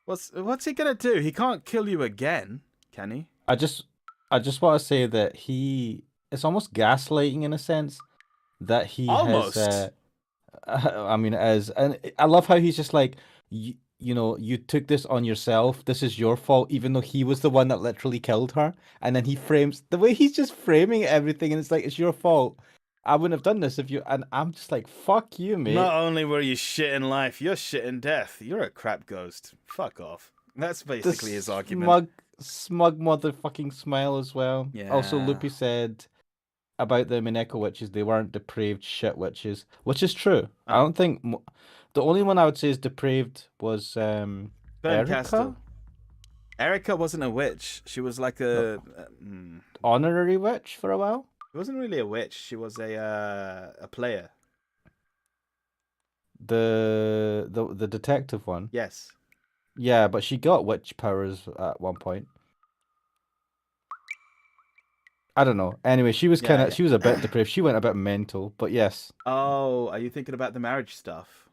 What's he gonna do? He can't kill you again, can he? I just want to say that it's almost gaslighting in a sense that he almost has. I mean, and I love how he's just like, you know, you took this on yourself. This is your fault, even though he was the one that literally killed her. And then he frames the way he's just framing everything, and it's like, it's your fault. I wouldn't have done this if you. And I'm just like, fuck you, mate. Not only were you shit in life, you're shit in death. You're a crap ghost. Fuck off. That's basically his argument. Smug motherfucking smile as well. Yeah. Also, Loopy said about the Mineko witches, they weren't depraved shit witches, which is true. I don't think the only one I would say is depraved was Erica. Erica wasn't a witch. She was like a honorary witch for a while. She wasn't really a witch. She was a player. The detective one. Yes. Yeah, but she got witch powers at one point. I don't know. Anyway, she was she was a bit depraved. She went a bit mental, but yes. Oh, are you thinking about the marriage stuff?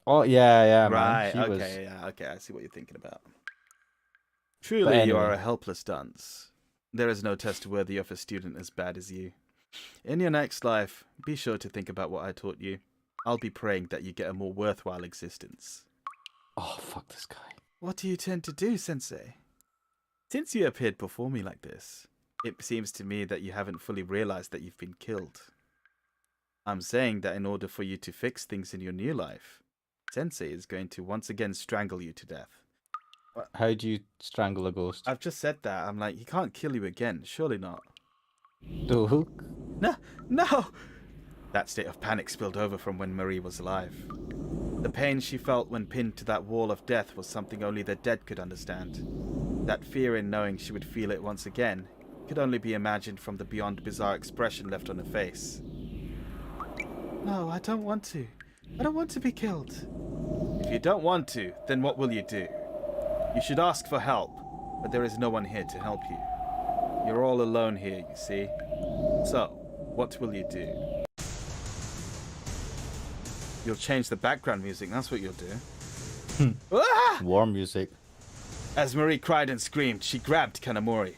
Oh yeah, right. Man. Okay. I see what you're thinking about. Truly, you are a helpless dunce. There is no test worthy of a student as bad as you. In your next life, be sure to think about what I taught you. I'll be praying that you get a more worthwhile existence. Oh, fuck this guy. What do you tend to do, Sensei? Since you appeared before me like this, it seems to me that you haven't fully realized that you've been killed. I'm saying that in order for you to fix things in your new life, Sensei is going to once again strangle you to death. How do you strangle a ghost? I've just said that. I'm like, he can't kill you again. Surely not. No. No! That state of panic spilled over from when Marie was alive. The pain she felt when pinned to that wall of death was something only the dead could understand. That fear in knowing she would feel it once again could only be imagined from the beyond bizarre expression left on her face. No, I don't want to. I don't want to be killed. If you don't want to, then what will you do? You should ask for help, but there is no one here to help you. You're all alone here, you see. So, what will you do? You'll change the background music, that's what you'll do. Ah! Warm music. As Marie cried and screamed, she grabbed Kanamori.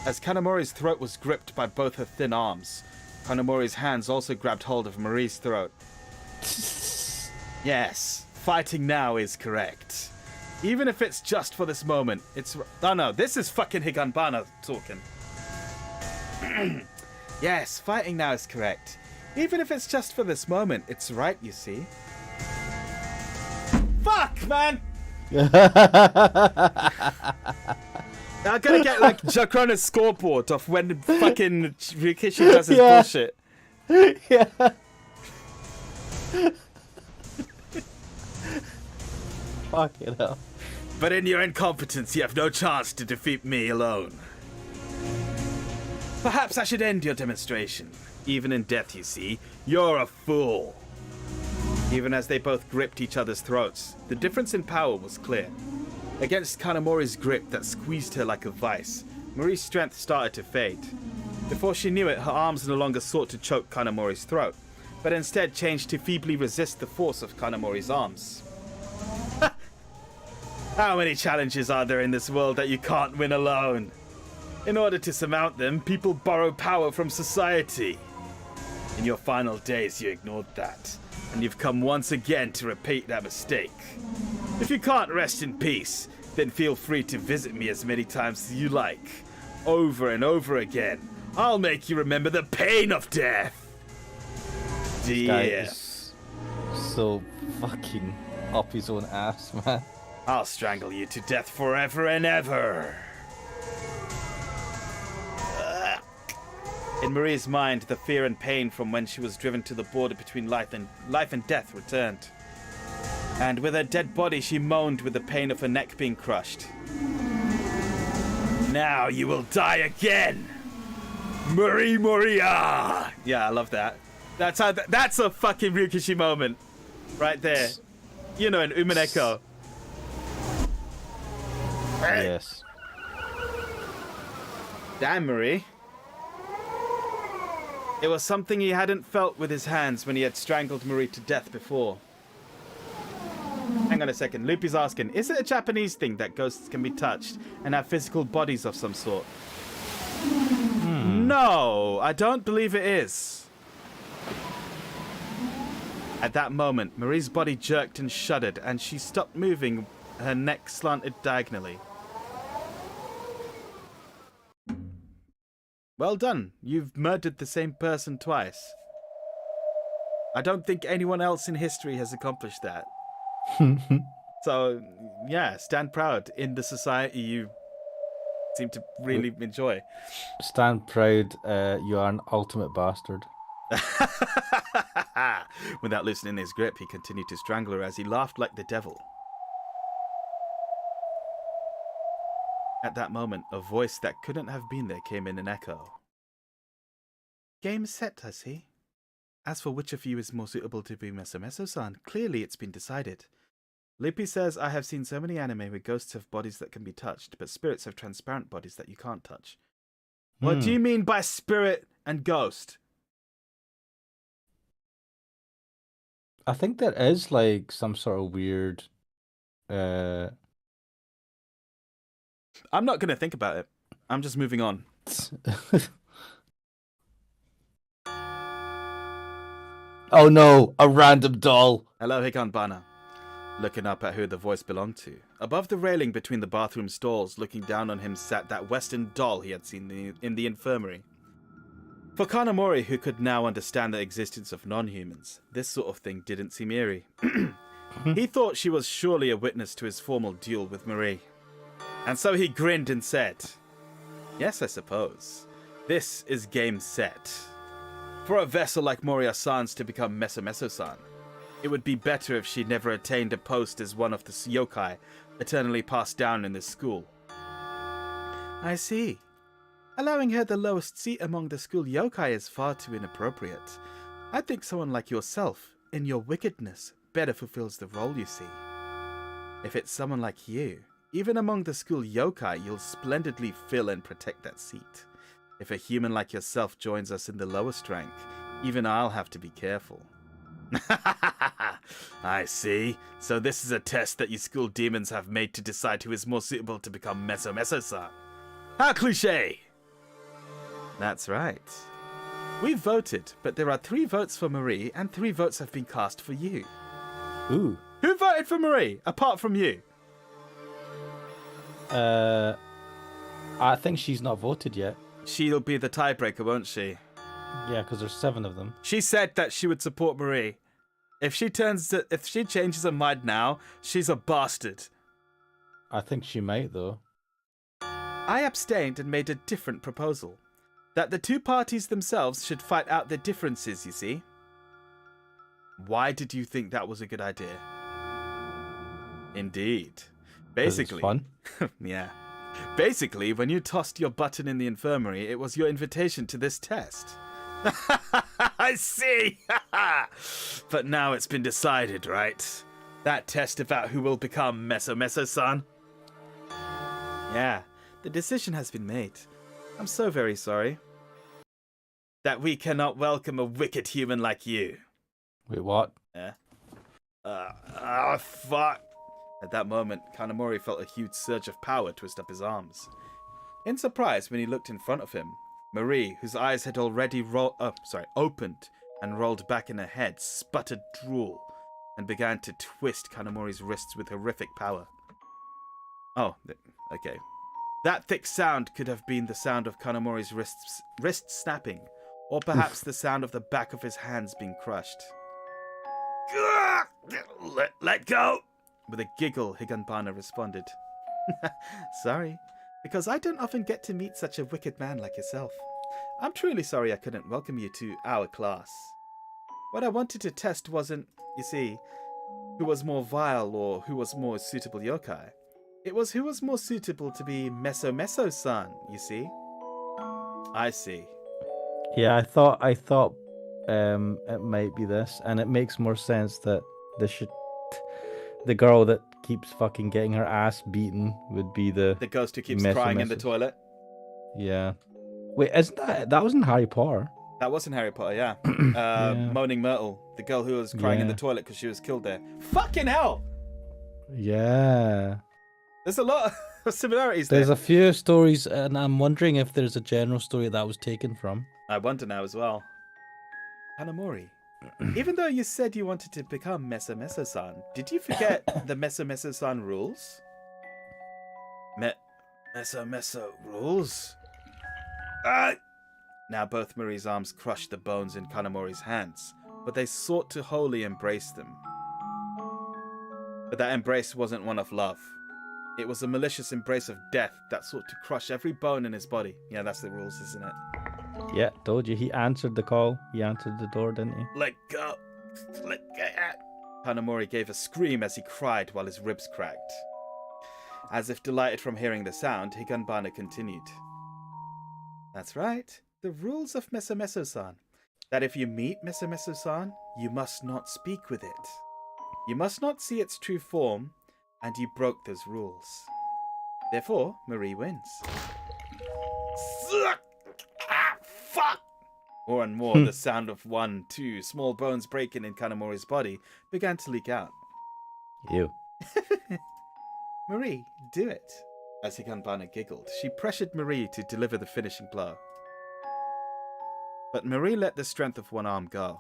As Kanamori's throat was gripped by both her thin arms, Kanamori's hands also grabbed hold of Marie's throat. Yes, fighting now is correct. Even if it's just for this moment, it's... Oh no, this is fucking Higanbana talking. Yes, fighting now is correct. Even if it's just for this moment, it's right, you see. Fuck, man! I'm gonna get like Jacrona's scoreboard of when fucking Rikishi does his bullshit. Yeah. Fucking hell. But in your incompetence, you have no chance to defeat me alone. Perhaps I should end your demonstration. Even in death, you see, you're a fool. Even as they both gripped each other's throats, the difference in power was clear. Against Kanamori's grip that squeezed her like a vice, Marie's strength started to fade. Before she knew it, her arms no longer sought to choke Kanamori's throat, but instead changed to feebly resist the force of Kanamori's arms. How many challenges are there in this world that you can't win alone? In order to surmount them, people borrow power from society. In your final days, you ignored that, and you've come once again to repeat that mistake. If you can't rest in peace, then feel free to visit me as many times as you like. Over and over again, I'll make you remember the pain of death. This guy Dear. is so fucking up his own ass, man. I'll strangle you to death forever and ever. In Marie's mind, the fear and pain from when she was driven to the border between life and death returned. And with her dead body, she moaned with the pain of her neck being crushed. Now you will die again, Marie Moria. Yeah, I love that. That's a fucking Ryukishi moment, right there. You know, in Umineko. Yes. Damn, Marie. It was something he hadn't felt with his hands when he had strangled Marie to death before. Hang on a second. Loopy's asking, is it a Japanese thing that ghosts can be touched and have physical bodies of some sort? No, I don't believe it is. At that moment, Marie's body jerked and shuddered, and she stopped moving, her neck slanted diagonally. Well done. You've murdered the same person twice. I don't think anyone else in history has accomplished that. So, yeah, stand proud in the society you seem to really enjoy. Stand proud, you are an ultimate bastard. Without loosening his grip, he continued to strangle her as he laughed like the devil. At that moment, a voice that couldn't have been there came in an echo. Game set, I see. As for which of you is more suitable to be Meso-Meso-san, clearly it's been decided. Lippy says, I have seen so many anime where ghosts have bodies that can be touched, but spirits have transparent bodies that you can't touch. What do you mean by spirit and ghost? I think there is like some sort of weird I'm not going to think about it. I'm just moving on. Oh no, a random doll. Hello, Higanbana. Looking up at who the voice belonged to. Above the railing between the bathroom stalls, looking down on him, sat that Western doll he had seen in the infirmary. For Kanamori, who could now understand the existence of non-humans, this sort of thing didn't seem eerie. He thought she was surely a witness to his formal duel with Marie. And so he grinned and said, yes, I suppose. This is game set. For a vessel like Moria-san's to become Meso-Meso-san, it would be better if she never attained a post as one of the yokai eternally passed down in this school. I see. Allowing her the lowest seat among the school yokai is far too inappropriate. I think someone like yourself, in your wickedness, better fulfills the role, you see. If it's someone like you, even among the school yokai, you'll splendidly fill and protect that seat. If a human like yourself joins us in the lowest rank, even I'll have to be careful. I see. So this is a test that you school demons have made to decide who is more suitable to become Meso-Meso-san. How cliché! That's right. We've voted, but there are 3 votes for Marie and 3 votes have been cast for you. Ooh. Who voted for Marie, apart from you? I think she's not voted yet. She'll be the tiebreaker, won't she? Yeah, because there's 7 of them. She said that she would support Marie. If she changes her mind now, she's a bastard. I think she might though. I abstained and made a different proposal. That the two parties themselves should fight out their differences, you see. Why did you think that was a good idea? Indeed. 'Cause it's Basically, fun. yeah. Basically, when you tossed your button in the infirmary, it was your invitation to this test. I see. But now it's been decided, right? That test about who will become Meso-Meso-san? Yeah, the decision has been made. I'm so very sorry. That we cannot welcome a wicked human like you. Wait, what? Yeah. Fuck. At that moment, Kanamori felt a huge surge of power twist up his arms. In surprise, when he looked in front of him, Marie, whose eyes had already opened and rolled back in her head, sputtered drool and began to twist Kanamori's wrists with horrific power. Oh, okay. That thick sound could have been the sound of Kanamori's wrists snapping, or perhaps the sound of the back of his hands being crushed. Let go! With a giggle, Higanbana responded. Sorry, because I don't often get to meet such a wicked man like yourself. I'm truly sorry I couldn't welcome you to our class. What I wanted to test wasn't, you see, who was more vile or who was more suitable yokai. It was who was more suitable to be Meso-Meso-san, you see. I see. Yeah, I thought it might be this, and it makes more sense that the girl that keeps fucking getting her ass beaten would be the ghost who keeps Meso crying in the Meso. toilet. Yeah. Wait, isn't that wasn't Harry Potter? That wasn't Harry Potter, yeah. Yeah. Moaning Myrtle, the girl who was crying in the Yeah. toilet because she was killed there. Fucking hell! Yeah. There's a lot of similarities there. There's a few stories, and I'm wondering if there's a general story that was taken from. I wonder now as well. Kanamori, even though you said you wanted to become Meso-Meso-san, did you forget the Meso-Meso-san rules? Meso-Meso rules? Now both Marie's arms crushed the bones in Kanamori's hands, but they sought to wholly embrace them. But that embrace wasn't one of love. It was a malicious embrace of death that sought to crush every bone in his body. Yeah, that's the rules, isn't it? Yeah, told you. He answered the call. He answered the door, didn't he? Let go! Let go! Kanamori gave a scream as he cried while his ribs cracked. As if delighted from hearing the sound, Higanbana continued. That's right. The rules of Meso-Meso-san. That if you meet Meso-Meso-san, you must not speak with it. You must not see its true form, and you broke those rules. Therefore, Marie wins. Fuck! More and more, the sound of 1, 2 small bones breaking in Kanamori's body began to leak out. You. Marie, do it. As Higanbana giggled, she pressured Marie to deliver the finishing blow. But Marie let the strength of one arm go,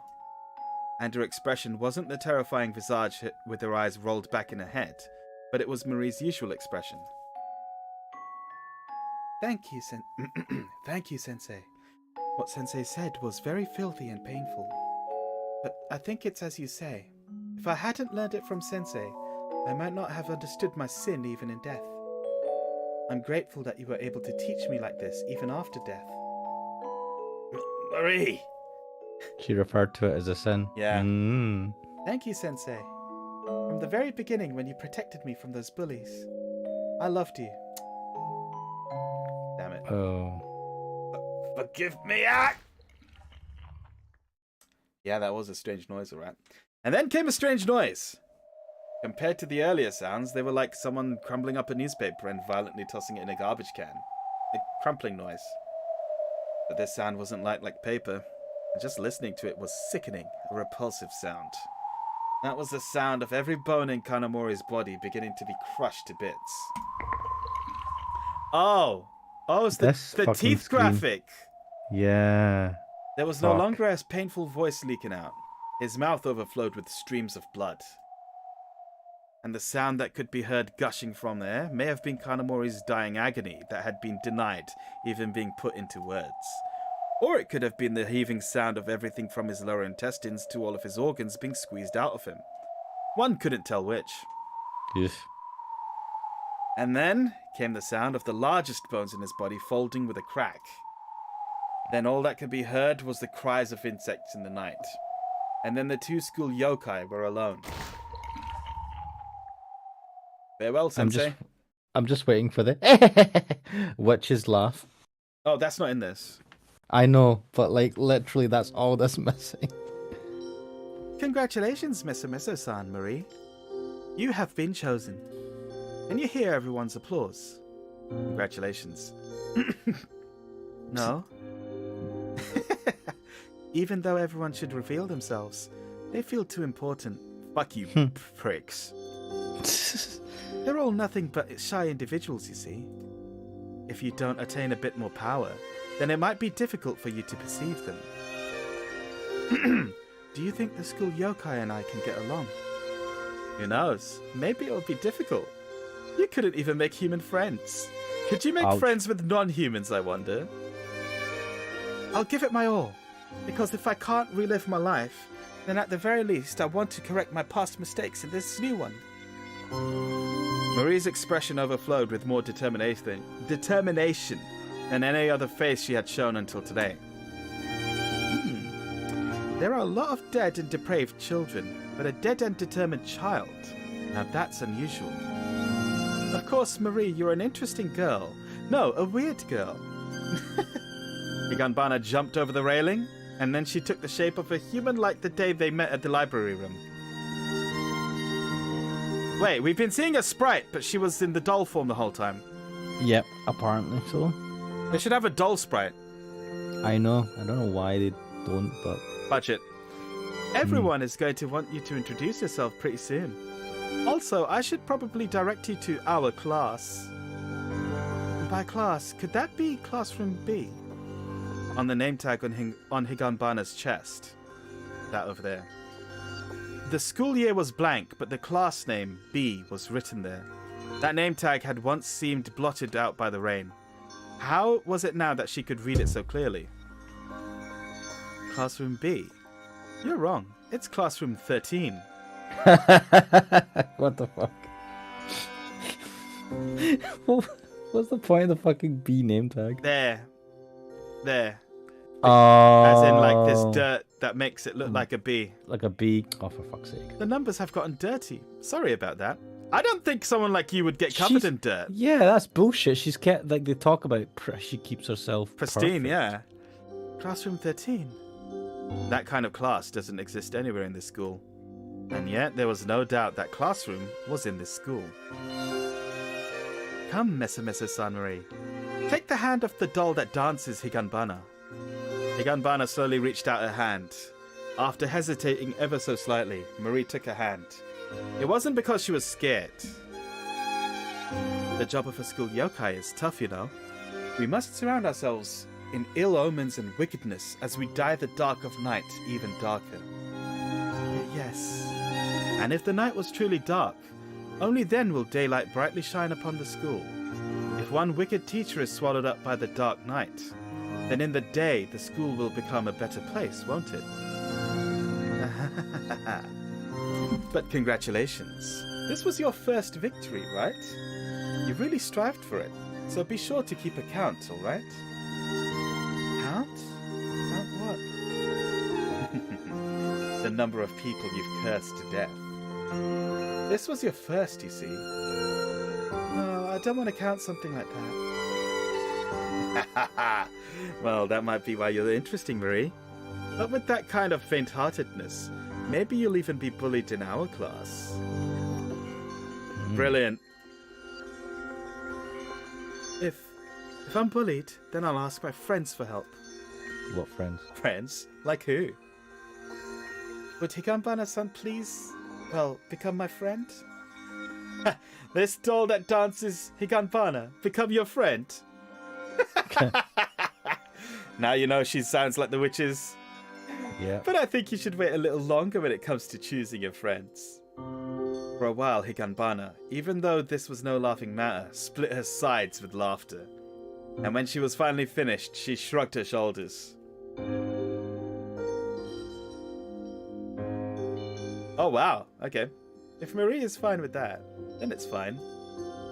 and her expression wasn't the terrifying visage with her eyes rolled back in her head, but it was Marie's usual expression. Thank you, Sensei. What Sensei said was very filthy and painful. But I think it's as you say. If I hadn't learned it from Sensei, I might not have understood my sin even in death. I'm grateful that you were able to teach me like this even after death. Marie! She referred to it as a sin. Yeah. Thank you, Sensei. From the very beginning when you protected me from those bullies, I loved you. Damn it. Oh. Forgive me! Yeah, that was a strange noise, alright. And then came a strange noise. Compared to the earlier sounds, they were like someone crumbling up a newspaper and violently tossing it in a garbage can. A crumpling noise. But this sound wasn't light like paper, and just listening to it was sickening, a repulsive sound. That was the sound of every bone in Kanamori's body beginning to be crushed to bits. Oh, it's the teeth screen. graphic. Yeah. There was no longer a painful voice leaking out. His mouth overflowed with streams of blood. And the sound that could be heard gushing from there may have been Kanamori's dying agony that had been denied even being put into words. Or it could have been the heaving sound of everything from his lower intestines to all of his organs being squeezed out of him. One couldn't tell which. Yes. And then came the sound of the largest bones in his body folding with a crack. Then all that could be heard was the cries of insects in the night. And then the two school yokai were alone. Farewell, Sensei. I'm just waiting for the witch's laugh. Oh, that's not in this. I know, but like literally that's all that's missing. Congratulations, Miso-san, Marie. You have been chosen. Can you hear everyone's applause? Congratulations. No? Even though everyone should reveal themselves, they feel too important. Fuck you, pricks. They're all nothing but shy individuals, you see. If you don't attain a bit more power, then it might be difficult for you to perceive them. Do you think the school yokai and I can get along? Who knows? Maybe it'll be difficult. You couldn't even make human friends. Could you make friends with non-humans, I wonder? I'll give it my all, because if I can't relive my life, then at the very least I want to correct my past mistakes in this new one. Marie's expression overflowed with more determination than any other face she had shown until today. There are a lot of dead and depraved children, but a dead and determined child. Now that's unusual. Of course, Marie, you're an interesting girl. No, a weird girl. Higanbana jumped over the railing, and then she took the shape of a human like the day they met at the library room. Wait, we've been seeing a sprite, but she was in the doll form the whole time. Yep, apparently so. They should have a doll sprite. I know. I don't know why they don't, but... Budget. Everyone is going to want you to introduce yourself pretty soon. Also, I should probably direct you to our class. And by class, could that be Classroom B? On the name tag on Higanbana's chest. That over there. The school year was blank, but the class name, B, was written there. That name tag had once seemed blotted out by the rain. How was it now that she could read it so clearly? Classroom B. You're wrong. It's Classroom 13. What the fuck? What's the point of the fucking B name tag? There. Oh. As in, like, this dirt that makes it look like a B. Like a B? Oh, for fuck's sake. The numbers have gotten dirty. Sorry about that. I don't think someone like you would get covered in dirt. Yeah, that's bullshit. She's kept, like, they talk about she keeps herself pristine, perfect. Yeah. Classroom 13. That kind of class doesn't exist anywhere in this school. And yet, there was no doubt that classroom was in this school. Come, Miso-san, Marie. Take the hand of the doll that dances Higanbana. Higanbana slowly reached out her hand. After hesitating ever so slightly, Marie took her hand. It wasn't because she was scared. The job of a school yokai is tough, you know. We must surround ourselves in ill omens and wickedness as we dye the dark of night even darker. Yes. And if the night was truly dark, only then will daylight brightly shine upon the school. If one wicked teacher is swallowed up by the dark night, then in the day the school will become a better place, won't it? But congratulations. This was your first victory, right? You really strived for it, so be sure to keep a count, alright? Count? Count what? The number of people you've cursed to death. This was your first, you see. No, I don't want to count something like that. Well, that might be why you're interesting, Marie. But with that kind of faint-heartedness, maybe you'll even be bullied in our class. Brilliant. If I'm bullied, then I'll ask my friends for help. What friends? Friends? Like who? Would Higanbana-san please, well, become my friend? This doll that dances Higanbana, become your friend? Now you know she sounds like the witches. Yeah. But I think you should wait a little longer when it comes to choosing your friends. For a while, Higanbana, even though this was no laughing matter, split her sides with laughter. And when she was finally finished, she shrugged her shoulders. Oh wow, okay. If Marie is fine with that, then it's fine.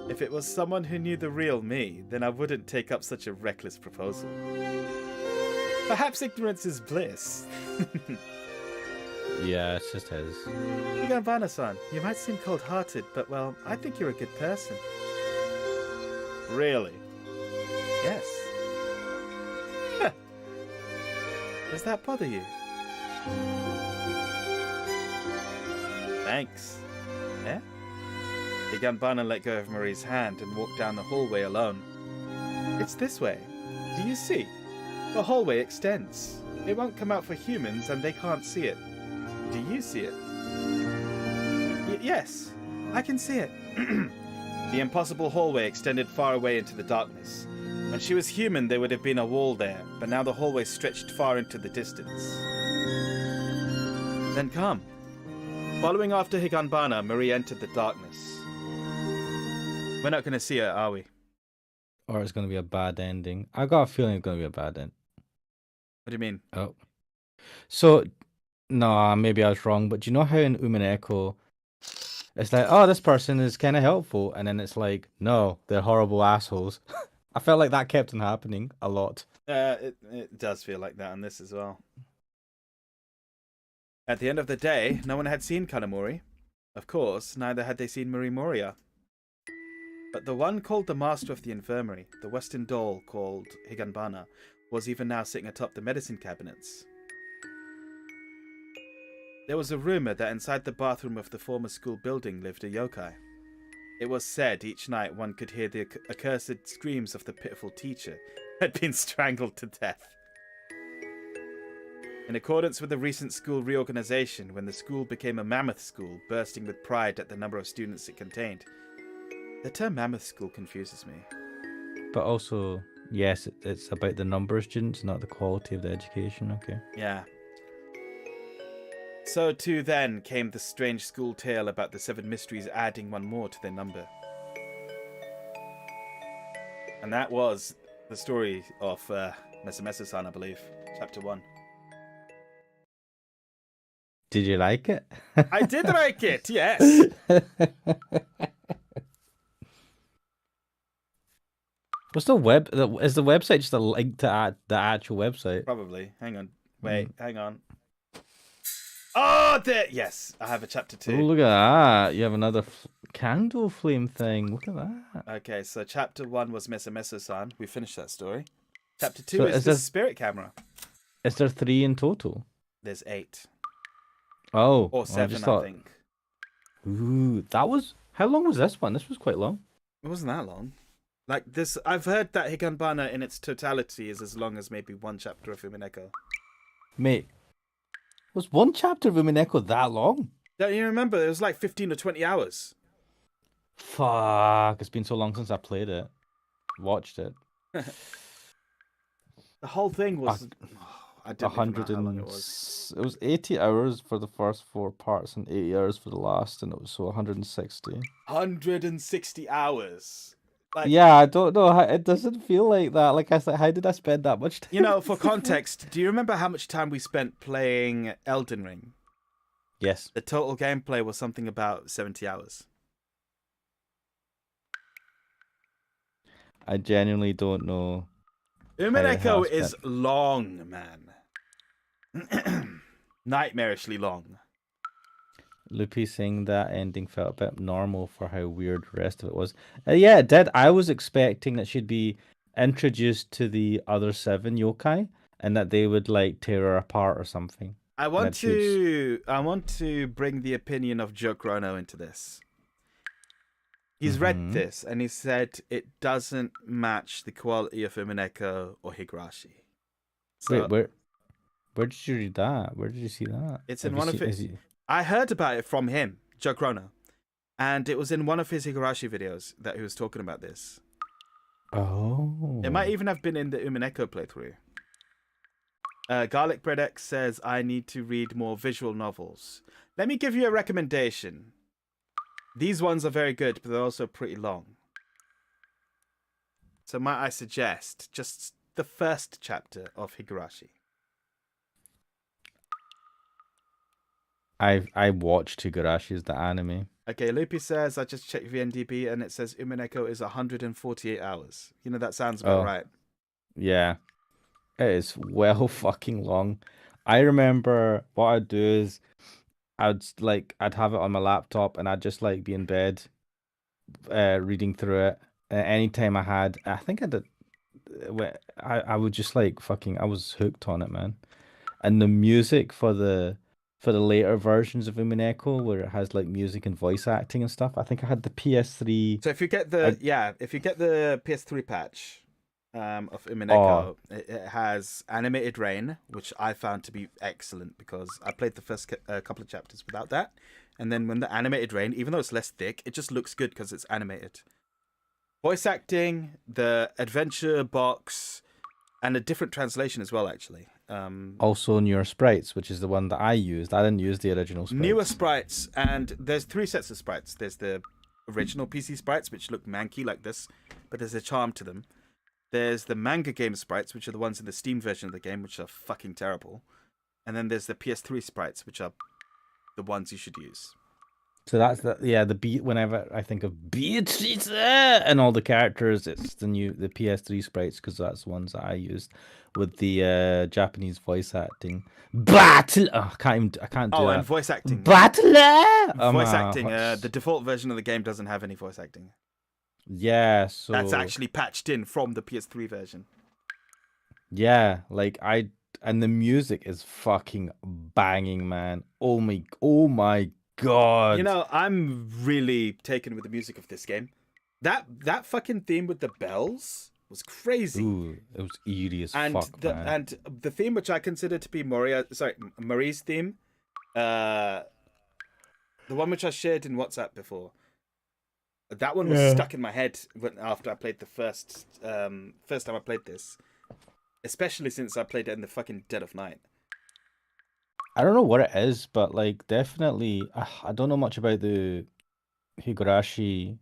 If it was someone who knew the real me, then I wouldn't take up such a reckless proposal. Perhaps ignorance is bliss. Yeah, it's just his. Higanbana-san, you might seem cold-hearted, but well, I think you're a good person. Really? Yes. Huh. Does that bother you? Thanks. Yeah? Higanbana let go of Marie's hand and walked down the hallway alone. It's this way. Do you see? The hallway extends. It won't come out for humans and they can't see it. Do you see it? Yes, I can see it. The impossible hallway extended far away into the darkness. When she was human, there would have been a wall there, but now the hallway stretched far into the distance. Then come. Following after Higanbana, Marie entered the darkness. We're not going to see her, are we? Or it's going to be a bad ending. I got a feeling it's going to be a bad end. What do you mean? Oh. So, no, maybe I was wrong, but do you know how in Umineko, it's like, oh, this person is kind of helpful, and then it's like, no, they're horrible assholes. I felt like that kept on happening a lot. It does feel like that on this as well. At the end of the day, no one had seen Kanamori. Of course, neither had they seen Marie Moria. But the one called the Master of the Infirmary, the Western doll called Higanbana, was even now sitting atop the medicine cabinets. There was a rumor that inside the bathroom of the former school building lived a yokai. It was said each night one could hear the accursed screams of the pitiful teacher who had been strangled to death. In accordance with the recent school reorganization, when the school became a mammoth school, bursting with pride at the number of students it contained. The term mammoth school confuses me. But also, yes, it's about the number of students, not the quality of the education, okay. Yeah. So too then came the strange school tale about the 7 mysteries adding one more to their number. And that was the story of Mesamesa-san, I believe, chapter 1. Did you like it? I did like it, yes! What's is the website just a link to the actual website? Probably. Hang on. Wait, hang on. Oh, there! Yes, I have a chapter 2. Oh, look at that. You have another candle flame thing. Look at that. Okay, so chapter 1 was Mesamesa-san. We finished that story. Chapter 2 So is is the there- spirit camera. Is there 3 in total? There's 8. Oh. Or 7, just I thought- think. Ooh, that was... How long was this one? This was quite long. It wasn't that long. Like this, I've heard that Higanbana in its totality is as long as maybe one chapter of Umineko. Mate, was one chapter of Umineko that long? Don't you remember? It was like 15 or 20 hours. Fuck, it's been so long since I played it. Watched it. The whole thing was... I didn't even know 100 how long and... it was. It was 80 hours for the first 4 parts and 80 hours for the last, and it was so 160. 160 hours. Like, Yeah, I don't know. It doesn't feel like that. Like I said, how did I spend that much time? you know, for context, do you remember how much time we spent playing Elden Ring? Yes. The total gameplay was something about 70 hours. I genuinely don't know. Umineko has is long, man. Nightmarishly long. Loopy saying that ending felt a bit normal for how weird the rest of it was. Yeah, it did. I was expecting that she'd be introduced to the other 7 yokai and that they would like tear her apart or something. I want That shoots. to bring the opinion of Joe Crono into this. He's read this and he said it doesn't match the quality of Umineko or Higurashi. So Wait, where did you read that? Where did you see that? it's in Have you one of seen- his. is he- I heard about it from him, Joe Crono, and it was in one of his Higurashi videos that he was talking about this. Oh. It might even have been in the Umineko playthrough. Garlic Bread X says, I need to read more visual novels. Let me give you a recommendation. These ones are very good, but they're also pretty long. So might I suggest just the first chapter of Higurashi? I watched Higurashi's the anime. Okay, Loopy says, I just checked VNDB and it says Umineko is 148 hours. You know, that sounds about Oh. right. Yeah, it is well fucking long. I remember what I'd do is I'd have it on my laptop and I'd just like be in bed, reading through it. Anytime I think I did, I would just like fucking, I was hooked on it, man. And the music for the later versions of Umineko, where it has like music and voice acting and stuff. I think I had the PS3. So if you get if you get the PS3 patch of Oh, Umineko, it has animated rain, which I found to be excellent because I played the first couple of chapters without that. And then when the animated rain, even though it's less thick, it just looks good because it's animated. Voice acting, the adventure box, and a different translation as well, actually. also newer sprites, which is the one that I used. I didn't use the original sprites. Newer sprites, and there's 3 sets of sprites. There's the original PC sprites, which look manky like this, but there's a charm to them. There's the manga game sprites, which are the ones in the Steam version of the game, which are fucking terrible. And then there's the PS3 sprites, which are the ones you should use. So that's the beat. Whenever I think of Beatrice and all the characters, it's the PS3 sprites because that's the ones that I used with the Japanese voice acting. Battle. Oh, I can't do that. And voice acting. Battle. Voice acting. The default version of the game doesn't have any voice acting. Yeah, so that's actually patched in from the PS3 version. Yeah, and the music is fucking banging, man. Oh my god. You know, I'm really taken with the music of this game. That fucking theme with the bells was crazy. Ooh, it was eerie as fuck, man. And the theme, which I consider to be Marie's theme, the one which I shared in WhatsApp before. That one was stuck in my head after I played the first time I played this, especially since I played it in the fucking dead of night. I don't know what it is, but like definitely, I don't know much about the Higurashi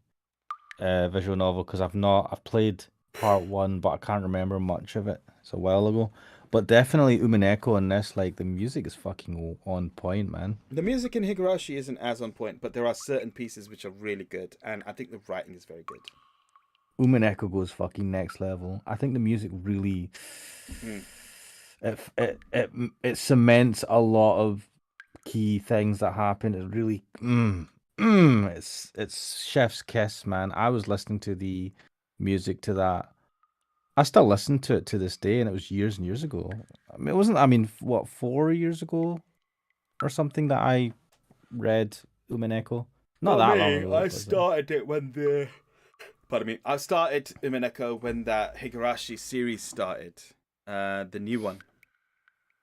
visual novel because I've played part 1, but I can't remember much of it. It's a while ago. But definitely Umineko in this, like the music is fucking on point, man. The music in Higurashi isn't as on point, but there are certain pieces which are really good, and I think the writing is very good. Umineko goes fucking next level. I think the music really it cements a lot of key things that happen. It really it's chef's kiss, man. I was listening to the music to that. I still listen to it to this day, and it was years and years ago. I mean, it wasn't. I mean, what, 4 years ago, or something that I read Umineko. Not that long ago. I started it when the. Pardon me. I started Umineko when that Higurashi series started, the new one,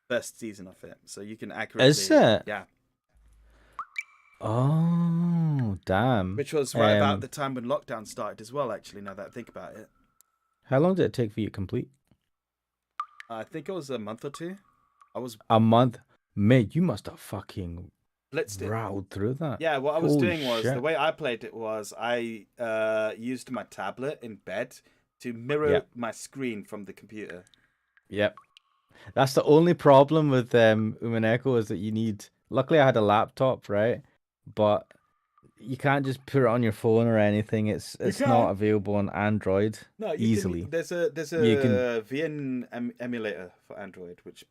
first season of it. So you can accurately. Is it? Yeah. Oh, damn. Which was right about the time when lockdown started as well. Actually, now that I think about it. How long did it take for you to complete? I think it was a month or 2. A month? Mate, you must have fucking blitzed it. Rattled through that. Yeah, what I was doing was, shit. the way I played it was, I used my tablet in bed to mirror my screen from the computer. Yep. That's the only problem with Umineko is that you need... Luckily, I had a laptop, right? But you can't just put it on your phone or anything. It's not available on Android easily. There's a VN emulator for Android which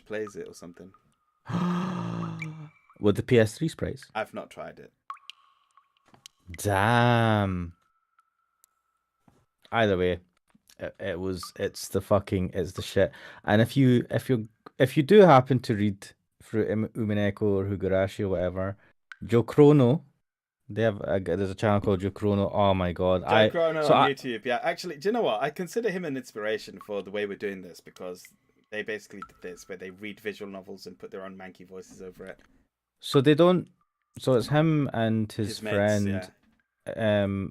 plays it or something. With the PS3 sprites? I've not tried it. Damn. Either way, it's the shit. And if you do happen to read through Umineko or Higurashi or whatever, Joe Chrono, there's a channel called Joe Chrono. Oh my god. Joe Chrono on YouTube. Yeah, actually, do you know what? I consider him an inspiration for the way we're doing this because they basically did this where they read visual novels and put their own manky voices over it. So they don't. So it's him and his friend. Mates,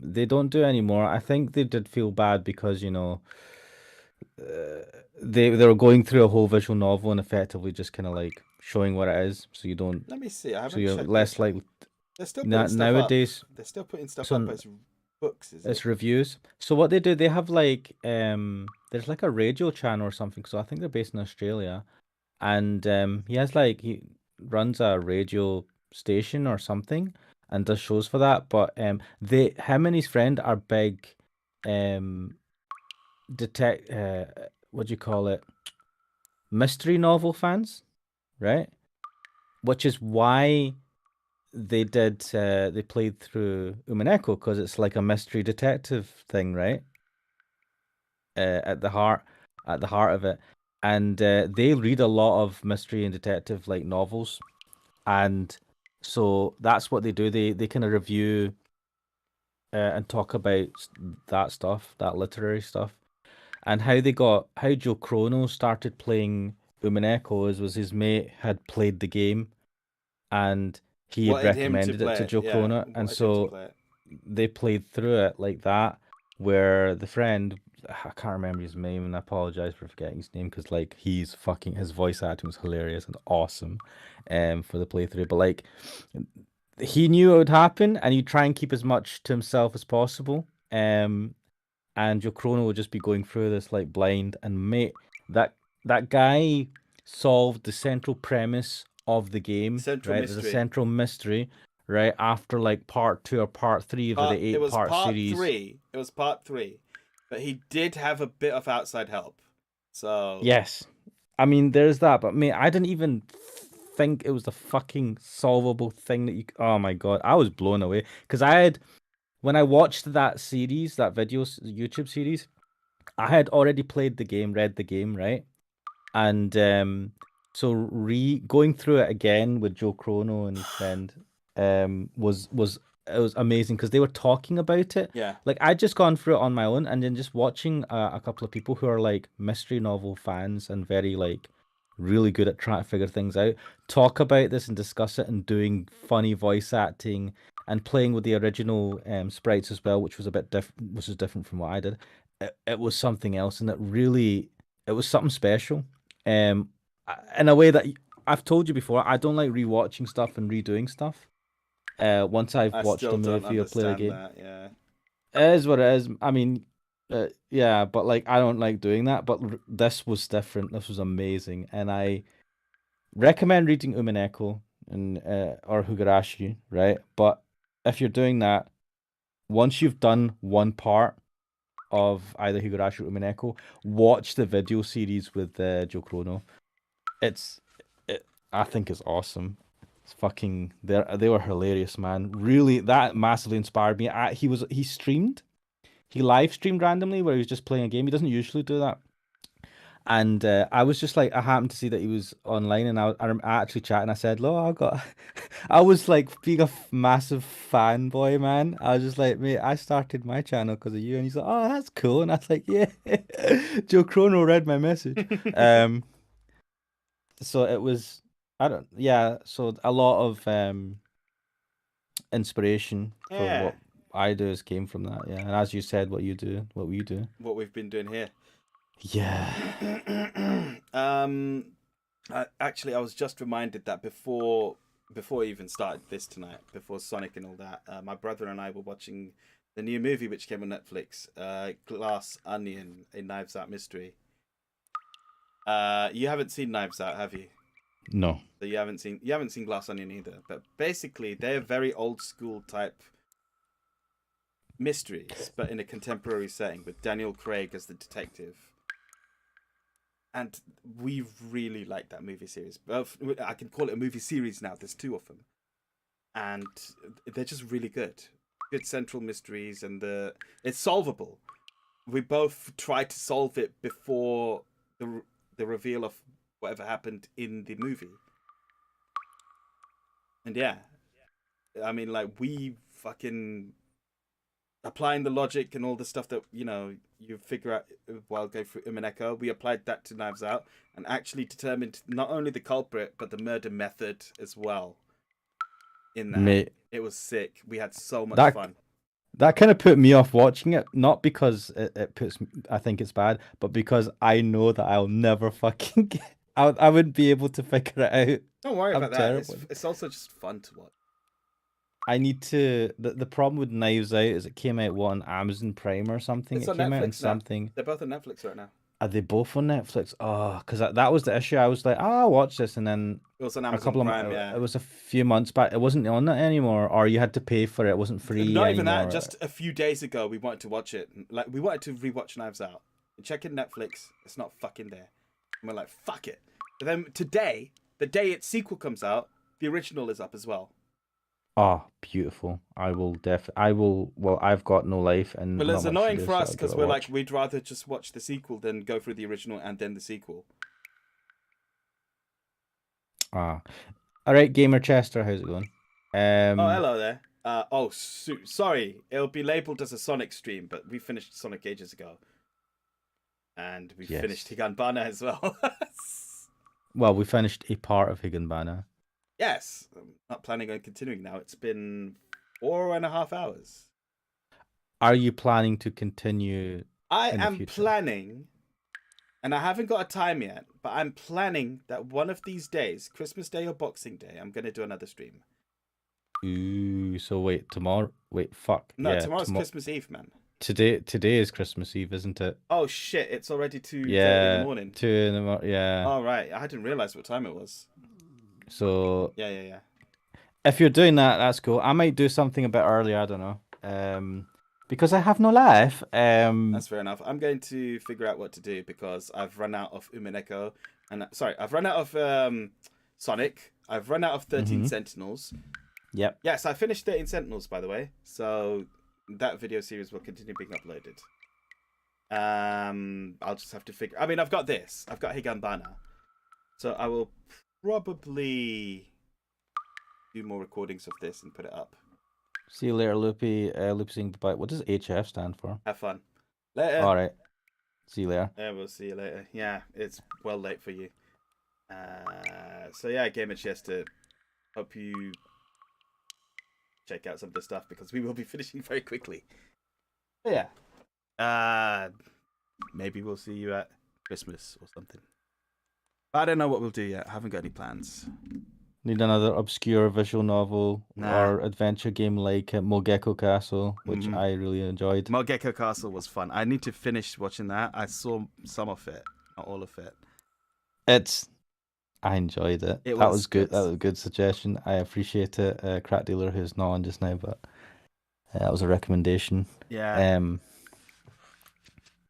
they don't do it anymore. I think they did feel bad because they were going through a whole visual novel and effectively just kind of like showing what it is, so you don't. Let me see. I haven't. So you're checked less this. likely. They're still putting Nowadays. stuff up. They're still putting stuff up as books. It's reviews. So what they do, they have like there's like a radio channel or something. So I think they're based in Australia, and he runs a radio station or something, and does shows for that. But him and his friend are big, what do you call it? Mystery novel fans, right? Which is why they played through Umineko, because it's like a mystery detective thing, right? At the heart of it, and they read a lot of mystery and detective like novels, and so that's what they do. They kind of review and talk about that stuff, that literary stuff, and how Joe Chrono started playing Umineko was his mate had played the game, and he had Wanted him to recommended it play to it, Joe yeah, Chrono, and wanted him to so play it. they played through it like that, where the friend, I can't remember his name, and I apologize for forgetting his name, because like his voice acting was hilarious and awesome, for the playthrough. But like, he knew it would happen, and he'd try and keep as much to himself as possible. And Joe Chrono would just be going through this like blind, and mate, that guy solved the central premise of the game, Central right? There's a mystery. central mystery, right? After like part 2 or part 3 of the It was 8-part part series. 3. It was part 3, but he did have a bit of outside help. So Yes, I mean there's that, but mate, I didn't even think it was a fucking solvable thing that you. Oh my god, I was blown away because when I watched that series, that YouTube series, I had already played the game, read the game, right? And so going through it again with Joe Chrono and his friend was it was amazing because they were talking about it. yeah, Like I'd just gone through it on my own, and then just watching a couple of people who are like mystery novel fans and very like really good at trying to figure things out talk about this and discuss it, and doing funny voice acting and playing with the original sprites as well, which was a bit different, which was different from what I did. It was something else, and it was something special. In a way that I've told you before, I don't like rewatching stuff and redoing stuff. Once I've I watched still a don't movie or played a understand game, that. Yeah, it is what it is. I mean, yeah, but like I don't like doing that. But this was different. This was amazing, and I recommend reading Umineko and or Higurashi, right? But if you're doing that, once you've done one part of either Higurashi or Umineko, watch the video series with Joe Chrono. I think it's awesome. It's fucking they were hilarious, man. Really, that massively inspired me. He live streamed randomly where he was just playing a game. He doesn't usually do that. And I was just like, I happened to see that he was online, and I actually chatting. I said, "Look, I was like being a massive fanboy, man. I was just like, mate, I started my channel because of you." And he's like, "Oh, that's cool." And I was like, "Yeah." Joe Chrono read my message. So it was, yeah. So a lot of inspiration for yeah. what I do came from that. Yeah, and as you said, what we do. What we've been doing here. Yeah. Actually, I was just reminded that before we even started this tonight, before Sonic and all that, my brother and I were watching the new movie which came on Netflix, Glass Onion, a Knives Out mystery. You haven't seen Knives Out, have you? No. So you haven't seen Glass Onion either. But basically, they're very old school type mysteries, but in a contemporary setting with Daniel Craig as the detective. And we really like that movie series. I can call it a movie series now. There's 2 of them, and they're just really good. Good central mysteries, and it's solvable. We both tried to solve it before the reveal of whatever happened in the movie. And yeah, I mean, like, we fucking applying the logic and all the stuff that you figure out while going through Umineko. We applied that to Knives Out and actually determined not only the culprit but the murder method as well. In that, Mate, it was sick. We had so much fun. That kind of put me off watching it, not because I think it's bad, but because I know that I'll never fucking get. I wouldn't be able to figure it out. Don't worry I'm about terrible. that. It's also just fun to watch. I need to. The problem with Knives Out is it came out on Amazon Prime or something. It's It on came out Netflix on now. something. They're both on Netflix right now. Are they both on Netflix? Oh, because that was the issue. I was like, oh, I'll watch this, and then It was on a Amazon couple of Prime, yeah. it was a few months back. It wasn't on it anymore, or you had to pay for it. It wasn't free Not even anymore. that. Just a few days ago, we wanted to watch it. Like we wanted to rewatch Knives Out. Checking Netflix, it's not fucking there. And we're like, fuck it. But then today, the day its sequel comes out, the original is up as well. Oh, beautiful! I will. Well, I've got no life, and Well, it's not much to annoying do, for so us I'll give because it a we're watch. like, we'd rather just watch the sequel than go through the original and then the sequel. Ah, all right, Gamer Chester, how's it going? Oh, hello there. Sorry. It'll be labeled as a Sonic stream, but we finished Sonic ages ago. And we Yes. finished Higanbana as well. Well, we finished a part of Higanbana. Yes. I'm not planning on continuing now. It's been 4.5 hours. Are you planning to continue? I in the am future? planning, and I haven't got a time yet, but I'm planning that one of these days, Christmas Day or Boxing Day, I'm going to do another stream. Ooh, so wait, tomorrow? Wait, fuck. No, Yeah, tomorrow's Christmas Eve, man. Today is Christmas Eve, isn't it? Oh, shit. It's already 2:30 in Yeah, the morning. 2 in the yeah. All right. I didn't realize what time it was. So Yeah. if you're doing that, that's cool. I might do something a bit earlier. I don't know. Because I have no life. That's fair enough. I'm going to figure out what to do because I've run out of Umineko. And sorry, I've run out of Sonic. I've run out of 13 Sentinels. Yep. Yes, I finished 13 Sentinels, by the way. So that video series will continue being uploaded. I'll just have to figure... I mean, I've got this. I've got Higanbana. So I will probably do more recordings of this and put it up. See you later, Loopy. Loopy saying bye. What does HF stand for? Have fun. Later. All right. See you later. Yeah, we'll see you later. Yeah, it's well late for you. So yeah, Game and Chester. Hope you check out some of the stuff because we will be finishing very quickly. But yeah. Maybe we'll see you at Christmas or something. I don't know what we'll do yet. I haven't got any plans. Need another obscure visual novel Nah. or adventure game like Mogeko Castle, which I really enjoyed. Mogeko Castle was fun. I need to finish watching that. I saw some of it, not all of it. I enjoyed it. It That was was good. good. That was a good suggestion. I appreciate it. Crack Dealer, who's not on just now, but that was a recommendation. Yeah.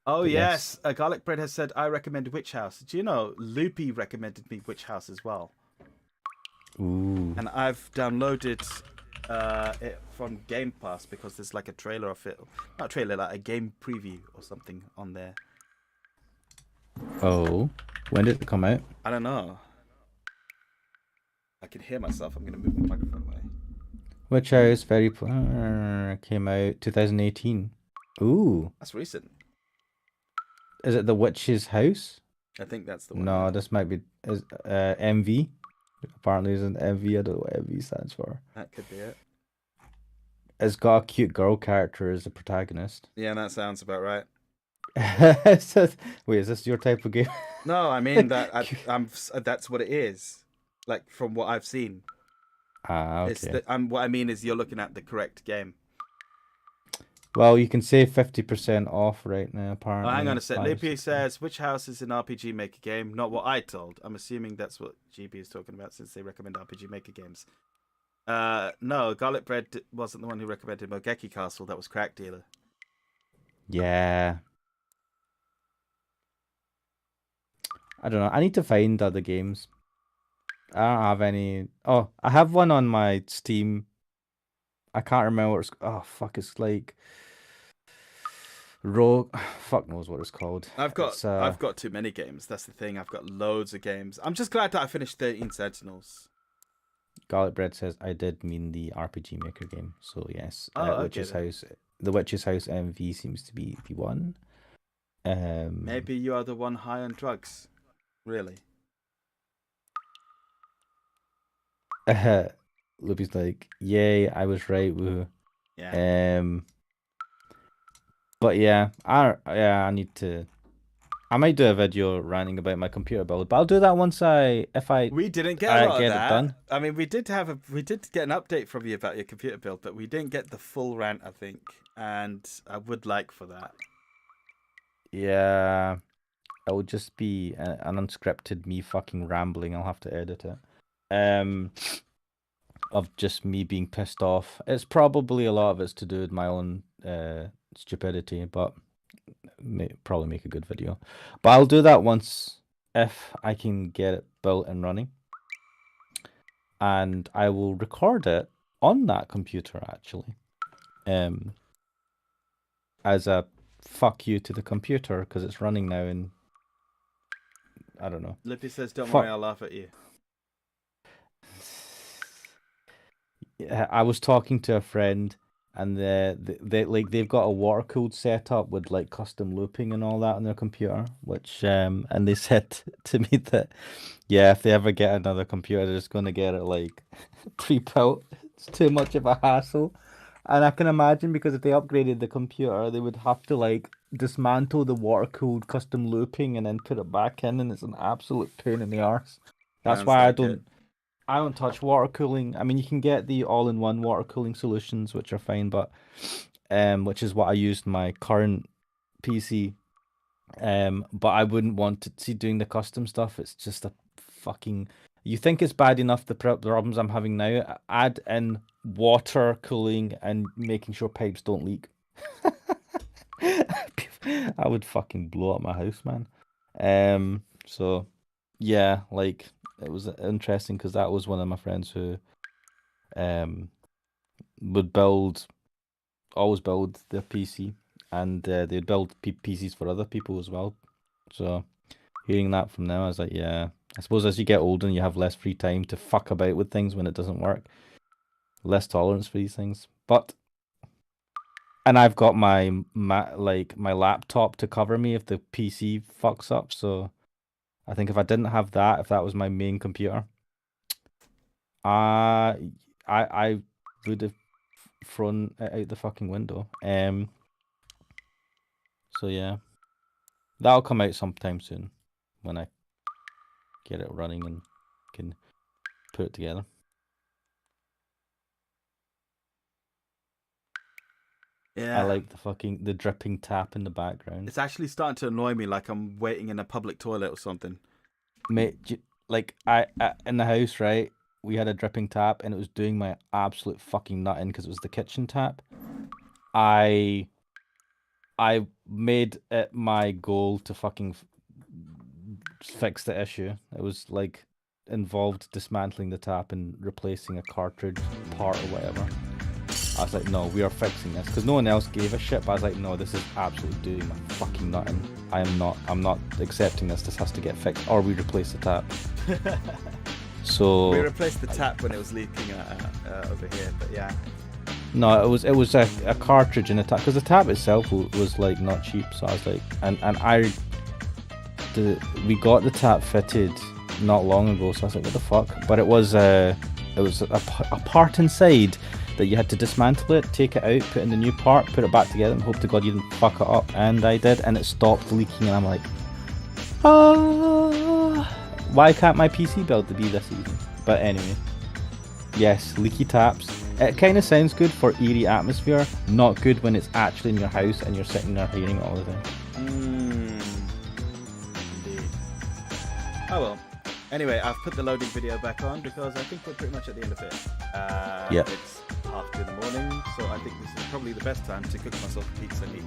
Oh but yes, Garlic Bread has said I recommend Witch House. Do you know Loopy recommended me Witch House as well? Ooh. And I've downloaded it from Game Pass because there's like a trailer of it. Not a trailer, like a game preview or something on there. Oh, when did it come out? I don't know. I can hear myself. I'm going to move the microphone away. Witch House came out 2018. Ooh, That's recent. is it The Witch's House? I think that's the one. No, this might be MV. Apparently, it's an MV. I don't know what MV stands for. That could be it. It's got a cute girl character as the protagonist. Yeah, that sounds about right. Wait, is this your type of game? No, I mean that that's what it is. Like from what I've seen. Ah, okay. It's what I mean is you're looking at the correct game. Well, you can save 50% off right now, apparently. Oh, hang on a sec. Lippy 560. says, which house is an RPG Maker game? Not what I told. I'm assuming that's what GB is talking about since they recommend RPG Maker games. No, Garlic Bread wasn't the one who recommended Mogeki Castle. That was Crack Dealer. Yeah. I don't know. I need to find other games. I don't have any. Oh, I have one on my Steam. I can't remember what it's. Oh, fuck. It's like. Rogue. Fuck knows what it's called. I've got too many games. That's the thing. I've got loads of games. I'm just glad that I finished 13 Sentinels. Garlic Bread says I did mean the RPG Maker game. So yes, Oh, Witch's okay, House. The Witch's House MV seems to be the one. Maybe you are the one high on drugs. Really? Libby's like, yay, I was right, woohoo. Yeah. But yeah, I need to. I might do a video ranting about my computer build, but I'll do that once We didn't get a lot of get that. it done. I mean, we did get an update from you about your computer build, but we didn't get the full rant, I think, and I would like for that. Yeah, It'll just be an unscripted me fucking rambling. I'll have to edit it. Of just me being pissed off. It's probably a lot of it's to do with my own stupidity, but probably make a good video. But I'll do that once if I can get it built and running. And I will record it on that computer actually. As a fuck you to the computer because it's running now and I don't know. Lippy says, "Don't worry, I'll laugh at you." Yeah, I was talking to a friend, and they've got a water cooled setup with like custom looping and all that on their computer. Which and they said to me that yeah, if they ever get another computer, they're just gonna get it like pre-built. It's too much of a hassle. And I can imagine because if they upgraded the computer, they would have to like dismantle the water cooled custom looping and then put it back in, and it's an absolute pain in the arse. That's why I don't touch water cooling. I mean, you can get the all-in-one water cooling solutions, which are fine, but which is what I used in my current PC. But I wouldn't want to see doing the custom stuff. It's just a fucking. You think it's bad enough the problems I'm having now? Add in water cooling and making sure pipes don't leak. I would fucking blow up my house, man. So yeah, like it was interesting because that was one of my friends who would always build their PC, and they'd build PCs for other people as well. So hearing that from them, I was like, yeah, I suppose as you get older and you have less free time to fuck about with things when it doesn't work, less tolerance for these things. But and I've got my laptop to cover me if the PC fucks up. So I think if I didn't have that, if that was my main computer, I would have thrown it out the fucking window. So yeah, that'll come out sometime soon when I get it running and can put it together. Yeah. I like the dripping tap in the background. It's actually starting to annoy me, like I'm waiting in a public toilet or something. Mate, like I in the house, right? We had a dripping tap, and it was doing my absolute fucking nut in because it was the kitchen tap. I made it my goal to fucking fix the issue. It was like involved dismantling the tap and replacing a cartridge part or whatever. I was like, no, we are fixing this because no one else gave a shit. But I was like, no, this is absolutely doing my fucking nut in. I'm not accepting this. This has to get fixed, or we replace the tap. So we replaced the tap when it was leaking over here, but yeah. No, it was a cartridge in the tap because the tap itself was like not cheap. So I was like, we got the tap fitted not long ago. So I was like, what the fuck? But it was a part inside that you had to dismantle it, take it out, put in the new part, put it back together, and hope to God you didn't fuck it up. And I did, and it stopped leaking. And I'm like, why can't my PC build to be this easy? But anyway, yes, leaky taps. It kind of sounds good for eerie atmosphere, not good when it's actually in your house and you're sitting there hearing it all the time. Indeed. Oh well. Anyway, I've put the loading video back on because I think we're pretty much at the end of it. Yeah. It's 2:30 in the morning, so I think this is probably the best time to cook myself a pizza and eat.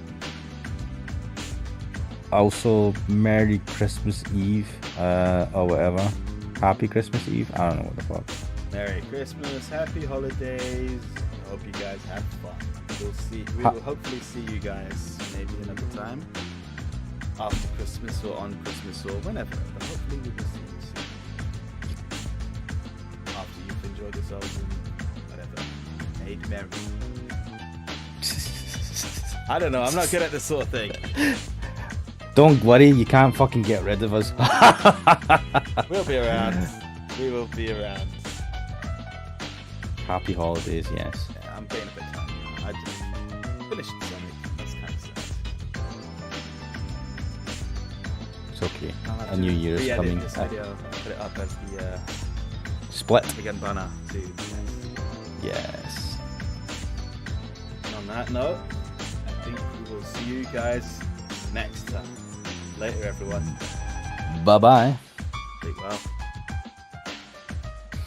Also, Merry Christmas Eve, or whatever. Happy Christmas Eve? I don't know what the fuck. Merry Christmas, happy holidays. I hope you guys have fun. We will hopefully see you guys maybe another time. After Christmas or on Christmas or whenever. But hopefully we will see you soon. After you've enjoyed yourselves and whatever. Made merry. I don't know, I'm not good at this sort of thing. Don't worry, you can't fucking get rid of us. We'll be around. We will be around. Happy holidays, yes. Yeah, I'm getting a bit tired now. I just finished Sonic. That's kind of sad. It's okay. A new year is coming. This video, put it up as the Split. Higanbana too. Yes. And on that note, I think we will see you guys next time. Later, everyone. Bye bye. Sleep well.